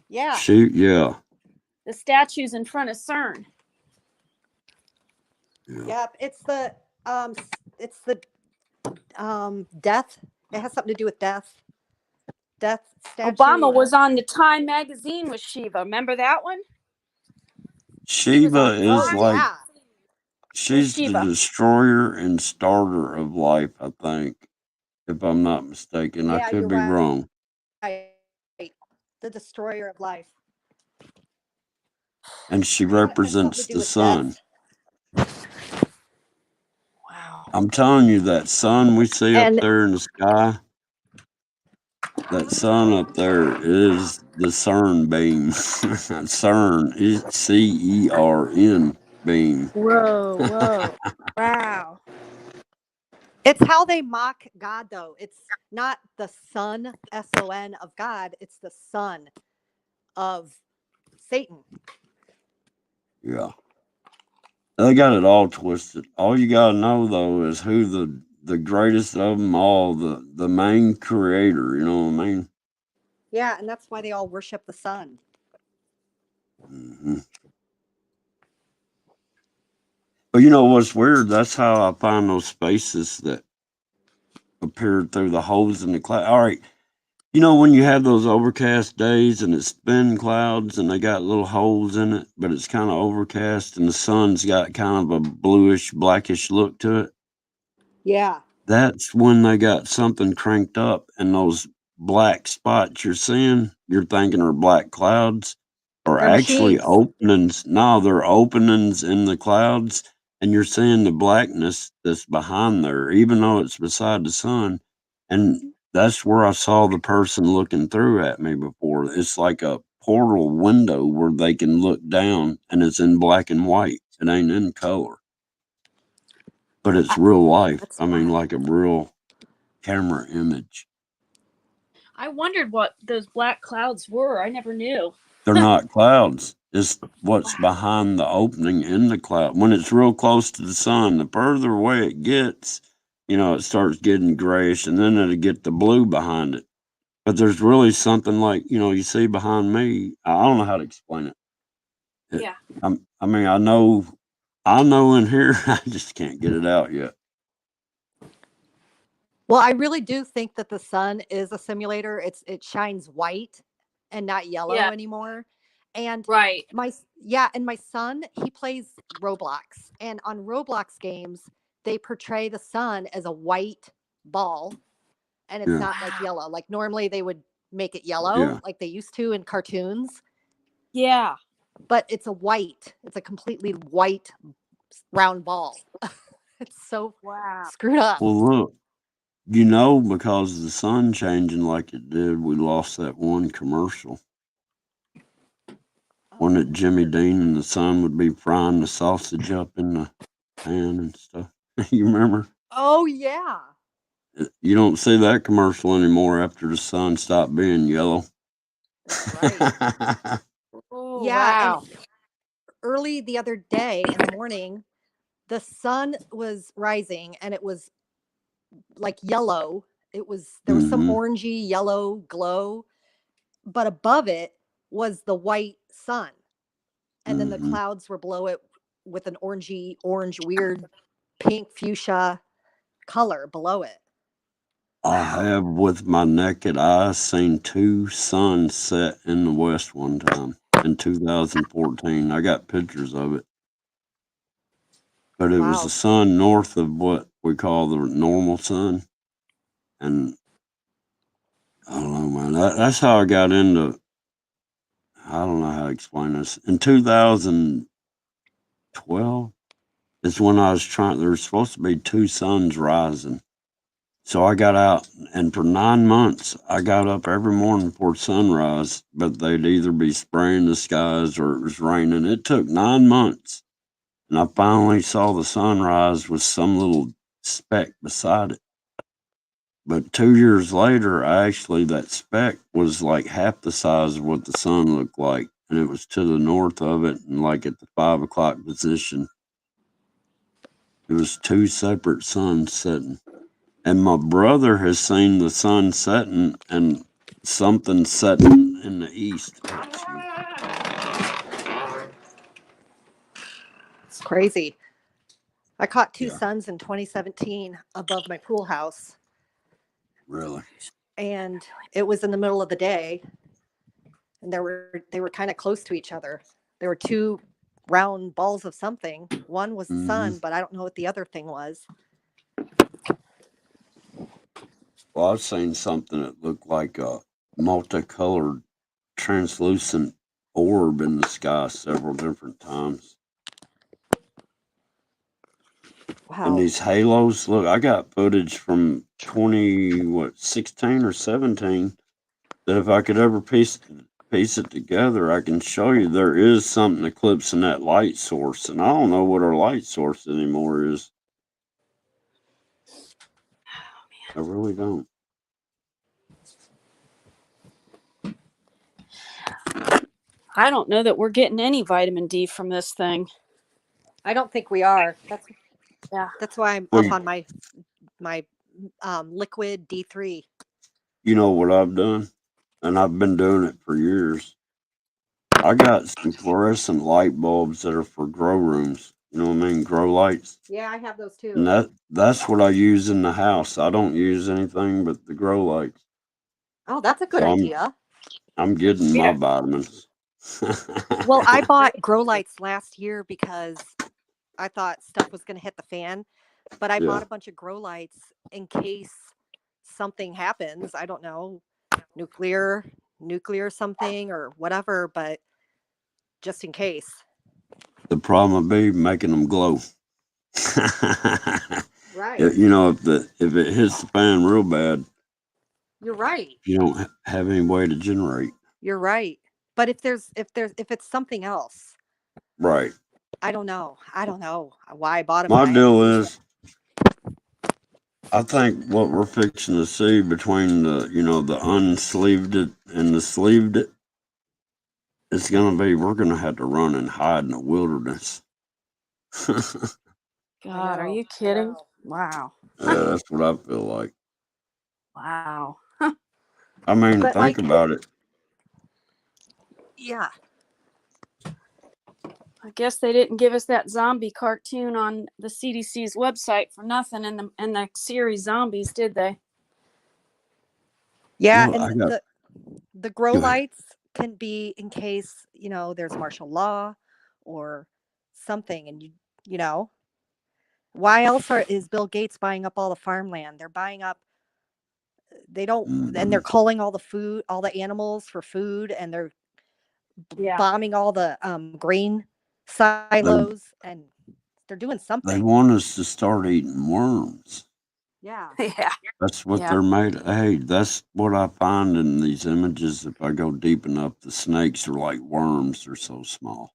Speaker 3: Yeah.
Speaker 2: Yeah.
Speaker 5: The statue's in front of CERN.
Speaker 2: Yeah.
Speaker 3: Yep. It's the death. It has something to do with death. Death statue.
Speaker 5: Obama was on the Time magazine with Shiva. Remember that one?
Speaker 2: Shiva is like
Speaker 3: yeah.
Speaker 2: she's the destroyer and starter of life, I think. If I'm not mistaken. I could be wrong.
Speaker 3: The destroyer of life.
Speaker 2: And she represents the sun.
Speaker 5: Wow.
Speaker 2: I'm telling you, that sun we see up there in the sky, that sun up there is the CERN beam. CERN is CERN beam.
Speaker 5: Whoa. Wow.
Speaker 3: It's how they mock God, though. It's not the son, SON of God. It's the son of Satan.
Speaker 2: Yeah. They got it all twisted. All you got to know, though, is who the greatest of them all, the main creator, you know what I mean?
Speaker 3: Yeah, and that's why they all worship the sun.
Speaker 2: Mm-hmm. But you know what's weird? That's how I find those spaces that appeared through the holes in the cloud. All right. You know, when you have those overcast days and it's thin clouds and they got little holes in it, but it's kind of overcast and the sun's got kind of a bluish, blackish look to it.
Speaker 3: Yeah.
Speaker 2: That's when they got something cranked up, and those black spots you're seeing, you're thinking are black clouds, are actually openings. No, they're openings in the clouds, and you're seeing the blackness that's behind there, even though it's beside the sun. And that's where I saw the person looking through at me before. It's like a portal window where they can look down, and it's in black and white. It ain't in color. But it's real life. I mean, like a real camera image.
Speaker 5: I wondered what those black clouds were. I never knew.
Speaker 2: They're not clouds. It's what's behind the opening in the cloud. When it's real close to the sun, the further away it gets, it starts getting grayish, and then it'll get the blue behind it. But there's really something like, you see behind me. I don't know how to explain it.
Speaker 5: Yeah.
Speaker 2: I mean, I know in here, I just can't get it out yet.
Speaker 3: Well, I really do think that the sun is a simulator. It shines white and not yellow
Speaker 5: Yeah.
Speaker 3: anymore. And
Speaker 5: Right.
Speaker 3: and my son, he plays Roblox. And on Roblox games, they portray the sun as a white ball and it's
Speaker 2: Yeah.
Speaker 3: not like yellow. Like normally they would make it yellow
Speaker 2: Yeah.
Speaker 3: like they used to in cartoons,
Speaker 5: Yeah.
Speaker 3: but it's a completely white round ball. It's so
Speaker 5: Wow.
Speaker 3: screwed up.
Speaker 2: Well, look, you know, because of the sun changing like it did, we lost that one commercial. One that Jimmy Dean and the son would be frying the sausage up in the pan and stuff. You remember?
Speaker 3: Oh yeah.
Speaker 2: You don't see that commercial anymore after the sun stopped being yellow.
Speaker 3: That's right.
Speaker 5: Oh,
Speaker 3: Yeah, and
Speaker 5: wow.
Speaker 3: early the other day in the morning, the sun was rising and it was like yellow. There was some
Speaker 2: Mm-hmm.
Speaker 3: orangey yellow glow, but above it was the white sun. And then the
Speaker 2: Mm-hmm.
Speaker 3: clouds were below it with an orange, weird pink fuchsia color below it.
Speaker 2: I have with my naked eyes seen 2 suns set in the west one time in 2014. I got pictures of it. But it was
Speaker 3: Wow.
Speaker 2: the sun north of what we call the normal sun. And I don't know, man. That's how I got into, I don't know how to explain this. In 2012 is when I was trying, there was supposed to be 2 suns rising. So I got out, and for 9 months, I got up every morning before sunrise, but they'd either be spraying the skies or it was raining. It took 9 months, and I finally saw the sunrise with some little speck beside it. But 2 years later, that speck was like half the size of what the sun looked like, and it was to the north of it, and like at the 5 o'clock position. It was 2 separate suns setting. And my brother has seen the sun setting and something setting in the east. Oh, excuse me.
Speaker 3: It's crazy. I caught 2
Speaker 2: Yeah,
Speaker 3: suns in 2017 above my pool house,
Speaker 2: really.
Speaker 3: and it was in the middle of the day, and they were kind of close to each other. There were 2 round balls of something. One was the
Speaker 2: Mm-hmm.
Speaker 3: sun, but I don't know what the other thing was.
Speaker 2: Well, I've seen something that looked like a multicolored, translucent orb in the sky several different times. And
Speaker 3: Wow.
Speaker 2: these halos, look, I got footage from 16 or 17 that if I could ever piece it together, I can show you there is something eclipsing that light source. And I don't know what our light source anymore is. I really don't.
Speaker 5: I don't know that we're getting any vitamin D from this thing.
Speaker 3: I don't think we are.
Speaker 5: Yeah.
Speaker 3: That's why I'm
Speaker 2: Well,
Speaker 3: up on my liquid D3.
Speaker 2: you know what I've done? And I've been doing it for years. I got some fluorescent light bulbs that are for grow rooms. You know what I mean? Grow lights.
Speaker 3: Yeah, I have those
Speaker 2: And
Speaker 3: too.
Speaker 2: that's what I use in the house. I don't use anything but the grow lights.
Speaker 3: Oh, that's a good
Speaker 2: So
Speaker 3: idea.
Speaker 2: I'm getting my
Speaker 5: Yeah.
Speaker 2: vitamins.
Speaker 3: Well, I bought grow lights last year because I thought stuff was going to hit the fan, but I
Speaker 2: Yeah.
Speaker 3: bought a bunch of grow lights in case something happens. I don't know, nuclear something or whatever, but just in case.
Speaker 2: The problem would be making them glow.
Speaker 3: Right.
Speaker 2: You know, if it hits the fan real bad,
Speaker 3: You're right.
Speaker 2: you don't have any way to generate.
Speaker 3: You're right. But if it's something else,
Speaker 2: Right.
Speaker 3: I don't know. I don't know why I bought them.
Speaker 2: My deal is, I think what we're fixing to see between the unsleeved it and the sleeved it, it's gonna be we're gonna have to run and hide in the wilderness.
Speaker 5: God, are you kidding? Wow.
Speaker 2: That's what I feel like.
Speaker 5: Wow.
Speaker 2: I mean,
Speaker 3: But,
Speaker 2: think about it.
Speaker 3: Yeah.
Speaker 5: I guess they didn't give us that zombie cartoon on the CDC's website for nothing in the series Zombies, did they?
Speaker 3: Yeah,
Speaker 2: Well,
Speaker 3: and the grow
Speaker 2: go ahead.
Speaker 3: lights can be in case, there's martial law or something, and you know, why else is Bill Gates buying up all the farmland? They're buying up they don't and they're
Speaker 2: Mhm.
Speaker 3: culling all the food, all the animals for food, and they're
Speaker 5: Yeah.
Speaker 3: bombing all the grain
Speaker 2: They
Speaker 3: silos, and they're doing
Speaker 2: they
Speaker 3: something.
Speaker 2: want us to start eating worms.
Speaker 3: Yeah.
Speaker 5: Yeah.
Speaker 2: That's what
Speaker 5: Yeah.
Speaker 2: they're made. Hey, that's what I find in these images. If I go deep enough, the snakes are like worms. They're so small.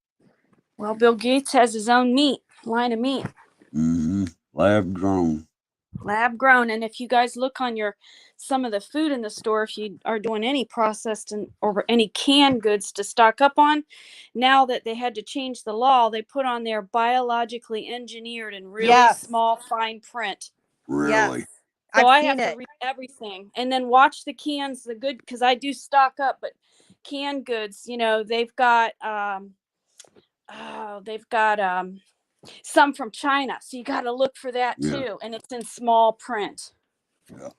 Speaker 5: Well, Bill Gates has his own line of meat.
Speaker 2: Lab grown.
Speaker 5: Lab grown. And if you guys look on some of the food in the store, if you are doing any processed or any canned goods to stock up on, now that they had to change the law, they put on there biologically engineered in really
Speaker 3: Yes.
Speaker 5: small fine print.
Speaker 2: Really?
Speaker 3: Yes.
Speaker 5: So
Speaker 3: I've
Speaker 5: I
Speaker 3: seen
Speaker 5: have to
Speaker 3: it.
Speaker 5: read everything and then watch the cans, because I do stock up, but canned goods, they've got some from China. So you got to look for that
Speaker 2: Yeah.
Speaker 5: too. And it's in small print.
Speaker 2: Yeah.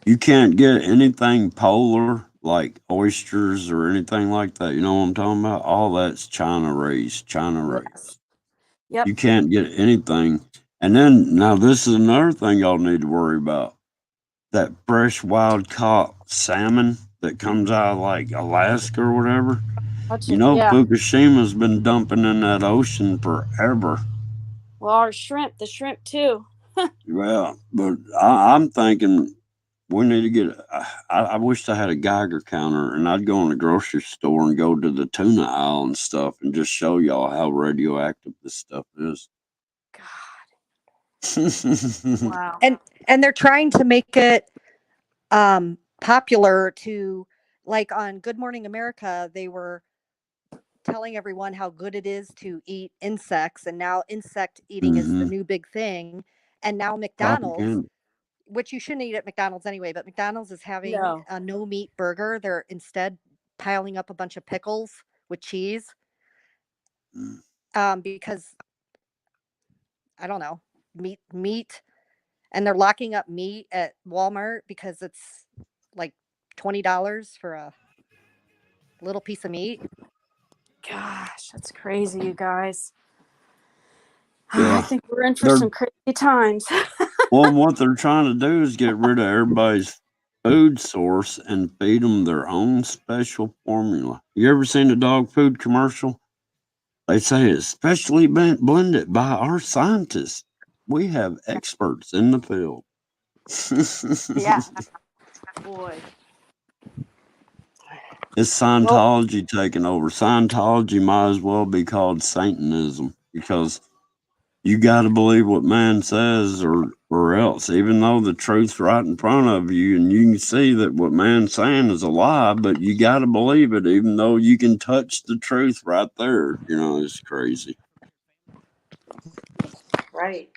Speaker 2: You can't get anything polar like oysters or anything like that. You know what I'm talking about? All that's China raised.
Speaker 5: Yes. Yep.
Speaker 2: You can't get anything. And then now this is another thing y'all need to worry about. That fresh wild caught salmon that comes out of like Alaska or whatever.
Speaker 5: Yeah.
Speaker 2: Fukushima's been dumping in that ocean forever.
Speaker 5: Well, our the shrimp too.
Speaker 2: Well, but I'm thinking we need to get. I wish I had a Geiger counter, and I'd go in the grocery store and go to the tuna aisle and stuff, and just show y'all how radioactive this stuff is.
Speaker 5: God. Wow.
Speaker 3: And they're trying to make it popular to, like, on Good Morning America, they were telling everyone how good it is to eat insects, and now insect eating is the new big thing. And now McDonald's,
Speaker 2: Propaganda.
Speaker 3: which you shouldn't eat at McDonald's anyway, but McDonald's is having
Speaker 5: No.
Speaker 3: a no meat burger. They're instead piling up a bunch of pickles with cheese, because I don't know, meat, and they're locking up meat at Walmart because it's like $20 for a little piece of meat.
Speaker 5: Gosh, that's crazy, you guys.
Speaker 2: Yeah.
Speaker 5: I think we're in for
Speaker 2: They're
Speaker 5: some crazy times.
Speaker 2: Well, what they're trying to do is get rid of everybody's food source and feed them their own special formula. You ever seen a dog food commercial? They say it's specially blended by our scientists. We have experts in the field.
Speaker 5: Yeah. Boy.
Speaker 2: It's Scientology taking over. Scientology might as well be called Satanism, because you got to believe what man says, or else, even though the truth's right in front of you and you can see that what man's saying is a lie, but you got to believe it, even though you can touch the truth right there. It's crazy.
Speaker 5: Right.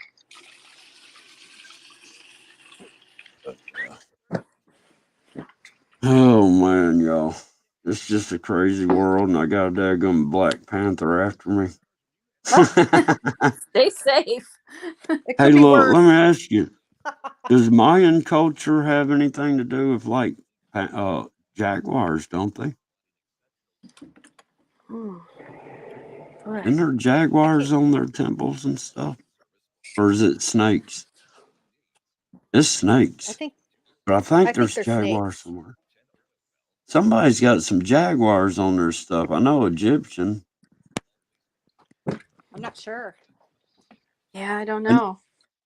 Speaker 2: Oh man, y'all. It's just a crazy world, and I got a daggum Black Panther after me.
Speaker 5: Stay safe.
Speaker 3: It
Speaker 2: Hey,
Speaker 3: could be
Speaker 2: look, let me
Speaker 3: worse.
Speaker 2: ask you. Does Mayan culture have anything to do with like jaguars? Don't they? Isn't there jaguars on their temples and stuff, or is it snakes? It's
Speaker 3: I
Speaker 2: snakes,
Speaker 3: think
Speaker 2: but I
Speaker 3: I
Speaker 2: think
Speaker 3: think
Speaker 2: there's
Speaker 3: they're
Speaker 2: jaguars
Speaker 3: snakes.
Speaker 2: somewhere. Somebody's got some jaguars on their stuff. I know Egyptian.
Speaker 3: I'm not sure.
Speaker 5: Yeah, I don't
Speaker 2: And
Speaker 5: know.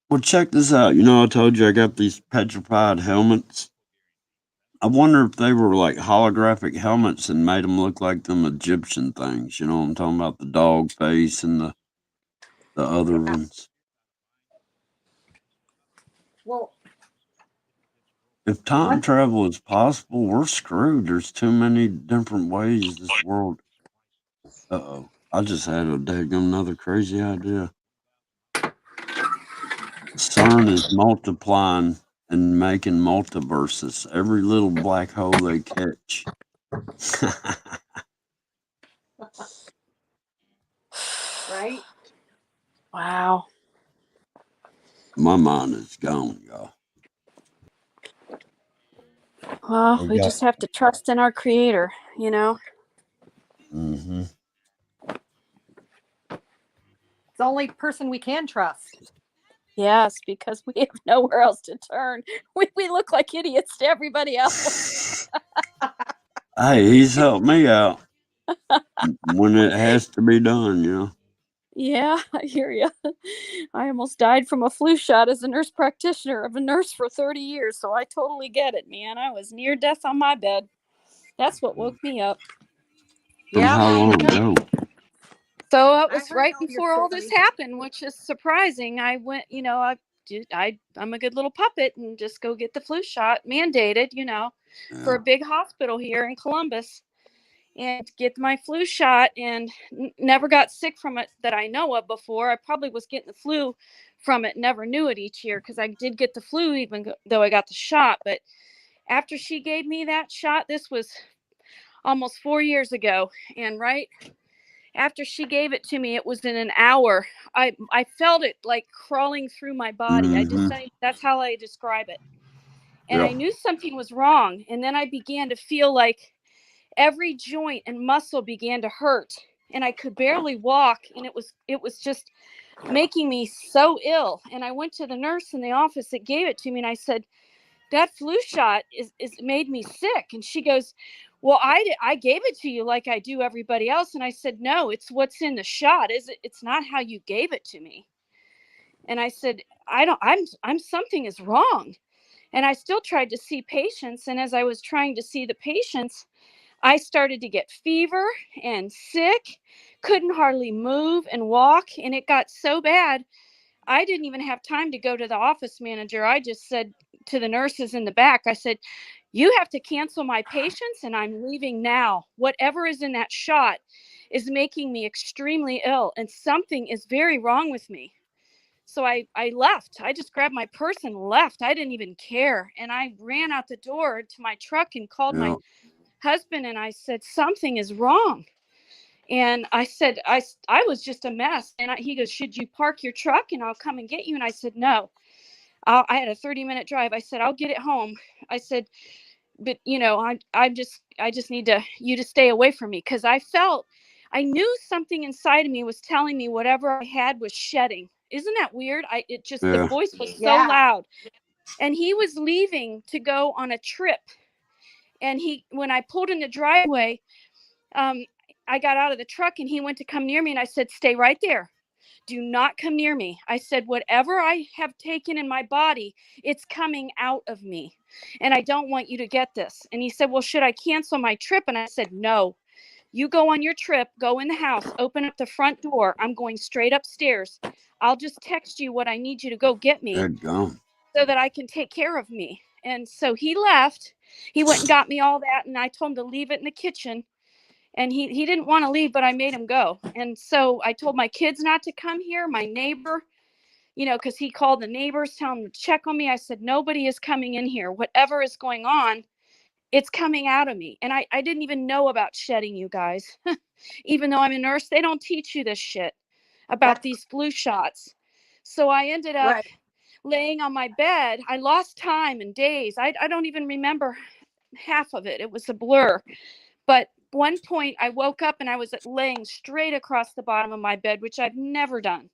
Speaker 2: well, check this out. I told you I got these petrified helmets. I wonder if they were like holographic helmets and made them look like them Egyptian things. You know what I'm talking about? The dog face and the other
Speaker 3: Yeah.
Speaker 2: ones.
Speaker 3: Well,
Speaker 2: If time
Speaker 3: one
Speaker 2: travel is possible, we're screwed. There's too many different ways this world. Uh-oh. I just had another crazy idea. CERN is multiplying and making multiverses. Every little black hole they catch.
Speaker 4: right?
Speaker 5: Wow.
Speaker 2: My mind is gone, y'all.
Speaker 5: Well, we just have to trust in our Creator, you know?
Speaker 2: Mm-hmm.
Speaker 3: It's the only person we can trust.
Speaker 5: Yes, because we have nowhere else to turn. We look like idiots to everybody else.
Speaker 2: Hey, he's helped me out when it has to be done, you know.
Speaker 5: Yeah, I hear you. I almost died from a flu shot as a nurse practitioner of a nurse for 30 years, so I totally get it, man. I was near death on my bed. That's what woke me up.
Speaker 2: From
Speaker 3: Yeah.
Speaker 2: how long ago?
Speaker 5: So it
Speaker 3: I
Speaker 5: was
Speaker 3: heard
Speaker 5: right
Speaker 3: all your
Speaker 5: before all this
Speaker 3: stories.
Speaker 5: happened, which is surprising. I went, I'm a good little puppet and just go get the flu shot mandated, for
Speaker 2: Yeah.
Speaker 5: a big hospital here in Columbus, and get my flu shot, and never got sick from it that I know of before. I probably was getting the flu from it, never knew it each year, because I did get the flu even though I got the shot. But after she gave me that shot, this was almost 4 years ago, and right after she gave it to me, it was in an hour. I felt it like crawling through my body.
Speaker 2: Mm-hmm.
Speaker 5: That's how I describe it. And I
Speaker 2: Yep.
Speaker 5: knew something was wrong. And then I began to feel like every joint and muscle began to hurt, and I could barely walk. And it was just making me so ill. And I went to the nurse in the office that gave it to me, and I said, that flu shot is made me sick. And she goes, well, I gave it to you like I do everybody else. And I said, no, it's what's in the shot. It's not how you gave it to me. And I said, I'm something is wrong. And I still tried to see patients. And as I was trying to see the patients, I started to get fever and sick, couldn't hardly move and walk. And it got so bad, I didn't even have time to go to the office manager. I just said to the nurses in the back, I said, you have to cancel my patients, and I'm leaving now. Whatever is in that shot is making me extremely ill, and something is very wrong with me. So I left. I just grabbed my purse and left. I didn't even care. And I ran out the door to my truck and called my
Speaker 2: Yep.
Speaker 5: husband, and I said, something is wrong. And I said, I was just a mess. And he goes, should you park your truck and I'll come and get you? And I said, no. I had a 30-minute drive. I said, I'll get it home. I said, but I just need you to stay away from me, because I knew something inside of me was telling me whatever I had was shedding. Isn't that weird? The
Speaker 2: Yeah.
Speaker 5: voice was so
Speaker 3: Yeah.
Speaker 5: loud. And he was leaving to go on a trip. And when I pulled in the driveway, I got out of the truck, and he went to come near me, and I said, stay right there. Do not come near me. I said, whatever I have taken in my body, it's coming out of me. And I don't want you to get this. And he said, well, should I cancel my trip? And I said, no, you go on your trip, go in the house, open up the front door. I'm going straight upstairs. I'll just text you what I need you to go get me
Speaker 2: Good gone.
Speaker 5: so that I can take care of me. And so he left. He went and got me all that. And I told him to leave it in the kitchen. And he didn't want to leave, but I made him go. And so I told my kids not to come here. My neighbor, because he called the neighbors, telling them to check on me. I said, nobody is coming in here. Whatever is going on, it's coming out of me. And I didn't even know about shedding, you guys. Even though I'm a nurse, they don't teach you this shit about these flu shots. So I ended up laying on my bed. I lost time and days. I don't even remember half of it. It was a blur. But one point I woke up and I was laying straight across the bottom of my bed, which I've never done.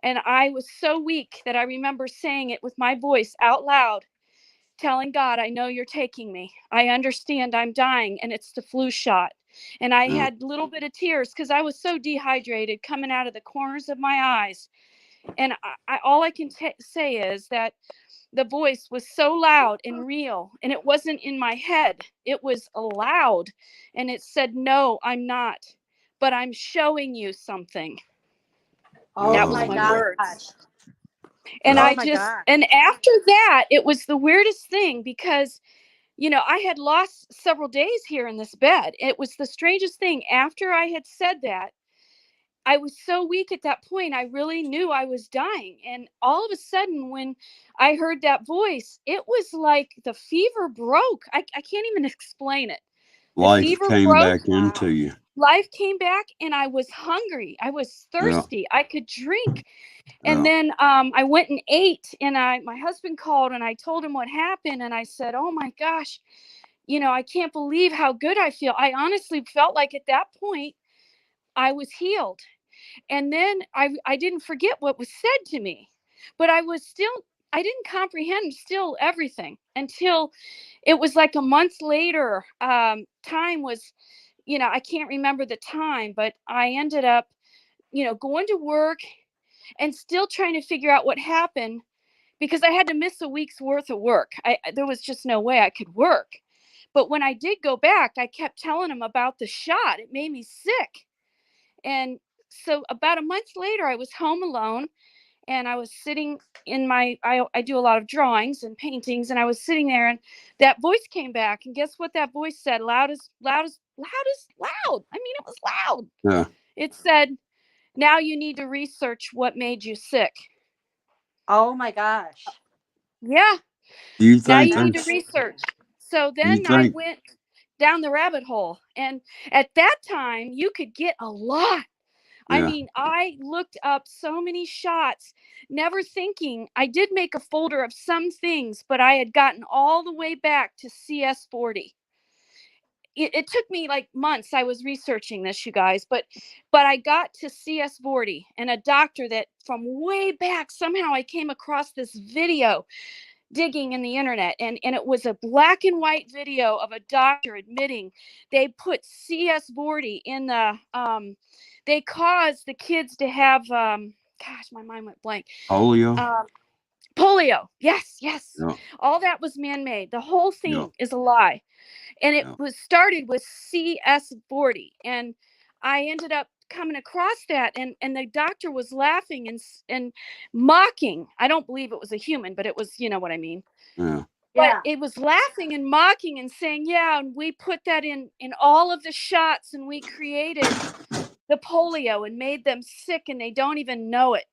Speaker 5: And I was so weak that I remember saying it with my voice out loud, telling God, I know you're taking me. I understand I'm dying, and it's the flu shot. And I had a little bit of tears because I was so dehydrated coming out of the corners of my eyes. And all I can say is that the voice was so loud and real, and it wasn't in my head. It was loud, and it said, no, I'm not, but I'm showing you something.
Speaker 3: Oh
Speaker 5: That was
Speaker 3: my
Speaker 5: my
Speaker 3: gosh.
Speaker 5: words. And
Speaker 3: Oh my gosh.
Speaker 5: and after that, it was the weirdest thing, because I had lost several days here in this bed. It was the strangest thing. After I had said that, I was so weak at that point, I really knew I was dying. And all of a sudden, when I heard that voice, it was like the fever broke. I can't even explain it. The
Speaker 2: Life
Speaker 5: fever
Speaker 2: came
Speaker 5: broke.
Speaker 2: back into you.
Speaker 5: life came back, and I was hungry. I was thirsty. I could drink. And then I went and ate, and my husband called, and I told him what happened. And I said, oh my gosh, I can't believe how good I feel. I honestly felt like at that point I was healed. And then I didn't forget what was said to me, but I didn't comprehend still everything until it was like a month later. Time was, I can't remember the time, but I ended up, going to work and still trying to figure out what happened, because I had to miss a week's worth of work. There was just no way I could work. But when I did go back, I kept telling him about the shot. It made me sick. And so about a month later, I was home alone, and I was sitting in I do a lot of drawings and paintings, and I was sitting there, and that voice came back. And guess what that voice said? Loud. I mean, it was loud.
Speaker 2: Yeah.
Speaker 5: It said, now you need to research what made you sick.
Speaker 3: Oh my gosh.
Speaker 5: Yeah.
Speaker 2: Do you
Speaker 5: Now
Speaker 2: think
Speaker 5: you need to research. So then I went down the rabbit hole. And at that time, you could get a lot.
Speaker 2: Yeah.
Speaker 5: I mean, I looked up so many shots, never thinking. I did make a folder of some things, but I had gotten all the way back to CS40. It took me like months. I was researching this, you guys, but I got to CS40, and a doctor that from way back, somehow I came across this video digging in the internet, and it was a black and white video of a doctor admitting they put CS40 in the they caused the kids to have gosh, my mind went blank. Polio. Yes. Yeah. All that was man-made. The whole thing is a lie. And it was started with CS40. And I ended up coming across that, and the doctor was laughing and mocking. I don't believe it was a human, but it was, you know what I mean?
Speaker 2: Yeah.
Speaker 5: But it was laughing and mocking and saying, yeah, and we put that in all of the shots, and we created the polio and made them sick, and they don't even know it.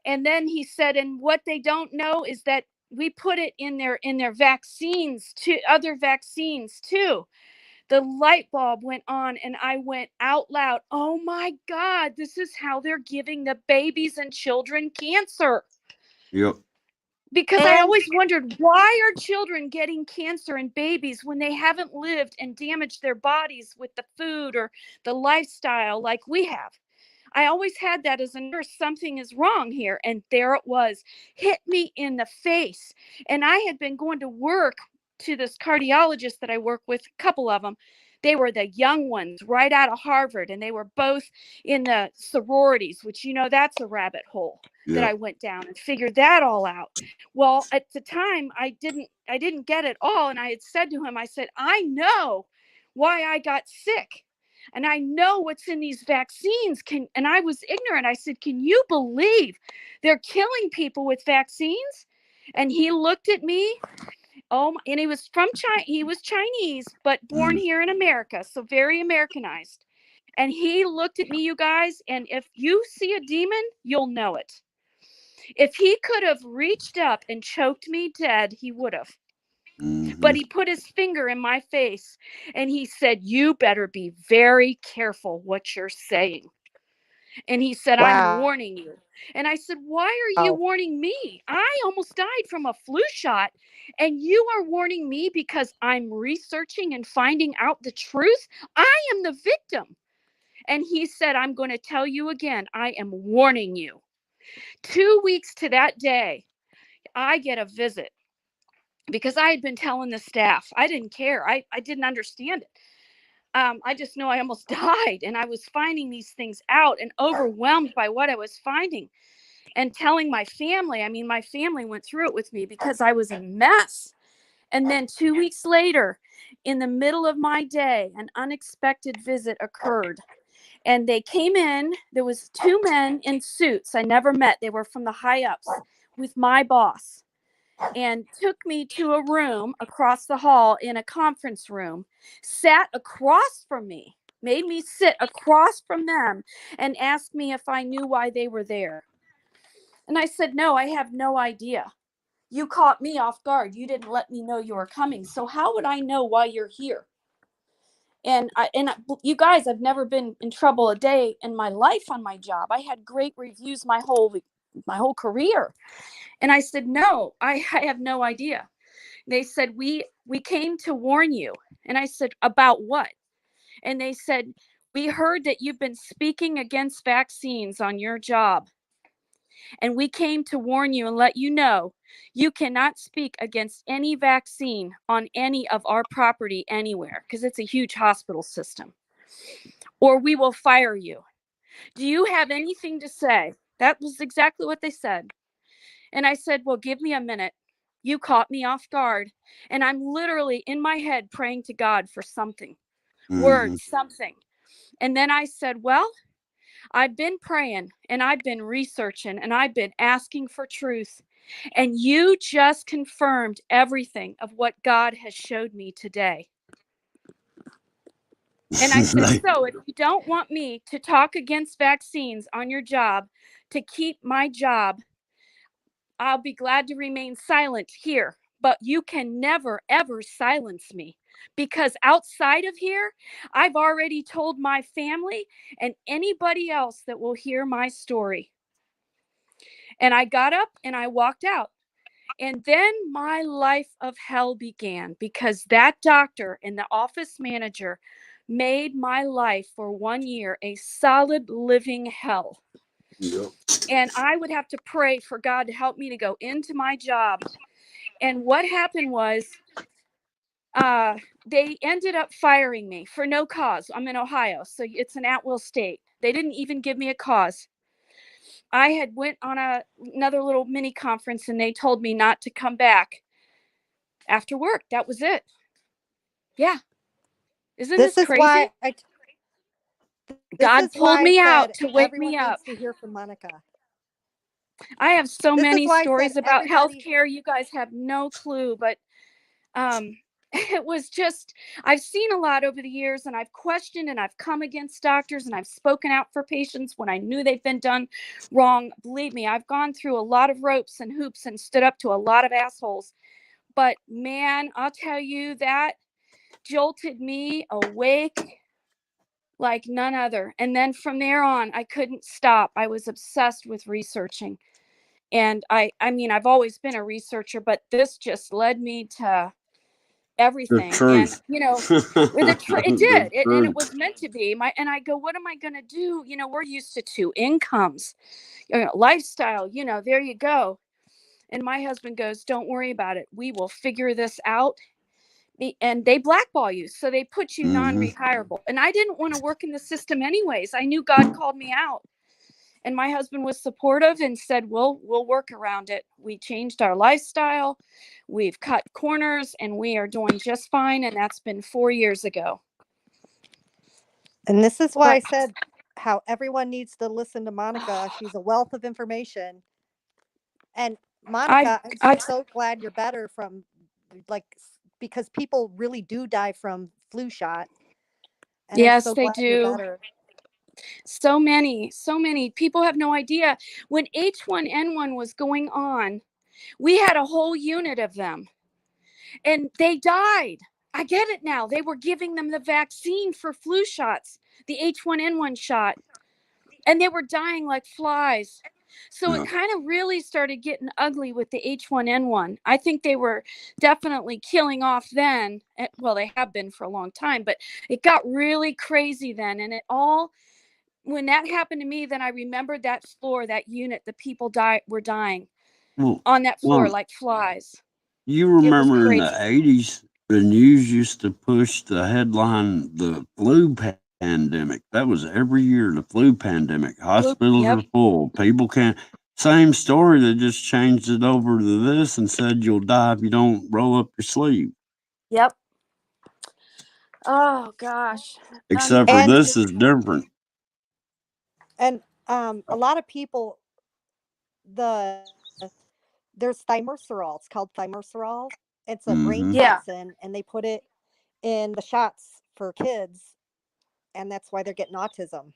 Speaker 5: And then he said, and what they don't know is that we put it in their vaccines, to other vaccines too. The light bulb went on, and I went out loud, oh my God, this is how they're giving the babies and children cancer.
Speaker 2: Yep.
Speaker 5: Because I always wondered, why are children getting cancer in babies when they haven't lived and damaged their bodies with the food or the lifestyle like we have? I always had that as a nurse. Something is wrong here. And there it was, hit me in the face. And I had been going to work to this cardiologist that I work with, a couple of them. They were the young ones right out of Harvard, and they were both in the sororities, which, that's a rabbit hole that I went down and figured that all out. Well, at the time, I didn't get it all. And I had said to him, I said, I know why I got sick. And I know what's in these vaccines. And I was ignorant. I said, can you believe they're killing people with vaccines? And he looked at me. Oh, and he was from China. He was Chinese, but born here in America. So very Americanized. And he looked at me, you guys. And if you see a demon, you'll know it. If he could have reached up and choked me dead, he would have. Mm-hmm. But he put his finger in my face, and he said, you better be very careful what you're saying. And he said, I'm warning you. And I said, why are you warning me? I almost died from a flu shot, and you are warning me because I'm researching and finding out the truth? I am the victim. And he said, I'm going to tell you again, I am warning you. 2 weeks to that day, I get a visit. Because I had been telling the staff, I didn't care. I didn't understand it. I just know I almost died, and I was finding these things out and overwhelmed by what I was finding and telling my family. I mean, my family went through it with me because I was a mess. And then 2 weeks later, in the middle of my day, an unexpected visit occurred. And they came in. There was 2 men in suits I never met. They were from the high ups with my boss. And took me to a room across the hall in a conference room, sat across from me, made me sit across from them, and asked me if I knew why they were there. And I said, no, I have no idea. You caught me off guard. You didn't let me know you were coming. So how would I know why you're here? And you guys, I've never been in trouble a day in my life on my job. I had great reviews my whole career. And I said, no, I have no idea. They said, we came to warn you. And I said, about what? And they said, we heard that you've been speaking against vaccines on your job. And we came to warn you and let you know you cannot speak against any vaccine on any of our property anywhere, because it's a huge hospital system, or we will fire you. Do you have anything to say? That was exactly what they said. And I said, well, give me a minute. You caught me off guard. And I'm literally in my head praying to God for something, words, something. And then I said, well, I've been praying and I've been researching and I've been asking for truth. And you just confirmed everything of what God has showed me today. And I said, so if you don't want me to talk against vaccines on your job to keep my job, I'll be glad to remain silent here. But you can never, ever silence me, because outside of here, I've already told my family and anybody else that will hear my story. And I got up and I walked out. And then my life of hell began, because that doctor and the office manager made my life for 1 year a solid living hell.
Speaker 2: Yep.
Speaker 5: And I would have to pray for God to help me to go into my job. And what happened was they ended up firing me for no cause. I'm in Ohio, so it's an at-will state. They didn't even give me a cause. I had went on another little mini conference and they told me not to come back after work. That was it. Yeah. Isn't this crazy?
Speaker 3: Why
Speaker 5: God pulled me out to wake me up.
Speaker 3: Needs to hear from Monica.
Speaker 5: I have so many stories about healthcare. You guys have no clue, but it was just, I've seen a lot over the years, and I've questioned and I've come against doctors and I've spoken out for patients when I knew they've been done wrong. Believe me, I've gone through a lot of ropes and hoops and stood up to a lot of assholes. But man, I'll tell you, that jolted me awake like none other. And then from there on, I couldn't stop. I was obsessed with researching. And I mean, I've always been a researcher, but this just led me to everything. And you know, it did it, and it was meant to be. And I go, what am I going to do? You know, we're used to 2 incomes, lifestyle, there you go. And my husband goes, don't worry about it, we will figure this out. And they blackball you, so they put you non-rehirable. And I didn't want to work in the system anyways. I knew God called me out. And my husband was supportive and said, we'll work around it. We changed our lifestyle. We've cut corners and we are doing just fine. And that's been 4 years ago.
Speaker 3: And this is why I said how everyone needs to listen to Monica. She's a wealth of information. And Monica, I'm so glad you're better from, because people really do die from flu shot. And
Speaker 5: yes, they do. So many people have no idea. When H1N1 was going on, we had a whole unit of them and they died. I get it now. They were giving them the vaccine for flu shots, the H1N1 shot, and they were dying like flies. So it kind of really started getting ugly with the H1N1. I think they were definitely killing off then. Well, they have been for a long time, but it got really crazy then. And when that happened to me, then I remembered that floor, that unit, the people were dying on that floor like flies.
Speaker 2: You remember in the 80s, the news used to push the headline, the flu pandemic. That was every year, the flu pandemic. Hospitals are full. People can't. Same story. They just changed it over to this and said you'll die if you don't roll up your sleeve.
Speaker 5: Yep. Oh, gosh.
Speaker 2: Except for this is different.
Speaker 3: And a lot of people, there's thimerosal. It's called thimerosal. It's a brain toxin, and they put it in the shots for kids, and that's why they're getting autism.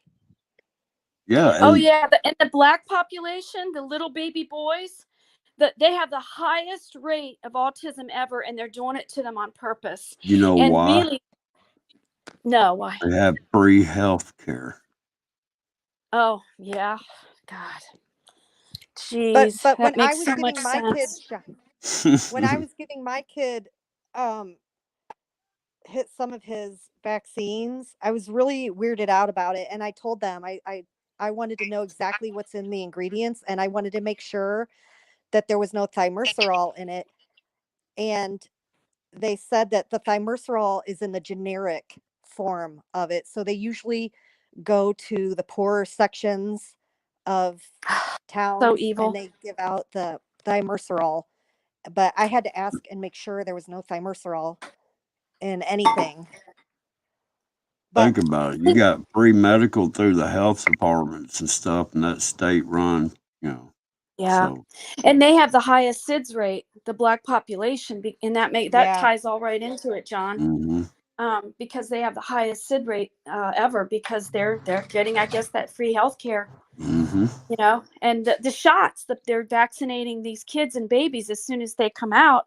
Speaker 2: Yeah.
Speaker 5: Oh yeah, and the Black population, the little baby boys, they have the highest rate of autism ever, and they're doing it to them on purpose.
Speaker 2: You know why?
Speaker 5: Really, No, why?
Speaker 2: They have free health care.
Speaker 5: Oh, yeah. God.
Speaker 3: But
Speaker 5: Jeez,
Speaker 3: but
Speaker 5: that
Speaker 3: when I
Speaker 5: makes
Speaker 3: was
Speaker 5: so much
Speaker 3: getting my kid
Speaker 5: sense.
Speaker 3: when I was getting my kid hit some of his vaccines, I was really weirded out about it, and I told them I wanted to know exactly what's in the ingredients, and I wanted to make sure that there was no thimerosal in it. And they said that the thimerosal is in the generic form of it. So they usually go to the poorer sections of
Speaker 5: So
Speaker 3: towns and
Speaker 5: evil.
Speaker 3: they give out the thimerosal. But I had to ask and make sure there was no thimerosal in anything. But
Speaker 2: Think about it. You got free medical through the health departments and stuff, and that's state run, you know.
Speaker 5: Yeah.
Speaker 2: So
Speaker 5: And they have the highest SIDS rate, the black population, and that
Speaker 3: yeah,
Speaker 5: ties all right into it, John.
Speaker 2: hmm
Speaker 5: Because they have the highest SID rate ever, because they're getting, I guess, that free health care,
Speaker 2: hmm
Speaker 5: you know, and the shots that they're vaccinating these kids and babies as soon as they come out.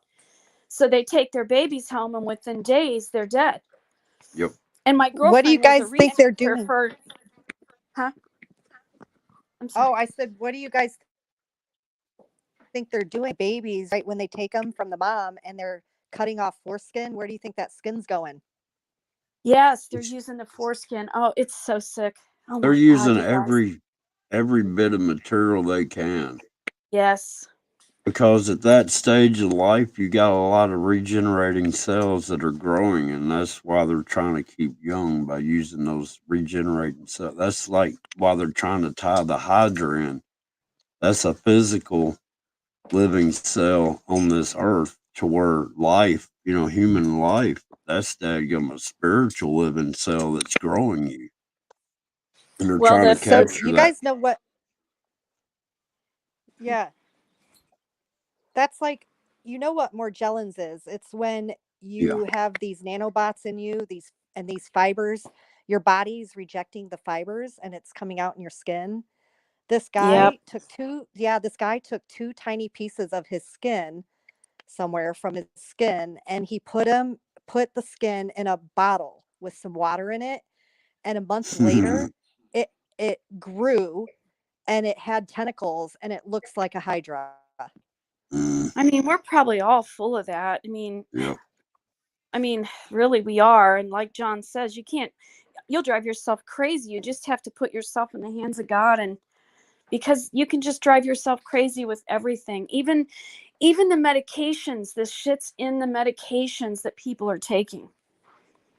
Speaker 5: So they take their babies home, and within days they're dead.
Speaker 2: Yep.
Speaker 5: And my
Speaker 3: what do you
Speaker 5: girlfriend was a
Speaker 3: guys think they're
Speaker 5: researcher
Speaker 3: doing?
Speaker 5: for, huh? I'm sorry.
Speaker 3: Oh, I said, what do you guys think they're doing? Babies, right when they take them from the mom and they're cutting off foreskin, where do you think that skin's going?
Speaker 5: Yes, they're using the foreskin. Oh, it's so sick. Oh
Speaker 2: They're
Speaker 5: my God,
Speaker 2: using
Speaker 5: you guys.
Speaker 2: every bit of material they can.
Speaker 5: Yes.
Speaker 2: Because at that stage of life, you got a lot of regenerating cells that are growing, and that's why they're trying to keep young by using those regenerating cells. That's like why they're trying to tie the Hydra in. That's a physical living cell on this earth to where life, human life, that's a spiritual living cell that's growing you. And they're
Speaker 5: Well,
Speaker 2: trying to
Speaker 3: So
Speaker 2: capture
Speaker 3: you
Speaker 2: that.
Speaker 3: guys know what? Yeah, that's like, you know what Morgellons is? It's when
Speaker 2: Yeah.
Speaker 3: you have these nanobots in you, these fibers, your body's rejecting the fibers and it's coming out in your skin. This
Speaker 5: yep.
Speaker 3: guy took this guy took two tiny pieces of his skin somewhere from his skin and he put the skin in a bottle with some water in it, and a month later it grew and it had tentacles and it looks like a hydra.
Speaker 5: I mean, we're probably all full of that.
Speaker 2: Yeah.
Speaker 5: I mean, really, we are. And like John says, you'll drive yourself crazy. You just have to put yourself in the hands of God, and because you can just drive yourself crazy with everything. Even the medications, this shit's in the medications that people are taking.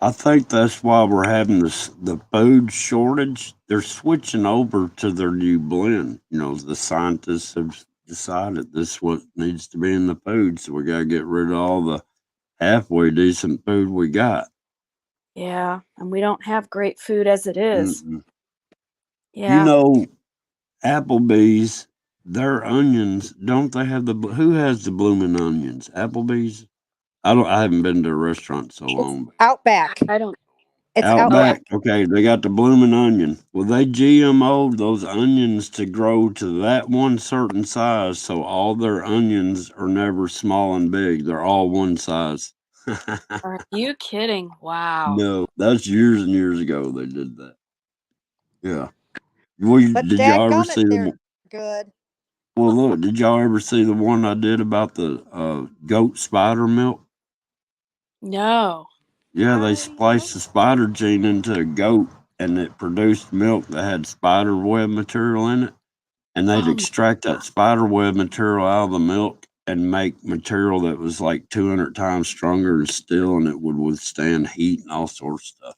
Speaker 2: I think that's why we're having the food shortage. They're switching over to their new blend. The scientists have decided this is what needs to be in the food, so we got to get rid of all the halfway decent food we got.
Speaker 5: Yeah, and we don't have great food as it is.
Speaker 2: Mm-mm.
Speaker 5: Yeah.
Speaker 2: Applebee's, their onions, don't they have who has the blooming onions? Applebee's? I haven't been to a restaurant so
Speaker 3: It's
Speaker 2: long.
Speaker 3: Outback.
Speaker 5: I don't.
Speaker 3: It's
Speaker 2: Outback,
Speaker 3: Outback.
Speaker 2: okay, they got the blooming onion. Well, they GMO'd those onions to grow to that one certain size, so all their onions are never small and big. They're all one size.
Speaker 5: Are you kidding? Wow.
Speaker 2: No, that's years and years ago they did that. Yeah.
Speaker 3: But
Speaker 2: Did y'all ever
Speaker 3: dadgummit,
Speaker 2: see
Speaker 3: they're
Speaker 2: the?
Speaker 3: good.
Speaker 2: Well, look, did y'all ever see the one I did about the goat spider milk?
Speaker 5: No.
Speaker 2: Yeah, they spliced the spider gene into a goat, and it produced milk that had spider web material in it. And they'd
Speaker 5: Oh my.
Speaker 2: extract that spider web material out of the milk and make material that was like 200 times stronger and still, and it would withstand heat and all sorts of stuff.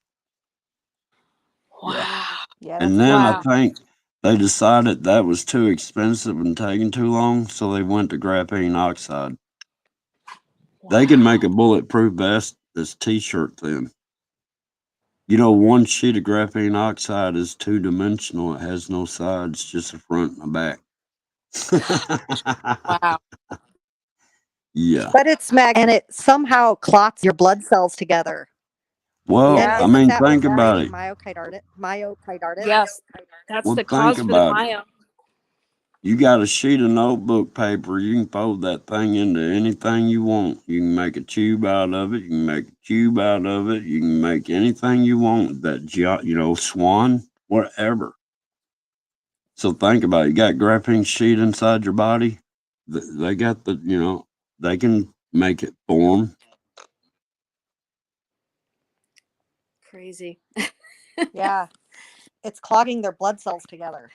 Speaker 2: Yeah.
Speaker 5: Wow.
Speaker 3: Yeah,
Speaker 2: And
Speaker 3: that's
Speaker 2: then I
Speaker 5: Wow.
Speaker 3: crazy.
Speaker 2: think they decided that was too expensive and taking too long, so they went to graphene oxide. They can make a bulletproof vest that's t-shirt thin. One sheet of graphene oxide is two-dimensional. It has no sides, just a front and a back.
Speaker 5: Wow.
Speaker 2: Yeah.
Speaker 3: But it's magnetic and it somehow clots your blood cells together.
Speaker 2: Well,
Speaker 3: And
Speaker 5: Yeah.
Speaker 2: I
Speaker 3: isn't
Speaker 2: mean,
Speaker 3: that what's
Speaker 2: think about
Speaker 3: creating
Speaker 2: it.
Speaker 3: myocarditis? Myocarditis?
Speaker 5: Yes. That's
Speaker 2: Well,
Speaker 5: the
Speaker 2: think
Speaker 5: cause for the
Speaker 2: about it.
Speaker 5: myo.
Speaker 2: You got a sheet of notebook paper, you can fold that thing into anything you want. You can make a tube out of it. You can make a cube out of it. You can make anything you want. Swan, whatever. So think about it. You got graphene sheet inside your body. They got they can make it form.
Speaker 5: Crazy.
Speaker 3: Yeah. It's clogging their blood cells together.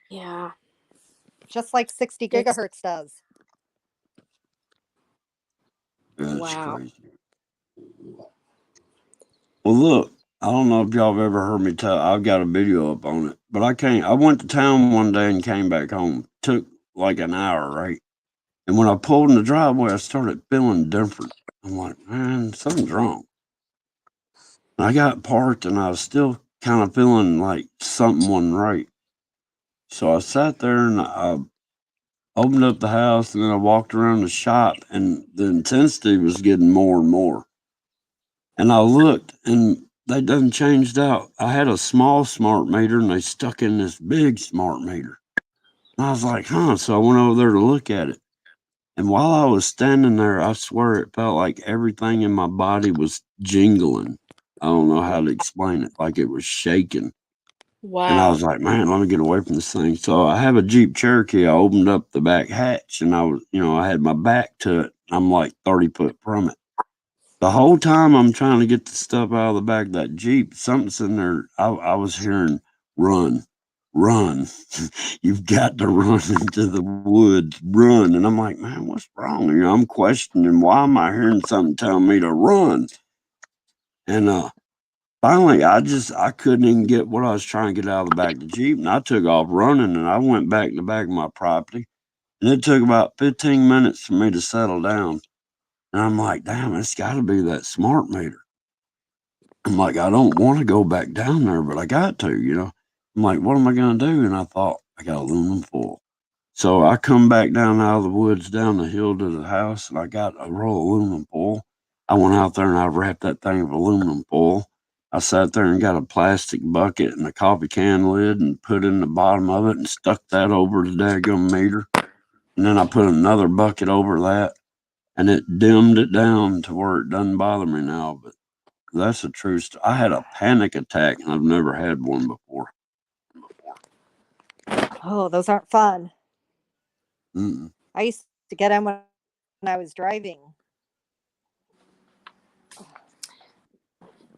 Speaker 5: Yeah.
Speaker 3: Just like 60 gigahertz does.
Speaker 2: That's
Speaker 5: Wow.
Speaker 2: crazy. Well, look, I don't know if y'all have ever heard me tell. I've got a video up on it, but I went to town one day and came back home. Took like an hour, right? And when I pulled in the driveway, I started feeling different. I'm like, man, something's wrong. I got parked and I was still kind of feeling like something wasn't right. So I sat there and I opened up the house and then I walked around the shop and the intensity was getting more and more. And I looked and they done changed out. I had a small smart meter and they stuck in this big smart meter. And I was like, huh. So I went over there to look at it. And while I was standing there, I swear it felt like everything in my body was jingling. I don't know how to explain it, like it was shaking. And I
Speaker 5: Wow.
Speaker 2: was like, man, let me get away from this thing. So I have a Jeep Cherokee. I opened up the back hatch and I had my back to it. I'm like 30 foot from it. The whole time I'm trying to get the stuff out of the back of that Jeep, something's in there. I was hearing, run, run. You've got to run into the woods, run. And I'm like, man, what's wrong? I'm questioning, why am I hearing something telling me to run? And finally, I couldn't even get what I was trying to get out of the back of the Jeep. And I took off running and I went back in the back of my property. And it took about 15 minutes for me to settle down. And I'm like, damn, it's got to be that smart meter. I'm like, I don't want to go back down there, but I got to. I'm like, what am I going to do? And I thought, I got aluminum foil. So I come back down out of the woods, down the hill to the house, and I got a roll of aluminum foil. I went out there and I wrapped that thing of aluminum foil. I sat there and got a plastic bucket and a coffee can lid and put in the bottom of it and stuck that over the daggum meter. And then I put another bucket over that and it dimmed it down to where it doesn't bother me now. But that's a true story. I had a panic attack and I've never had one before.
Speaker 3: Oh, those aren't fun.
Speaker 2: Mm-mm.
Speaker 3: I used to get them when I was driving.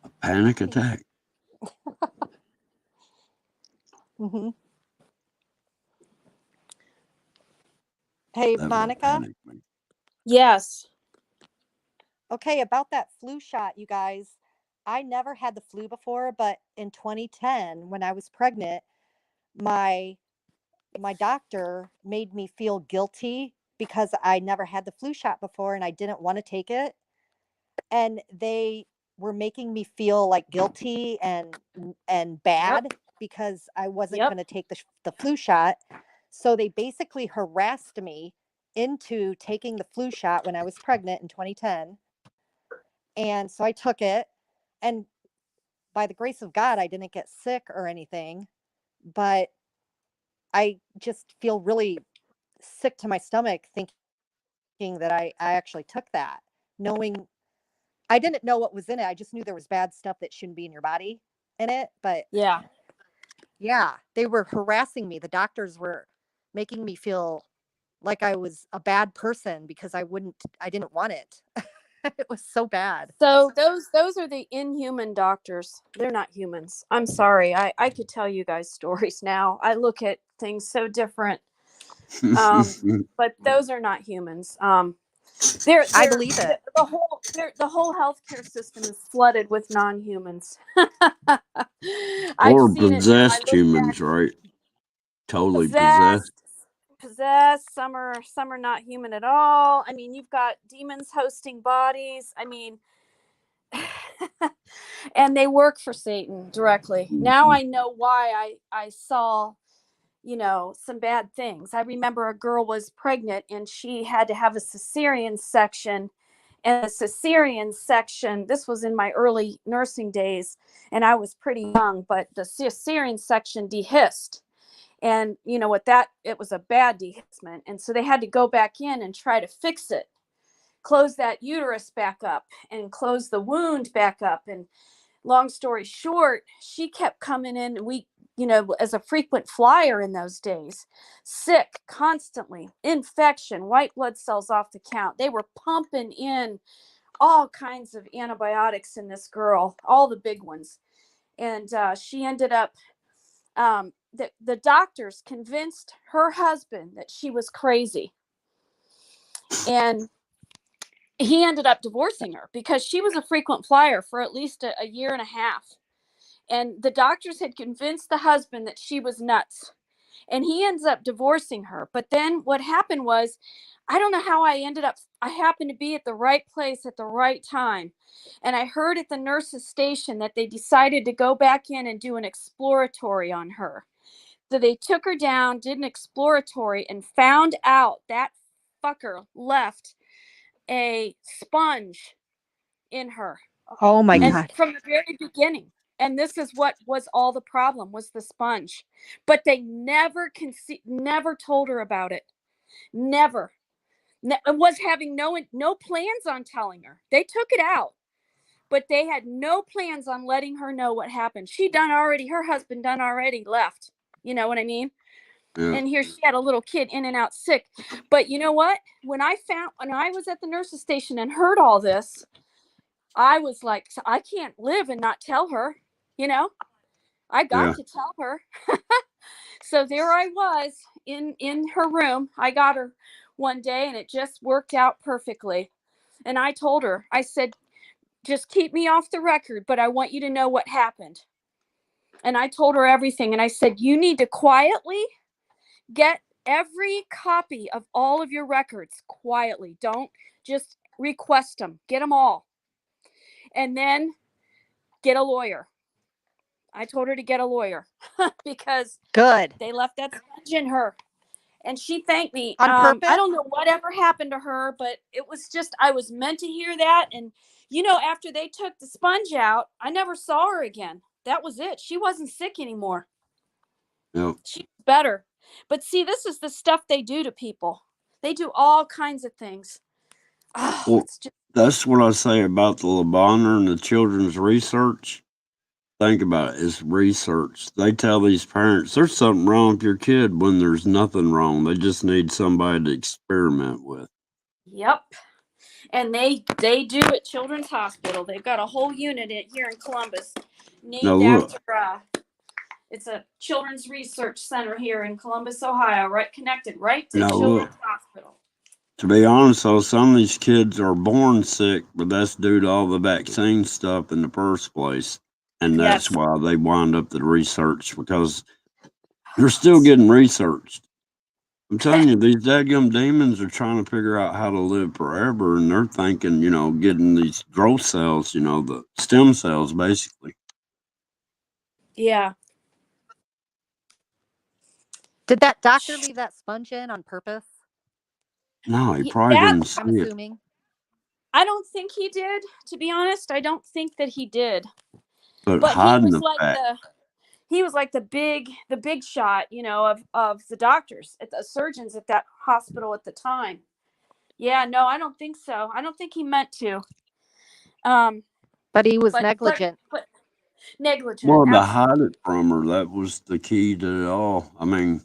Speaker 2: A panic attack.
Speaker 3: Mm-hmm. Hey,
Speaker 2: That would
Speaker 3: Monica.
Speaker 2: panic me.
Speaker 5: Yes.
Speaker 3: Okay, about that flu shot, you guys. I never had the flu before, but in 2010, when I was pregnant, my my doctor made me feel guilty because I never had the flu shot before and I didn't want to take it. And they were making me feel like guilty and bad because I wasn't
Speaker 5: Yep.
Speaker 3: going to take the flu shot. So they basically harassed me into taking the flu shot when I was pregnant in 2010. And so I took it, and by the grace of God, I didn't get sick or anything, but I just feel really sick to my stomach thinking that I actually took that, knowing I didn't know what was in it. I just knew there was bad stuff that shouldn't be in your body in it. But
Speaker 5: Yeah.
Speaker 3: yeah, they were harassing me. The doctors were making me feel like I was a bad person because I didn't want it. It was so bad.
Speaker 5: So those are the inhuman doctors. They're not humans. I'm sorry. I could tell you guys stories now. I look at things so different. But those are not humans.
Speaker 3: I believe it.
Speaker 5: The whole healthcare system is flooded with non-humans. I've
Speaker 2: Or
Speaker 5: seen it now. I
Speaker 2: possessed
Speaker 5: look back.
Speaker 2: humans, right? Totally possessed.
Speaker 5: Possessed. Some are not human at all. I mean, you've got demons hosting bodies. I mean, and they work for Satan directly. Now I know why I saw, some bad things. I remember a girl was pregnant and she had to have a cesarean section. And the cesarean section, this was in my early nursing days, and I was pretty young, but the cesarean section dehisced. And you know what, that it was a bad dehiscement. And so they had to go back in and try to fix it, close that uterus back up and close the wound back up. And long story short, she kept coming in, as a frequent flyer in those days, sick constantly, infection, white blood cells off the count. They were pumping in all kinds of antibiotics in this girl, all the big ones. And she ended up, the doctors convinced her husband that she was crazy. And he ended up divorcing her because she was a frequent flyer for at least a year and a half. And the doctors had convinced the husband that she was nuts. And he ends up divorcing her. But then what happened was, I don't know how I happened to be at the right place at the right time. And I heard at the nurse's station that they decided to go back in and do an exploratory on her. So they took her down, did an exploratory, and found out that fucker left a sponge in her.
Speaker 3: Oh my
Speaker 5: And
Speaker 3: God.
Speaker 5: from the very beginning. And this is what was all the problem, was the sponge. But they never told her about it. Never. Was having no plans on telling her. They took it out, but they had no plans on letting her know what happened. Her husband done already left. You know what I mean?
Speaker 2: Yeah.
Speaker 5: And here she had a little kid in and out sick. But you know what? When I was at the nurse's station and heard all this, I was like, I can't live and not tell her, I got to tell her. So there I was in her room. I got her one day and it just worked out perfectly. And I told her, I said, just keep me off the record, but I want you to know what happened. And I told her everything. And I said, you need to quietly get every copy of all of your records quietly. Don't just request them. Get them all. And then get a lawyer. I told her to get a lawyer because
Speaker 3: Good.
Speaker 5: they left that sponge in her. And she thanked me.
Speaker 3: On purpose?
Speaker 5: I don't know whatever happened to her, but it was just, I was meant to hear that. And, after they took the sponge out, I never saw her again. That was it. She wasn't sick anymore.
Speaker 2: Yep.
Speaker 5: She's better. But see, this is the stuff they do to people. They do all kinds of things. Oh,
Speaker 2: Well,
Speaker 5: it's just,
Speaker 2: that's what I say about the Lebanon and the children's research. Think about it. It's research. They tell these parents there's something wrong with your kid when there's nothing wrong. They just need somebody to experiment with.
Speaker 5: yep. And they do at Children's Hospital. They've got a whole unit here in Columbus
Speaker 2: Now
Speaker 5: named
Speaker 2: look,
Speaker 5: after, it's a children's research center here in Columbus, Ohio, connected right to
Speaker 2: now look.
Speaker 5: Children's Hospital.
Speaker 2: To be honest, though, some of these kids are born sick, but that's due to all the vaccine stuff in the first place. And that's
Speaker 5: Yes.
Speaker 2: why they wind up the research, because they're still getting researched. I'm telling you, these dadgum demons are trying to figure out how to live forever, and they're thinking, getting these growth cells, the stem cells, basically.
Speaker 5: Yeah.
Speaker 3: Did that doctor leave that sponge in on purpose?
Speaker 2: No, he probably didn't see
Speaker 3: I'm
Speaker 2: it.
Speaker 3: assuming.
Speaker 5: I don't think he did, to be honest. I don't think that he did.
Speaker 2: But
Speaker 5: But
Speaker 2: hiding the fact.
Speaker 5: he was like the big shot, of the doctors, at the surgeons at that hospital at the time. Yeah, no, I don't think so. I don't think he meant to.
Speaker 3: But he was negligent.
Speaker 5: But negligent.
Speaker 2: Well, to
Speaker 5: Absolutely.
Speaker 2: hide it from her, that was the key to it all. I mean,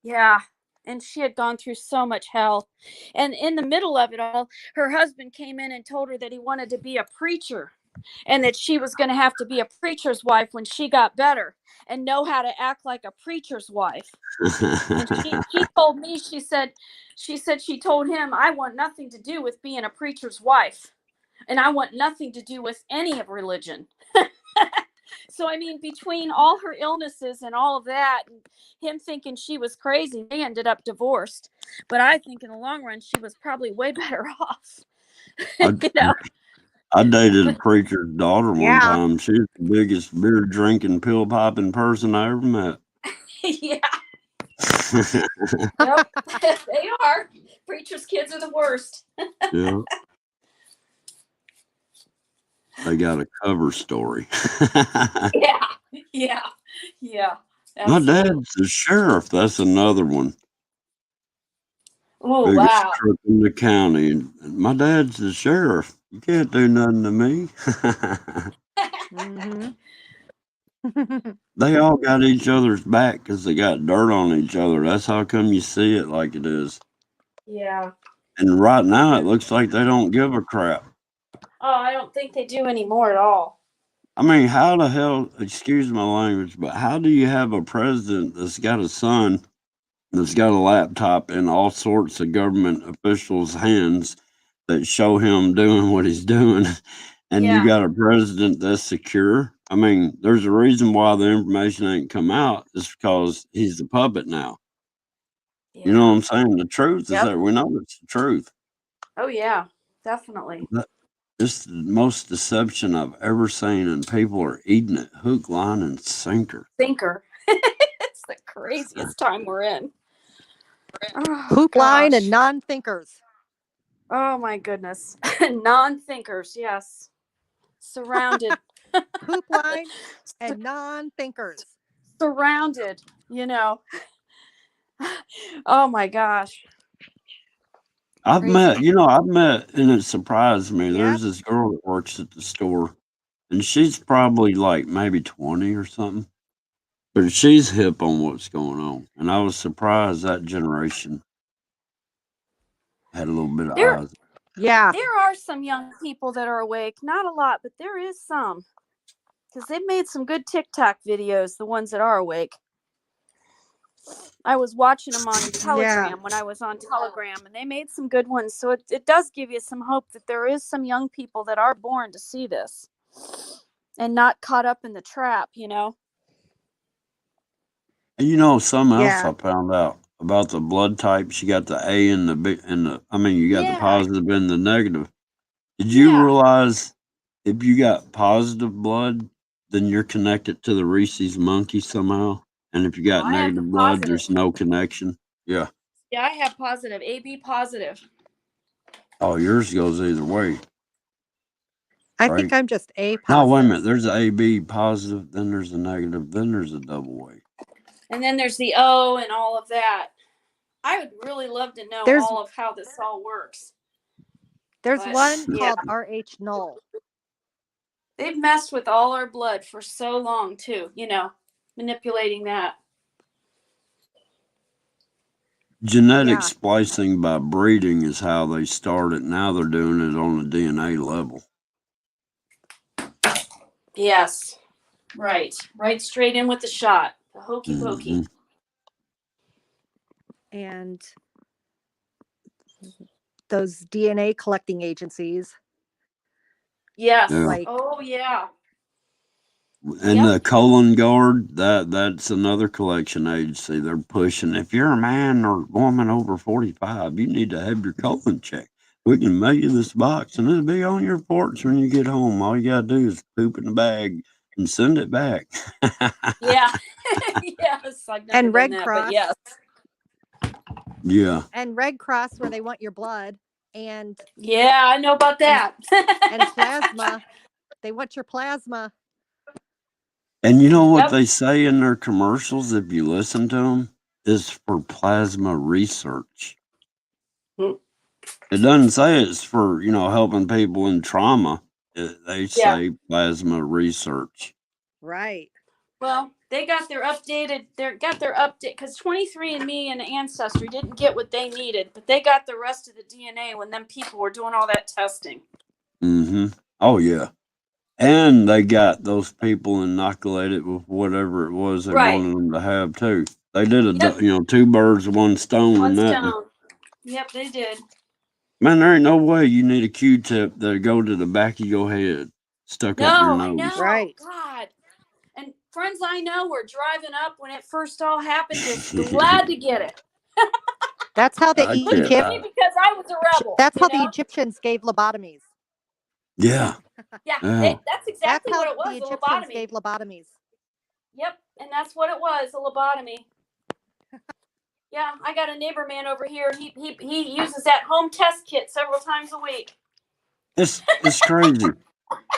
Speaker 5: Yeah. And she had gone through so much hell. And in the middle of it all, her husband came in and told her that he wanted to be a preacher and that she was going to have to be a preacher's wife when she got better and know how to act like a preacher's wife. And she told me, she said she told him, I want nothing to do with being a preacher's wife. And I want nothing to do with any of religion. So, I mean, between all her illnesses and all of that, and him thinking she was crazy, they ended up divorced. But I think in the long run, she was probably way better off.
Speaker 2: I dated a preacher's daughter one time. She was the biggest beer drinking, pill popping person I ever met.
Speaker 5: Yeah. Yep. They are. Preachers' kids are the worst.
Speaker 2: Yeah. They got a cover story.
Speaker 5: Yeah.
Speaker 2: My
Speaker 5: Absolutely.
Speaker 2: dad's the sheriff. That's another one.
Speaker 5: Oh,
Speaker 2: Biggest
Speaker 5: wow.
Speaker 2: crook in the county. And my dad's the sheriff. You can't do nothing to me.
Speaker 3: Mhm.
Speaker 2: They all got each other's back because they got dirt on each other. That's how come you see it like it is.
Speaker 5: Yeah.
Speaker 2: And right now, it looks like they don't give a crap.
Speaker 5: Oh, I don't think they do anymore at all.
Speaker 2: I mean, how the hell, excuse my language, but how do you have a president that's got a son that's got a laptop in all sorts of government officials' hands that show him doing what he's doing, and you
Speaker 5: Yeah.
Speaker 2: got a president that's secure? I mean, there's a reason why the information ain't come out. It's because he's the puppet now. You know what
Speaker 5: Yeah.
Speaker 2: I'm saying? The truth is
Speaker 5: Yep.
Speaker 2: that we know it's the truth.
Speaker 5: Oh, yeah. Definitely.
Speaker 2: It's the most deception I've ever seen, and people are eating it hook, line, and sinker.
Speaker 5: Thinker. It's the craziest time we're in. Oh,
Speaker 3: Hoop line and
Speaker 5: gosh.
Speaker 3: non-thinkers.
Speaker 5: Oh, my goodness. Non-thinkers. Yes. Surrounded.
Speaker 3: Hoop line and non-thinkers.
Speaker 5: Surrounded, Oh, my gosh.
Speaker 2: I've
Speaker 5: Crazy.
Speaker 2: met, and it surprised me.
Speaker 3: Yep.
Speaker 2: There's this girl that works at the store, and she's probably like maybe 20 or something, but she's hip on what's going on. And I was surprised that generation had a little bit of
Speaker 5: There,
Speaker 2: eyes.
Speaker 3: Yeah.
Speaker 5: there are some young people that are awake. Not a lot, but there is some. Because they've made some good TikTok videos, the ones that are awake. I was watching them on Telegram when I was on Telegram, and they made some good ones. So it does give you some hope that there is some young people that are born to see this and not caught up in the trap,
Speaker 2: And you know, something else
Speaker 3: Yeah.
Speaker 2: I found out about the blood types. You got the A and the B, I mean, you got the
Speaker 5: Yeah.
Speaker 2: positive and the negative. Did you
Speaker 5: Yeah.
Speaker 2: realize if you got positive blood, then you're connected to the Reese's monkey somehow? And if you got
Speaker 5: I have the
Speaker 2: negative blood,
Speaker 5: positive.
Speaker 2: there's no connection. Yeah.
Speaker 5: Yeah, I have positive, AB positive.
Speaker 2: Oh, yours goes either way.
Speaker 3: I
Speaker 2: Right?
Speaker 3: think I'm just A
Speaker 2: No,
Speaker 3: positive.
Speaker 2: wait a minute. There's a AB positive, then there's a negative, then there's a double way.
Speaker 5: And then there's the O and all of that. I would really love to know all of how this all works.
Speaker 3: There's
Speaker 5: But,
Speaker 3: one
Speaker 5: yeah.
Speaker 3: called RH null.
Speaker 5: They've messed with all our blood for so long, too, manipulating that.
Speaker 2: Genetic
Speaker 3: Yeah.
Speaker 2: splicing by breeding is how they started. Now they're doing it on the DNA level.
Speaker 5: Yes. Right. Right straight in with the shot. The hokey pokey.
Speaker 3: And those DNA collecting agencies.
Speaker 5: Yes.
Speaker 2: Yeah.
Speaker 3: Like,
Speaker 5: oh, yeah.
Speaker 2: And
Speaker 5: Yep.
Speaker 2: the colon guard, that's another collection agency. They're pushing. If you're a man or woman over 45, you need to have your colon checked. We can mail you this box, and it'll be on your porch when you get home. All you gotta do is poop in the bag and send it back.
Speaker 5: Yeah. Yes. I've never
Speaker 3: and
Speaker 5: done
Speaker 3: Red
Speaker 5: that,
Speaker 3: Cross.
Speaker 5: but yes.
Speaker 2: Yeah.
Speaker 3: And Red Cross, where they want your blood. And
Speaker 5: Yeah, I know about that.
Speaker 3: and plasma. They want your plasma.
Speaker 2: And you know what
Speaker 5: Yep.
Speaker 2: they say in their commercials, if you listen to them, is for plasma research.
Speaker 5: Hmm.
Speaker 2: It doesn't say it's for, helping people in trauma. They say plasma research.
Speaker 3: Right.
Speaker 5: Well, they got their update because 23andMe and Ancestry didn't get what they needed, but they got the rest of the DNA when them people were doing all that testing.
Speaker 2: Mm-hmm. Oh, yeah. And they got those people inoculated with whatever it was they
Speaker 5: Right.
Speaker 2: wanted them to have, too. They did
Speaker 5: Yep.
Speaker 2: two birds, one stone.
Speaker 5: One
Speaker 2: on that.
Speaker 5: stone. Yep, they did.
Speaker 2: Man, there ain't no way you need a Q-tip that go to the back of your head, stuck up your
Speaker 5: No, I
Speaker 2: nose.
Speaker 5: know.
Speaker 3: Right.
Speaker 5: God. And friends I know were driving up when it first all happened, just glad to get it.
Speaker 3: That's how the
Speaker 2: I
Speaker 5: Look
Speaker 2: can't.
Speaker 5: at me because I was a rebel.
Speaker 3: That's how
Speaker 5: you
Speaker 3: the
Speaker 5: know?
Speaker 3: Egyptians gave lobotomies.
Speaker 2: Yeah.
Speaker 5: Yeah,
Speaker 2: Yeah.
Speaker 5: that's exactly
Speaker 3: That's how
Speaker 5: what it was,
Speaker 3: the
Speaker 5: a
Speaker 3: Egyptians
Speaker 5: lobotomy.
Speaker 3: gave lobotomies.
Speaker 5: Yep, and that's what it was, a lobotomy. Yeah, I got a neighbor man over here. He uses that home test kit several times a week.
Speaker 2: It's crazy.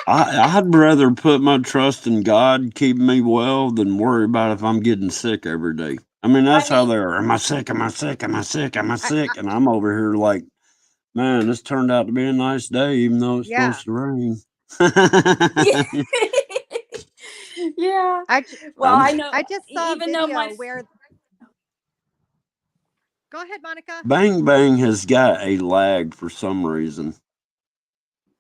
Speaker 2: I'd rather put my trust in God keeping me well than worry about if I'm getting sick every day. I mean, that's how they are. Am I sick? Am I sick? Am I sick? Am I sick? And I'm over here like, man, this turned out to be a nice day, even though it's
Speaker 3: Yeah.
Speaker 2: supposed to rain.
Speaker 5: Yeah.
Speaker 3: I
Speaker 5: Well, I know.
Speaker 3: I just saw a
Speaker 5: Even though
Speaker 3: video
Speaker 5: my
Speaker 3: where. Go ahead, Monica.
Speaker 2: Bang Bang has got a lag for some reason,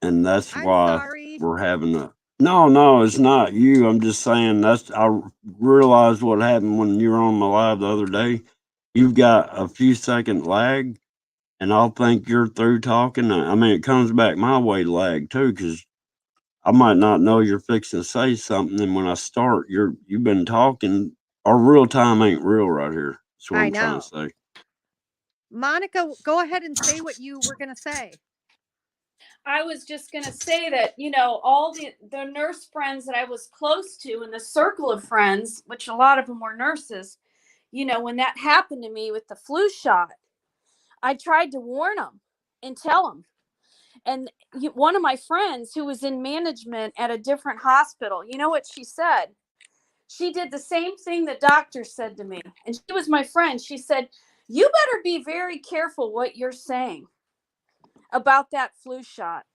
Speaker 2: and that's
Speaker 3: I'm
Speaker 2: why
Speaker 3: sorry.
Speaker 2: we're having a. No, it's not you. I'm just saying I realized what happened when you were on my live the other day. You've got a few second lag, and I'll think you're through talking. I mean, it comes back my way lag too, because I might not know you're fixing to say something, and when I start, you've been talking. Our real time ain't real right here. That's what
Speaker 3: I
Speaker 2: I'm trying
Speaker 3: know.
Speaker 2: to say.
Speaker 3: Monica, go ahead and say what you were going to say.
Speaker 5: I was just going to say that, all the nurse friends that I was close to in the circle of friends, which a lot of them were nurses, when that happened to me with the flu shot, I tried to warn them and tell them. And one of my friends who was in management at a different hospital, you know what she said? She did the same thing the doctor said to me. And she was my friend. She said, you better be very careful what you're saying about that flu shot.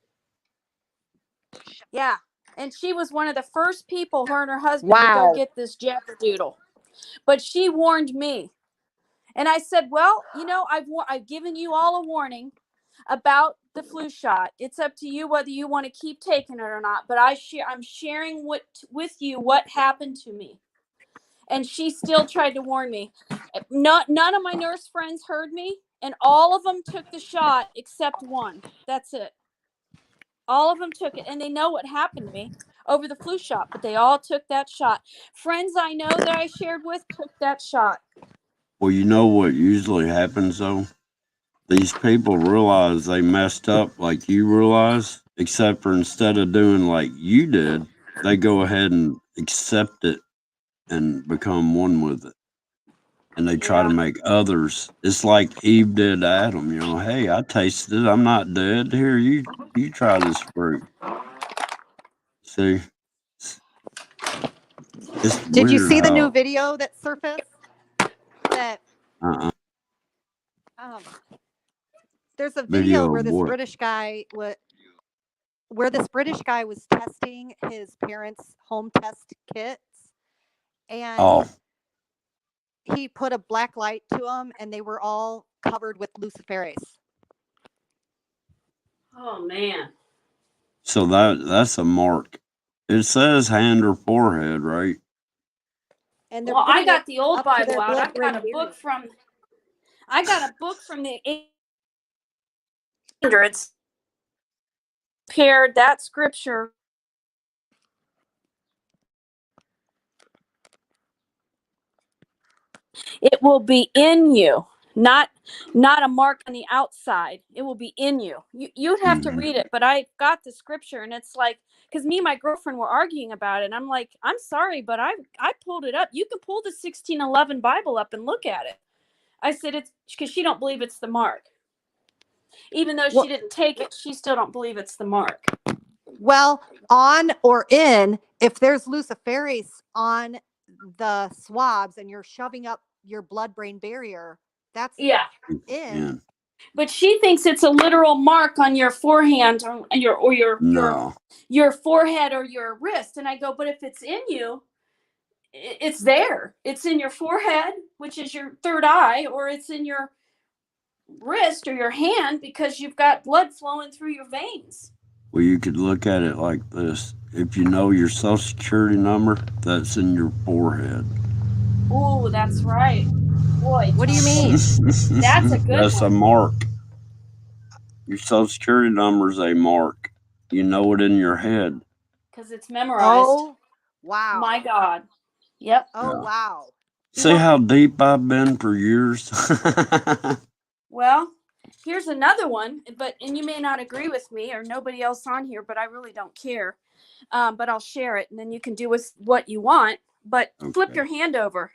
Speaker 5: Yeah. And she was one of the first people, her and her husband, to go get this jabberdoodle. But she warned me. And I said, well, I've given you all a warning about the flu shot. It's up to you whether you want to keep taking it or not. But I'm sharing with you what happened to me. And she still tried to warn me. None of my nurse friends heard me, and all of them took the shot except one. That's it. All of them took it, and they know what happened to me over the flu shot, but they all took that shot. Friends I know that I shared with took that shot.
Speaker 2: Well, you know what usually happens though? These people realize they messed up like you realize, except for instead of doing like you did, they go ahead and accept it and become one with it. And they try to make others. It's like Eve did to Adam, hey, I tasted it, I'm not dead. Here, you try this fruit. See? It's
Speaker 3: Did you
Speaker 2: weird
Speaker 3: see the new
Speaker 2: how
Speaker 3: video that surfaced? That there's a video
Speaker 2: video
Speaker 3: where
Speaker 2: of
Speaker 3: this
Speaker 2: what?
Speaker 3: British guy was testing his parents' home test kits, and
Speaker 2: Oh,
Speaker 3: he put a black light to them, and they were all covered with luciferase.
Speaker 5: Oh, man.
Speaker 2: so that's a mark. It says hand or forehead, right?
Speaker 3: And
Speaker 5: Well, I got the old
Speaker 3: up to
Speaker 5: Bible
Speaker 3: their
Speaker 5: out. I got
Speaker 3: blood-brain
Speaker 5: a book
Speaker 3: barrier.
Speaker 5: from the 800s. Paired that scripture. It will be in you, not a mark on the outside. It will be in you. You'd have to read it, but I got the scripture, and it's like, because me and my girlfriend were arguing about it, and I'm like, I'm sorry, but I pulled it up. You can pull the 1611 Bible up and look at it. I said it's because she don't believe it's the mark. Even though she didn't take it, she still don't believe it's the mark.
Speaker 3: Well, on or in, if there's luciferase on the swabs and you're shoving up your blood-brain barrier, that's in.
Speaker 2: Yeah.
Speaker 5: But she thinks it's a literal mark on your forehand or your forehead or your wrist. And I go, but if it's in you, it's there. It's in your forehead, which is your third eye, or it's in your wrist or your hand because you've got blood flowing through your veins.
Speaker 2: Well, you could look at it like this. If you know your social security number, that's in your forehead.
Speaker 5: Oh, that's right. Boy,
Speaker 3: what do you mean?
Speaker 5: That's a good
Speaker 2: That's
Speaker 5: one.
Speaker 2: a mark. Your social security number is a mark. You know it in your head.
Speaker 5: Because it's memorized.
Speaker 3: Oh, wow.
Speaker 5: My God. Yep.
Speaker 3: Oh,
Speaker 2: Yeah.
Speaker 3: wow.
Speaker 2: See how deep I've been for years?
Speaker 5: Well, here's another one, and you may not agree with me or nobody else on here, but I really don't care. But I'll share it, and then you can do with what you want. But flip your hand over.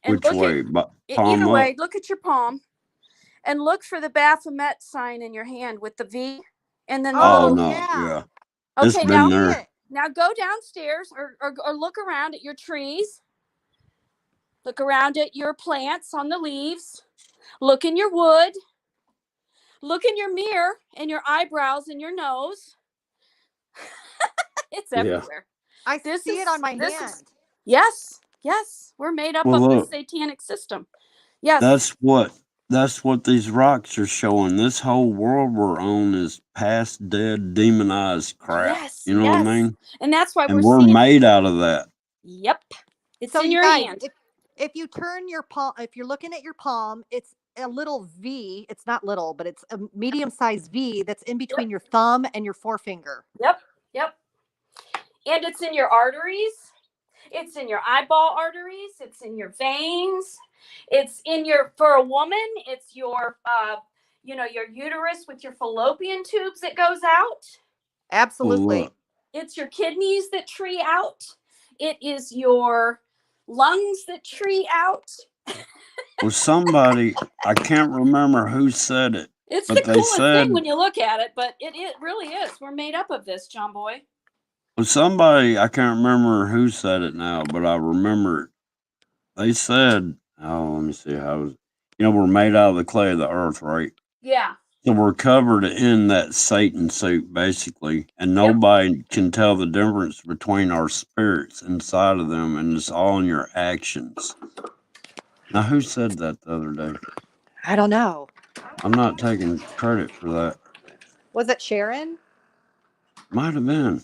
Speaker 5: And
Speaker 2: which way?
Speaker 5: Either way, look at your palm. And look for the Baphomet sign in your hand with the V. And then
Speaker 2: yeah. It's
Speaker 5: Okay,
Speaker 2: been
Speaker 5: now
Speaker 2: there.
Speaker 5: now go downstairs or look around at your trees. Look around at your plants on the leaves. Look in your wood. Look in your mirror and your eyebrows and your nose. It's
Speaker 2: Yeah.
Speaker 5: everywhere.
Speaker 3: I see it on my hand.
Speaker 5: Yes, yes. We're made up
Speaker 2: Well,
Speaker 5: of the
Speaker 2: look,
Speaker 5: satanic system. Yes.
Speaker 2: that's what these rocks are showing. This whole world we're on is past dead, demonized crap.
Speaker 5: Yes,
Speaker 2: You know what I
Speaker 5: yes.
Speaker 2: mean?
Speaker 5: And that's why
Speaker 2: And
Speaker 5: we're
Speaker 2: we're
Speaker 5: seeing.
Speaker 2: made out of that.
Speaker 5: Yep. It's
Speaker 3: So
Speaker 5: in
Speaker 3: you
Speaker 5: your
Speaker 3: guys,
Speaker 5: hand.
Speaker 3: if you turn your palm, if you're looking at your palm, it's a little V. It's not little, but it's a medium-sized V that's in between your thumb and your forefinger.
Speaker 5: Yep. Yep. And it's in your arteries. It's in your eyeball arteries. It's in your veins. It's in your, for a woman, it's your, your uterus with your fallopian tubes that goes out.
Speaker 2: Well,
Speaker 3: Absolutely.
Speaker 2: look,
Speaker 5: It's your kidneys that tree out. It is your lungs that tree out.
Speaker 2: well, somebody, I can't remember who said it,
Speaker 5: It's
Speaker 2: but
Speaker 5: the
Speaker 2: they
Speaker 5: coolest thing
Speaker 2: said,
Speaker 5: when you look at it, but it really is. We're made up of this, John Boy.
Speaker 2: well, somebody, I can't remember who said it now, but I remember it. They said, oh, let me see how it was. We're made out of the clay of the earth, right?
Speaker 5: Yeah.
Speaker 2: So we're covered in that Satan suit, basically, and nobody can tell the difference between our spirits inside of them, and it's all in your actions. Now, who said that the other day?
Speaker 3: I don't know.
Speaker 2: I'm not taking credit for that.
Speaker 3: Was it Sharon?
Speaker 2: Might have been.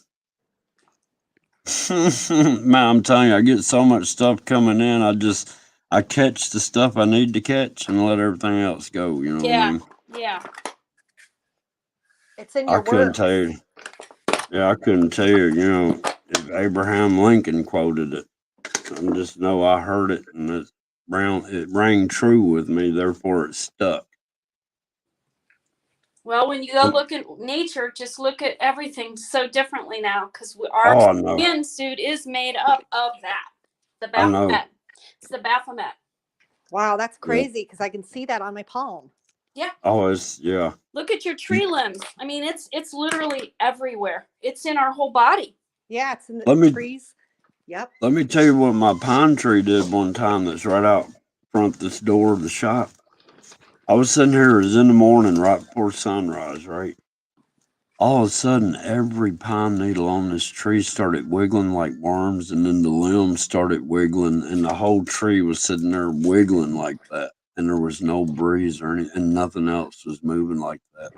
Speaker 2: Man, I'm telling you, I get so much stuff coming in. I catch the stuff I need to catch and let everything else go. You know what I mean?
Speaker 5: Yeah.
Speaker 3: It's in
Speaker 2: I
Speaker 3: your
Speaker 2: couldn't
Speaker 3: words.
Speaker 2: tell you. Yeah, I couldn't tell you. If Abraham Lincoln quoted it. I just know I heard it and it rang true with me. Therefore, it stuck.
Speaker 5: Well, when you go look at nature, just look at everything so differently now because our
Speaker 2: Oh, I know.
Speaker 5: skin suit is made up of that. The
Speaker 2: I know.
Speaker 5: Baphomet. It's the Baphomet.
Speaker 3: Wow, that's
Speaker 2: Yeah.
Speaker 3: crazy because I can see that on my palm.
Speaker 5: Yeah.
Speaker 2: Oh, yeah.
Speaker 5: Look at your tree limbs. I mean, it's literally everywhere. It's in our whole body.
Speaker 3: Yeah, it's in
Speaker 2: Let
Speaker 3: the
Speaker 2: me
Speaker 3: trees. Yep.
Speaker 2: let me tell you what my pine tree did one time. That's right out front this door of the shop. I was sitting here. It was in the morning, right before sunrise. Right. All of a sudden, every pine needle on this tree started wiggling like worms, and then the limbs started wiggling, and the whole tree was sitting there wiggling like that. And there was no breeze or anything, and nothing else was moving like that.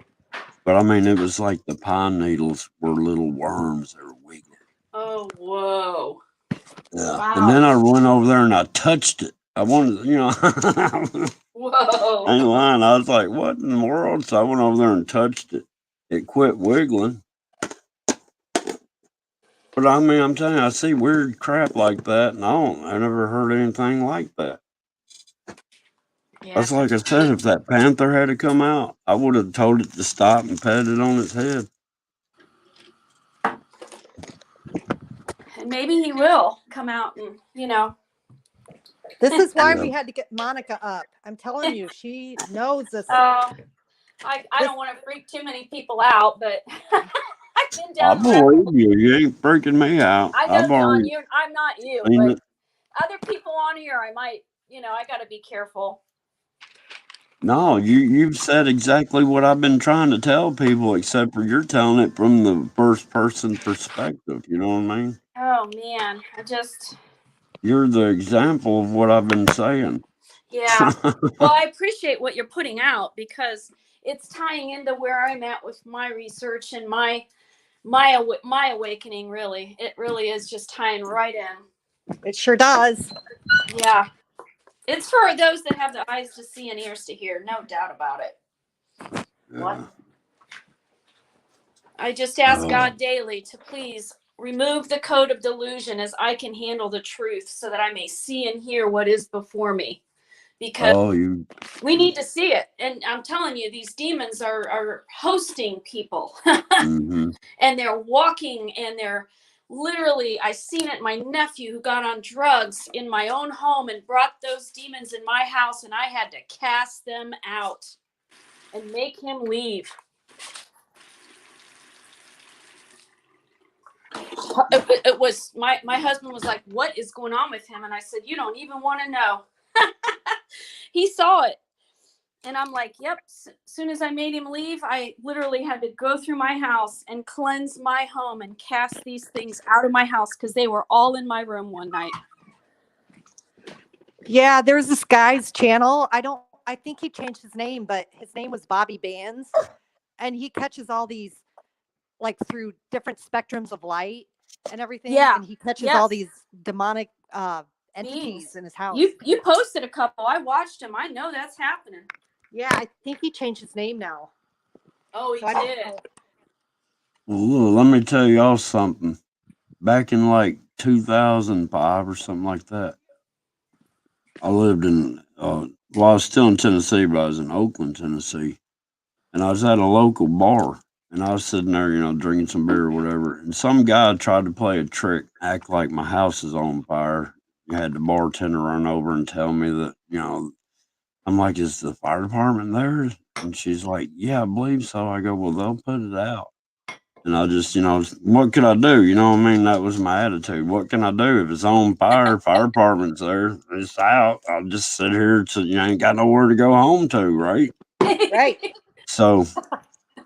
Speaker 2: But I mean, it was like the pine needles were little worms that were wiggling.
Speaker 5: Oh, whoa.
Speaker 2: Yeah.
Speaker 5: Wow.
Speaker 2: And then I went over there and I touched it. I wanted,
Speaker 5: Whoa.
Speaker 2: I ain't lying. I was like, what in the world? So I went over there and touched it. It quit wiggling. But I mean, I'm telling you, I see weird crap like that, and I never heard anything like that.
Speaker 5: Yeah.
Speaker 2: That's like I said, if that panther had to come out, I would have told it to stop and pat it on its head.
Speaker 5: And maybe he will come out and,
Speaker 3: This is why
Speaker 2: Yeah.
Speaker 3: we had to get Monica up. I'm telling you, she knows this.
Speaker 5: I don't want to freak too many people out, but I've been
Speaker 2: I
Speaker 5: down the rabbit hole.
Speaker 2: believe you. You ain't freaking me out.
Speaker 5: I know,
Speaker 2: I've
Speaker 5: John,
Speaker 2: already
Speaker 5: I'm not you,
Speaker 2: seen
Speaker 5: but
Speaker 2: it.
Speaker 5: other people on here, I might, I got to be careful.
Speaker 2: No, you've said exactly what I've been trying to tell people, except for you're telling it from the first person perspective. You know what I mean?
Speaker 5: Oh, man.
Speaker 2: You're the example of what I've been saying.
Speaker 5: Yeah. Well, I appreciate what you're putting out because it's tying into where I'm at with my research and my awakening. Really, it really is just tying right in.
Speaker 3: It sure does.
Speaker 5: Yeah, it's for those that have the eyes to see and ears to hear, no doubt about it.
Speaker 2: Yeah.
Speaker 5: What? I just ask God daily to please remove the coat of delusion as I can handle the truth so that I may see and hear what is before me. Because we need to see it. And I'm telling you, these demons are hosting people.
Speaker 2: Mm-hmm.
Speaker 5: And they're walking and they're literally, I seen it, my nephew who got on drugs in my own home and brought those demons in my house, and I had to cast them out and make him leave. it was my husband was like, "What is going on with him?" And I said, "You don't even want to know." He saw it. And I'm like, yep. Soon as I made him leave, I literally had to go through my house and cleanse my home and cast these things out of my house because they were all in my room one night.
Speaker 3: Yeah, there's this guy's channel. I think he changed his name, but his name was Bobby Bands. And he catches all these like through different spectrums of light and everything.
Speaker 5: Yeah.
Speaker 3: And he catches all these demonic entities
Speaker 5: Beings.
Speaker 3: in his house.
Speaker 5: You posted a couple. I watched him. I know that's happening.
Speaker 3: Yeah, I think he changed his name now.
Speaker 5: Oh, he did.
Speaker 2: Well, let me tell y'all something. Back in like 2005 or something like that, I lived in, well, I was still in Tennessee, but I was in Oakland, Tennessee. And I was at a local bar. And I was sitting there, drinking some beer or whatever. And some guy tried to play a trick, act like my house is on fire. You had the bartender run over and tell me that, I'm like, is the fire department there? And she's like, yeah, I believe so. I go, well, they'll put it out. And I just, what could I do? You know what I mean? That was my attitude. What can I do? If it's on fire, fire department's there, it's out. I'll just sit here till you ain't got nowhere to go home to, right?
Speaker 3: Right.
Speaker 2: So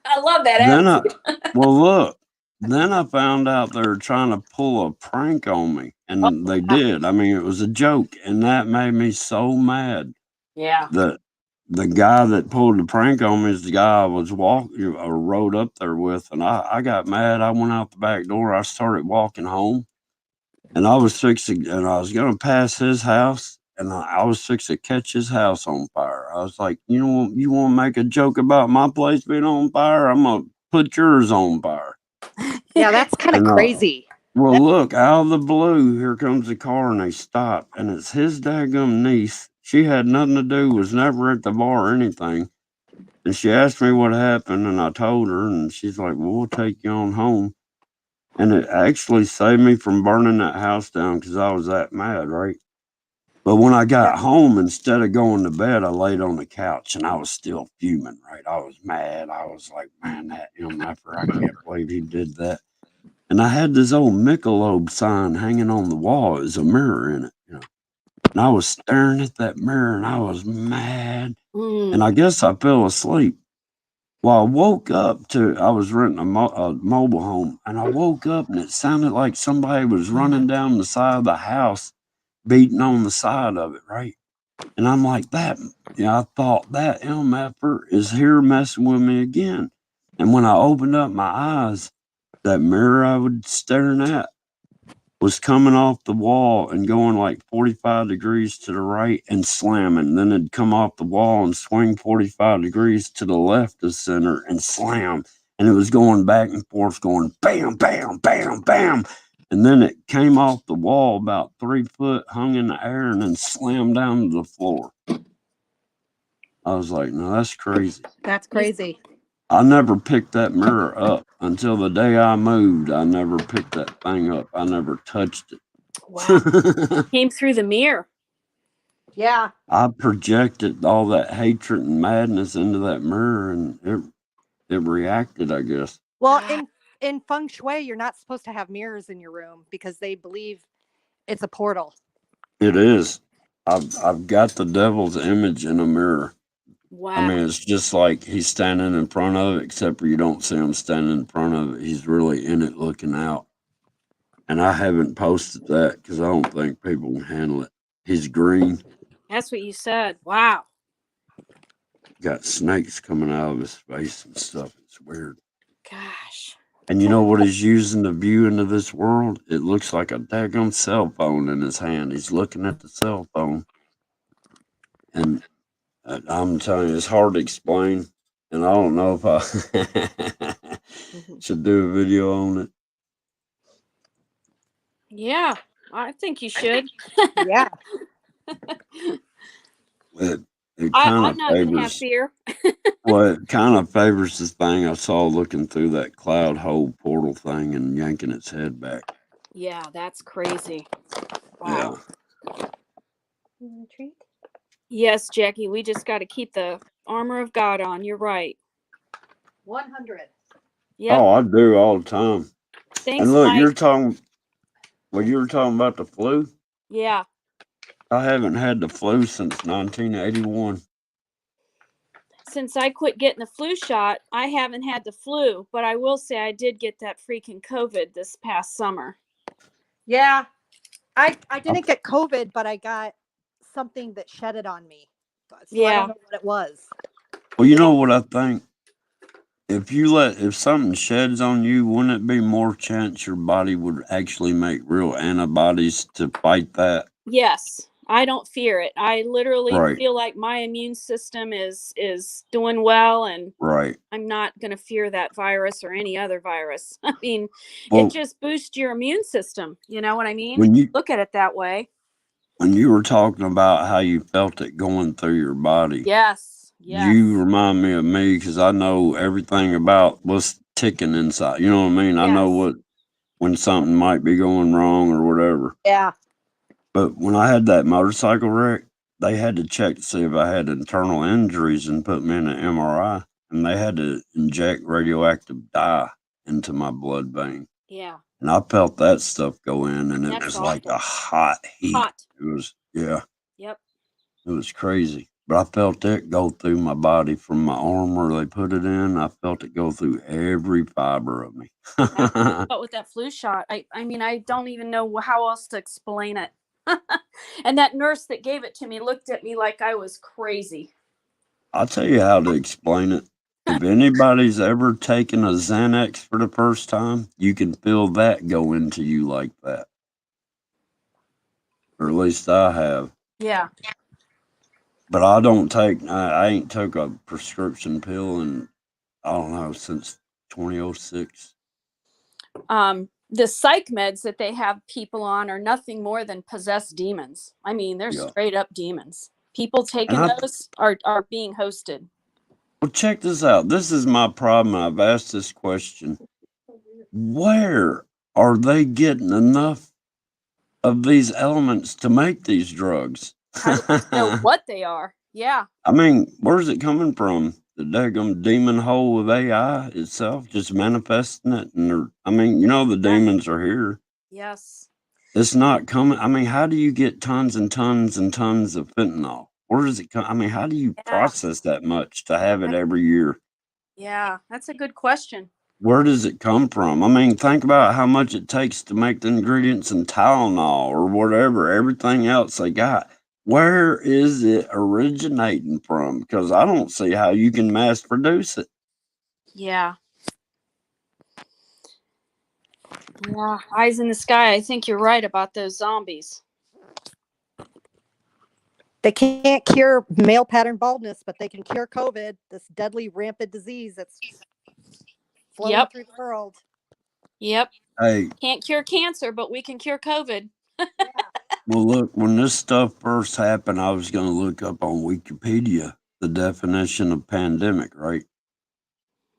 Speaker 5: I love that
Speaker 2: then
Speaker 5: attitude.
Speaker 2: then I found out they were trying to pull a prank on me. And they did. I mean, it was a joke. And that made me so mad.
Speaker 5: Yeah.
Speaker 2: The guy that pulled the prank on me is the guy I was walking or rode up there with, and I got mad. I went out the back door. I started walking home, and I was going to pass his house, and I was fixing to catch his house on fire. I was like, you want to make a joke about my place being on fire? I'm gonna put yours on fire.
Speaker 3: Yeah, that's kind of crazy.
Speaker 2: Well, look, out of the blue, here comes a car, and they stop, and it's his daggum niece. She had nothing to do, was never at the bar or anything. And she asked me what happened, and I told her, and she's like, well, we'll take you on home. And it actually saved me from burning that house down because I was that mad, right? But when I got home, instead of going to bed, I laid on the couch, and I was still fuming, right? I was mad. I was like, man, that MFer, I can't believe he did that. And I had this old Michelob sign hanging on the wall. It was a mirror in it, And I was staring at that mirror, and I was mad. And I guess I fell asleep. Well, I woke up I was renting a mobile home, and I woke up, and it sounded like somebody was running down the side of the house, beating on the side of it, right? And I'm like, I thought that MFer is here messing with me again. And when I opened up my eyes, that mirror I was staring at was coming off the wall and going like 45 degrees to the right and slamming. Then it'd come off the wall and swing 45 degrees to the left of center and slam. And it was going back and forth, going bam, bam, bam, bam. And then it came off the wall about 3 foot, hung in the air, and then slammed down to the floor. I was like, no, that's crazy.
Speaker 3: That's crazy.
Speaker 2: I never picked that mirror up until the day I moved. I never picked that thing up. I never touched it.
Speaker 5: Wow. Came through the mirror.
Speaker 3: Yeah.
Speaker 2: I projected all that hatred and madness into that mirror, and it reacted, I guess.
Speaker 3: Well, in feng shui, you're not supposed to have mirrors in your room because they believe it's a portal.
Speaker 2: It is. I've got the devil's image in a mirror.
Speaker 5: Wow.
Speaker 2: I mean, it's just like he's standing in front of it, except for you don't see him standing in front of it. He's really in it looking out. And I haven't posted that because I don't think people can handle it. He's green.
Speaker 5: That's what you said. Wow.
Speaker 2: Got snakes coming out of his face and stuff. It's weird.
Speaker 5: Gosh.
Speaker 2: And you know what he's using to view into this world? It looks like a daggone cell phone in his hand. He's looking at the cell phone. And I'm telling you, it's hard to explain. And I don't know if I should do a video on it.
Speaker 5: Yeah, I think you should.
Speaker 3: Yeah.
Speaker 2: It kind
Speaker 5: I'm
Speaker 2: of
Speaker 5: not going to have
Speaker 2: favors.
Speaker 5: fear.
Speaker 2: Well, it kind of favors the thing I saw looking through that cloud hole portal thing and yanking its head back.
Speaker 5: Yeah, that's crazy. Wow.
Speaker 2: Yeah.
Speaker 3: You want a treat?
Speaker 5: Yes, Jackie, we just got to keep the armor of God on. You're right.
Speaker 3: 100.
Speaker 5: Yep.
Speaker 2: Oh, I do all the time.
Speaker 5: Thanks,
Speaker 2: And look,
Speaker 5: Mike.
Speaker 2: you were talking about the flu.
Speaker 5: Yeah.
Speaker 2: I haven't had the flu since 1981.
Speaker 5: Since I quit getting the flu shot, I haven't had the flu, but I will say I did get that freaking COVID this past summer.
Speaker 3: Yeah. I didn't get COVID, but I got something that shed it on me. So I don't know what it was.
Speaker 2: Well, you know what I think? If something sheds on you, wouldn't it be more chance your body would actually make real antibodies to fight that?
Speaker 5: Yes. I don't fear it. I literally
Speaker 2: Right.
Speaker 5: feel like my immune system is doing well, and
Speaker 2: Right.
Speaker 5: I'm not going to fear that virus or any other virus. I mean,
Speaker 2: Well,
Speaker 5: it just boosts your immune system. You know what I mean?
Speaker 2: when you
Speaker 5: Look at it that way.
Speaker 2: when you were talking about how you felt it going through your body,
Speaker 5: Yes. Yes.
Speaker 2: you remind me of me because I know everything about what's ticking inside. You know what I mean? I know when something might be going wrong or whatever.
Speaker 3: Yeah.
Speaker 2: But when I had that motorcycle wreck, they had to check to see if I had internal injuries and put me in an MRI. And they had to inject radioactive dye into my blood vein.
Speaker 5: Yeah.
Speaker 2: And I felt that stuff go in, and it
Speaker 5: That's
Speaker 2: was like
Speaker 5: awful.
Speaker 2: a hot heat.
Speaker 5: Hot.
Speaker 2: It was, yeah,
Speaker 5: Yep.
Speaker 2: it was crazy. But I felt it go through my body from my arm where they put it in. I felt it go through every fiber of me.
Speaker 5: But with that flu shot, I mean, I don't even know how else to explain it. And that nurse that gave it to me looked at me like I was crazy.
Speaker 2: I'll tell you how to explain it. If anybody's ever taken a Xanax for the first time, you can feel that go into you like that. Or at least I have.
Speaker 5: Yeah.
Speaker 2: But I ain't took a prescription pill in, I don't know, since 2006.
Speaker 5: The psych meds that they have people on are nothing more than possessed demons. I mean, they're
Speaker 2: Yeah.
Speaker 5: straight up demons. People taking those are being hosted.
Speaker 2: Well, check this out. This is my problem. I've asked this question. Where are they getting enough of these elements to make these drugs?
Speaker 5: I don't know what they are. Yeah.
Speaker 2: I mean, where's it coming from? The daggum demon hole of AI itself, just manifesting it. And I mean, you know, the demons are here.
Speaker 5: Yes.
Speaker 2: It's not coming. I mean, how do you get tons and tons and tons of fentanyl? Where does it come? I mean, how do you process that much to have it every year?
Speaker 5: Yeah, that's a good question.
Speaker 2: Where does it come from? I mean, think about how much it takes to make the ingredients in Tylenol or whatever, everything else they got. Where is it originating from? Because I don't see how you can mass produce it.
Speaker 5: Yeah. Yeah, eyes in the sky. I think you're right about those zombies.
Speaker 3: They can't cure male pattern baldness, but they can cure COVID, this deadly rampant disease that's flowing through the world.
Speaker 5: Yep.
Speaker 2: Hey.
Speaker 5: Can't cure cancer, but we can cure COVID.
Speaker 2: Well, look, when this stuff first happened, I was going to look up on Wikipedia the definition of pandemic, right?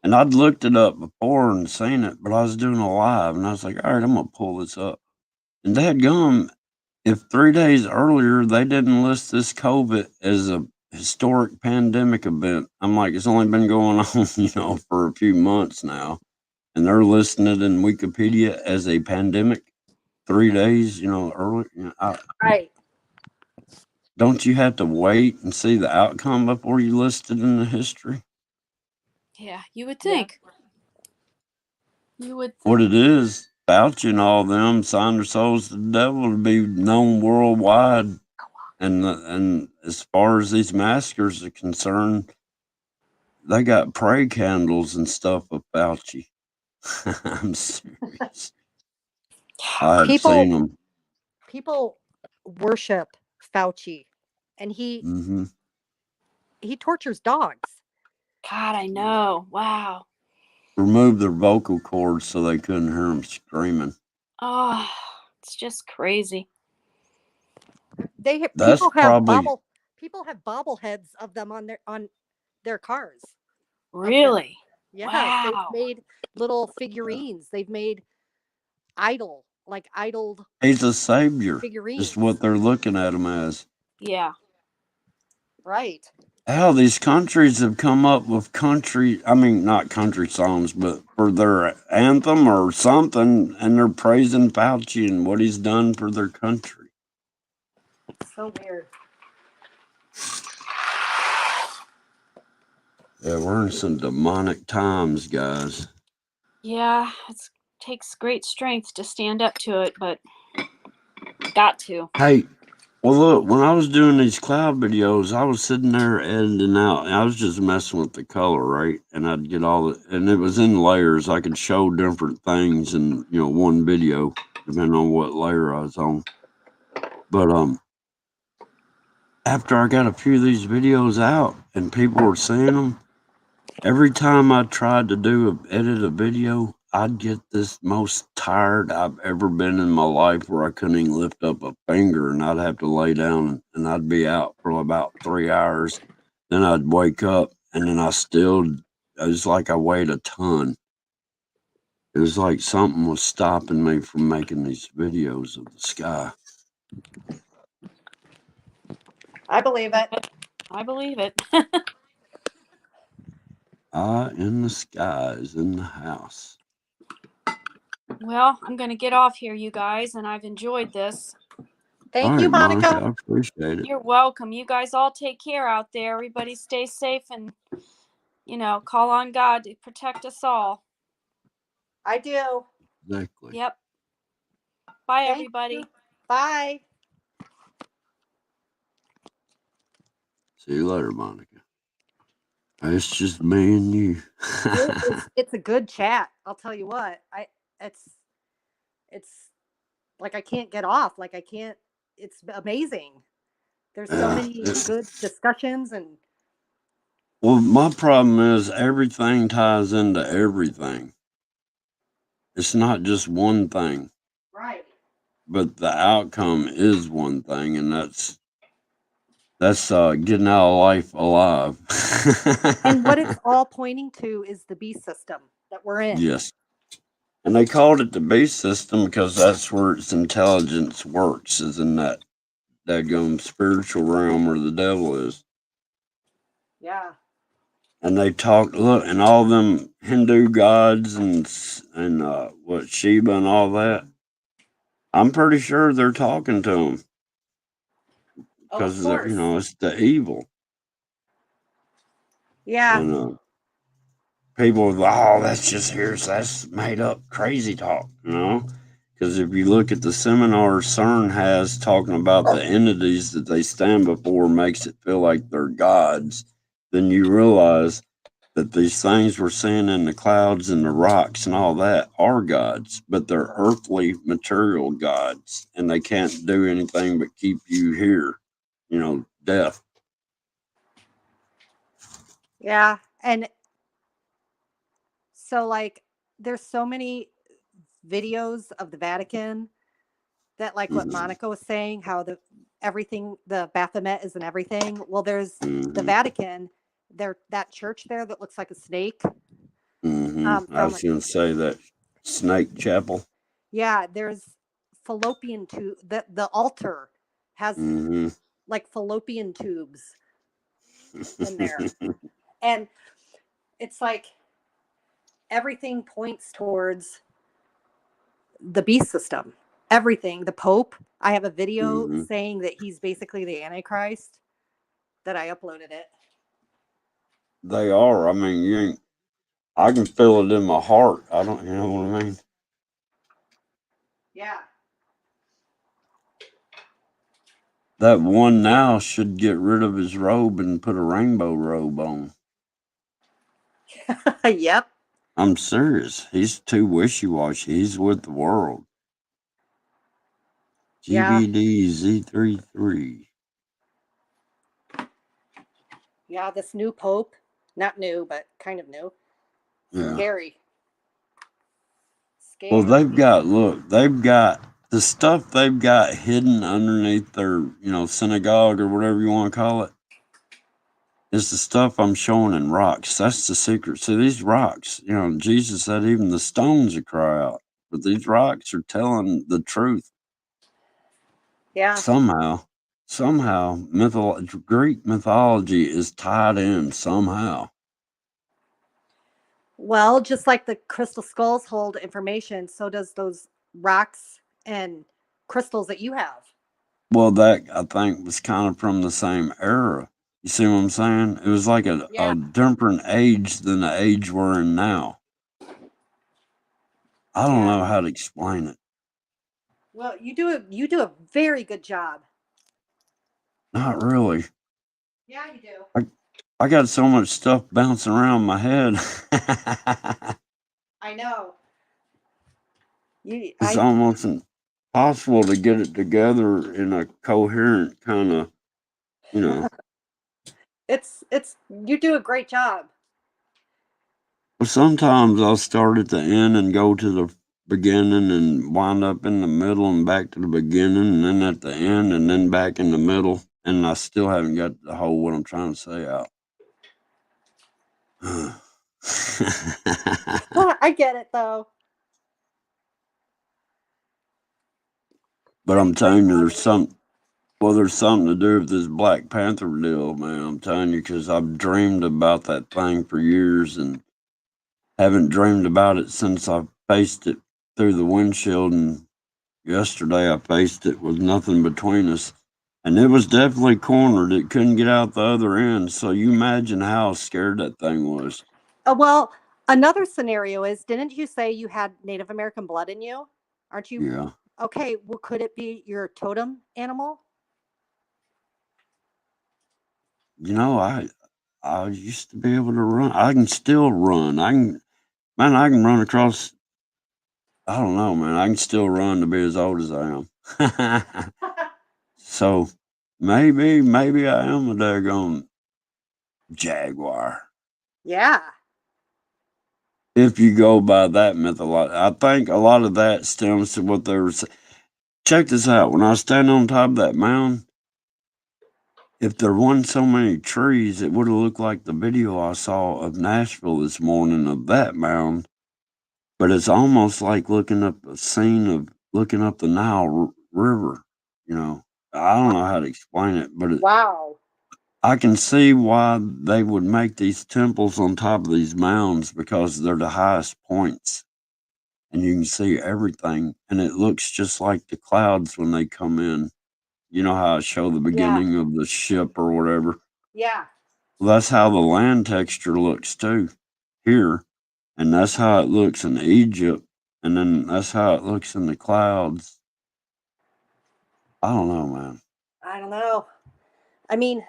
Speaker 2: And I'd looked it up before and seen it, but I was doing a live, and I was like, all right, I'm going to pull this up. And dadgum, if 3 days earlier they didn't list this COVID as a historic pandemic event, I'm like, it's only been going on, you know, for a few months now. And they're listing it in Wikipedia as a pandemic 3 days, you know, early. You know,
Speaker 3: right.
Speaker 2: Don't you have to wait and see the outcome before you list it in the history?
Speaker 5: Yeah, you would think. Yeah. You would think.
Speaker 2: What it is, Fauci and all them signed their souls to the devil to be known worldwide. And as far as these massacres are concerned, they got pray candles and stuff of Fauci. I'm serious. I had seen them.
Speaker 3: People worship Fauci, and he tortures dogs.
Speaker 5: God, I know. Wow.
Speaker 2: Removed their vocal cords so they couldn't hear them screaming.
Speaker 5: Oh, it's just crazy.
Speaker 3: People have bobbleheads of them on their cars.
Speaker 5: Really?
Speaker 3: Yeah.
Speaker 5: Wow.
Speaker 3: They've made little figurines. They've made idoled.
Speaker 2: He's a savior.
Speaker 3: Figurines.
Speaker 2: Just what they're looking at him as.
Speaker 5: Yeah.
Speaker 3: Right.
Speaker 2: Hell, these countries have come up with not country songs, but for their anthem or something, and they're praising Fauci and what he's done for their country.
Speaker 3: So weird.
Speaker 2: Yeah, we're in some demonic times, guys.
Speaker 5: Yeah, it takes great strength to stand up to it, but got to.
Speaker 2: Hey, well, look, when I was doing these cloud videos, I was sitting there editing out, and I was just messing with the color, right? And I'd get and it was in layers. I could show different things in, one video, depending on what layer I was on. But, after I got a few of these videos out and people were seeing them, every time I tried to edit a video, I'd get this most tired I've ever been in my life where I couldn't even lift up a finger, and I'd have to lay down and I'd be out for about 3 hours. Then I'd wake up and then it was like I weighed a ton. It was like something was stopping me from making these videos of the sky.
Speaker 3: I believe it.
Speaker 5: I believe it.
Speaker 2: In the skies, in the house.
Speaker 5: Well, I'm going to get off here, you guys, and I've enjoyed this.
Speaker 3: Thank you, Monica.
Speaker 2: I appreciate it.
Speaker 5: You're welcome. You guys all take care out there. Everybody stay safe and, call on God to protect us all.
Speaker 3: I do.
Speaker 2: Exactly.
Speaker 5: Yep. Bye,
Speaker 3: Thank
Speaker 5: everybody.
Speaker 3: you. Bye.
Speaker 2: See you later, Monica. It's just me and you.
Speaker 3: It's a good chat. I'll tell you what. It's like I can't get off. Like I can't. It's amazing. There's so many good discussions and.
Speaker 2: Well, my problem is everything ties into everything. It's not just one thing.
Speaker 3: Right.
Speaker 2: But the outcome is one thing, and that's getting out of life alive.
Speaker 3: And what it's all pointing to is the beast system that we're in.
Speaker 2: Yes. And they called it the beast system because that's where its intelligence works, is in that daggone spiritual realm where the devil is.
Speaker 3: Yeah.
Speaker 2: And they talked, look, and all them Hindu gods and what, Shiva and all that. I'm pretty sure they're talking to them because it's the evil.
Speaker 3: Yeah.
Speaker 2: And people are like, oh, that's just that's made up crazy talk, Because if you look at the seminar CERN has talking about the entities that they stand before makes it feel like they're gods, then you realize that these things we're seeing in the clouds and the rocks and all that are gods, but they're earthly material gods, and they can't do anything but keep you here, death.
Speaker 3: Yeah. And so there's so many videos of the Vatican that what Monica was saying, how the Baphomet is in everything. Well, there's the Vatican, that church there that looks like a snake.
Speaker 2: I was going to say that snake chapel.
Speaker 3: Yeah, there's fallopian tube. The altar has fallopian tubes in there, and it's like everything points towards the beast system. Everything. The Pope. I have a video saying that he's basically the Antichrist. That I uploaded it.
Speaker 2: They are. I mean, I can feel it in my heart. I don't. You know what I mean?
Speaker 3: Yeah.
Speaker 2: That one now should get rid of his robe and put a rainbow robe on.
Speaker 3: Yep.
Speaker 2: I'm serious. He's too wishy-washy. He's with the world. GBD Z33.
Speaker 3: Yeah, this new Pope. Not new, but kind of new.
Speaker 2: Yeah.
Speaker 3: Scary.
Speaker 2: Well, they've got the stuff they've got hidden underneath their, synagogue or whatever you want to call it. Is the stuff I'm showing in rocks. That's the secret. See, these rocks, Jesus said even the stones would cry out. But these rocks are telling the truth.
Speaker 3: Yeah.
Speaker 2: Somehow. somehow Greek mythology is tied in somehow.
Speaker 3: Well, just like the crystal skulls hold information, so does those rocks and crystals that you have.
Speaker 2: Well, that I think was kind of from the same era. You see what I'm saying? It was like a
Speaker 3: Yeah.
Speaker 2: different age than the age we're in now. I don't
Speaker 3: Yeah.
Speaker 2: know how to explain it.
Speaker 3: Well, you do a very good job.
Speaker 2: Not really.
Speaker 3: Yeah, you do.
Speaker 2: I got so much stuff bouncing around my head.
Speaker 3: I know.
Speaker 2: It's almost impossible to get it together in a coherent kind of, you know.
Speaker 3: It's you do a great job.
Speaker 2: Well, sometimes I'll start at the end and go to the beginning and wind up in the middle and back to the beginning and then at the end and then back in the middle. And I still haven't got the whole what I'm trying to say out.
Speaker 3: I get it though.
Speaker 2: But I'm telling you, there's something to do with this Black Panther deal, man. I'm telling you, because I've dreamed about that thing for years and haven't dreamed about it since I faced it through the windshield. And yesterday I faced it with nothing between us. And it was definitely cornered. It couldn't get out the other end. So you imagine how scared that thing was.
Speaker 3: Well, another scenario is, didn't you say you had Native American blood in you? Aren't you?
Speaker 2: Yeah.
Speaker 3: Okay, well, could it be your totem animal?
Speaker 2: You know, I used to be able to run. I can still run. I can run across. I don't know, man. I can still run to be as old as I am. So maybe I am a daggone jaguar.
Speaker 3: Yeah.
Speaker 2: If you go by that mythology, I think a lot of that stems to what they were saying. Check this out. When I was standing on top of that mound, if there weren't so many trees, it would have looked like the video I saw of Nashville this morning of that mound. But it's almost like looking up a scene of looking up the Nile River. You know, I don't know how to explain it, but
Speaker 3: Wow.
Speaker 2: I can see why they would make these temples on top of these mounds because they're the highest points and you can see everything. And it looks just like the clouds when they come in. You know how I show the beginning of the ship or whatever?
Speaker 3: Yeah.
Speaker 2: Well, that's how the land texture looks too here. And that's how it looks in Egypt. And then that's how it looks in the clouds. I don't know, man.
Speaker 3: I don't know. I mean,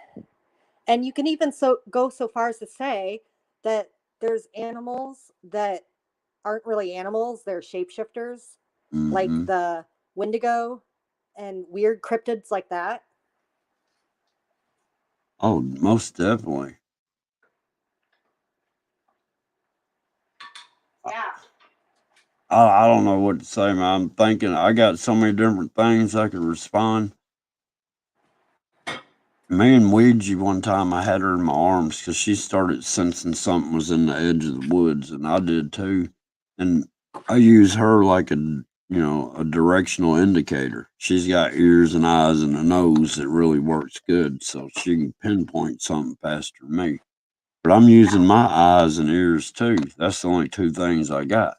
Speaker 3: and you can even go so far as to say that there's animals that aren't really animals, they're shapeshifters, like
Speaker 2: Mm-hmm.
Speaker 3: the Wendigo and weird cryptids like that.
Speaker 2: Oh, most definitely.
Speaker 3: Yeah.
Speaker 2: I don't know what to say, man. I'm thinking I got so many different things I could respond. Me and Ouija, one time I had her in my arms because she started sensing something was in the edge of the woods, and I did too. And I use her like a directional indicator. She's got ears and eyes and a nose that really works good, so she can pinpoint something faster than me. But I'm using my eyes and ears too. That's the only two things I got,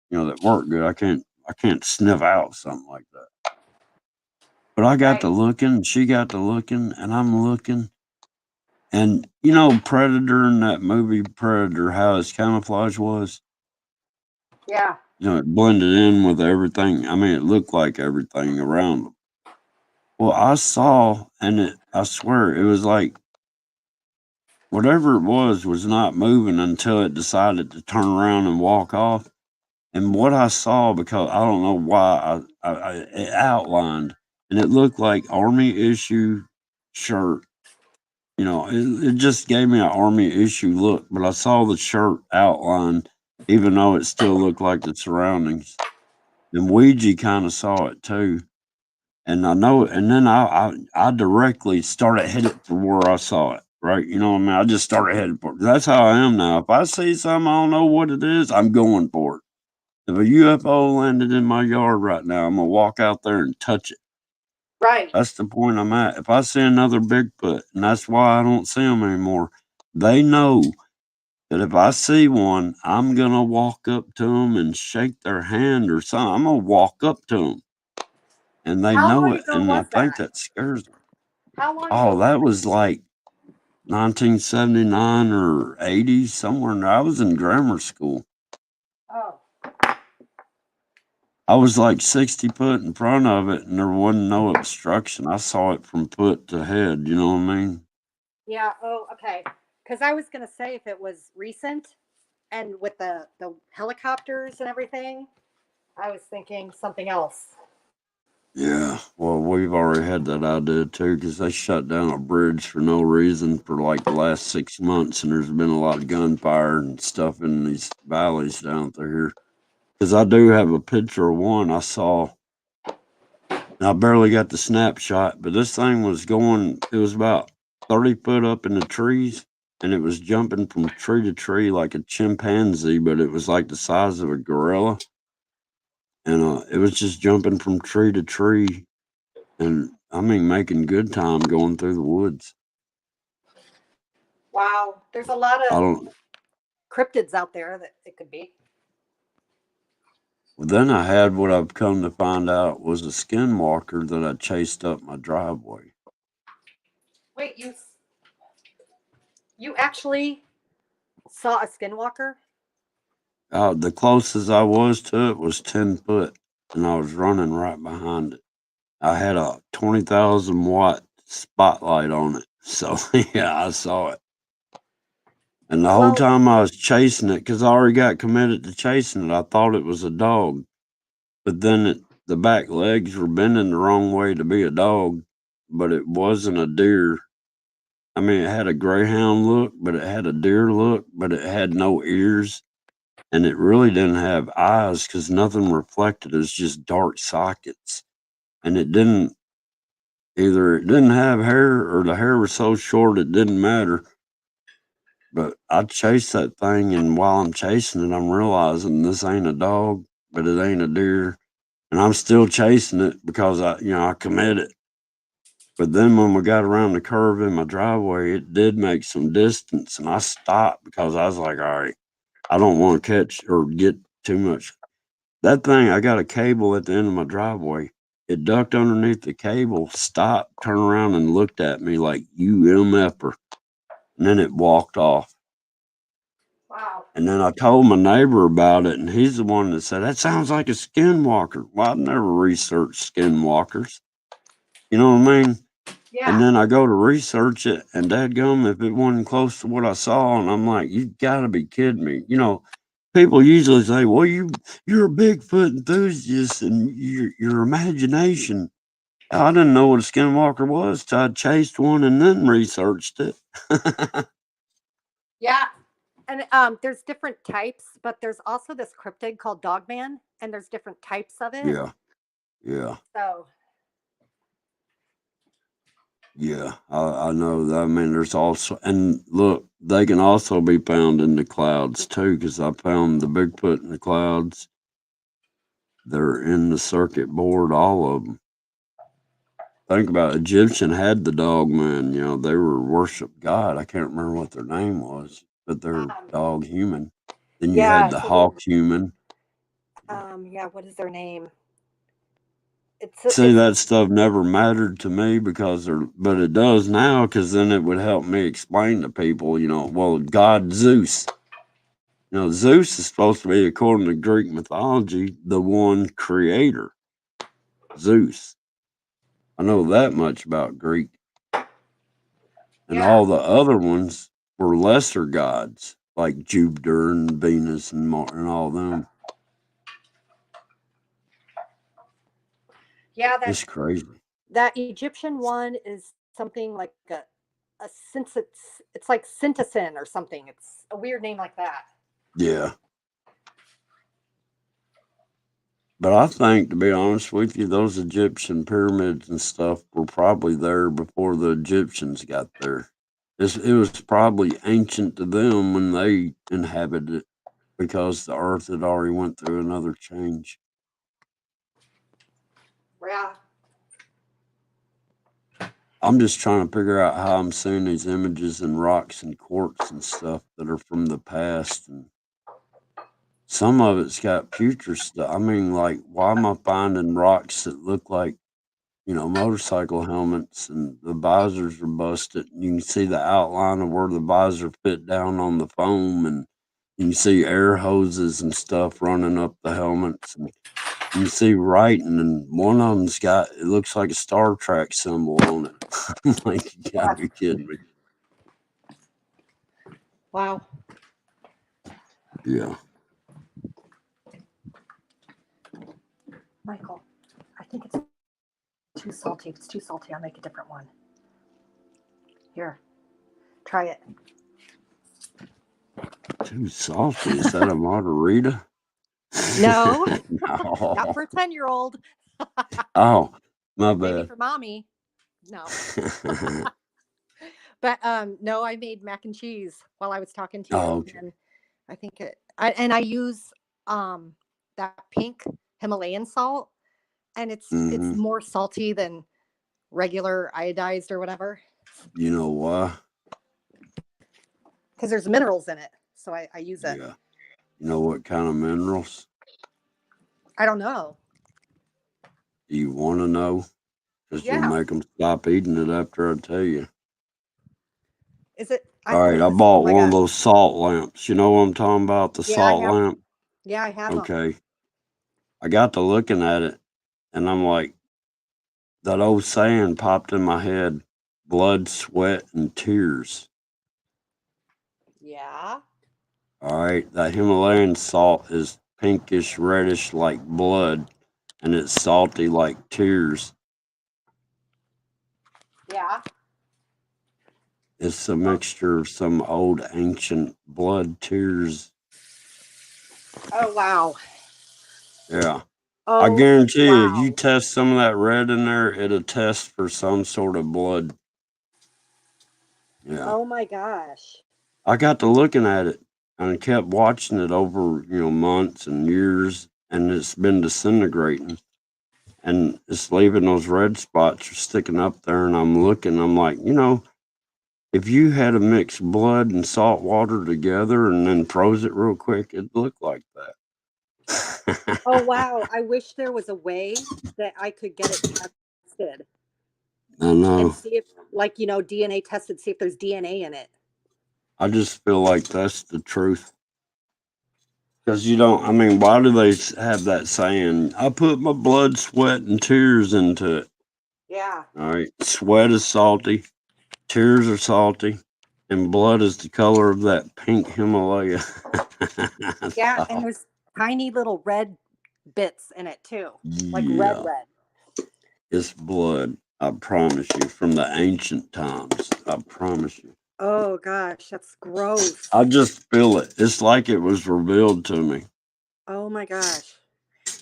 Speaker 2: that work good. I can't sniff out something like that. But I got to looking, and she got to looking, and I'm looking. And Predator in that movie Predator, how his camouflage was?
Speaker 3: Yeah.
Speaker 2: It blended in with everything. I mean, it looked like everything around him. Well, I saw, and I swear, it was like whatever it was not moving until it decided to turn around and walk off. And what I saw, because I don't know why, it outlined, and it looked like Army issue shirt. It just gave me an Army issue look, but I saw the shirt outline, even though it still looked like the surroundings. And Ouija kind of saw it too. And I know, and then I directly started headed for where I saw it, right? You know what I mean? I just started headed for it. That's how I am now. If I see something, I don't know what it is, I'm going for it. If a UFO landed in my yard right now, I'm going to walk out there and touch it.
Speaker 3: Right.
Speaker 2: That's the point I'm at. If I see another Bigfoot, and that's why I don't see them anymore, they know that if I see one, I'm going to walk up to them and shake their hand or something. I'm going to walk up to them. And they
Speaker 3: How
Speaker 2: know
Speaker 3: long
Speaker 2: it.
Speaker 3: ago
Speaker 2: And I
Speaker 3: was
Speaker 2: think
Speaker 3: that?
Speaker 2: that scares them.
Speaker 3: How long ago?
Speaker 2: Oh, that was like 1979 or 80, somewhere in there. I was in grammar school.
Speaker 3: Oh.
Speaker 2: I was like 60 foot in front of it, and there wasn't no obstruction. I saw it from foot to head. You know what I mean?
Speaker 3: Yeah. Oh, okay. Because I was gonna say if it was recent and with the helicopters and everything, I was thinking something else.
Speaker 2: Yeah. Well, we've already had that idea too, because they shut down a bridge for no reason for like the last 6 months, and there's been a lot of gunfire and stuff in these valleys down through here. Because I do have a picture of one I saw. And I barely got the snapshot, but this thing was going, it was about 30 foot up in the trees, and it was jumping from tree to tree like a chimpanzee, but it was like the size of a gorilla. And it was just jumping from tree to tree. And I mean, making good time going through the woods.
Speaker 3: Wow. There's a lot
Speaker 2: I
Speaker 3: of
Speaker 2: don't,
Speaker 3: cryptids out there that it could be.
Speaker 2: well, then I had what I've come to find out was a skinwalker that I chased up my driveway.
Speaker 3: Wait, you actually saw a skinwalker?
Speaker 2: The closest I was to it was 10 foot, and I was running right behind it. I had a 20,000 watt spotlight on it. So, yeah, I saw it. And the whole
Speaker 3: Well,
Speaker 2: time I was chasing it, because I already got committed to chasing it, I thought it was a dog. But then the back legs were bending the wrong way to be a dog, but it wasn't a deer. I mean, it had a greyhound look, but it had a deer look, but it had no ears. And it really didn't have eyes because nothing reflected. It was just dark sockets. And it didn't either, it didn't have hair or the hair was so short it didn't matter. But I chased that thing, and while I'm chasing it, I'm realizing this ain't a dog, but it ain't a deer. And I'm still chasing it because I committed. But then when we got around the curve in my driveway, it did make some distance, and I stopped because I was like, all right, I don't want to catch or get too much. That thing, I got a cable at the end of my driveway. It ducked underneath the cable, stopped, turned around, and looked at me like, you MFer. And then it walked off.
Speaker 3: wow.
Speaker 2: And then I told my neighbor about it, and he's the one that said, that sounds like a skinwalker. Well, I've never researched skinwalkers. You know what I mean? And
Speaker 3: Yeah.
Speaker 2: then I go to research it, and dadgum, if it wasn't close to what I saw, and I'm like, you gotta be kidding me. People usually say, well, you're a Bigfoot enthusiast and your imagination. I didn't know what a skinwalker was till I chased one and then researched it.
Speaker 3: Yeah. And there's different types, but there's also this cryptid called Dogman, and there's different types of it.
Speaker 2: Yeah, yeah.
Speaker 3: So
Speaker 2: Yeah, I know that. I mean, there's also, and look, they can also be found in the clouds too, because I found the Bigfoot in the clouds. They're in the circuit board, all of them. Think about it, Egyptian had the dog man, they were worship God. I can't remember what their name was, but they're dog human. Then you had
Speaker 3: yeah,
Speaker 2: the hawk human.
Speaker 3: yeah. What is their name?
Speaker 2: See,
Speaker 3: It's
Speaker 2: that stuff never mattered to me but it does now because then it would help me explain to people, well, God Zeus. Zeus is supposed to be, according to Greek mythology, the one creator. Zeus. I know that much about Greek. And
Speaker 3: yeah,
Speaker 2: all the other ones were lesser gods, like Jupiter and Venus and Mars and all them.
Speaker 3: yeah.
Speaker 2: It's crazy.
Speaker 3: That Egyptian one is something like a it's like Syntasin or something. It's a weird name like that.
Speaker 2: Yeah. But I think, to be honest with you, those Egyptian pyramids and stuff were probably there before the Egyptians got there. It was probably ancient to them when they inhabited it because the earth had already went through another change.
Speaker 3: Yeah.
Speaker 2: I'm just trying to figure out how I'm seeing these images and rocks and quartz and stuff that are from the past, and some of it's got future stuff. I mean, like, why am I finding rocks that look like, motorcycle helmets, and the visors are busted, and you can see the outline of where the visor fit down on the foam, and you can see air hoses and stuff running up the helmets, and you can see writing, and one of them's got, it looks like a Star Trek symbol on it. I'm like, you gotta be kidding me.
Speaker 3: Wow.
Speaker 2: Yeah.
Speaker 3: Michael, I think it's too salty. If it's too salty, I'll make a different one. Here, try it.
Speaker 2: Too salty. Is that a margarita?
Speaker 3: No,
Speaker 2: No.
Speaker 3: not for a 10-year-old.
Speaker 2: Oh, my
Speaker 3: Maybe
Speaker 2: bad.
Speaker 3: for mommy. No. But no, I made mac and cheese while I was talking to you.
Speaker 2: Oh, okay.
Speaker 3: And I think I use that pink Himalayan salt, and it's more salty than regular iodized or whatever.
Speaker 2: You know why?
Speaker 3: Because there's minerals in it. So I use it.
Speaker 2: Yeah. You know what kind of minerals?
Speaker 3: I don't know.
Speaker 2: Do you want to know? Because you'll
Speaker 3: Yeah.
Speaker 2: make them stop eating it after I tell you.
Speaker 3: Is it?
Speaker 2: All right, I bought one of those salt lamps. You know what I'm talking about? The salt lamp?
Speaker 3: Yeah, I have them.
Speaker 2: Okay. I got to looking at it, and I'm like, that old saying popped in my head: blood, sweat, and tears.
Speaker 3: Yeah.
Speaker 2: All right, that Himalayan salt is pinkish reddish like blood, and it's salty like tears.
Speaker 3: Yeah.
Speaker 2: It's a mixture of some old ancient blood tears.
Speaker 3: Oh, wow.
Speaker 2: Yeah.
Speaker 3: Oh,
Speaker 2: I guarantee you, if
Speaker 3: wow.
Speaker 2: you test some of that red in there, it'll test for some sort of blood. Yeah.
Speaker 3: Oh my gosh.
Speaker 2: I got to looking at it and I kept watching it over, months and years, and it's been disintegrating. And it's leaving those red spots are sticking up there, and I'm looking, I'm like, if you had to mix blood and salt water together and then froze it real quick, it'd look like that.
Speaker 3: Oh, wow. I wish there was a way that I could get it tested.
Speaker 2: I know.
Speaker 3: And see if, DNA tested, see if there's DNA in it.
Speaker 2: I just feel like that's the truth. Because why do they have that saying, I put my blood, sweat, and tears into it?
Speaker 3: Yeah.
Speaker 2: All right. Sweat is salty, tears are salty, and blood is the color of that pink Himalaya.
Speaker 3: Yeah, and there's tiny little red bits in it too. Like red.
Speaker 2: It's blood. I promise you, from the ancient times. I promise you.
Speaker 3: Oh gosh, that's gross.
Speaker 2: I just feel it. It's like it was revealed to me.
Speaker 3: Oh my gosh.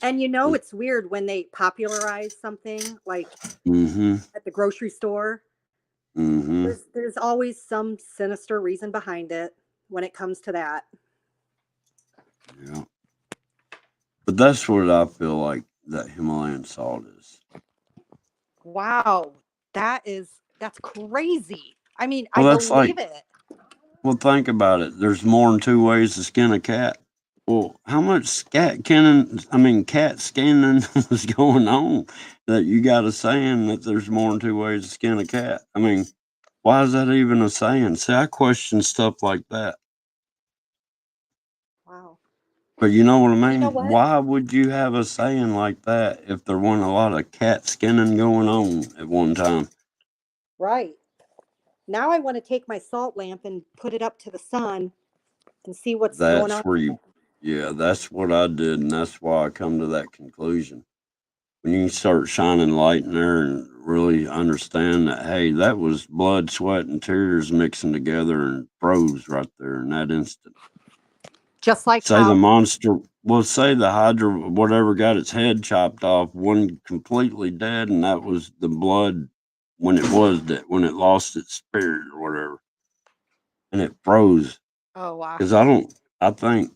Speaker 3: And it's weird when they popularize something like at the grocery store. There's always some sinister reason behind it when it comes to that.
Speaker 2: Yeah. But that's what I feel like that Himalayan salt is.
Speaker 3: Wow. That's crazy. I mean, I believe it.
Speaker 2: Well, think about it. There's more than 2 ways to skin a cat. Well, how much cat skinning was going on that you got a saying that there's more than 2 ways to skin a cat? I mean, why is that even a saying? See, I question stuff like that.
Speaker 3: Wow.
Speaker 2: But you know what I mean?
Speaker 3: You know what?
Speaker 2: Why would you have a saying like that if there wasn't a lot of cat skinning going on at one time?
Speaker 3: Right. Now I want to take my salt lamp and put it up to the sun and see what's going on.
Speaker 2: That's what I did, and that's why I come to that conclusion. When you start shining light in there and really understand that, hey, that was blood, sweat, and tears mixing together and froze right there in that instant.
Speaker 3: Just like
Speaker 2: say the monster, say the hydra, whatever, got its head chopped off, one completely dead, and that was the blood when it was dead, when it lost its spirit or whatever, and it froze.
Speaker 3: Oh wow!
Speaker 2: Because I think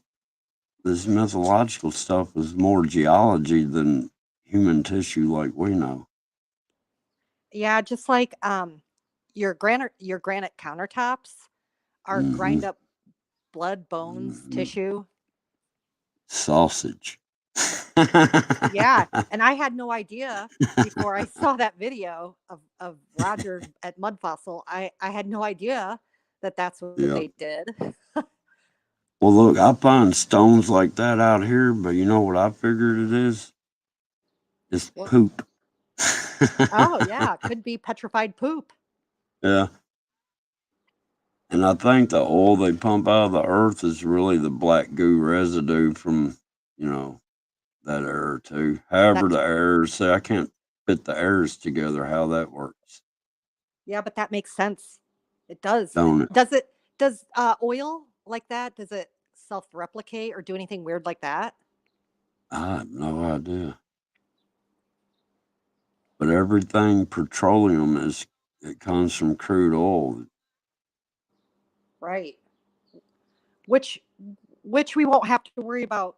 Speaker 2: this mythological stuff is more geology than human tissue like we know.
Speaker 3: Yeah, just like your granite countertops are
Speaker 2: Mm-hmm.
Speaker 3: grind up blood, bones,
Speaker 2: Mm-hmm.
Speaker 3: tissue.
Speaker 2: Sausage.
Speaker 3: Yeah, and I had no idea before I saw that video of Roger at Mud Fossil. I had no idea that that's what
Speaker 2: Yeah.
Speaker 3: they did.
Speaker 2: Well, look, I find stones like that out here, but you know what I figured it is? It's
Speaker 3: What?
Speaker 2: poop.
Speaker 3: Oh yeah, could be petrified poop.
Speaker 2: Yeah. And I think the oil they pump out of the earth is really the black goo residue from, you know, that error too. However,
Speaker 3: That
Speaker 2: the errors say I can't fit the errors together how that works,
Speaker 3: Yeah, but that makes sense. It does.
Speaker 2: don't it?
Speaker 3: Does oil like that? Does it self replicate or do anything weird like that?
Speaker 2: I have no idea. But everything petroleum is it comes from crude oil.
Speaker 3: Right. Which which we won't have to worry about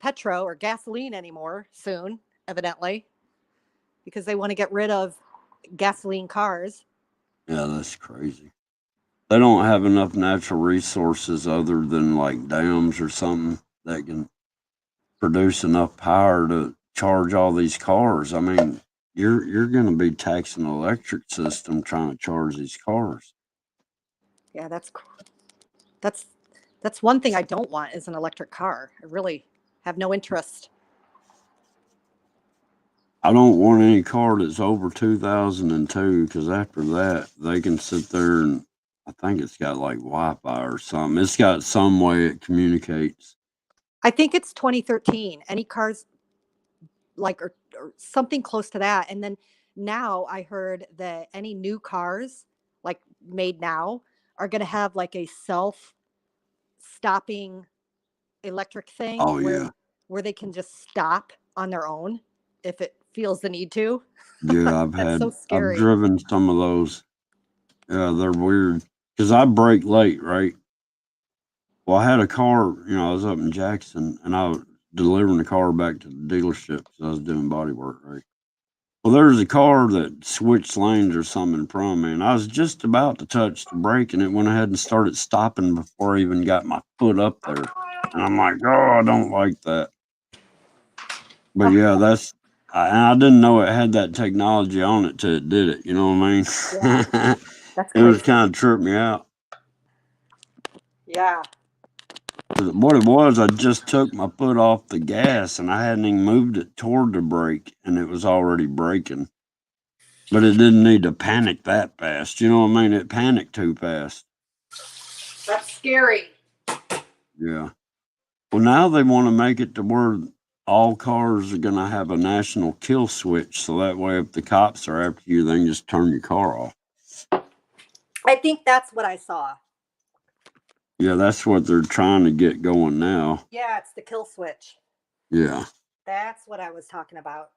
Speaker 3: petro or gasoline anymore soon, evidently, because they want to get rid of gasoline cars.
Speaker 2: Yeah, that's crazy. They don't have enough natural resources other than like dams or something that can produce enough power to charge all these cars. I mean, you're going to be taxing the electric system trying to charge these cars.
Speaker 3: Yeah, that's that's one thing I don't want is an electric car. I really have no interest.
Speaker 2: I don't want any car that's over 2002 because after that they can sit there and I think it's got like Wi-Fi or something. It's got some way it communicates.
Speaker 3: I think it's 2013. Any cars like or something close to that. And then now I heard that any new cars like made now are going to have like a self stopping electric thing
Speaker 2: Oh yeah,
Speaker 3: where they can just stop on their own if it feels the need to.
Speaker 2: yeah.
Speaker 3: That's so
Speaker 2: I've
Speaker 3: scary.
Speaker 2: driven some of those. Yeah, they're weird because I brake late, right? Well, I had a car. I was up in Jackson and I was delivering the car back to the dealership because I was doing body work, right? Well, there was a car that switched lanes or something in front of me, and I was just about to touch the brake, and it went ahead and started stopping before I even got my foot up there. And I'm like, oh, I don't like that. But yeah, I didn't know it had that technology on it till it did it. You know what I
Speaker 3: Yeah,
Speaker 2: mean?
Speaker 3: that's
Speaker 2: It was
Speaker 3: crazy.
Speaker 2: kind of tripped me out.
Speaker 3: Yeah.
Speaker 2: 'Cause what it was, I just took my foot off the gas, and I hadn't even moved it toward the brake, and it was already braking. But it didn't need to panic that fast. You know what I mean? It panicked too fast.
Speaker 3: That's scary.
Speaker 2: Yeah. Well, now they want to make it to where all cars are going to have a national kill switch. So that way, if the cops are after you, they can just turn your car off.
Speaker 3: I think that's what I saw.
Speaker 2: Yeah, that's what they're trying to get going now.
Speaker 3: Yeah, it's the kill switch.
Speaker 2: Yeah.
Speaker 3: That's what I was talking about.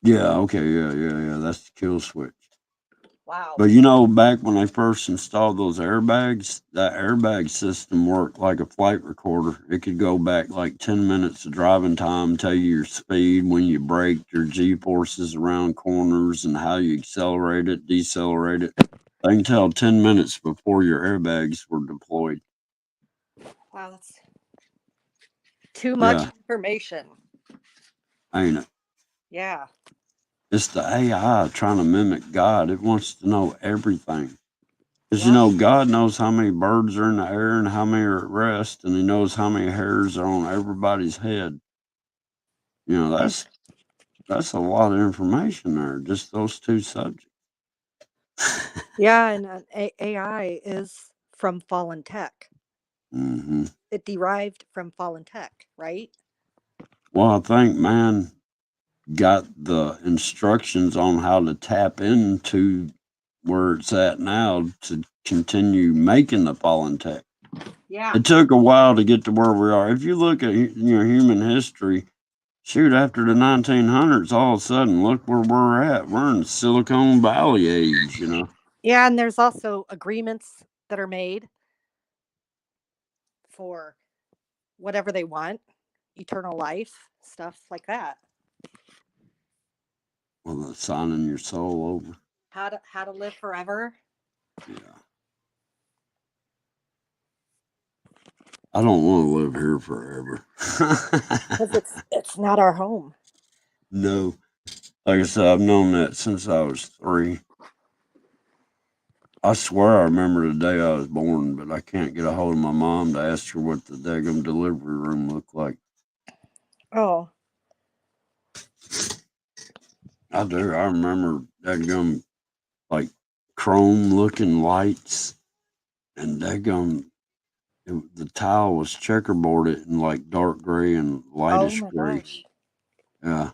Speaker 2: Yeah. Okay. Yeah. That's the kill switch.
Speaker 3: Wow.
Speaker 2: But back when they first installed those airbags, that airbag system worked like a flight recorder. It could go back like 10 minutes of driving time, tell you your speed, when you braked, your G forces around corners, and how you accelerate it, decelerate it. They can tell 10 minutes before your airbags were deployed.
Speaker 3: Wow, that's too much
Speaker 2: Yeah,
Speaker 3: information.
Speaker 2: ain't it?
Speaker 3: Yeah.
Speaker 2: It's the AI trying to mimic God. It wants to know everything. Because
Speaker 3: Yep.
Speaker 2: God knows how many birds are in the air and how many are at rest, and He knows how many hairs are on everybody's head. That's a lot of information there. Just those two subjects.
Speaker 3: Yeah, and AI is from fallen tech.
Speaker 2: hmm
Speaker 3: It derived from fallen tech, right?
Speaker 2: Well, I think man got the instructions on how to tap into where it's at now to continue making the fallen tech.
Speaker 3: Yeah.
Speaker 2: It took a while to get to where we are. If you look at human history, shoot, after the 1900s, all of a sudden, look where we're at. We're in Silicon Valley age.
Speaker 3: Yeah, and there's also agreements that are made for whatever they want, eternal life, stuff like that.
Speaker 2: Well, signing your soul over.
Speaker 3: How to live forever.
Speaker 2: Yeah. I don't want to live here forever.
Speaker 3: Because it's not our home.
Speaker 2: No. Like I said, I've known that since I was 3. I swear I remember the day I was born, but I can't get a hold of my mom to ask her what the daggum delivery room looked like.
Speaker 3: Oh.
Speaker 2: I do. I remember daggum, like, chrome looking lights, and daggum, the tile was checkerboarded in like dark gray and
Speaker 3: Oh
Speaker 2: lightish
Speaker 3: my
Speaker 2: gray.
Speaker 3: gosh.
Speaker 2: Yeah.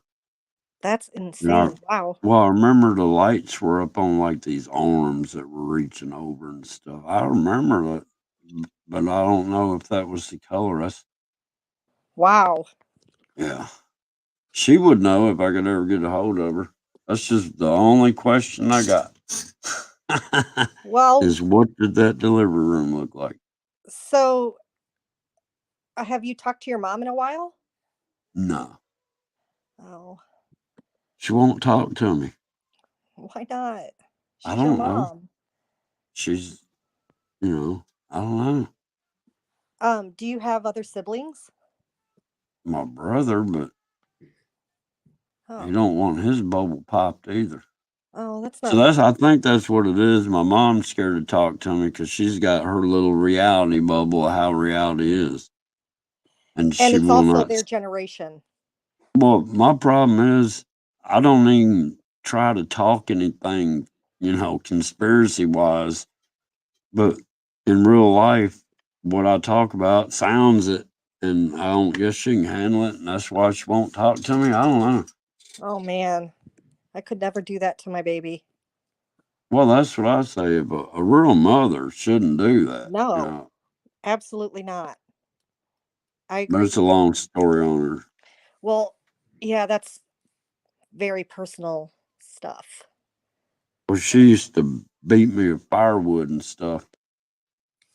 Speaker 3: That's
Speaker 2: And I,
Speaker 3: insane. Wow.
Speaker 2: well, I remember the lights were up on like these arms that were reaching over and stuff. I remember that, but I don't know if that was the color.
Speaker 3: Wow.
Speaker 2: Yeah. She would know if I could ever get a hold of her. That's just the only question I got.
Speaker 3: Well,
Speaker 2: Is what did that delivery room look like?
Speaker 3: so have you talked to your mom in a while?
Speaker 2: No.
Speaker 3: Oh,
Speaker 2: She won't talk to me.
Speaker 3: why not?
Speaker 2: I
Speaker 3: She's your
Speaker 2: don't know.
Speaker 3: mom.
Speaker 2: She's, I don't know.
Speaker 3: Do you have other siblings?
Speaker 2: My brother, but he
Speaker 3: Oh.
Speaker 2: don't want his bubble popped either.
Speaker 3: Oh, that's
Speaker 2: So
Speaker 3: not
Speaker 2: I think that's what it is. My mom's scared to talk to me because she's got her little reality bubble of how reality is. And
Speaker 3: and
Speaker 2: she
Speaker 3: it's
Speaker 2: will
Speaker 3: also
Speaker 2: not.
Speaker 3: their generation.
Speaker 2: Well, my problem is I don't even try to talk anything, conspiracy wise, but in real life, what I talk about sounds it, and I don't guess she can handle it, and that's why she won't talk to me. I don't know.
Speaker 3: Oh man. I could never do that to my baby.
Speaker 2: Well, that's what I say. But a real mother shouldn't do that,
Speaker 3: No, absolutely not. I
Speaker 2: But
Speaker 3: agree
Speaker 2: it's a
Speaker 3: with you.
Speaker 2: long story on her.
Speaker 3: Well, yeah, that's very personal stuff.
Speaker 2: Well, she used to beat me with firewood and stuff.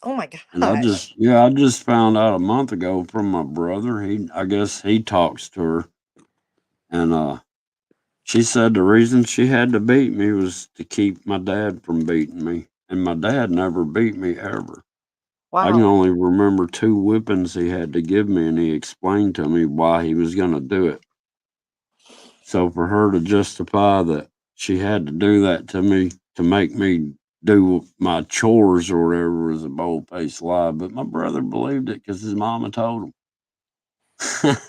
Speaker 3: Oh my
Speaker 2: And
Speaker 3: gosh.
Speaker 2: I just found out a month ago from my brother. I guess he talks to her, and she said the reason she had to beat me was to keep my dad from beating me, and my dad never beat me ever. I can
Speaker 3: Wow.
Speaker 2: only remember 2 whippings he had to give me, and he explained to me why he was going to do it. So for her to justify that she had to do that to me to make me do my chores or whatever was a bold faced lie. But my brother believed it because his mama told him.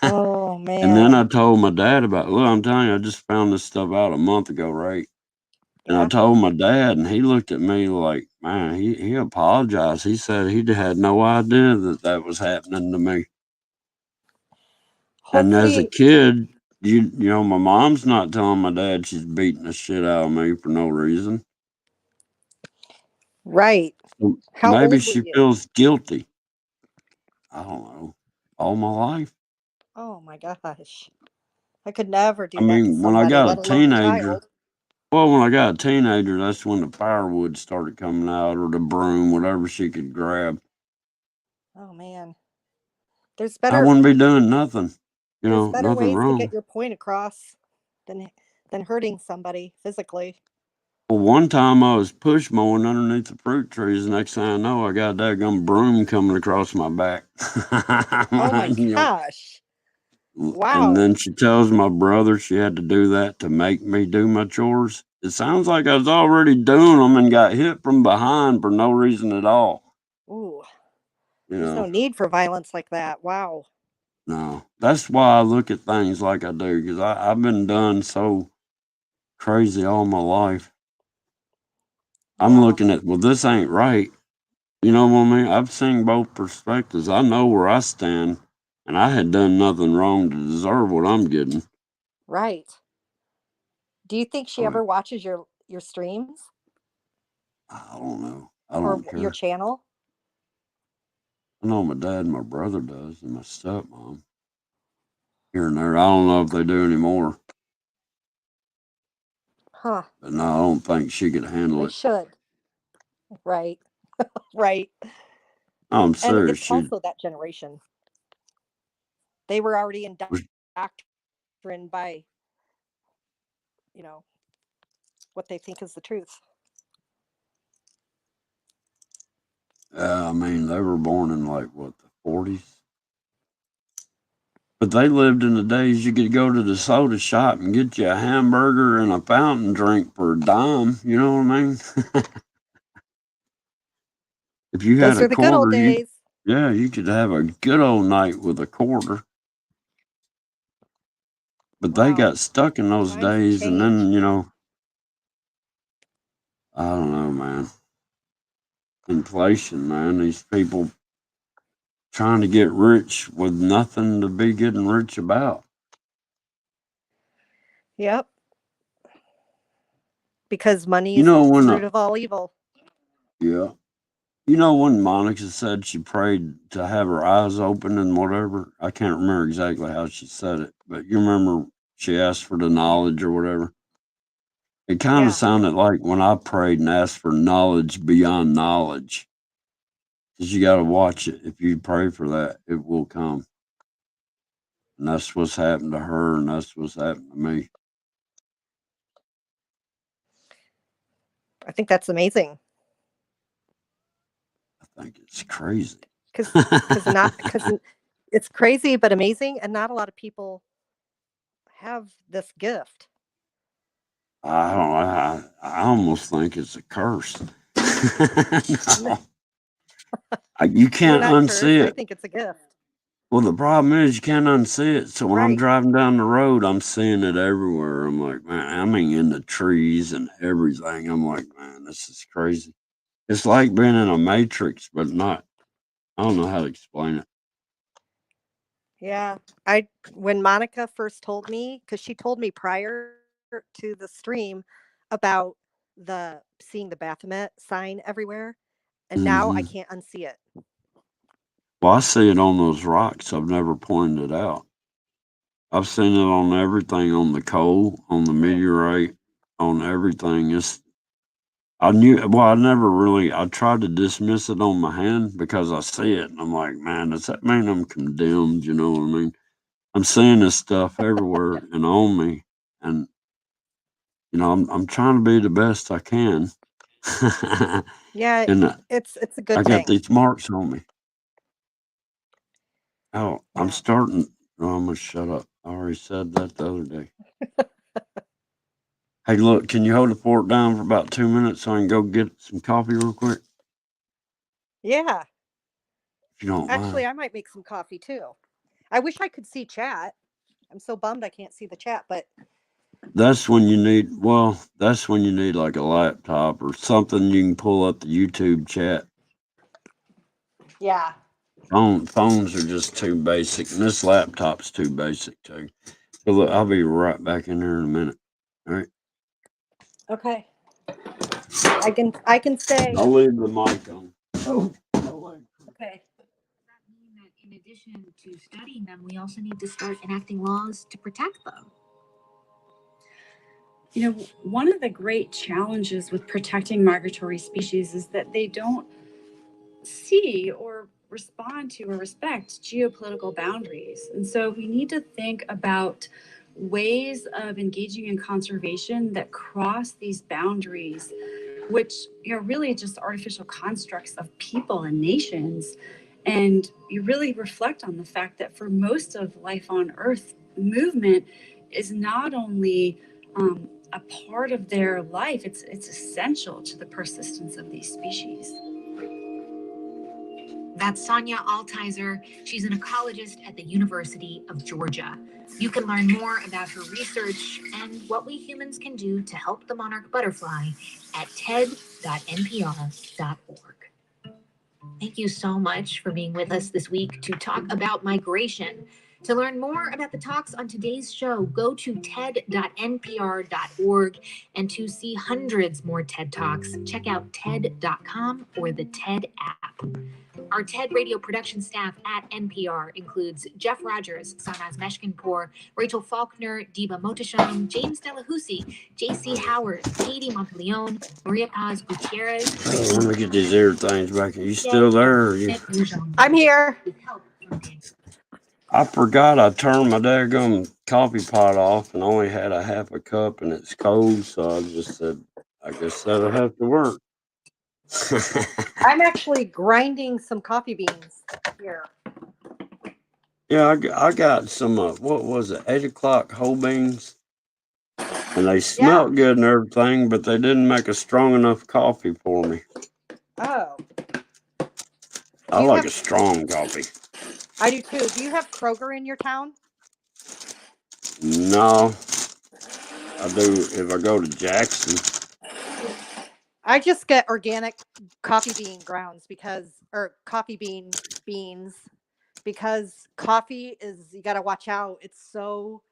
Speaker 3: Oh
Speaker 2: And then I
Speaker 3: man.
Speaker 2: told my dad about, look, I'm telling you, I just found this stuff out a month ago, right? And I
Speaker 3: Yeah.
Speaker 2: told my dad, and he looked at me like, man, he apologized. He said he had no idea that that was happening to me. And as a
Speaker 3: Hopefully,
Speaker 2: kid, my mom's not telling my dad she's beating the shit out of me for no reason.
Speaker 3: right.
Speaker 2: So
Speaker 3: How
Speaker 2: maybe
Speaker 3: old were
Speaker 2: she
Speaker 3: you?
Speaker 2: feels guilty. I don't know. All my life.
Speaker 3: Oh my gosh. I could never
Speaker 2: I
Speaker 3: do that to
Speaker 2: mean, when I
Speaker 3: somebody,
Speaker 2: got a
Speaker 3: let alone a
Speaker 2: teenager,
Speaker 3: child.
Speaker 2: well, when I got a teenager, that's when the firewood started coming out or the broom, whatever she could grab.
Speaker 3: Oh man. There's
Speaker 2: I
Speaker 3: better
Speaker 2: wouldn't be doing nothing,
Speaker 3: there's better
Speaker 2: nothing
Speaker 3: ways to get
Speaker 2: wrong.
Speaker 3: your point across than than hurting somebody physically.
Speaker 2: Well, one time I was push mowing underneath the fruit trees. Next thing I know, I got that gum broom coming across my back.
Speaker 3: Oh my
Speaker 2: You know,
Speaker 3: gosh.
Speaker 2: and
Speaker 3: Wow.
Speaker 2: then she tells my brother she had to do that to make me do my chores. It sounds like I was already doing them and got hit from behind for no reason at all.
Speaker 3: Ooh.
Speaker 2: You
Speaker 3: There's no
Speaker 2: know,
Speaker 3: need for violence like that. Wow.
Speaker 2: no, that's why I look at things like I do because I've been done so crazy all my life. I'm
Speaker 3: Yeah.
Speaker 2: looking at, well, this ain't right. You know what I mean? I've seen both perspectives. I know where I stand, and I had done nothing wrong to deserve what I'm getting.
Speaker 3: Right. Do you think she
Speaker 2: But
Speaker 3: ever watches your streams
Speaker 2: I don't know. I
Speaker 3: or
Speaker 2: don't
Speaker 3: your
Speaker 2: care.
Speaker 3: channel?
Speaker 2: I know my dad and my brother does, and my stepmom here and there. I don't know if they do anymore,
Speaker 3: Huh.
Speaker 2: but no, I don't think she could handle
Speaker 3: They
Speaker 2: it.
Speaker 3: should. Right. Right.
Speaker 2: No, I'm
Speaker 3: And
Speaker 2: serious.
Speaker 3: it's also that generation. They were already
Speaker 2: Was-
Speaker 3: indoctrined by, what they think is the truth.
Speaker 2: I mean, they were born in like what, the 40s? But they lived in the days you could go to the soda shop and get you a hamburger and a fountain drink for a dime. You know what I mean? If you had
Speaker 3: Those
Speaker 2: a
Speaker 3: are the good old
Speaker 2: quarter,
Speaker 3: days.
Speaker 2: you could have a good old night with a quarter. But they
Speaker 3: Wow.
Speaker 2: got stuck in those
Speaker 3: Times
Speaker 2: days, and then,
Speaker 3: change.
Speaker 2: I don't know, man. Inflation, man. These people trying to get rich with nothing to be getting rich about.
Speaker 3: Yep. Because money
Speaker 2: You
Speaker 3: is
Speaker 2: know
Speaker 3: the
Speaker 2: when,
Speaker 3: root of all evil.
Speaker 2: yeah. You know when Monica said she prayed to have her eyes open and whatever? I can't remember exactly how she said it, but you remember she asked for the knowledge or whatever? It kind of
Speaker 3: Yeah.
Speaker 2: sounded like when I prayed and asked for knowledge beyond knowledge. Because you got to watch it. If you pray for that, it will come. And that's what's happened to her, and that's what's happened to me.
Speaker 3: I think that's amazing.
Speaker 2: I think it's crazy.
Speaker 3: Because it's crazy but amazing, and not a lot of people have this gift.
Speaker 2: I don't know. I almost think it's a curse. No. You
Speaker 3: You're
Speaker 2: can't
Speaker 3: not cursed.
Speaker 2: unsee
Speaker 3: I
Speaker 2: it.
Speaker 3: think it's a gift.
Speaker 2: Well, the problem is you can't unsee it. So when I'm
Speaker 3: Right.
Speaker 2: driving down the road, I'm seeing it everywhere. I'm like, man, I mean, in the trees and everything. I'm like, man, this is crazy. It's like being in a matrix, but not. I don't know how to explain it.
Speaker 3: Yeah. When Monica first told me, because she told me prior to the stream about seeing the Baphomet sign everywhere, and now I
Speaker 2: Hmm.
Speaker 3: can't unsee it.
Speaker 2: Well, I see it on those rocks. I've never pointed it out. I've seen it on everything, on the coal, on the meteorite, on everything. I never really, I tried to dismiss it on my hand because I see it and I'm like, man, does that mean I'm condemned? You know what I mean? I'm seeing this stuff everywhere and on me. And, I'm trying to be the best I can.
Speaker 3: Yeah,
Speaker 2: And
Speaker 3: it's a
Speaker 2: I
Speaker 3: good
Speaker 2: got
Speaker 3: thing.
Speaker 2: these marks on me. Oh, I'm
Speaker 3: Yeah.
Speaker 2: starting. Oh, I'm going to shut up. I already said that the other day. Hey, look, can you hold the fort down for about 2 minutes so I can go get some coffee real quick?
Speaker 3: Yeah.
Speaker 2: If you don't
Speaker 3: Actually,
Speaker 2: mind.
Speaker 3: I might make some coffee too. I wish I could see chat. I'm so bummed I can't see the chat, but
Speaker 2: That's when you need like a laptop or something you can pull up the YouTube chat.
Speaker 3: yeah.
Speaker 2: Phones are just too basic, and this laptop's too basic too. So look, I'll be right back in there in a minute. All right.
Speaker 3: Okay. I can stay.
Speaker 2: I'll leave the mic on. Oh,
Speaker 3: Okay.
Speaker 6: That mean that in addition to studying them, we also need to start enacting laws to protect them?
Speaker 7: One of the great challenges with protecting migratory species is that they don't see or respond to or respect geopolitical boundaries. And so we need to think about ways of engaging in conservation that cross these boundaries, which are really just artificial constructs of people and nations. And you really reflect on the fact that for most of life on Earth, movement is not only a part of their life, it's essential to the persistence of these species.
Speaker 6: That's Sonia Altizer. She's an ecologist at the University of Georgia. You can learn more about her research and what we humans can do to help the monarch butterfly at ted.npr.org. Thank you so much for being with us this week to talk about migration. To learn more about the talks on today's show, go to ted.npr.org, and to see hundreds more TED Talks, check out TED.com or the TED app. Our TED Radio production staff at NPR includes Jeff Rogers, Sanaz Meshkinpour, Rachel Faulkner, Diva Mohtasham, James Delahousie, JC Howard, Katie Monteleone, Maria Paz Gutierrez.
Speaker 2: let me get these ear things back. Are you still there? Or
Speaker 3: I'm here.
Speaker 2: I forgot I turned my daggum coffee pot off and only had a half a cup and it's cold, so I just said, I guess that'll have to work.
Speaker 3: I'm actually grinding some coffee beans here.
Speaker 2: Yeah, I got some, what was it, 8 o'clock whole beans? And they smelled good and everything, but they didn't make a strong enough coffee for me.
Speaker 3: Oh.
Speaker 2: I like a strong coffee.
Speaker 3: I do too. Do you have Kroger in your town?
Speaker 2: No. I do if I go to Jackson.
Speaker 3: I just get organic coffee bean grounds or coffee beans because coffee is, you got to watch out. It's so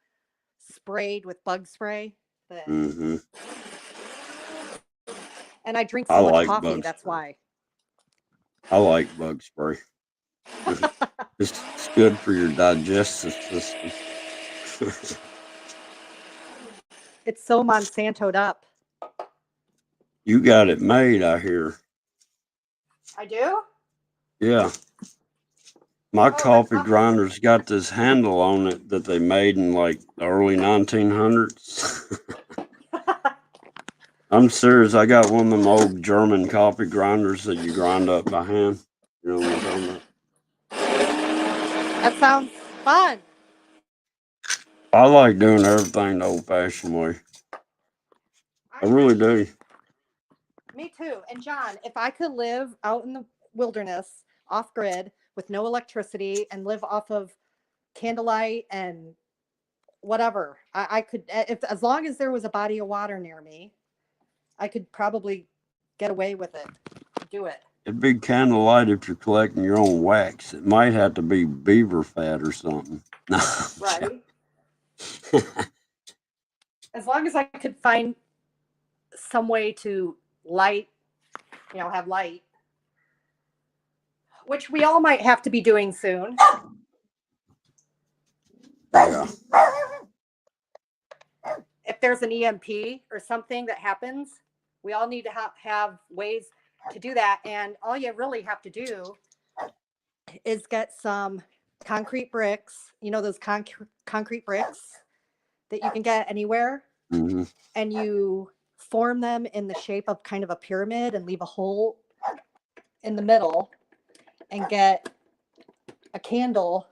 Speaker 3: sprayed with bug spray.
Speaker 2: Mm-hmm.
Speaker 3: And I drink so much coffee, that's why.
Speaker 2: I like bug spray. It's good for your digestive system.
Speaker 3: It's so Monsanto'd up.
Speaker 2: You got it made, I hear.
Speaker 3: I do?
Speaker 2: Yeah. My coffee grinder's got this handle on it that they made in like the early 1900s. I'm serious. I got one of them old German coffee grinders that you grind up by hand. You know what I'm talking about?
Speaker 3: That sounds fun.
Speaker 2: I like doing everything the old-fashioned way. I really do.
Speaker 3: Me too. And John, if I could live out in the wilderness, off grid, with no electricity, and live off of candlelight and whatever, I could, as long as there was a body of water near me, I could probably get away with it. Do it.
Speaker 2: It'd be candlelight if you're collecting your own wax. It might have to be beaver fat or something. No.
Speaker 3: Right. As long as I could find some way to have light, which we all might have to be doing soon.
Speaker 2: Yeah.
Speaker 3: If there's an EMP or something that happens, we all need to have ways to do that. And all you really have to do is get some concrete bricks, those concrete bricks that you can get anywhere.
Speaker 2: Mm-hmm.
Speaker 3: And you form them in the shape of kind of a pyramid and leave a hole in the middle and get a candle,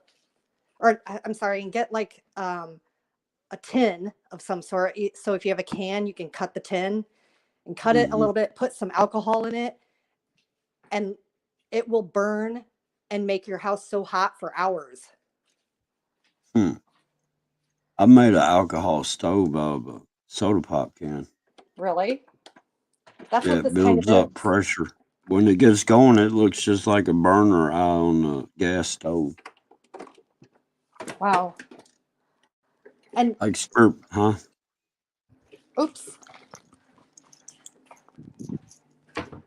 Speaker 3: or I'm sorry, and get like a tin of some sort. So if you have a can, you can cut the tin and cut it a little bit, put some alcohol in it, and it will burn and make your house so hot for hours.
Speaker 2: I made an alcohol stove out of a soda pop can.
Speaker 3: Really? That's
Speaker 2: yeah,
Speaker 3: what this
Speaker 2: it builds
Speaker 3: kind of
Speaker 2: up pressure. When it gets going, it looks just like a burner out on a gas stove.
Speaker 3: Wow. And
Speaker 2: like huh?
Speaker 3: Oops.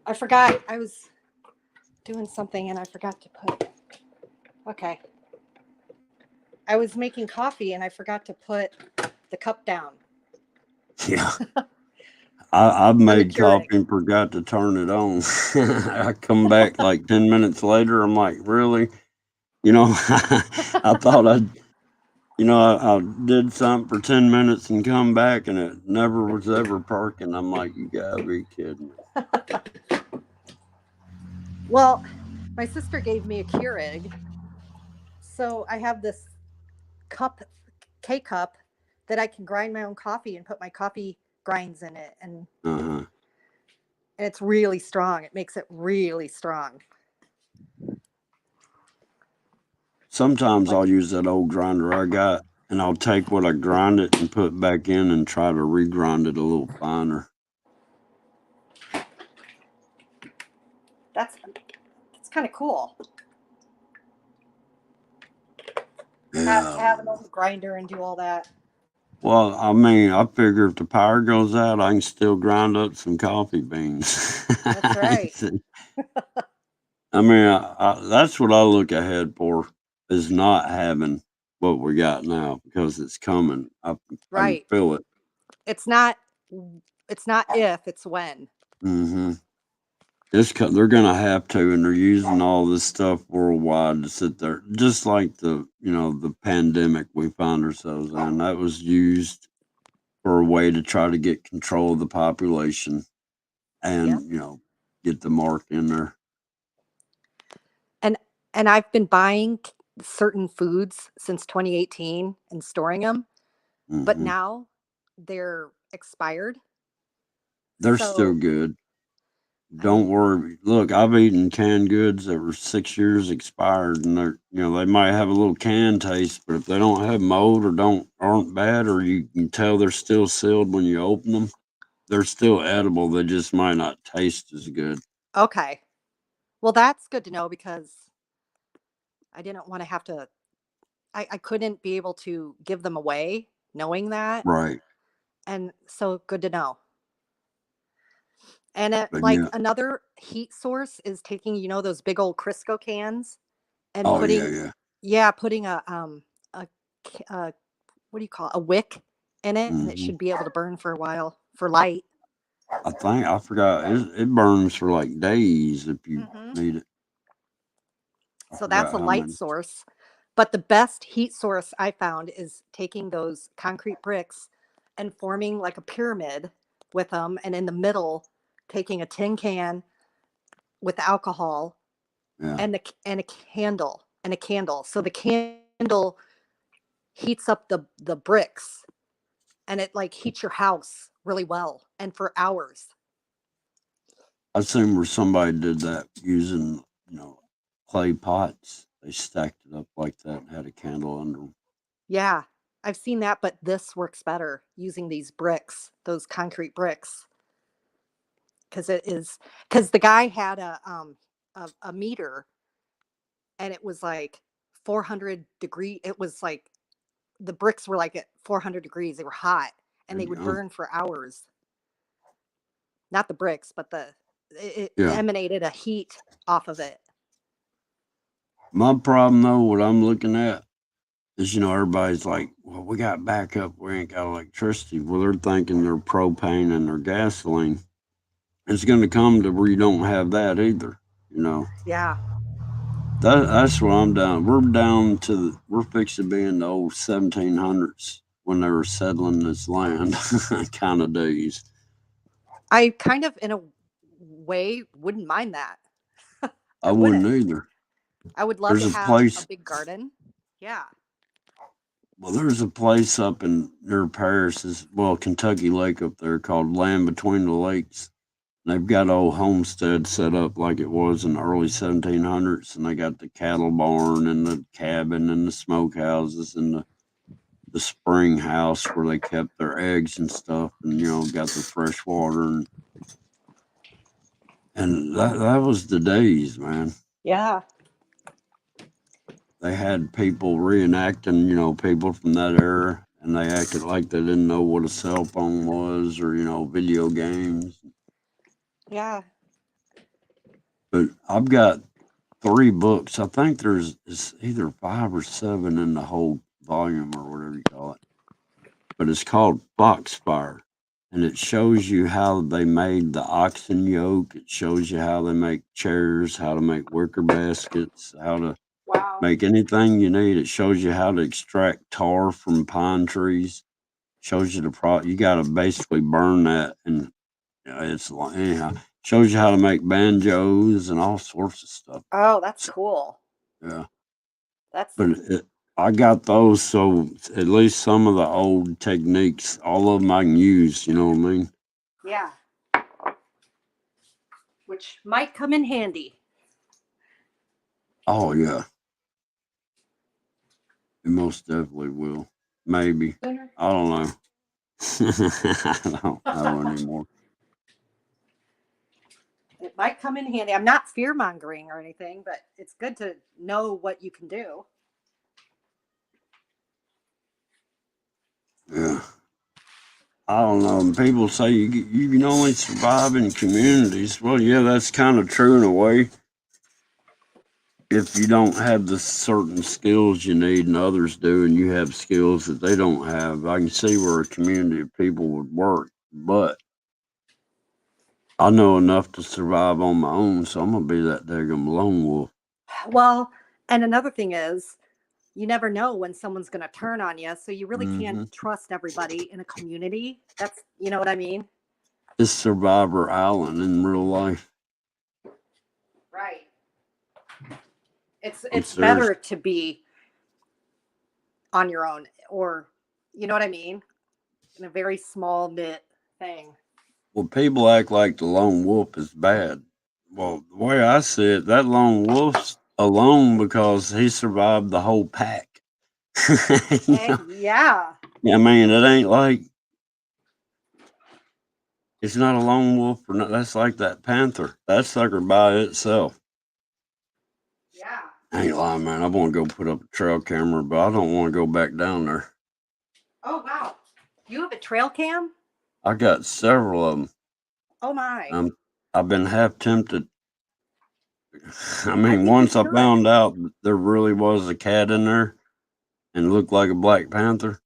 Speaker 3: I forgot. I was doing something and I forgot to put. Okay. I was making coffee and I forgot to put the cup down.
Speaker 2: Yeah. I've made coffee and forgot to turn it on. I come back like 10 minutes later. I'm like, really? I thought I did something for 10 minutes and come back and it never was ever perking. I'm like, you gotta be kidding me.
Speaker 3: Well, my sister gave me a Keurig. So I have this K-cup that I can grind my own coffee and put my coffee grinds in it. And it's really strong. It makes it really strong.
Speaker 2: Sometimes I'll use that old grinder I got and I'll take what I grind it and put it back in and try to regrind it a little finer.
Speaker 3: That's kind of cool.
Speaker 2: Yeah.
Speaker 3: Have an old grinder and do all that.
Speaker 2: Well, I mean, I figure if the power goes out, I can still grind up some coffee beans.
Speaker 3: That's right.
Speaker 2: I mean, that's what I look ahead for, is not having what we got now, because it's coming. I can feel it.
Speaker 3: It's not if, it's when.
Speaker 2: Mm-hmm. They're gonna have to, and they're using all this stuff worldwide to sit there, just like the pandemic we find ourselves in. That was used for a way to try to get control of the population, and get the mark in there.
Speaker 3: And I've been buying certain foods since 2018 and storing them, but
Speaker 2: Hmm.
Speaker 3: now they're expired.
Speaker 2: They're still
Speaker 3: So
Speaker 2: good.
Speaker 3: I
Speaker 2: Don't
Speaker 3: mean,
Speaker 2: worry. Look, I've eaten canned goods that were 6 years expired, and they might have a little can taste, but if they don't have mold or aren't bad, or you can tell they're still sealed when you open them, they're still edible. They just might not taste as good.
Speaker 3: okay. Well, that's good to know because I didn't want to have to. I couldn't be able to give them away knowing that,
Speaker 2: Right.
Speaker 3: and so good to know. And
Speaker 2: But
Speaker 3: like
Speaker 2: yeah.
Speaker 3: another heat source is taking, those big old Crisco cans and
Speaker 2: Oh yeah,
Speaker 3: putting,
Speaker 2: yeah.
Speaker 3: yeah, putting a, what do you call it? A wick in it, and it
Speaker 2: Hmm.
Speaker 3: should be able to burn for a while for light.
Speaker 2: I forgot it burns for like days if you
Speaker 3: Hmm.
Speaker 2: need it. I
Speaker 3: So that's
Speaker 2: forgot
Speaker 3: a
Speaker 2: how
Speaker 3: light
Speaker 2: many.
Speaker 3: source. But the best heat source I found is taking those concrete bricks and forming like a pyramid with them, and in the middle, taking a tin can with alcohol
Speaker 2: Yeah.
Speaker 3: and a candle and a candle. So the candle heats up the bricks, and it like heats your house really well and for hours.
Speaker 2: I seen where somebody did that using clay pots. They stacked it up like that and had a candle under them.
Speaker 3: Yeah, I've seen that, but this works better using these bricks, those concrete bricks, because it is because the guy had a meter, and it was like 400 degree. It was like the bricks were like at 400 degrees. They were hot, and
Speaker 2: There
Speaker 3: they
Speaker 2: you
Speaker 3: would
Speaker 2: go.
Speaker 3: burn for hours. Not the bricks, but it
Speaker 2: Yeah.
Speaker 3: emanated a heat off of it.
Speaker 2: My problem though, what I'm looking at is, everybody's like, well, we got backup, we ain't got electricity. Well, they're thinking their propane and their gasoline. It's going to come to where you don't have that either. You know,
Speaker 3: Yeah.
Speaker 2: that's what I'm down. We're fixing to be in the old 1700s when they were settling this land kind of days.
Speaker 3: I kind of, in a way, wouldn't mind that.
Speaker 2: I
Speaker 3: I
Speaker 2: wouldn't
Speaker 3: wouldn't.
Speaker 2: either.
Speaker 3: I would love
Speaker 2: There's
Speaker 3: to
Speaker 2: a
Speaker 3: have a
Speaker 2: place.
Speaker 3: big garden. Yeah.
Speaker 2: Well, there's a place up in near Paris, Kentucky Lake up there called Land Between the Lakes. They've got old homestead set up like it was in the early 1700s, and they got the cattle barn and the cabin and the smokehouses and the spring house where they kept their eggs and stuff, and got their fresh water, and that was the days, man.
Speaker 3: Yeah.
Speaker 2: They had people reenacting, people from that era, and they acted like they didn't know what a cell phone was or video games.
Speaker 3: Yeah.
Speaker 2: But I've got 3 books. I think it's either 5 or 7 in the whole volume or whatever you call it. But it's called Foxfire, and it shows you how they made the oxen yoke. It shows you how they make chairs, how to make wicker baskets, how to
Speaker 3: Wow.
Speaker 2: make anything you need. It shows you how to extract tar from pine trees. Shows you you got to basically burn that, and it's like anyhow. Shows you how to make banjos and all sorts of stuff.
Speaker 3: Oh, that's
Speaker 2: So,
Speaker 3: cool.
Speaker 2: yeah.
Speaker 3: That's,
Speaker 2: But I got those, so at least some of the old techniques, all of them I can use. You know what I mean?
Speaker 3: yeah. Which might come in handy.
Speaker 2: Oh yeah, it most definitely will. Maybe I don't know. I don't know anymore.
Speaker 3: It might come in handy. I'm not fear mongering or anything, but it's good to know what you can do.
Speaker 2: Yeah, I don't know. And people say you can only survive in communities. Well, yeah, that's kind of true in a way. If you don't have the certain skills you need and others do, and you have skills that they don't have, I can see where a community of people would work. But I know enough to survive on my own, so I'm gonna be that daggum lone wolf.
Speaker 3: Well, and another thing is, you never know when someone's going to turn on you, so you really can't trust everybody in a community. That's, you know what I mean?
Speaker 2: It's Survivor Island in real life.
Speaker 3: Right. It's
Speaker 2: serious.
Speaker 3: better to be on your own, or you know what I mean, in a very small knit thing.
Speaker 2: Well, people act like the lone wolf is bad. Well, the way I see it, that lone wolf's alone because he survived the whole pack. You know?
Speaker 3: Yeah.
Speaker 2: I mean, it ain't like it's not a lone wolf or not. That's like that panther. That sucker by itself.
Speaker 3: Yeah.
Speaker 2: I ain't lying, man. I want to go put up a trail camera, but I don't want to go back down there.
Speaker 3: Oh wow, you have a trail cam?
Speaker 2: I got several of them.
Speaker 3: Oh my.
Speaker 2: I've been half tempted. I mean, once I found out that there really was a cat in there and looked like a black panther,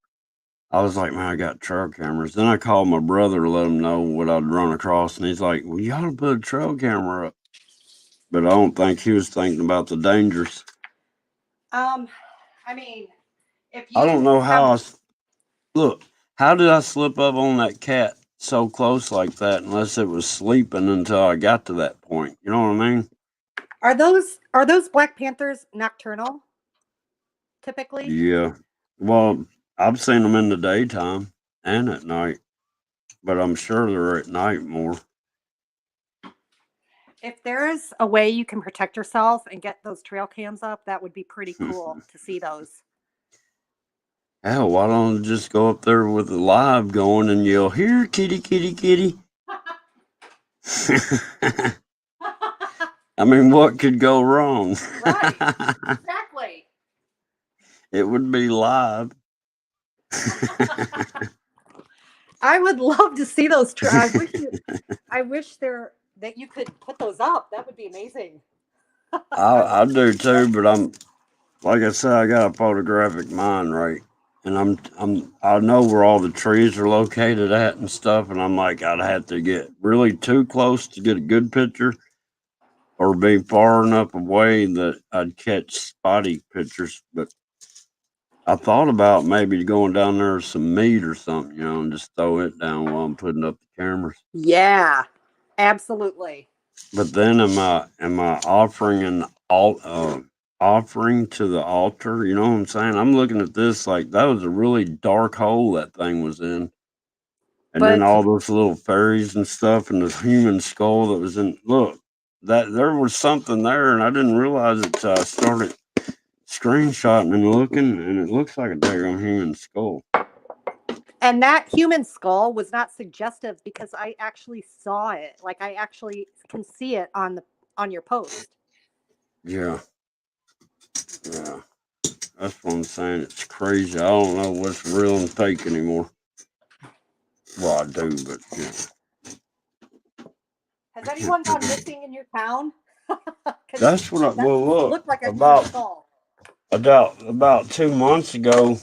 Speaker 2: I was like, man, I got trail cameras. Then I called my brother to let him know what I'd run across, and he's like, well, you ought to put a trail camera up. But I don't think he was thinking about the dangers.
Speaker 3: I mean, if you
Speaker 2: I don't know how look, how did I slip up on that cat so close like that unless it was sleeping until I got to that point? You know what I mean?
Speaker 3: Are those black panthers nocturnal typically?
Speaker 2: Yeah. Well, I've seen them in the daytime and at night, but I'm sure they're at night more.
Speaker 3: If there is a way you can protect yourself and get those trail cams up, that would be pretty cool to see those.
Speaker 2: Hell, why don't I just go up there with the live going and yell, here, kitty, kitty, kitty? I mean, what could go wrong?
Speaker 3: Right. Exactly.
Speaker 2: It would be live.
Speaker 3: I would love to see those. I wish that you could put those up. That would be amazing.
Speaker 2: I do too, but I'm like I said, I got a photographic mind, right? And I know where all the trees are located at and stuff, and I'm like, I'd have to get really too close to get a good picture, or be far enough away that I'd catch spotty pictures. But I thought about maybe going down there with some meat or something, you know, and just throw it down while I'm putting up the cameras.
Speaker 3: Yeah, absolutely.
Speaker 2: But then am I offering an offering to the altar? You know what I'm saying? I'm looking at this like that was a really dark hole that thing was in. And then all those little fairies and stuff and the human skull that was in look, that there was something there and I didn't realize it till I started screenshotting and looking, and it looks like a daggone human skull.
Speaker 3: And that human skull was not suggestive because I actually saw it. Like I actually can see it on your post.
Speaker 2: Yeah. Yeah. That's what I'm saying. It's crazy. I don't know what's real and fake anymore. Well, I do, but yeah.
Speaker 3: Has anyone gone missing in your town?
Speaker 2: That's what I look.
Speaker 3: Looked like a
Speaker 2: about
Speaker 3: skull.
Speaker 2: about 2 months ago,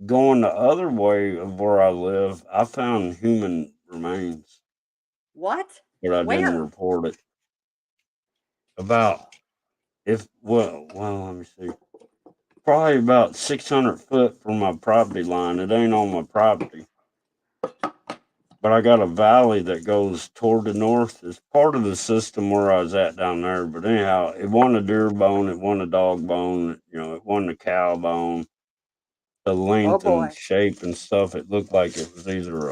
Speaker 2: going the other way of where I live, I found human remains.
Speaker 3: What?
Speaker 2: But I didn't report it. About well, let me see. Probably about 600 foot from my property line. It ain't on my property. But I got a valley that goes toward the north. It's part of the system where I was at down there. But anyhow, it wasn't a deer bone. It wasn't a dog bone. You know, it wasn't a cow bone. The length and shape and stuff, it looked like it was either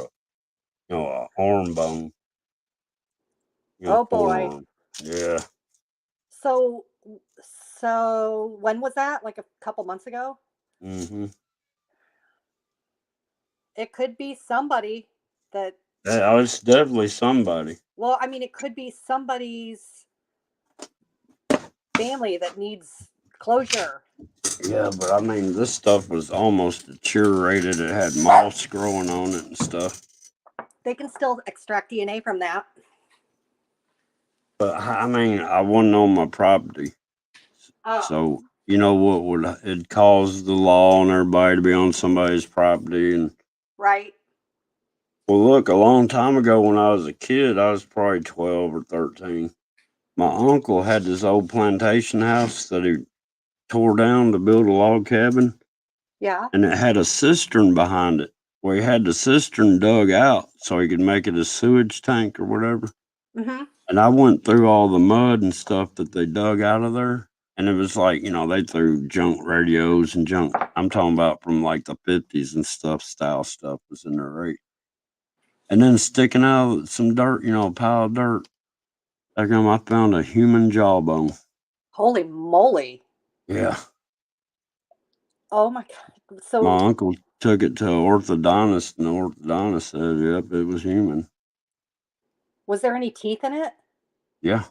Speaker 2: a arm bone. You know, forearm. Yeah.
Speaker 3: So when was that? Like a couple months ago?
Speaker 2: Mm-hmm.
Speaker 3: It could be somebody that.
Speaker 2: It's definitely somebody.
Speaker 3: Well, I mean, it could be somebody's family that needs closure.
Speaker 2: Yeah, but I mean, this stuff was almost deteriorated. It had moss growing on it and stuff.
Speaker 3: They can still extract DNA from that.
Speaker 2: But I mean, I wasn't on my property. Oh. So, you know what would it cause the law and everybody to be on somebody's property and
Speaker 3: right.
Speaker 2: Well, look, a long time ago when I was a kid, I was probably 12 or 13. My uncle had this old plantation house that he tore down to build a log cabin,
Speaker 3: Yeah.
Speaker 2: and it had a cistern behind it where he had the cistern dug out so he could make it a sewage tank or whatever.
Speaker 3: Mm-hmm.
Speaker 2: And I went through all the mud and stuff that they dug out of there. And it was like, they threw junk radios and junk. I'm talking about from like the 50s and style stuff was in there, right? And then sticking out some dirt, a pile of dirt. I found a human jawbone.
Speaker 3: Holy moly.
Speaker 2: Yeah.
Speaker 3: Oh my God. So
Speaker 2: My uncle took it to an orthodontist, and the orthodontist said, yep, it was human.
Speaker 3: was there any teeth in it?
Speaker 2: Yeah.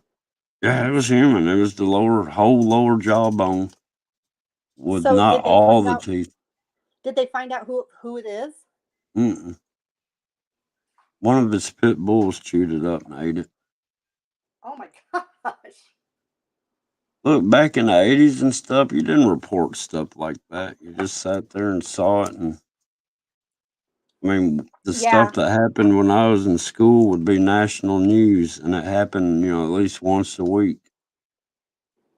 Speaker 2: Yeah, it was human. It was the whole lower jawbone with
Speaker 3: So
Speaker 2: not
Speaker 3: did they
Speaker 2: all
Speaker 3: find
Speaker 2: the
Speaker 3: out
Speaker 2: teeth.
Speaker 3: who it is?
Speaker 2: Mm-mm. One of his pit bulls chewed it up and ate it.
Speaker 3: Oh my gosh.
Speaker 2: Look, back in the 80s and stuff, you didn't report stuff like that. You just sat there and saw it. And the
Speaker 3: Yeah.
Speaker 2: stuff that happened when I was in school would be national news, and it happened, at least once a week.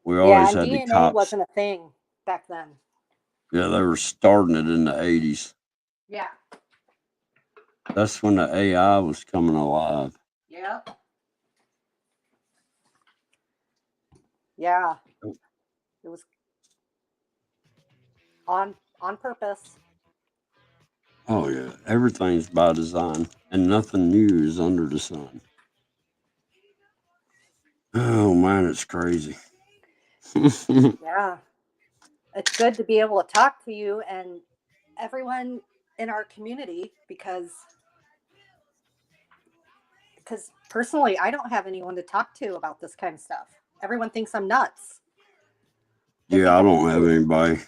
Speaker 2: We
Speaker 3: Yeah,
Speaker 2: always
Speaker 3: and
Speaker 2: had the
Speaker 3: DNA
Speaker 2: cops.
Speaker 3: wasn't a thing back then.
Speaker 2: Yeah, they were starting it in the 80s.
Speaker 3: Yeah.
Speaker 2: That's when the AI was coming alive.
Speaker 3: Yep. Yeah. It was on purpose.
Speaker 2: Oh, yeah. Everything's by design, and nothing new is under the sun. Oh, man, it's crazy.
Speaker 3: Yeah. It's good to be able to talk to you and everyone in our community because personally I don't have anyone to talk to about this kind of stuff. Everyone thinks I'm nuts. They think
Speaker 2: Yeah, I
Speaker 3: I'm
Speaker 2: don't have
Speaker 3: crazy.
Speaker 2: anybody.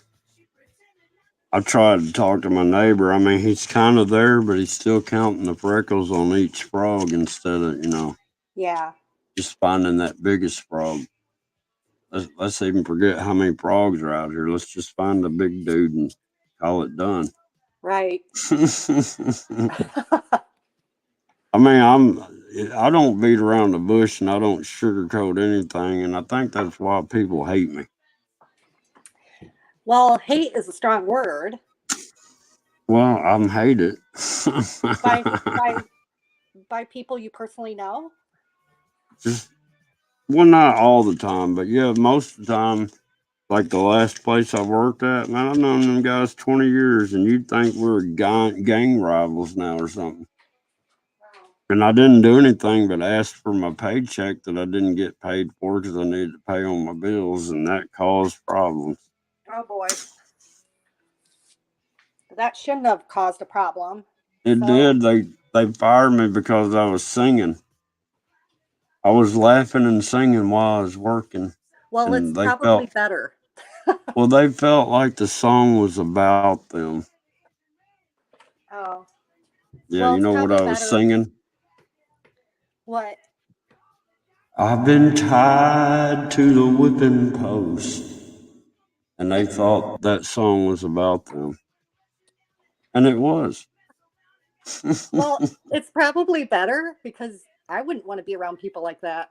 Speaker 2: I tried to talk to my neighbor. He's kind of there, but he's still counting the freckles on each frog instead of,
Speaker 3: Yeah.
Speaker 2: just finding that biggest frog. Let's even forget how many frogs are out here. Let's just find the big dude and call it done.
Speaker 3: Right.
Speaker 2: I don't beat around the bush and I don't sugarcoat anything, and I think that's why people hate me.
Speaker 3: Well, hate is a strong word.
Speaker 2: Well, I'm hated.
Speaker 3: by by by people you personally know.
Speaker 2: Just well, not all the time, but yeah, most of the time. Like the last place I worked at, man, I've known them guys 20 years, and you'd think we were gang rivals now or something. And I didn't do anything but ask for my paycheck that I didn't get paid for because I needed to pay on my bills, and that caused problems.
Speaker 3: Oh boy. That shouldn't have caused a problem.
Speaker 2: It
Speaker 3: So,
Speaker 2: did. They fired me because I was singing. I was laughing and singing while I was working,
Speaker 3: well, it's
Speaker 2: and
Speaker 3: probably better.
Speaker 2: they felt like the song was about them.
Speaker 3: Oh.
Speaker 2: Yeah,
Speaker 3: Well,
Speaker 2: you
Speaker 3: it's
Speaker 2: know what
Speaker 3: probably
Speaker 2: I was
Speaker 3: better.
Speaker 2: singing?
Speaker 3: What?
Speaker 2: I've been tied to the whipping post. And they thought that song was about them. And it was.
Speaker 3: Well, it's probably better because I wouldn't want to be around people like that.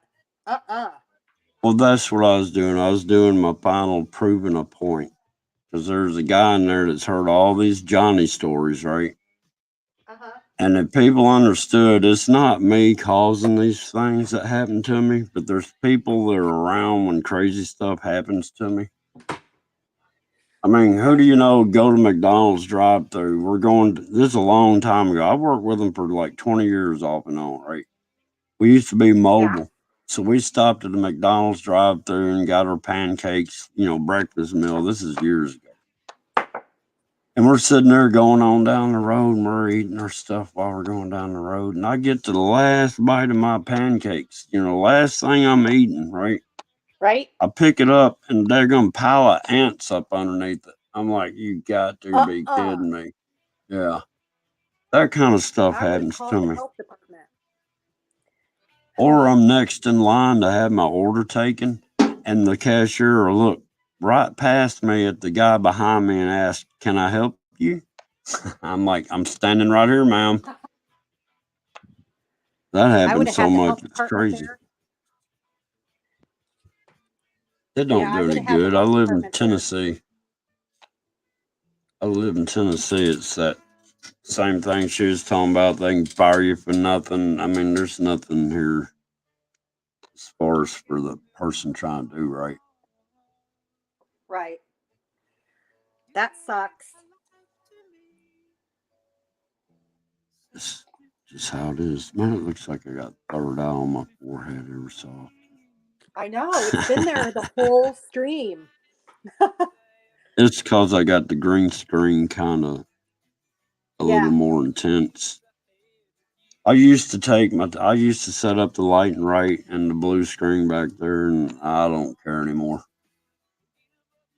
Speaker 2: Well, that's what I was doing. I was doing my final proving a point. Because there's a guy in there that's heard all these Johnny stories, right?
Speaker 3: Uh-huh.
Speaker 2: And if people understood, it's not me causing these things that happen to me, but there's people that are around when crazy stuff happens to me. Who do you know go to McDonald's drive through? This is a long time ago. I worked with them for like 20 years off and on, right? We used to be mobile.
Speaker 3: Yeah.
Speaker 2: So we stopped at the McDonald's drive through and got our pancakes, breakfast meal. This is years ago. And we're sitting there going on down the road and we're eating our stuff while we're going down the road. And I get to the last bite of my pancakes, last thing I'm eating, right?
Speaker 3: Right?
Speaker 2: I pick it up and they're going to pile of ants up underneath it. I'm like, you got to be kidding me. Yeah. That kind of stuff
Speaker 3: I would have
Speaker 2: happens
Speaker 3: called
Speaker 2: to
Speaker 3: the
Speaker 2: me.
Speaker 3: health department.
Speaker 2: Or I'm next in line to have my order taken, and the cashier will look right past me at the guy behind me and ask, can I help you? I'm like, I'm standing right here, ma'am. That
Speaker 3: I would
Speaker 2: happens
Speaker 3: have
Speaker 2: so
Speaker 3: had the
Speaker 2: much.
Speaker 3: health
Speaker 2: It's
Speaker 3: department
Speaker 2: crazy.
Speaker 3: there.
Speaker 2: It
Speaker 3: Yeah,
Speaker 2: don't
Speaker 3: I
Speaker 2: do
Speaker 3: would
Speaker 2: any
Speaker 3: have had the
Speaker 2: good. I
Speaker 3: health
Speaker 2: live in
Speaker 3: department there.
Speaker 2: Tennessee. It's that same thing she was talking about. They can fire you for nothing. I mean, there's nothing here as far as for the person trying to do right.
Speaker 3: Right. That sucks.
Speaker 2: It's just how it is. Man, it looks like I got third eye on my forehead ever so often.
Speaker 3: I know. It's been there the whole stream.
Speaker 2: It's because I got the green screen kind of a little
Speaker 3: Yeah.
Speaker 2: more intense. I used to set up the light and right and the blue screen back there, and I don't care anymore.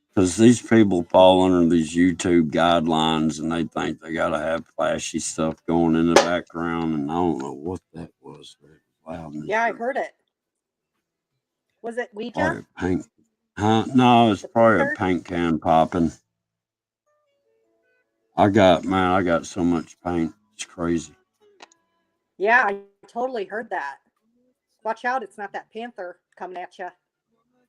Speaker 2: Because these people fall under these YouTube guidelines and they think they got to have flashy stuff going in the background, and I don't know what that was. But it was loud in this
Speaker 3: Yeah, I
Speaker 2: room.
Speaker 3: heard it. Was it
Speaker 2: Probably
Speaker 3: Ouija?
Speaker 2: a paint. Huh? No, it's
Speaker 3: The
Speaker 2: probably a
Speaker 3: Panther?
Speaker 2: paint can popping. I got so much paint. It's crazy.
Speaker 3: Yeah, I totally heard that. Watch out, it's not that Panther coming at you.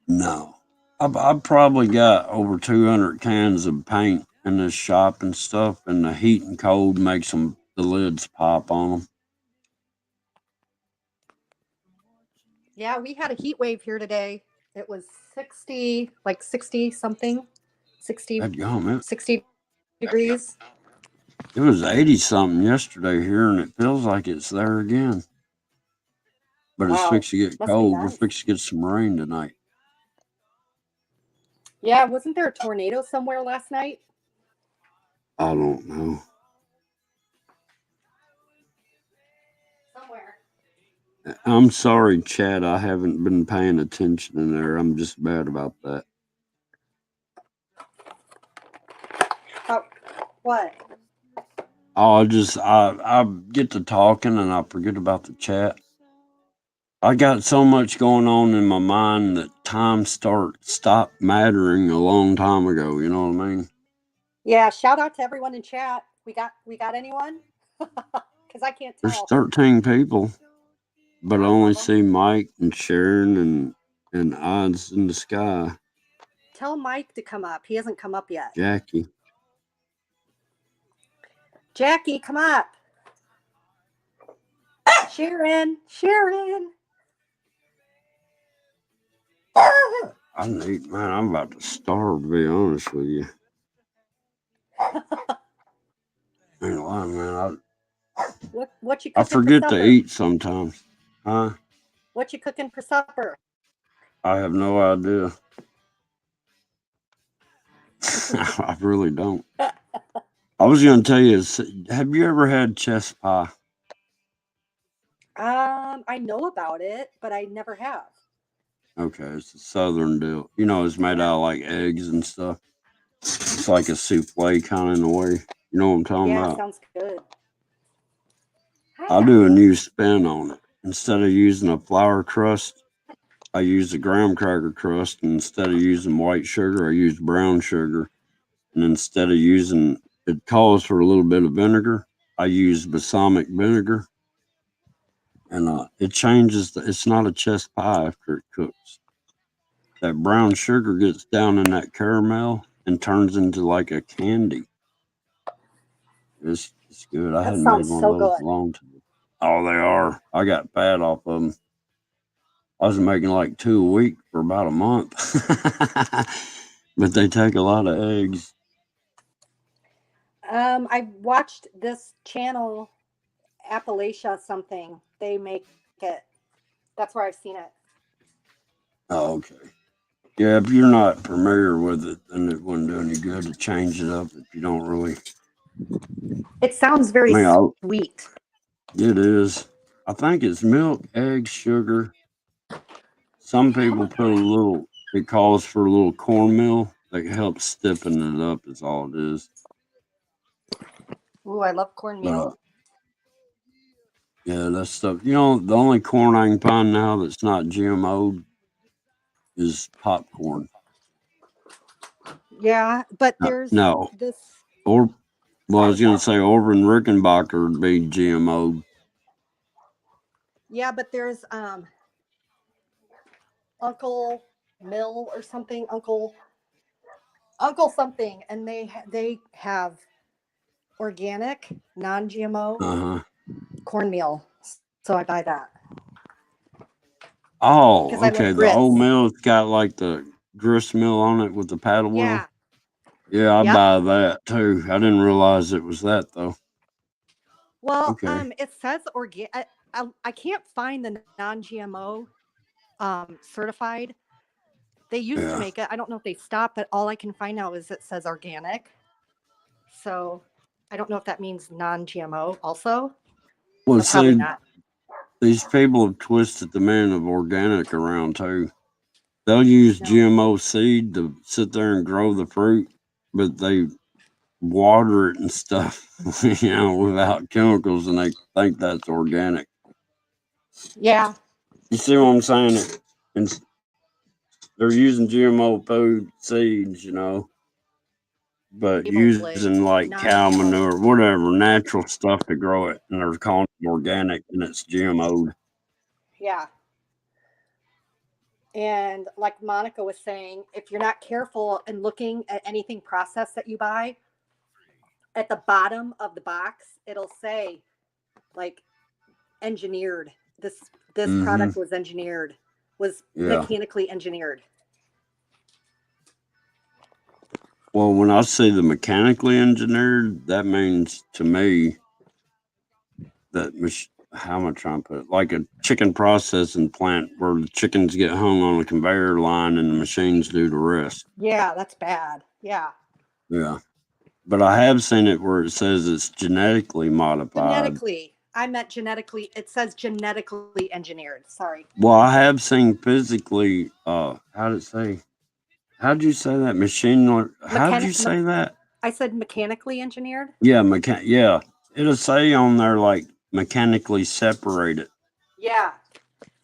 Speaker 2: No. I've probably got over 200 cans of paint in this shop and stuff, and the heat and cold makes the lids pop on them.
Speaker 3: Yeah, we had a heat wave here today. It was 60, like 60 something, 60,
Speaker 2: Dadgum,
Speaker 3: 60 degrees.
Speaker 2: it was 80 something yesterday here, and it feels like it's there again. But it's
Speaker 3: Wow,
Speaker 2: fixed to get
Speaker 3: must be
Speaker 2: cold. We're
Speaker 3: nice.
Speaker 2: fixed to get some rain tonight.
Speaker 3: Yeah, wasn't there a tornado somewhere last night?
Speaker 2: I don't know.
Speaker 3: Somewhere.
Speaker 2: I'm sorry, Chad. I haven't been paying attention in there. I'm just bad about that.
Speaker 3: Oh, what?
Speaker 2: Oh, I get to talking and I forget about the chat. I got so much going on in my mind that time stopped mattering a long time ago. You know what I mean?
Speaker 3: Yeah, shout out to everyone in chat. We got anyone? Because I can't
Speaker 2: There's
Speaker 3: tell.
Speaker 2: 13 people, but I
Speaker 3: I
Speaker 2: only
Speaker 3: love them.
Speaker 2: see Mike and Sharon and Odds in the Sky.
Speaker 3: Tell Mike to come up. He hasn't come up yet.
Speaker 2: Jackie.
Speaker 3: Jackie, come up. Sharon.
Speaker 2: I'm about to starve, to be honest with you. Ain't lying, man.
Speaker 3: What you
Speaker 2: I
Speaker 3: cooking for
Speaker 2: forget
Speaker 3: supper?
Speaker 2: to eat sometimes. Huh?
Speaker 3: What you cooking for supper?
Speaker 2: I have no idea. I really don't. I was going to tell you, have you ever had chess pie?
Speaker 3: I know about it, but I never have.
Speaker 2: Okay, it's a southern deal. You know, it's made out of like eggs and stuff. It's like a souffle kind of in a way. You know what I'm talking
Speaker 3: Yeah,
Speaker 2: about?
Speaker 3: sounds good.
Speaker 2: I do a new spin on it. Instead of using a flour crust, I use a graham cracker crust. And instead of using white sugar, I use brown sugar. And instead of it calls for a little bit of vinegar, I use balsamic vinegar. And it changes, it's not a chess pie after it cooks. That brown sugar gets down in that caramel and turns into like a candy. It's good. I
Speaker 3: That
Speaker 2: hadn't made
Speaker 3: sounds
Speaker 2: one of
Speaker 3: so
Speaker 2: those
Speaker 3: good.
Speaker 2: in a long time. Oh, they are. I got fat off of them. I was making like 2 a week for about a month. But they take a lot of eggs.
Speaker 3: I watched this channel, Appalachia something. They make it. That's where I've seen it.
Speaker 2: Oh, okay. Yeah, if you're not familiar with it, then it wouldn't do any good to change it up if you don't really.
Speaker 3: It sounds very sweet.
Speaker 2: It is. I think it's milk, eggs, sugar. Some people put it calls for a little cornmeal that helps stiffen it up, is all it is.
Speaker 3: Ooh, I love cornmeal.
Speaker 2: Yeah, that stuff. You know, the only corn I can find now that's not GMO'd is popcorn.
Speaker 3: Yeah, but there's this.
Speaker 2: I was going to say over in Rickenbacker would be GMO'd.
Speaker 3: Yeah, but there's Uncle Mill or something, Uncle something, and they have organic, non-GMO cornmeal. So I buy that.
Speaker 2: Oh,
Speaker 3: Because I love
Speaker 2: okay. The
Speaker 3: grits.
Speaker 2: old mill's got like the grist mill on it with the paddle wheel.
Speaker 3: Yeah.
Speaker 2: Yeah, I
Speaker 3: Yep.
Speaker 2: buy that too. I didn't realize it was that though.
Speaker 3: Well,
Speaker 2: Okay.
Speaker 3: it says organic. I can't find the non-GMO certified. They used to
Speaker 2: Yeah.
Speaker 3: make it. I don't know if they stopped, but all I can find now is it says organic. So I don't know if that means non-GMO also.
Speaker 2: Well,
Speaker 3: But probably
Speaker 2: see,
Speaker 3: not.
Speaker 2: these people have twisted the meaning of organic around too. They'll use
Speaker 3: No.
Speaker 2: GMO seed to sit there and grow the fruit, but they water it and stuff, without chemicals, and they think that's organic.
Speaker 3: Yeah.
Speaker 2: You see what I'm saying? And they're using GMO food seeds, but
Speaker 3: Label it
Speaker 2: using like cow
Speaker 3: non-GMO.
Speaker 2: manure, whatever, natural stuff to grow it, and they're calling it organic, and it's GMO'd.
Speaker 3: Yeah. And like Monica was saying, if you're not careful and looking at anything processed that you buy, at the bottom of the box, it'll say like engineered. This product was
Speaker 2: Yeah.
Speaker 3: mechanically engineered.
Speaker 2: Well, when I say the mechanically engineered, that means to me that how am I trying to put it? Like a chicken processing plant where the chickens get hung on a conveyor line and the machines do the rest.
Speaker 3: Yeah, that's bad. Yeah.
Speaker 2: Yeah. But I have seen it where it says it's genetically modified.
Speaker 3: Genetically. I meant genetically. It says genetically engineered. Sorry.
Speaker 2: Well, I have seen physically, how'd it say? How'd you say that? How'd you say that?
Speaker 3: I said mechanically engineered.
Speaker 2: Yeah, yeah. It'll say on there like mechanically separated
Speaker 3: Yeah.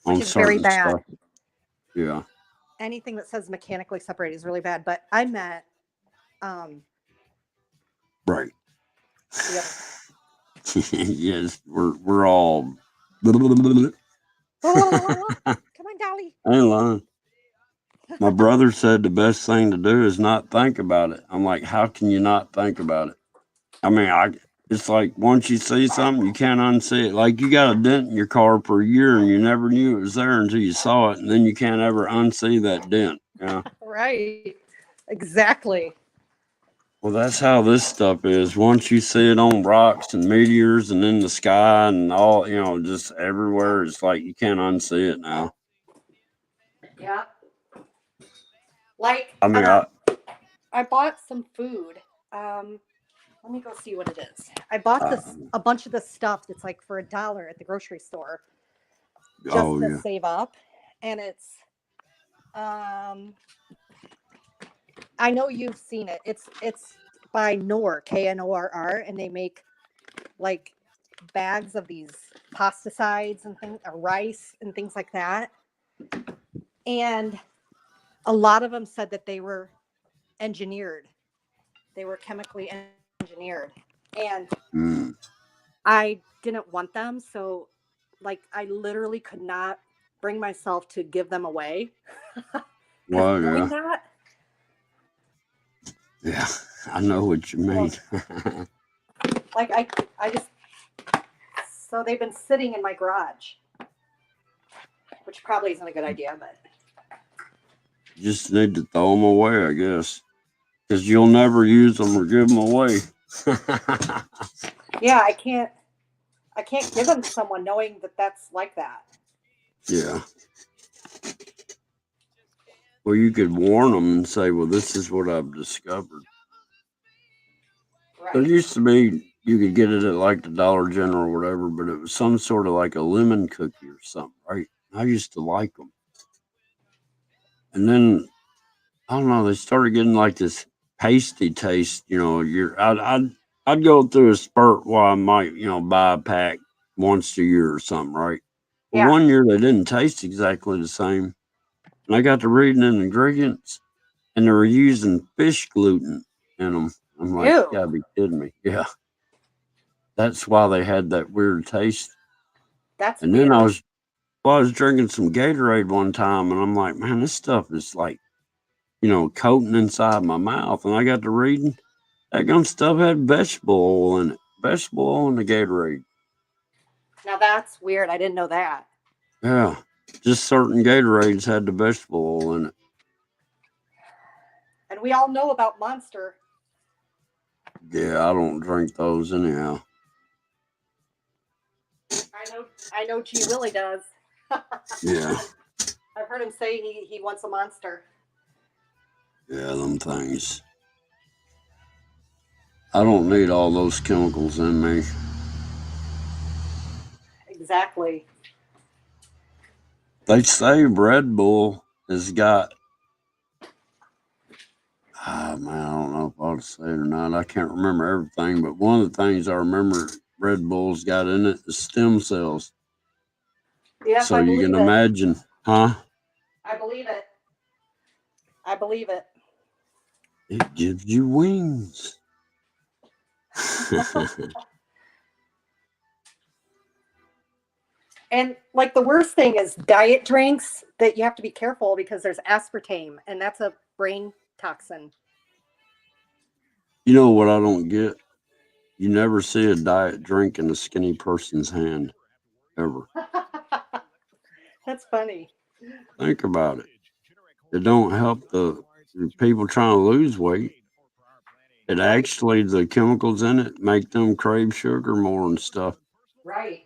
Speaker 2: on
Speaker 3: Which is very
Speaker 2: certain
Speaker 3: bad.
Speaker 2: stuff. Yeah.
Speaker 3: Anything that says mechanically separated is really bad. But I meant
Speaker 2: Right.
Speaker 3: Yep.
Speaker 2: Yes, we're all. Come
Speaker 3: on, Dolly.
Speaker 2: I ain't lying. My brother said the best thing to do is not think about it. I'm like, how can you not think about it? I mean, it's like once you see something, you can't unsee it. Like you got a dent in your car for a year and you never knew it was there until you saw it, and then you can't ever unsee that dent. Yeah.
Speaker 3: Right. Exactly.
Speaker 2: Well, that's how this stuff is. Once you see it on rocks and meteors and in the sky and all, just everywhere, it's like you can't unsee it now.
Speaker 3: Yeah. Like,
Speaker 2: I mean,
Speaker 3: I bought some food. Let me go see what it is. I bought a bunch of this stuff that's like for $1 at the grocery store, just to save up, and it's. I know you've seen it. It's by Knorr, Knorr, and they make like bags of these pesticides and things, or rice and things like that. And a lot of them said that they were engineered. They were chemically engineered. And I didn't want them. So like I literally could not bring myself to give them away.
Speaker 2: Well,
Speaker 3: knowing that.
Speaker 2: Yeah, I know what you mean.
Speaker 3: Like I just, so they've been sitting in my garage, which probably isn't a good idea, but
Speaker 2: You just need to throw them away, I guess, because you'll never use them or give them away.
Speaker 3: yeah, I can't give them to someone knowing that that's like that.
Speaker 2: Yeah. Well, you could warn them and say, well, this is what I've discovered.
Speaker 3: Right.
Speaker 2: There used to be, you could get it at like the Dollar General or whatever, but it was some sort of like a lemon cookie or something, right? I used to like them. And then, I don't know, they started getting like this pasty taste, I'd go through a spurt where I might, buy a pack once a year or something, right? Well,
Speaker 3: Yeah.
Speaker 2: one year they didn't taste exactly the same. And I got to reading the ingredients, and they were using fish gluten in them. I'm like, you gotta be kidding me. Yeah. That's why they had that weird taste.
Speaker 3: That's
Speaker 2: and
Speaker 3: weird.
Speaker 2: then Well, I was drinking some Gatorade one time, and I'm like, man, this stuff is like, coating inside my mouth. And I got to reading, that gum stuff had vegetable oil in it. Vegetable oil in the Gatorade.
Speaker 3: Now that's weird. I didn't know that.
Speaker 2: Yeah. Just certain Gatorades had the vegetable oil in it.
Speaker 3: And we all know about Monster.
Speaker 2: Yeah, I don't drink those anyhow.
Speaker 3: I know G Willie does.
Speaker 2: Yeah.
Speaker 3: I've heard him say he wants a Monster.
Speaker 2: Yeah, them things. I don't need all those chemicals in me.
Speaker 3: Exactly.
Speaker 2: They say Red Bull has got, man, I don't know if I ought to say it or not. I can't remember everything, but one of the things I remember Red Bull's got in it is stem cells.
Speaker 3: Yes,
Speaker 2: So
Speaker 3: I
Speaker 2: you
Speaker 3: believe
Speaker 2: can
Speaker 3: it.
Speaker 2: imagine, huh?
Speaker 3: I believe it. I believe it.
Speaker 2: It gives you wings.
Speaker 3: And like the worst thing is diet drinks that you have to be careful because there's aspartame, and that's a brain toxin.
Speaker 2: You know what I don't get? You never see a diet drink in a skinny person's hand, ever.
Speaker 3: That's funny.
Speaker 2: Think about it. It don't help the people trying to lose weight. It actually, the chemicals in it make them crave sugar more and stuff.
Speaker 3: Right.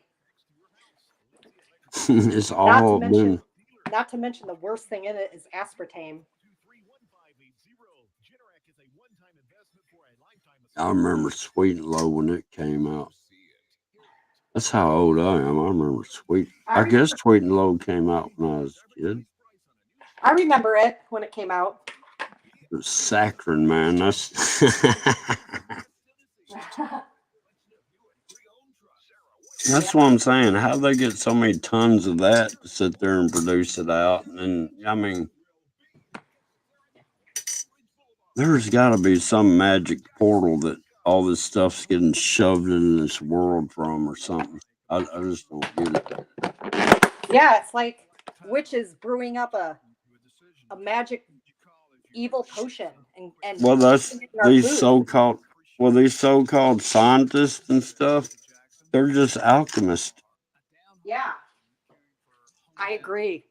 Speaker 2: It's all been.
Speaker 3: Not to mention the worst thing in it is aspartame.
Speaker 2: I remember Sweet and Low when it came out. That's how old I am. I remember Sweet. I guess Sweet and Low came out when I was a kid.
Speaker 3: I remember it when it came out.
Speaker 2: It was saccharine, man. That's that's what I'm saying. How they get so many tons of that to sit there and produce it out? And I mean, there's got to be some magic portal that all this stuff's getting shoved into this world from or something. I just don't get it.
Speaker 3: Yeah, it's like witches brewing up a magic evil potion and
Speaker 2: Well, that's
Speaker 3: in our
Speaker 2: these
Speaker 3: food.
Speaker 2: so-called scientists and stuff. They're just alchemists.
Speaker 3: Yeah, I agree.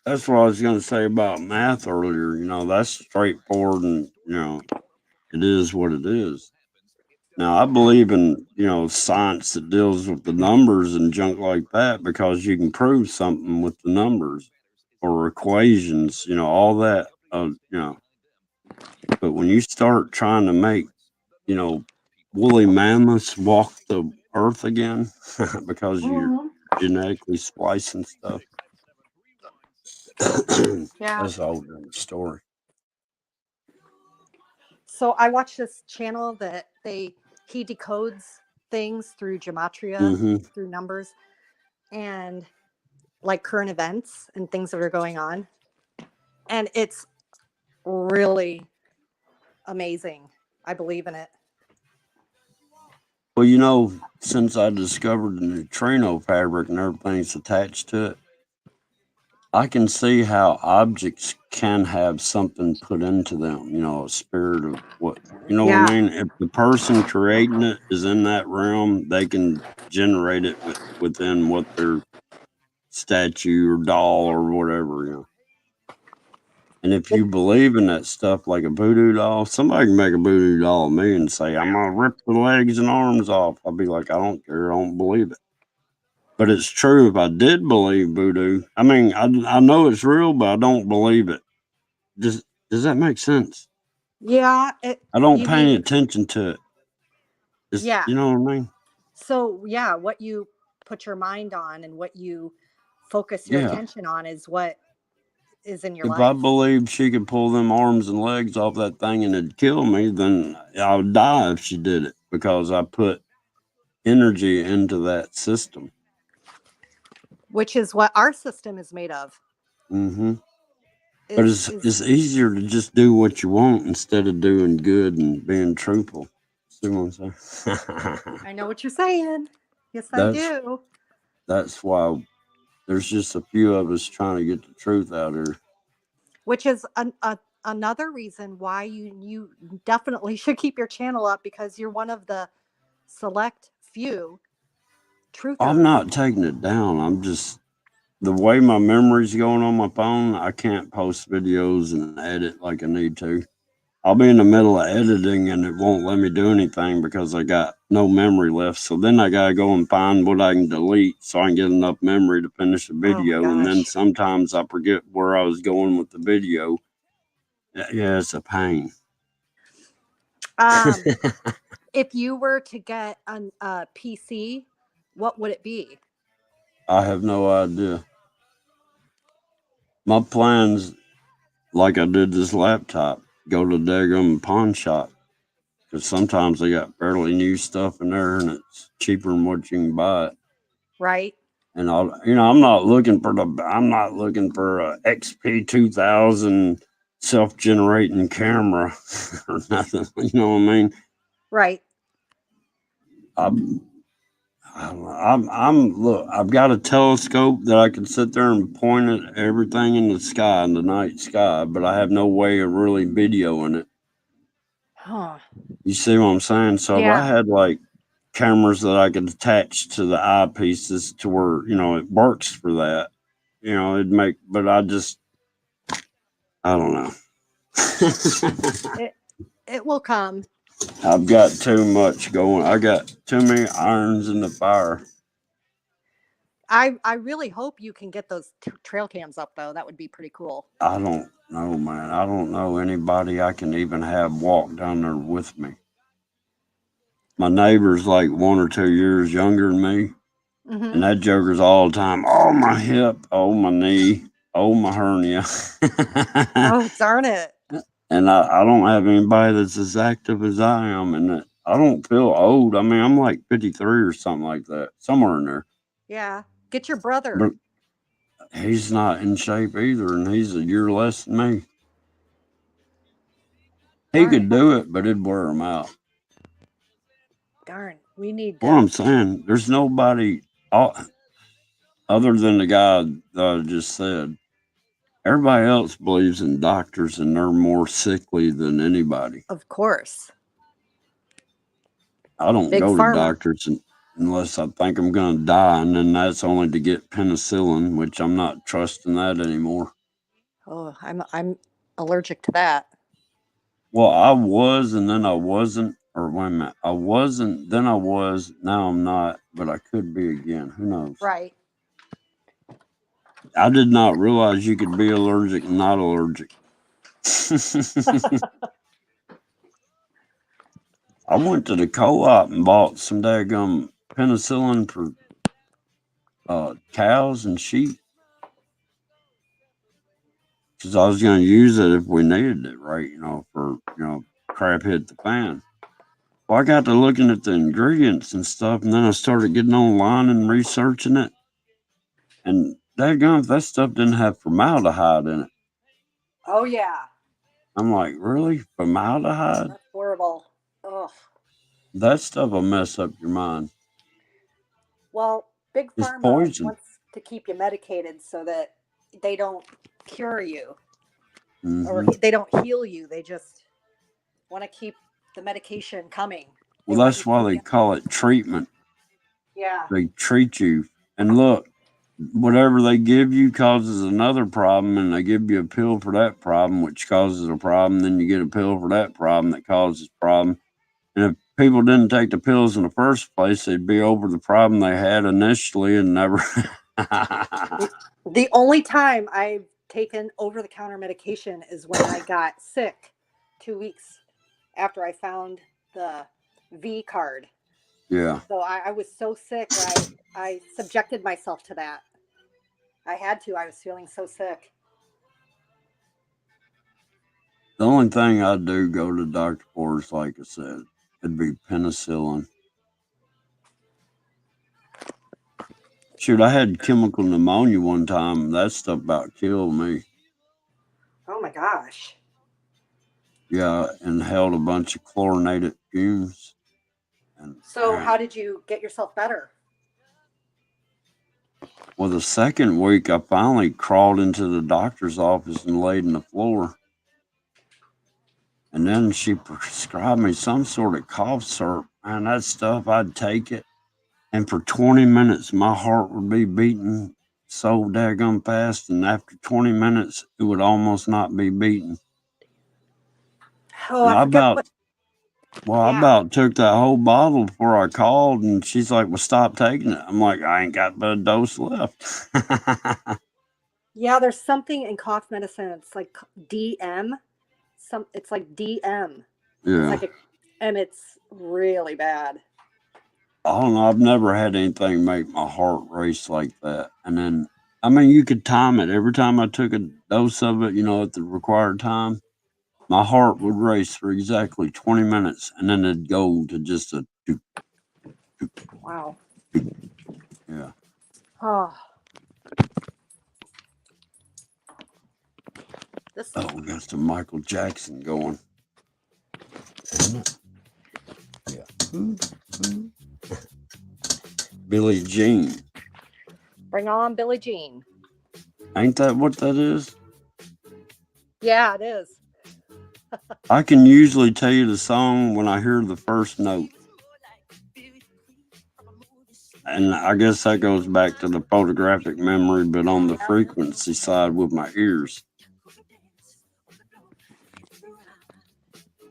Speaker 2: That's what I was going to say about math earlier. That's straightforward, and it is what it is. Now, I believe in science that deals with the numbers and junk like that because you can prove something with the numbers or equations. All that. But when you start trying to make woolly mammoths walk the earth again because you're genetically splicing stuff.
Speaker 3: Yeah.
Speaker 2: That's a whole different story.
Speaker 3: So I watch this channel that he decodes things through gematria, through numbers, and like current events and things that are going on. And it's really amazing. I believe in it.
Speaker 2: Well, since I discovered the neutrino fabric and everything's attached to it, I can see how objects can have something put into them, a spirit of what, what I mean? If the person creating it is in that realm, they can generate it within what their statue or doll or whatever, And if you believe in that stuff like a voodoo doll, somebody can make a voodoo doll of me and say, I'm going to rip the legs and arms off. I'll be like, I don't care. I don't believe it. But it's true if I did believe voodoo. I mean, I know it's real, but I don't believe it. Does that make sense?
Speaker 3: Yeah.
Speaker 2: I don't pay any attention to it.
Speaker 3: Yeah.
Speaker 2: You know what I mean?
Speaker 3: So, yeah, what you put your mind on and what you focus your attention on is what is in your life.
Speaker 2: If I believed she could pull them arms and legs off that thing and it'd kill me, then I would die if she did it because I put energy into that system.
Speaker 3: Which is what our system is made of.
Speaker 2: Mm-hmm. But it's easier to just do what you want instead of doing good and being truthful. See what I'm saying?
Speaker 3: I know what you're saying. Yes, I
Speaker 2: That's
Speaker 3: do.
Speaker 2: that's why there's just a few of us trying to get the truth out here.
Speaker 3: Which is another reason why you definitely should keep your channel up, because you're one of the select few truthers.
Speaker 2: I'm not taking it down. I'm just the way my memory's going on my phone. I can't post videos and edit like I need to. I'll be in the middle of editing and it won't let me do anything because I got no memory left. So then I gotta go and find what I can delete so I can get enough memory to finish the video. And then
Speaker 3: gosh.
Speaker 2: sometimes I forget where I was going with the video. Yeah, it's a pain.
Speaker 3: If you were to get a PC, what would it be?
Speaker 2: I have no idea. My plans, like I did this laptop, go to daggum pawn shop. Because sometimes they got fairly new stuff in there and it's cheaper than what you can buy it.
Speaker 3: Right.
Speaker 2: And I'm not looking for a XP 2000 self-generating camera or nothing. You know what I mean?
Speaker 3: Right.
Speaker 2: Look, I've got a telescope that I can sit there and point at everything in the sky, in the night sky, but I have no way of really videoing it.
Speaker 3: Huh.
Speaker 2: You see what I'm saying? So if I had like cameras that I could attach to the eyepieces to where, it works for that, it'd make, but I don't know.
Speaker 3: It will come.
Speaker 2: I've got too much going. I got too many irons in the fire.
Speaker 3: I really hope you can get those trail cams up, though. That would be pretty cool.
Speaker 2: I don't know, man. I don't know anybody I can even have walk down there with me. My neighbor's like 1 or 2 years younger than me.
Speaker 3: Mm-hmm.
Speaker 2: And that joker's all the time, oh, my hip, oh, my knee, oh, my hernia.
Speaker 3: Oh, darn it.
Speaker 2: And I don't have anybody that's as active as I am. And I don't feel old. I mean, I'm like 53 or something like that, somewhere in there.
Speaker 3: Yeah. Get your brother.
Speaker 2: But he's not in shape either, and he's a year less than me. He could do it, but it'd wear him out.
Speaker 3: Darn. We need
Speaker 2: What I'm saying, there's nobody other than the guy that I just said. Everybody else believes in doctors, and they're more sickly than anybody.
Speaker 3: Of course.
Speaker 2: I don't go to doctors unless I think I'm going to die, and then that's only to get penicillin, which I'm not trusting that anymore.
Speaker 3: Oh, I'm allergic to that.
Speaker 2: Well, I was, and then I wasn't. Or wait a minute, I wasn't, then I was, now I'm not, but I could be again. Who knows?
Speaker 3: Right.
Speaker 2: I did not realize you could be allergic and not allergic. I went to the co-op and bought some daggum penicillin for cows and sheep. Because I was going to use it if we needed it, right? For, crap hit the fan. Well, I got to looking at the ingredients and stuff, and then I started getting online and researching it. And daggum, that stuff didn't have formaldehyde in it.
Speaker 3: Oh, yeah.
Speaker 2: I'm like, really? Formaldehyde?
Speaker 3: That's horrible. Ugh.
Speaker 2: That stuff will mess up your mind.
Speaker 3: Well, Big Pharma wants to keep you medicated so that they don't cure you. Mm-hmm. Or they don't heal you. They just want to keep the medication coming.
Speaker 2: Well, that's why they call it treatment.
Speaker 3: Yeah.
Speaker 2: They treat you. And look, whatever they give you causes another problem, and they give you a pill for that problem, which causes a problem. Then you get a pill for that problem that causes a problem. And if people didn't take the pills in the first place, they'd be over the problem they had initially and never.
Speaker 3: The only time I've taken over-the-counter medication is when I got sick 2 weeks after I found the V card.
Speaker 2: Yeah.
Speaker 3: So I was so sick that I subjected myself to that. I had to. I was feeling so sick.
Speaker 2: The only thing I do go to the doctor for is, like I said, it'd be penicillin. Shoot, I had chemical pneumonia one time. That stuff about killed me.
Speaker 3: Oh, my gosh.
Speaker 2: Yeah, inhaled a bunch of chlorinated fumes.
Speaker 3: So how did you get yourself better?
Speaker 2: Well, the second week, I finally crawled into the doctor's office and laid on the floor. And then she prescribed me some sort of cough syrup. And that stuff, I'd take it. And for 20 minutes, my heart would be beating so daggone fast. And after 20 minutes, it would almost not be beating.
Speaker 3: Oh,
Speaker 2: And
Speaker 3: I forget what.
Speaker 2: I about took that whole bottle before I called. And she's like, well, stop taking it. I'm like, I ain't got but a dose left.
Speaker 3: Yeah, there's something in cough medicine. It's like DM. It's like DM.
Speaker 2: Yeah.
Speaker 3: And it's really bad.
Speaker 2: I don't know. I've never had anything make my heart race like that. And then, I mean, you could time it. Every time I took a dose of it, at the required time, my heart would race for exactly 20 minutes. And then it'd go to just a...
Speaker 3: Wow.
Speaker 2: Yeah.
Speaker 3: Oh.
Speaker 2: We got some Michael Jackson going. Yeah. Billie Jean.
Speaker 3: Bring on Billie Jean.
Speaker 2: Ain't that what that is?
Speaker 3: Yeah, it is.
Speaker 2: I can usually tell you the song when I hear the first note. And I guess that goes back to the photographic memory, but on the frequency side with my ears.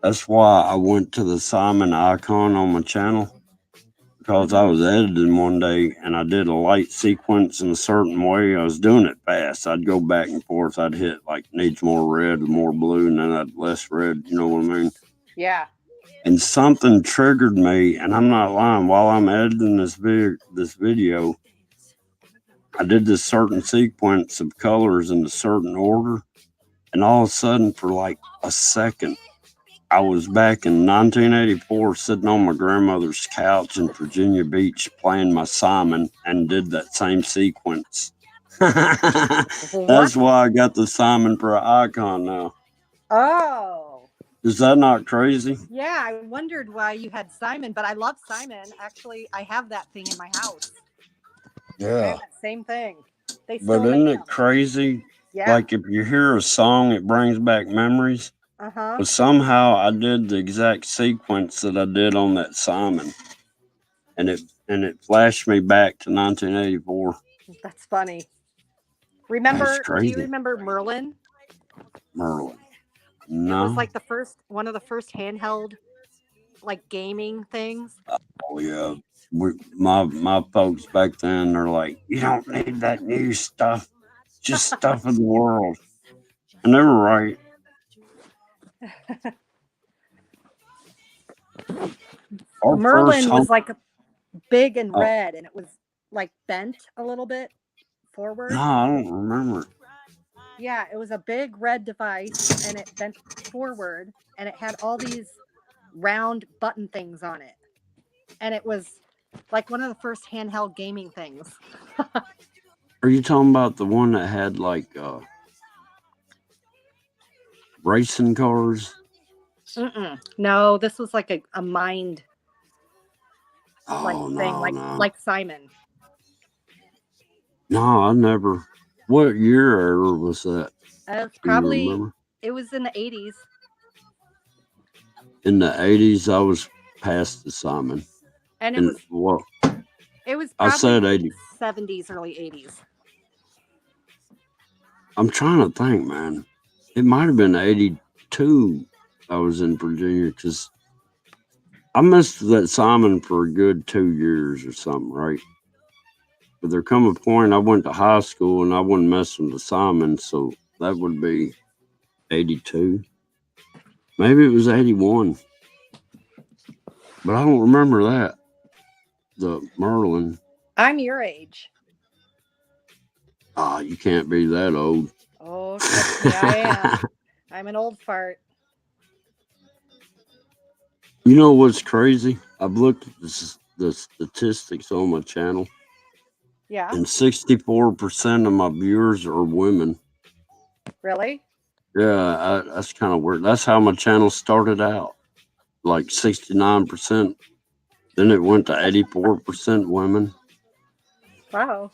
Speaker 2: That's why I went to the Simon icon on my channel, because I was editing one day and I did a light sequence in a certain way. I was doing it fast. I'd go back and forth. I'd hit like needs more red or more blue, and then I'd less red. You know what I mean?
Speaker 3: Yeah.
Speaker 2: And something triggered me, and I'm not lying. While I'm editing this video, I did this certain sequence of colors in a certain order, and all of a sudden, for like a second, I was back in 1984 sitting on my grandmother's couch in Virginia Beach playing my Simon and did that same sequence. That's why I got the Simon for an icon now.
Speaker 3: Oh.
Speaker 2: Is that not crazy?
Speaker 3: Yeah, I wondered why you had Simon, but I love Simon. Actually, I have that thing in my house.
Speaker 2: Yeah.
Speaker 3: Same thing.
Speaker 2: But isn't it crazy?
Speaker 3: Yeah.
Speaker 2: Like if you hear a song, it brings back memories. But somehow I did the exact sequence that I did on that Simon, and it flashed me back to 1984.
Speaker 3: That's funny. Do you remember Merlin?
Speaker 2: Merlin. No.
Speaker 3: It was like one of the first handheld, like gaming things.
Speaker 2: Oh yeah. My folks back then, they're like, you don't need that new stuff, just stuff of the world. And they were right.
Speaker 3: Merlin was like big and red, and it was like bent a little bit forward.
Speaker 2: No, I don't remember.
Speaker 3: Yeah, it was a big red device, and it bent forward, and it had all these round button things on it. And it was like one of the first handheld gaming things.
Speaker 2: Are you talking about the one that had like racing cars?
Speaker 3: No, this was like a mind thing, like Simon.
Speaker 2: No, I never. What year was that?
Speaker 3: It was in the 80s.
Speaker 2: In the 80s, I was past the Simon.
Speaker 3: And it was probably
Speaker 2: I said 80.
Speaker 3: 70s, early 80s.
Speaker 2: I'm trying to think, man. It might have been 82 I was in Virginia, because I missed that Simon for a good 2 years or something, right? But there come a point I went to high school and I wasn't messing with Simon, so that would be 82. Maybe it was 81. But I don't remember that. The Merlin.
Speaker 3: I'm your age.
Speaker 2: You can't be that old.
Speaker 3: Oh, trust me, I am. I'm an old fart.
Speaker 2: You know what's crazy? I've looked at the statistics on my channel.
Speaker 3: Yeah.
Speaker 2: And 64% of my viewers are women.
Speaker 3: Really?
Speaker 2: Yeah, that's kind of weird. That's how my channel started out. Like 69% Then it went to 84% women.
Speaker 3: Wow.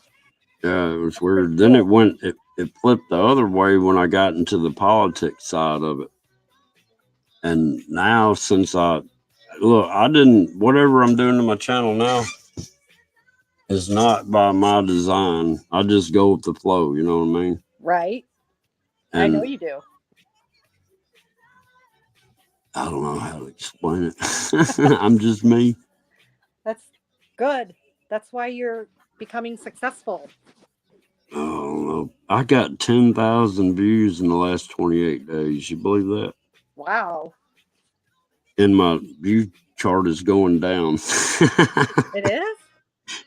Speaker 2: Yeah, it was
Speaker 3: That's pretty
Speaker 2: weird. Then
Speaker 3: cool.
Speaker 2: it flipped the other way when I got into the politics side of it. And now since I didn't, whatever I'm doing to my channel now is not by my design. I just go with the flow, you know what I mean?
Speaker 3: Right. I know
Speaker 2: And
Speaker 3: you do.
Speaker 2: I don't know how to explain it. I'm just me.
Speaker 3: That's good. That's why you're becoming successful.
Speaker 2: I don't know. I got 10,000 views in the last 28 days. You believe that?
Speaker 3: Wow.
Speaker 2: And my view chart is going down.
Speaker 3: It is?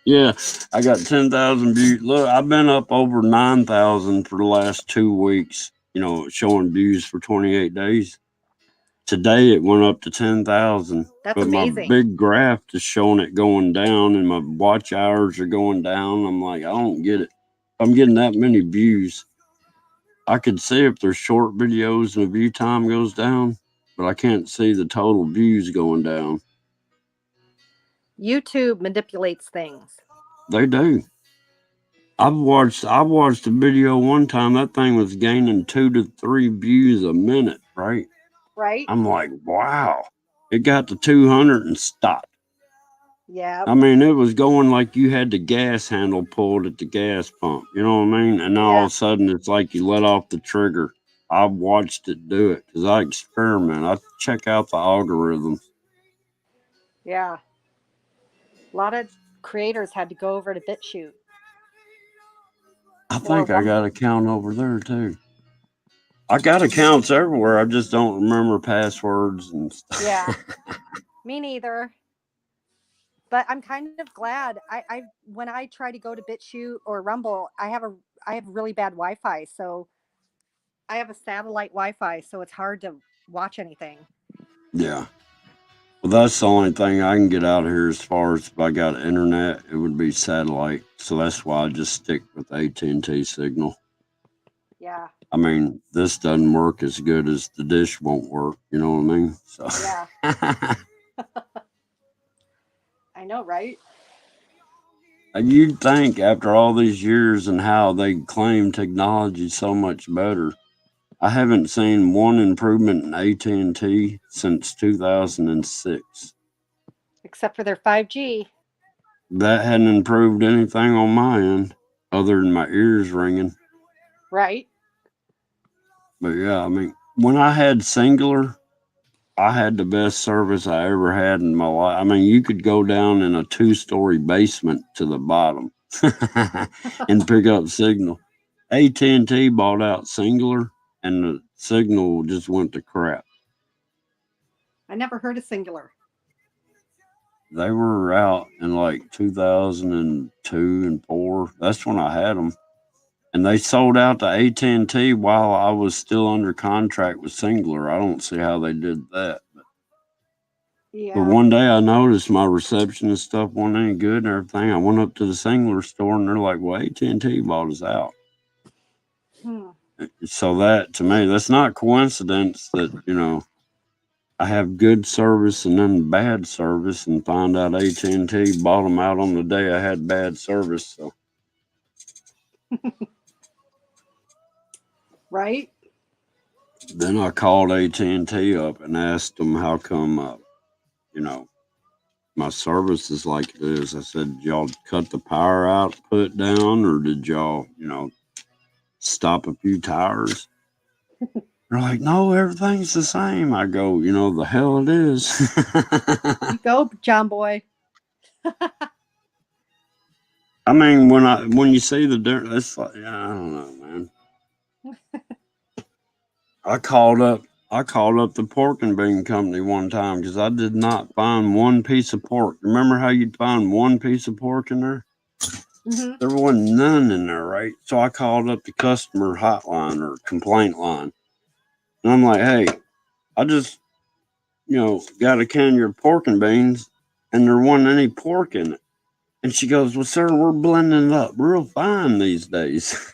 Speaker 2: Yeah, I got 10,000 views. Look, I've been up over 9,000 for the last 2 weeks, showing views for 28 days. Today it went up to 10,000,
Speaker 3: That's
Speaker 2: but my
Speaker 3: amazing.
Speaker 2: big graph is showing it going down and my watch hours are going down. I'm like, I don't get it. If I'm getting that many views, I could see if there's short videos and the view time goes down, but I can't see the total views going down.
Speaker 3: YouTube manipulates things.
Speaker 2: They do. I watched a video one time. That thing was gaining 2 to 3 views a minute, right?
Speaker 3: Right?
Speaker 2: I'm like, wow. It got to 200 and stopped.
Speaker 3: Yeah.
Speaker 2: I mean, it was going like you had the gas handle pulled at the gas pump. You know what I mean? And all of a sudden, it's like you let off the trigger. I watched it do it because I experiment. I check out the algorithm.
Speaker 3: Yeah. A lot of creators had to go over to BitChute.
Speaker 2: I think I got an account over there too. I got accounts everywhere. I just don't remember passwords and stuff.
Speaker 3: Yeah. Me neither. But I'm kind of glad. I when I try to go to BitChute or Rumble, I have really bad Wi-Fi, so I have a satellite Wi-Fi, so it's hard to watch anything.
Speaker 2: Yeah. Well, that's the only thing I can get out of here as far as if I got internet, it would be satellite. So that's why I just stick with AT&T signal.
Speaker 3: Yeah.
Speaker 2: I mean, this doesn't work as good as the dish won't work. You know what I mean? So.
Speaker 3: Yeah. I know, right?
Speaker 2: You'd think after all these years and how they claim technology so much better, I haven't seen one improvement in AT&T since 2006.
Speaker 3: Except for their 5G.
Speaker 2: That hadn't improved anything on my end other than my ears ringing.
Speaker 3: Right.
Speaker 2: But yeah, I mean, when I had Singular, I had the best service I ever had in my life. I mean, you could go down in a 2-story basement to the bottom and pick up signal. AT&T bought out Singular, and the signal just went to crap.
Speaker 3: I never heard of Singular.
Speaker 2: They were out in like 2002 and 4. That's when I had them. And they sold out to AT&T while I was still under contract with Singular. I don't see how they did that. But one day I noticed my reception and stuff wasn't any good and everything. I went up to the Singular store and they're like, well, AT&T bought us out. So that, to me, that's not coincidence that, I have good service and then bad service and find out AT&T bought them out on the day I had bad service. So.
Speaker 3: Right.
Speaker 2: Then I called AT&T up and asked them how come, my service is like it is. I said, did y'all cut the power out, put down, or did y'all, stop a few towers? They're like, no, everything's the same. I go, the hell it is.
Speaker 3: You go, John Boy.
Speaker 2: I mean, when you see the difference, it's like, I don't know, man. I called up the pork and bean company one time because I did not find one piece of pork. Remember how you'd find one piece of pork in there?
Speaker 3: Mm-hmm.
Speaker 2: There wasn't none in there, right? So I called up the customer hotline or complaint line. And I'm like, hey, I just, got a can of your pork and beans and there wasn't any pork in it. And she goes, well, sir, we're blending it up real fine these days.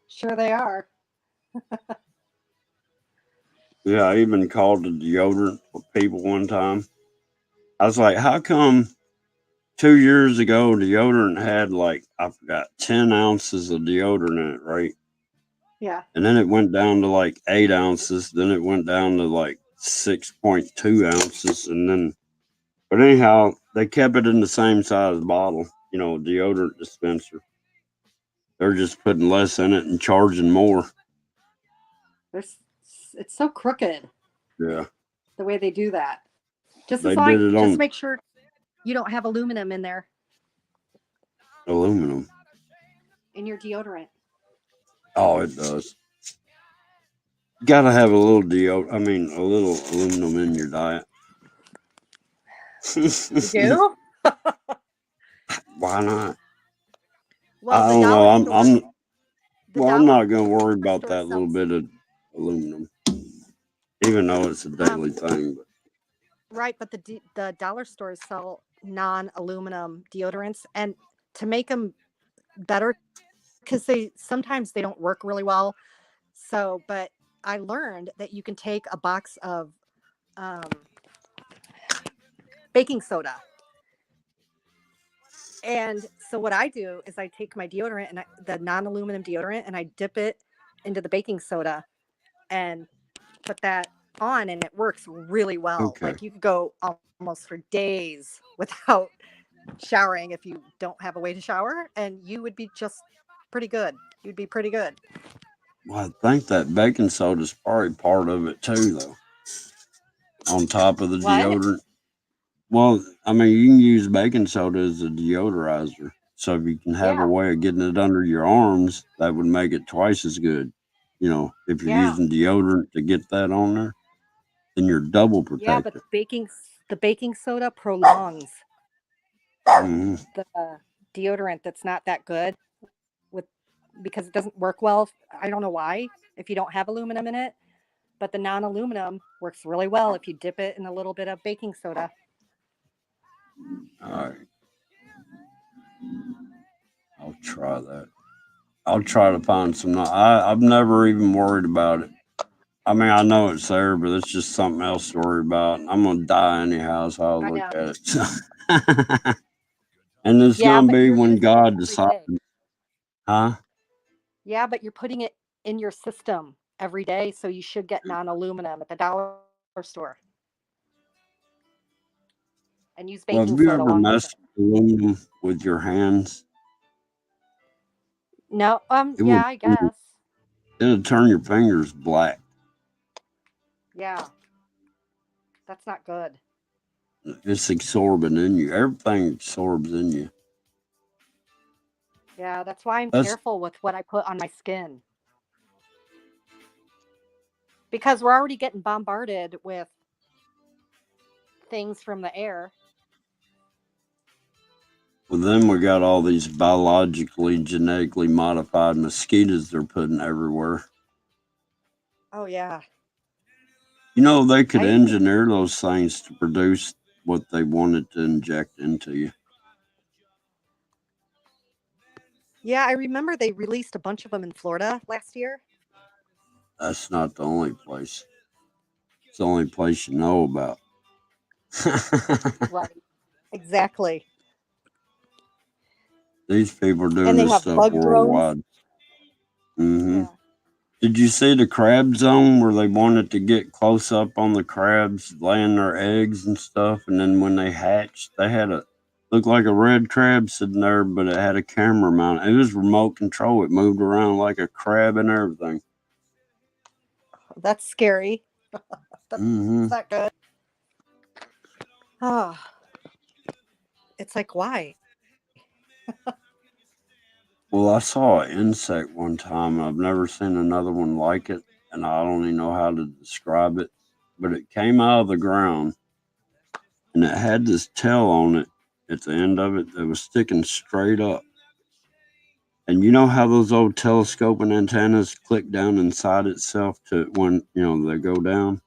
Speaker 3: Sure they are.
Speaker 2: Yeah, I even called the deodorant for people one time. I was like, how come 2 years ago deodorant had like, I forgot, 10 ounces of deodorant in it, right?
Speaker 3: Yeah.
Speaker 2: And then it went down to like 8 ounces. Then it went down to like 6.2 ounces. And then, but anyhow, they kept it in the same size bottle, deodorant dispenser. They're just putting less in it and charging more.
Speaker 3: There's, it's so crooked
Speaker 2: Yeah.
Speaker 3: the way they do that. Just
Speaker 2: They
Speaker 3: as long,
Speaker 2: did it
Speaker 3: just
Speaker 2: on
Speaker 3: make sure you don't have aluminum in there
Speaker 2: aluminum.
Speaker 3: in your deodorant.
Speaker 2: Oh, it does. Gotta have a little a little aluminum in your diet.
Speaker 3: You do?
Speaker 2: Why not?
Speaker 3: Well,
Speaker 2: I
Speaker 3: the
Speaker 2: don't know.
Speaker 3: dollar store, the
Speaker 2: I'm
Speaker 3: dollar
Speaker 2: not gonna worry about
Speaker 3: store
Speaker 2: that little
Speaker 3: sells,
Speaker 2: bit of aluminum, even though it's a daily thing. But
Speaker 3: right, but the dollar stores sell non-aluminum deodorants, and to make them better, because sometimes they don't work really well. So, but I learned that you can take a box of um, baking soda. And so what I do is I take my deodorant and the non-aluminum deodorant, and I dip it into the baking soda and put that on, and it works really well.
Speaker 2: okay,
Speaker 3: Like you could go almost for days without showering if you don't have a way to shower, and you would be just pretty good. You'd be pretty good.
Speaker 2: well, I think that baking soda is probably part of it too, though. On top of the
Speaker 3: What?
Speaker 2: deodorant. Well, I mean, you can use baking soda as a deodorizer. So if you can have a
Speaker 3: Yeah.
Speaker 2: way of getting it under your arms, that would make it twice as good. If you're
Speaker 3: Yeah.
Speaker 2: using deodorant to get that on there, then you're double
Speaker 3: Yeah, but
Speaker 2: protected.
Speaker 3: the baking soda prolongs
Speaker 2: Hmm.
Speaker 3: the deodorant that's not that good with because it doesn't work well. I don't know why if you don't have aluminum in it, but the non-aluminum works really well if you dip it in a little bit of baking soda.
Speaker 2: All right, I'll try that. I'll try to find some. I've never even worried about it. I mean, I know it's there, but it's just something else to worry about. I'm gonna die anyhow, so I'll
Speaker 3: I
Speaker 2: look
Speaker 3: know.
Speaker 2: at it. And it's
Speaker 3: Yeah,
Speaker 2: gonna
Speaker 3: but
Speaker 2: be
Speaker 3: you're
Speaker 2: when
Speaker 3: using it
Speaker 2: God
Speaker 3: every
Speaker 2: decides,
Speaker 3: day.
Speaker 2: huh?
Speaker 3: Yeah, but you're putting it in your system every day, so you should get non-aluminum at the dollar store and use
Speaker 2: Well,
Speaker 3: baking
Speaker 2: have you
Speaker 3: soda
Speaker 2: ever
Speaker 3: along with it.
Speaker 2: messed with aluminum with your hands?
Speaker 3: No,
Speaker 2: It
Speaker 3: yeah,
Speaker 2: will.
Speaker 3: I guess.
Speaker 2: It'll turn your fingers black.
Speaker 3: Yeah, that's not good.
Speaker 2: It's absorbing in you. Everything absorbs in you.
Speaker 3: Yeah, that's why I'm
Speaker 2: That's
Speaker 3: careful with what I put on my skin because we're already getting bombarded with things from the air.
Speaker 2: well. Then we got all these biologically, genetically modified mosquitoes they're putting everywhere.
Speaker 3: Oh yeah.
Speaker 2: They could
Speaker 3: I even
Speaker 2: engineer those things to produce what they wanted to inject into you.
Speaker 3: Yeah, I remember they released a bunch of them in Florida last year.
Speaker 2: That's not the only place. It's the only place you know about.
Speaker 3: Right. Exactly.
Speaker 2: These people are doing
Speaker 3: And they
Speaker 2: this
Speaker 3: have
Speaker 2: stuff
Speaker 3: bug drones.
Speaker 2: worldwide. Hmm.
Speaker 3: Yeah.
Speaker 2: Did you see the crab zone where they wanted to get close up on the crabs laying their eggs and stuff? And then when they hatched, they had looked like a red crab sitting there, but it had a camera mount. It was remote control. It moved around like a crab and everything.
Speaker 3: That's scary. That's
Speaker 2: Hmm.
Speaker 3: not good. Oh, it's like why?
Speaker 2: Well, I saw an insect one time, and I've never seen another one like it, and I don't even know how to describe it. But it came out of the ground, and it had this tail on it at the end of it that was sticking straight up. And you know how those old telescoping antennas click down inside itself to when they go down?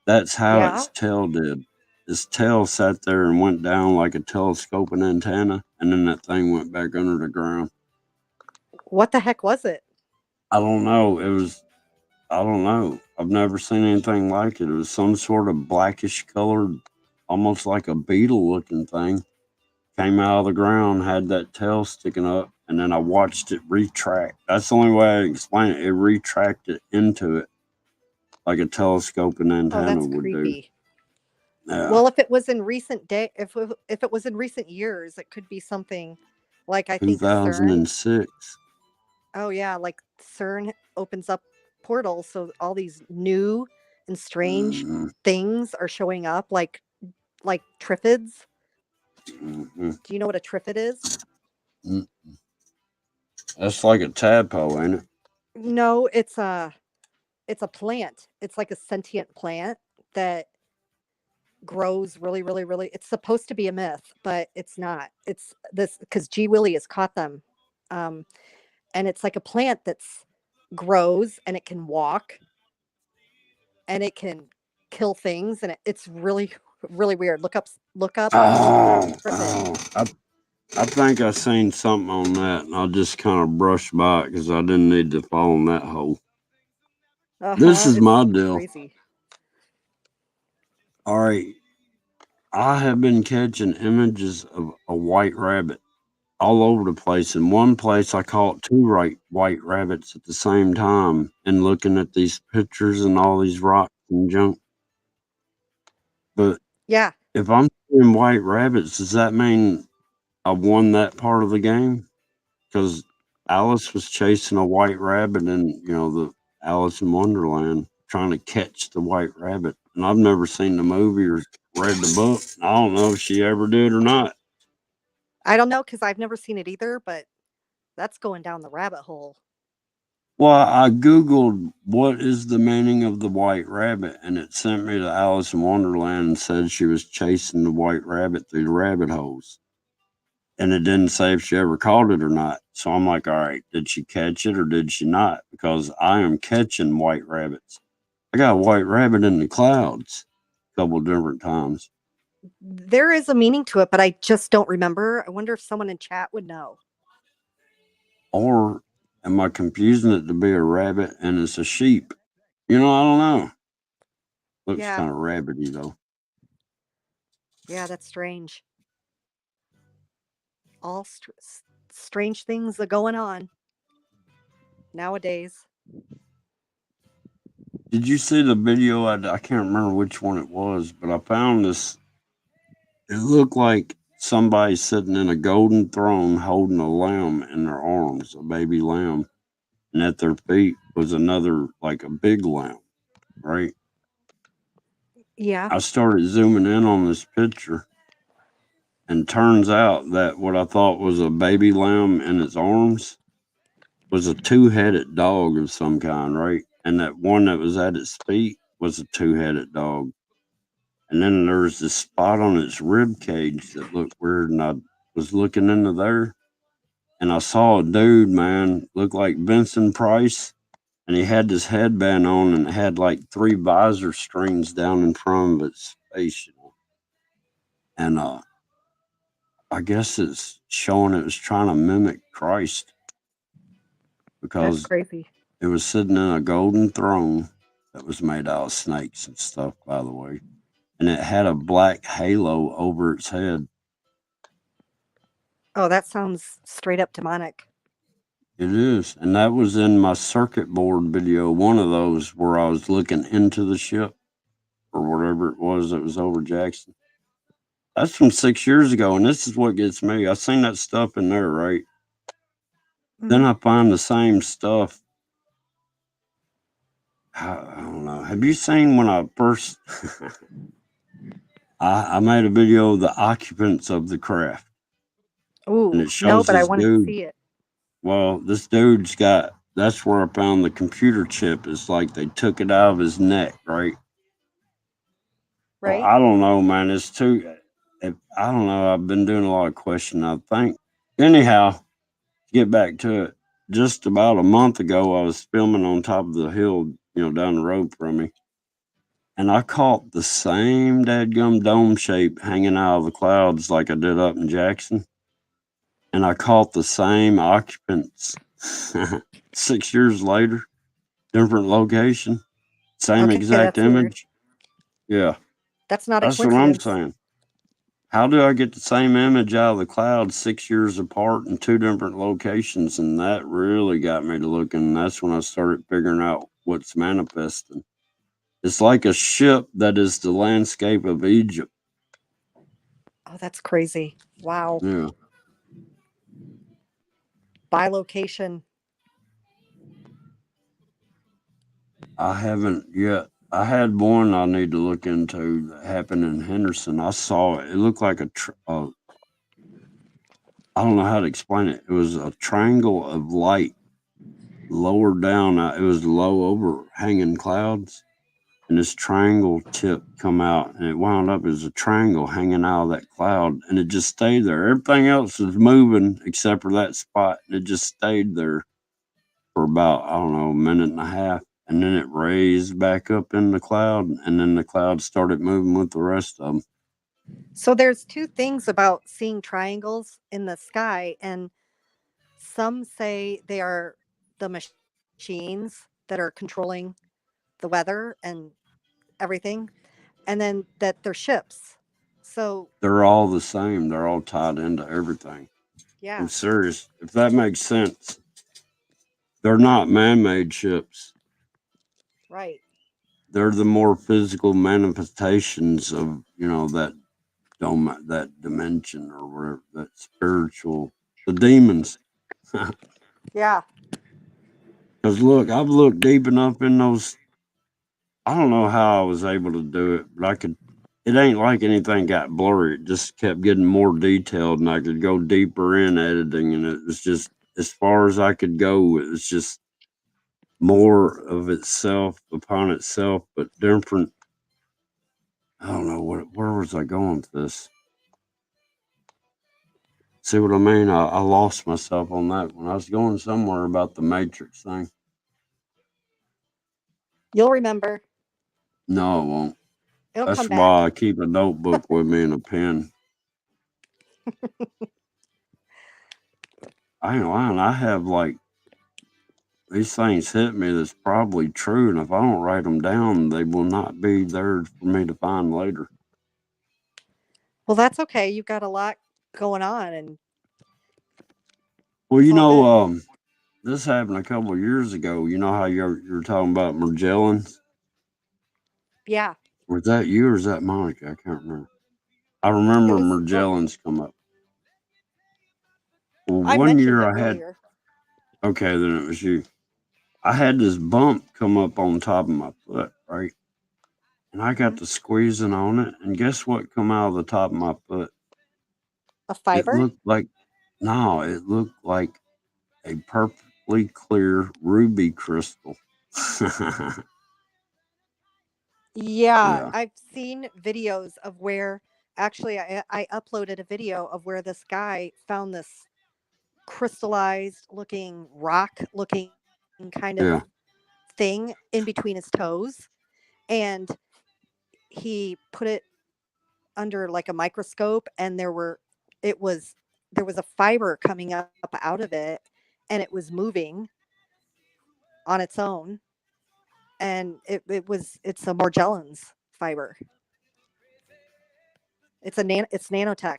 Speaker 2: That's how
Speaker 3: Yeah.
Speaker 2: its tail did. Its tail sat there and went down like a telescoping antenna, and then that thing went back under the ground.
Speaker 3: What the heck was it?
Speaker 2: I don't know. It was I don't know. I've never seen anything like it. It was some sort of blackish colored, almost like a beetle looking thing. Came out of the ground, had that tail sticking up, and then I watched it retract. That's the only way I can explain it. It retracted into it like a telescoping
Speaker 3: Oh,
Speaker 2: antenna
Speaker 3: that's
Speaker 2: would do.
Speaker 3: creepy.
Speaker 2: Yeah.
Speaker 3: Well, if it was in recent day, if it was in recent years, it could be something like I think CERN.
Speaker 2: 2006.
Speaker 3: Oh yeah, like CERN opens up portals, so all these new and strange
Speaker 2: Mhm,
Speaker 3: things are showing up, like triffids.
Speaker 2: mhm.
Speaker 3: Do you know what a triffid is?
Speaker 2: Mm. That's like a tadpole, ain't it?
Speaker 3: No, it's a plant. It's like a sentient plant that grows really, really, really. It's supposed to be a myth, but it's not. It's this because G. Willie has caught them, um, and it's like a plant that's grows and it can walk and it can kill things, and it's really, really weird. Look up
Speaker 2: Oh,
Speaker 3: triffid.
Speaker 2: I think I seen something on that, and I just kind of brushed by it because I didn't need to fall in that hole. This is my
Speaker 3: It's
Speaker 2: deal.
Speaker 3: crazy.
Speaker 2: All right, I have been catching images of a white rabbit all over the place. In one place, I caught two white rabbits at the same time, and looking at these pictures and all these rocks and junk. But
Speaker 3: Yeah,
Speaker 2: if I'm seeing white rabbits, does that mean I won that part of the game? Because Alice was chasing a white rabbit in, the Alice in Wonderland, trying to catch the white rabbit. And I've never seen the movie or read the book. I don't know if she ever did or not.
Speaker 3: I don't know because I've never seen it either, but that's going down the rabbit hole.
Speaker 2: Well, I Googled what is the meaning of the white rabbit, and it sent me to Alice in Wonderland and said she was chasing the white rabbit through the rabbit holes. And it didn't say if she ever caught it or not. So I'm like, all right, did she catch it or did she not? Because I am catching white rabbits. I got a white rabbit in the clouds a couple different times.
Speaker 3: There is a meaning to it, but I just don't remember. I wonder if someone in chat would know.
Speaker 2: Or am I confusing it to be a rabbit and it's a sheep? I don't know. Looks
Speaker 3: Yeah,
Speaker 2: kind of rabbity though.
Speaker 3: yeah, that's strange. All strange things are going on nowadays.
Speaker 2: Did you see the video? I can't remember which one it was, but I found this. It looked like somebody sitting in a golden throne holding a lamb in their arms, a baby lamb, and at their feet was another, like a big lamb, right?
Speaker 3: Yeah.
Speaker 2: I started zooming in on this picture, and turns out that what I thought was a baby lamb in its arms was a two-headed dog of some kind, right? And that one that was at its feet was a two-headed dog. And then there was this spot on its rib cage that looked weird, and I was looking into there, and I saw a dude, man, looked like Vincent Price, and he had this headband on, and it had like three visor strings down in front of its face, and I guess it's showing it was trying to mimic Christ
Speaker 3: That's
Speaker 2: because
Speaker 3: crazy.
Speaker 2: it was sitting in a golden throne that was made out of snakes and stuff, by the way, and it had a black halo over its head.
Speaker 3: Oh, that sounds straight up demonic.
Speaker 2: It is. And that was in my circuit board video, one of those where I was looking into the ship or whatever it was that was over Jackson. That's from 6 years ago. And this is what gets me. I seen that stuff in there, right? Then I find the same stuff. I don't know. Have you seen when I first, I made a video of the occupants of the craft. And
Speaker 3: Ooh,
Speaker 2: it
Speaker 3: no,
Speaker 2: shows
Speaker 3: but I
Speaker 2: this
Speaker 3: wanted to
Speaker 2: dude.
Speaker 3: see it.
Speaker 2: Well, this dude's got, that's where I found the computer chip. It's like they took it out of his neck, right? Well,
Speaker 3: Right?
Speaker 2: I don't know, man. It's too, I don't know. I've been doing a lot of questioning, I think. Anyhow, to get back to it, just about a month ago, I was filming on top of the hill, down the road from me. And I caught the same dadgum dome shape hanging out of the clouds like I did up in Jackson. And I caught the same occupants 6 years later. different location, same
Speaker 3: Okay,
Speaker 2: exact
Speaker 3: that's weird.
Speaker 2: image. Yeah,
Speaker 3: That's not a
Speaker 2: that's what I'm
Speaker 3: coincidence.
Speaker 2: saying. How do I get the same image out of the cloud 6 years apart in two different locations? And that really got me to looking. And that's when I started figuring out what's manifesting. It's like a ship that is the landscape of Egypt.
Speaker 3: Oh, that's crazy. Wow.
Speaker 2: Yeah.
Speaker 3: By location.
Speaker 2: I haven't yet. I had one I need to look into that happened in Henderson. I saw it. It looked like I don't know how to explain it. It was a triangle of light lower down. It was low overhanging clouds, and this triangle tip come out, and it wound up as a triangle hanging out of that cloud, and it just stayed there. Everything else was moving except for that spot, and it just stayed there for about, I don't know, a minute and a half, and then it raised back up in the cloud, and then the cloud started moving with the rest of them.
Speaker 3: So there's two things about seeing triangles in the sky, and some say they are the machines that are controlling the weather and everything, and then that they're ships. So
Speaker 2: They're all the same. They're all tied into everything.
Speaker 3: yeah,
Speaker 2: I'm serious. If that makes sense, they're not man-made ships.
Speaker 3: right.
Speaker 2: They're the more physical manifestations of that that dimension or whatever, that spiritual, the demons.
Speaker 3: Yeah.
Speaker 2: Because look, I've looked deep enough in those. I don't know how I was able to do it, but I could. It ain't like anything got blurry. It just kept getting more detailed, and I could go deeper in editing, and it was just as far as I could go. It was just more of itself upon itself, but different. I don't know where was I going with this. See what I mean? I lost myself on that one. I was going somewhere about the Matrix thing.
Speaker 3: You'll remember.
Speaker 2: No, I won't.
Speaker 3: It'll
Speaker 2: That's
Speaker 3: come back.
Speaker 2: why I keep a notebook with me and a pen. I ain't lying. I have like these things hit me that's probably true, and if I don't write them down, they will not be there for me to find later.
Speaker 3: Well, that's okay. You've got a lot going on, and
Speaker 2: Well,
Speaker 3: it's all good.
Speaker 2: this happened a couple of years ago. You know how you're talking about Magellans?
Speaker 3: Yeah.
Speaker 2: Was that you or is that Monica? I can't remember. I
Speaker 3: It
Speaker 2: remember
Speaker 3: was, well,
Speaker 2: Magellans come up. Well,
Speaker 3: I
Speaker 2: one
Speaker 3: mentioned
Speaker 2: year
Speaker 3: it
Speaker 2: I had,
Speaker 3: earlier.
Speaker 2: okay, then it was you. I had this bump come up on top of my foot, right? And I got
Speaker 3: Mhm.
Speaker 2: to squeezing on it, and guess what come out of the top of my foot?
Speaker 3: A
Speaker 2: It
Speaker 3: fiber?
Speaker 2: looked like, no, it looked like a perfectly clear ruby crystal.
Speaker 3: Yeah,
Speaker 2: Yeah,
Speaker 3: I've seen videos of where actually I uploaded a video of where this guy found this crystallized looking rock looking kind of
Speaker 2: yeah.
Speaker 3: thing in between his toes, and he put it under like a microscope, and it was there was a fiber coming up out of it, and it was moving on its own, and it's a Morgellons fiber. It's nanotech.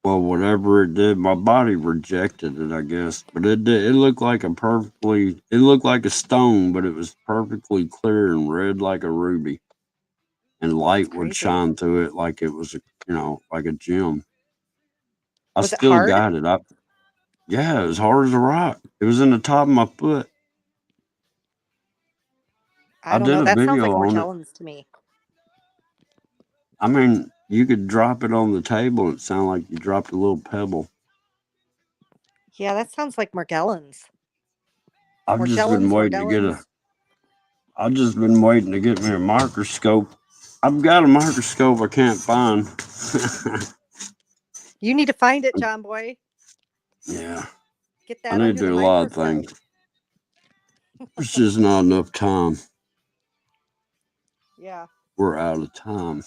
Speaker 2: Well, whatever it did, my body rejected it, I guess. But it did. It looked like it looked like a stone, but it was perfectly clear and red like a ruby. And
Speaker 3: That's
Speaker 2: light would
Speaker 3: crazy.
Speaker 2: shine through it like it was like a gem. I
Speaker 3: Was it
Speaker 2: still
Speaker 3: hard?
Speaker 2: got it. Yeah, it was hard as a rock. It was in the top of my foot.
Speaker 3: I
Speaker 2: I
Speaker 3: don't
Speaker 2: did
Speaker 3: know.
Speaker 2: a
Speaker 3: That sounds
Speaker 2: video
Speaker 3: like
Speaker 2: on it.
Speaker 3: Morgellons to me.
Speaker 2: I mean, you could drop it on the table and it sounded like you dropped a little pebble.
Speaker 3: Yeah, that sounds like Morgellons.
Speaker 2: I've just been waiting to get a
Speaker 3: Morgellons.
Speaker 2: I've just been waiting to get me a microscope. I've got a microscope I can't find.
Speaker 3: You need to find it, John Boy.
Speaker 2: Yeah,
Speaker 3: Get
Speaker 2: I
Speaker 3: that
Speaker 2: need
Speaker 3: under
Speaker 2: to
Speaker 3: the
Speaker 2: do a lot of
Speaker 3: microscope.
Speaker 2: things. There's just not enough time.
Speaker 3: Yeah.
Speaker 2: We're out of time.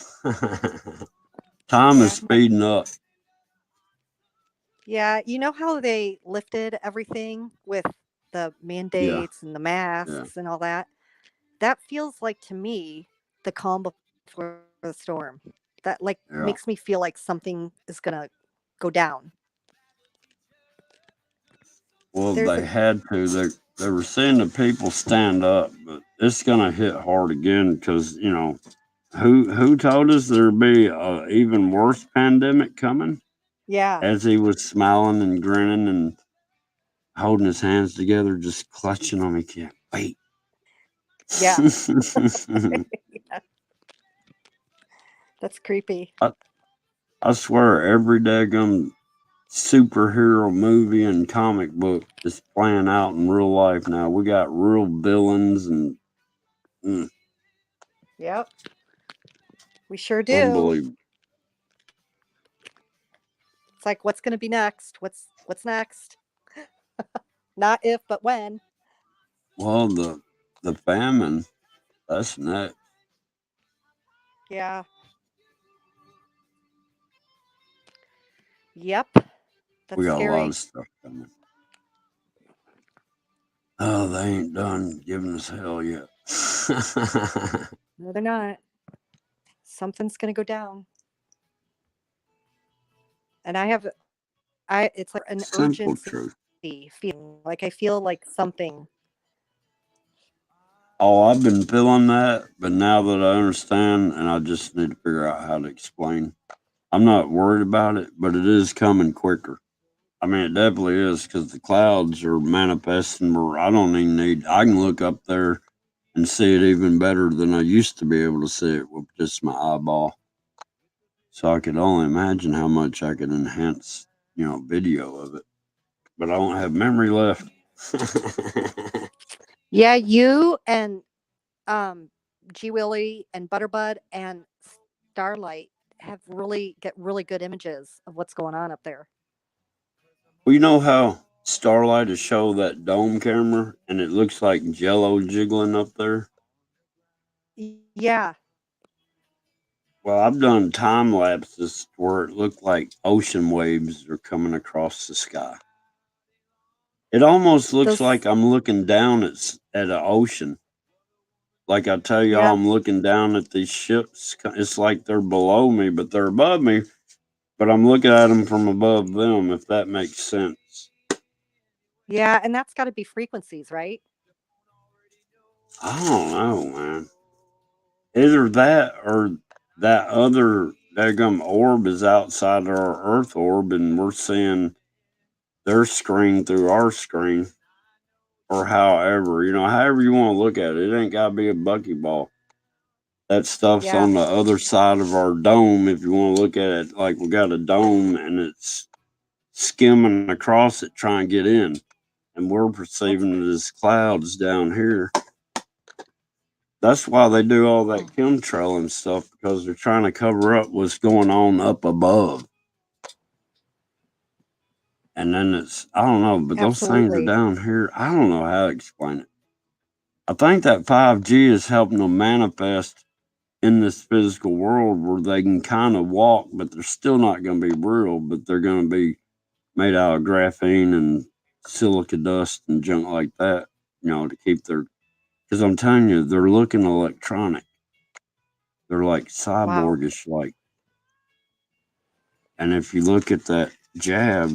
Speaker 2: Time is
Speaker 3: Yeah.
Speaker 2: speeding up.
Speaker 3: Yeah. You know how they lifted everything with the
Speaker 2: Yeah.
Speaker 3: mandates and the
Speaker 2: Yeah.
Speaker 3: masks and all that. That feels like to me the calm before the storm. That like makes me
Speaker 2: Yeah.
Speaker 3: feel like something is gonna go down.
Speaker 2: Well,
Speaker 3: There's
Speaker 2: they
Speaker 3: a
Speaker 2: had to. They were seeing the people stand up, but it's gonna hit hard again because who told us there'd be a even worse pandemic coming?
Speaker 3: yeah,
Speaker 2: As he was smiling and grinning and holding his hands together, just clutching them. He can't wait.
Speaker 3: yeah. Yeah, that's creepy.
Speaker 2: I, I swear, every daggum superhero movie and comic book is playing out in real life now. We got real villains and mm,
Speaker 3: Yep, we sure do.
Speaker 2: unbelievable.
Speaker 3: It's like what's gonna be next? What's next? Not if, but when.
Speaker 2: Well, the famine, that's next.
Speaker 3: Yeah. Yep.
Speaker 2: We
Speaker 3: That's
Speaker 2: got a lot of
Speaker 3: scary.
Speaker 2: stuff coming. Oh, they ain't done giving us hell yet.
Speaker 3: No, they're not. Something's gonna go down. And I it's like an
Speaker 2: Simple truth.
Speaker 3: urgency feeling. Like I feel like something.
Speaker 2: Oh, I've been feeling that, but now that I understand, and I just need to figure out how to explain. I'm not worried about it, but it is coming quicker. I mean, it definitely is because the clouds are manifesting where I don't even need. I can look up there and see it even better than I used to be able to see it with just my eyeball. So I could only imagine how much I could enhance, video of it. But I don't have memory left.
Speaker 3: Yeah, you and um G Willie and Butterbud and Starlight have get really good images of what's going on up there.
Speaker 2: Well, you know how Starlight is show that dome camera and it looks like jello jiggling up there?
Speaker 3: Yeah,
Speaker 2: Well, I've done time lapses where it looked like ocean waves are coming across the sky. It almost looks like
Speaker 3: those
Speaker 2: I'm looking down at an ocean. Like I tell y'all,
Speaker 3: yeah,
Speaker 2: I'm looking down at these ships. It's like they're below me, but they're above me. But I'm looking at them from above them, if that makes sense.
Speaker 3: yeah, and that's got to be frequencies, right?
Speaker 2: I don't know, man. Either that or that other daggum orb is outside our Earth orb, and we're seeing their screen through our screen, or however you want to look at it. It ain't got to be a buckyball. That stuff's
Speaker 3: Yeah,
Speaker 2: on the other side of our dome. If you want to look at it like we got a dome and it's skimming across it trying to get in, and we're
Speaker 3: that's
Speaker 2: perceiving it as clouds down here. That's why they do all that chemtrail and stuff because they're trying to cover up what's going on up above. And then I don't know, but those things are
Speaker 3: absolutely.
Speaker 2: down here. I don't know how to explain it. I think that 5G is helping them manifest in this physical world where they can kind of walk, but they're still not going to be real, but they're going to be made out of graphene and silica dust and junk like that, to keep their. Because I'm telling you, they're looking electronic. They're like
Speaker 3: Wow.
Speaker 2: cyborgish, like. And if you look at that jab,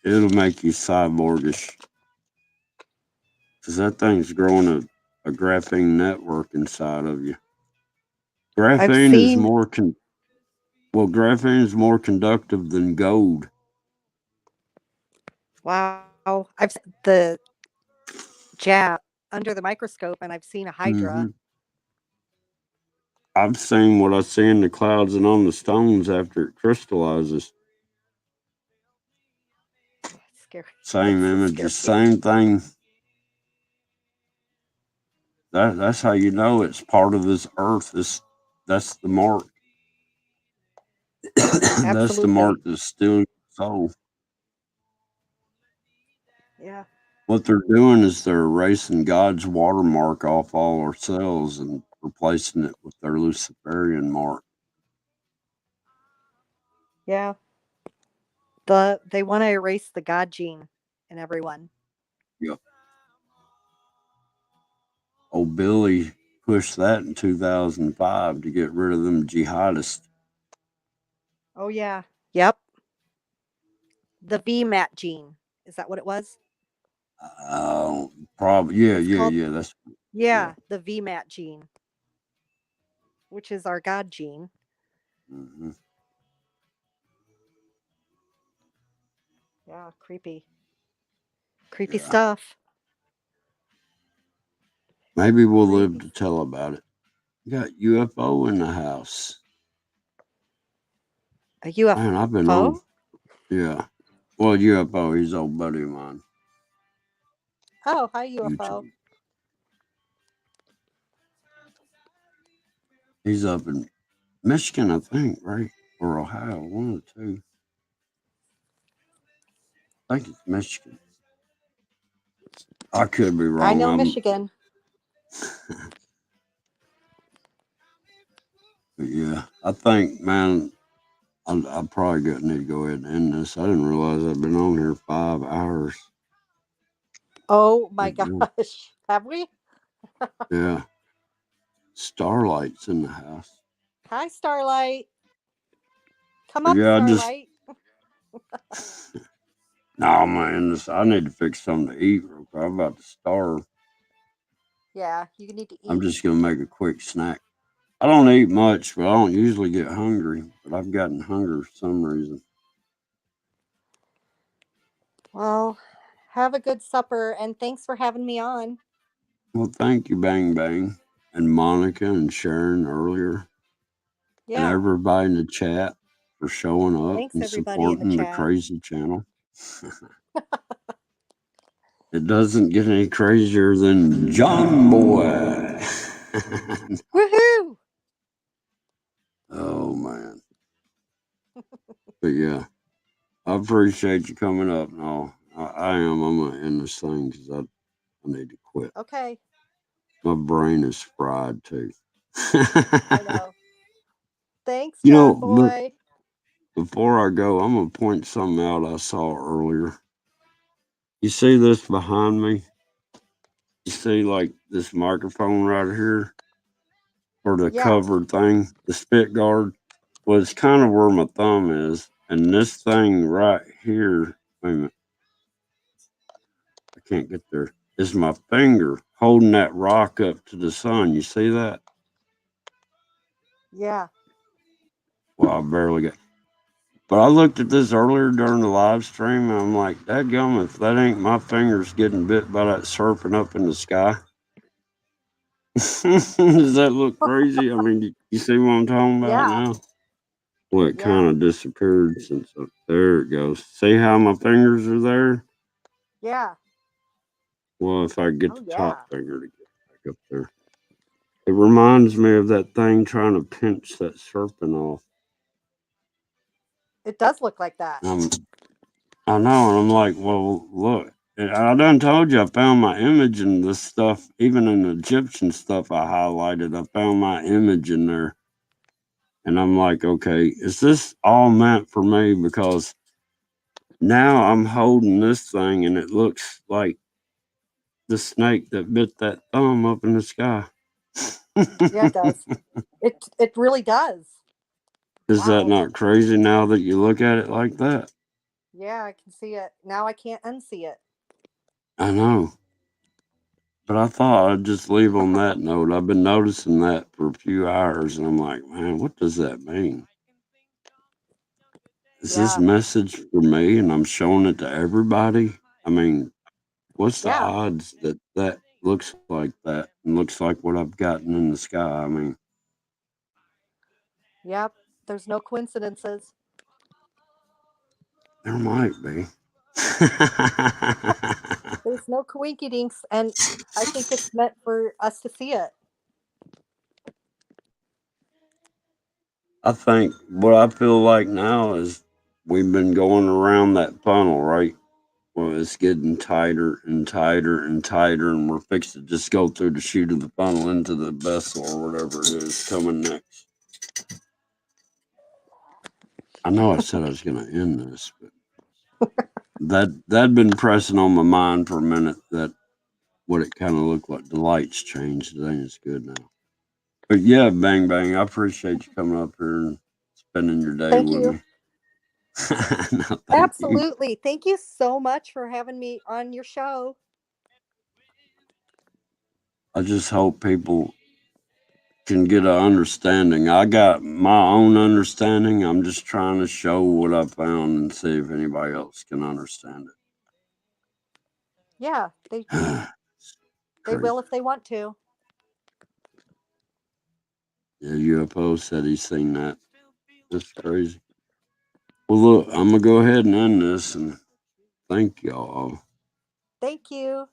Speaker 2: it'll make you cyborgish because that thing's growing a graphene network inside of you.
Speaker 3: I've
Speaker 2: Graphene is
Speaker 3: seen
Speaker 2: more graphene is more conductive than gold.
Speaker 3: wow. I've seen the jab under the microscope and I've seen a hydra.
Speaker 2: Hmm. I've seen what I see in the clouds and on the stones after it crystallizes.
Speaker 3: That's scary.
Speaker 2: Same
Speaker 3: That's so
Speaker 2: images,
Speaker 3: scary.
Speaker 2: same thing. That's how you know it's part of this earth. That's the mark. That's the
Speaker 3: Absolutely.
Speaker 2: mark that's still soul.
Speaker 3: Yeah.
Speaker 2: What they're doing is they're erasing God's watermark off all our cells and replacing it with their Luciferian mark.
Speaker 3: Yeah. They want to erase the God gene in everyone.
Speaker 2: Yep. old Billy pushed that in 2005 to get rid of them jihadists.
Speaker 3: Oh yeah. Yep. The VMAT gene. Is that what it was?
Speaker 2: Probably, yeah,
Speaker 3: It's
Speaker 2: yeah,
Speaker 3: called
Speaker 2: yeah. That's yeah.
Speaker 3: the VMAT gene, which is our God gene.
Speaker 2: Hmm.
Speaker 3: Yeah, creepy. Creepy
Speaker 2: Yeah.
Speaker 3: stuff.
Speaker 2: Maybe we'll live
Speaker 3: Creepy.
Speaker 2: to tell about it. You got UFO in the house.
Speaker 3: A UFO?
Speaker 2: Man, I've been on. Yeah. Well, UFO, he's an old buddy of mine.
Speaker 3: Oh, hi UFO.
Speaker 2: YouTube. He's up in Michigan, I think, right? Or Ohio, one of the two. I think it's Michigan. I could be wrong.
Speaker 3: I know Michigan.
Speaker 2: But yeah, I think, man, I probably need to go ahead and end this. I didn't realize I'd been on here 5 hours.
Speaker 3: Oh my
Speaker 2: But, yeah.
Speaker 3: gosh. Have we?
Speaker 2: Yeah. Starlight's in the house.
Speaker 3: Hi, Starlight. Come
Speaker 2: But
Speaker 3: up,
Speaker 2: yeah,
Speaker 3: Starlight.
Speaker 2: no, man, I need to fix something to eat real quick. I'm about to starve.
Speaker 3: Yeah, you need to eat.
Speaker 2: I'm just going to make a quick snack. I don't eat much, but I don't usually get hungry. But I've gotten hungry for some reason.
Speaker 3: Well, have a good supper, and thanks for having me on.
Speaker 2: Well, thank you, Bang Bang, and Monica and Sharon earlier.
Speaker 3: Yeah.
Speaker 2: And everybody in the chat for showing up
Speaker 3: Thanks,
Speaker 2: and
Speaker 3: everybody in the
Speaker 2: supporting the
Speaker 3: chat.
Speaker 2: crazy channel. It doesn't get any crazier than John Boy.
Speaker 3: Woohoo!
Speaker 2: Oh, man. But yeah, I appreciate you coming up and all. I am. I'm going to end this thing because I need to quit.
Speaker 3: Okay.
Speaker 2: My brain is fried too.
Speaker 3: I know. Thanks,
Speaker 2: You
Speaker 3: John
Speaker 2: know,
Speaker 3: Boy.
Speaker 2: before I go, I'm going to point something out I saw earlier. You see this behind me? You see, like, this microphone right here? Or the covered thing, the spit guard? Well, it's kind of where my thumb is. And this thing right here, wait a minute. I can't get there. Is my finger holding that rock up to the sun. You see that?
Speaker 3: Yeah.
Speaker 2: Well, I barely got. But I looked at this earlier during the live stream, and I'm like, dadgum, if that ain't my fingers getting bit by that serpent up in the sky. Does that look crazy? I mean, you see what I'm talking about now? Well, it kind of disappeared since there it goes. See how my fingers are there?
Speaker 3: Yeah.
Speaker 2: Well, if I get the top finger to get back up there. It reminds me of that thing trying to pinch that serpent off.
Speaker 3: It does look like that.
Speaker 2: I know, and I'm like, well, look. I done told you I found my image in this stuff, even in the Egyptian stuff I highlighted. I found my image in there. And I'm like, okay, is this all meant for me? Because now I'm holding this thing and it looks like the snake that bit that thumb up in the sky.
Speaker 3: Yeah, it does. It really does.
Speaker 2: Is that not crazy now that you look at it like that?
Speaker 3: Yeah, I can see it. Now I can't unsee it.
Speaker 2: I know. But I thought I'd just leave on that note. I've been noticing that for a few hours, and I'm like, man, what does that mean? Is this message for me and I'm showing it to everybody? I mean, what's the odds that that looks like that and looks like what I've gotten in the sky? I mean,
Speaker 3: yep, there's no coincidences.
Speaker 2: There might be.
Speaker 3: There's no coinkydinks, and I think it's meant for us to see it.
Speaker 2: I think what I feel like now is we've been going around that funnel, right? Well, it's getting tighter and tighter and tighter, and we're fixed to just go through the chute of the funnel into the vessel or whatever it is coming next. I know I said I was going to end this, but that'd been pressing on my mind for a minute that what it kind of looked like. The lights changed. I think it's good now. But yeah, Bang Bang, I appreciate you coming up here and spending your day
Speaker 3: Thank
Speaker 2: with
Speaker 3: you.
Speaker 2: me. No, thank you.
Speaker 3: Absolutely. Thank you so much for having me on your show.
Speaker 2: I just hope people can get an understanding. I got my own understanding. I'm just trying to show what I found and see if anybody else can understand
Speaker 3: Yeah, they
Speaker 2: it.
Speaker 3: they will
Speaker 2: Crazy.
Speaker 3: if they want to.
Speaker 2: Yeah, UFO said he's seen that. That's crazy. Well, look, I'm going to go ahead and end this and thank y'all.
Speaker 3: Thank you.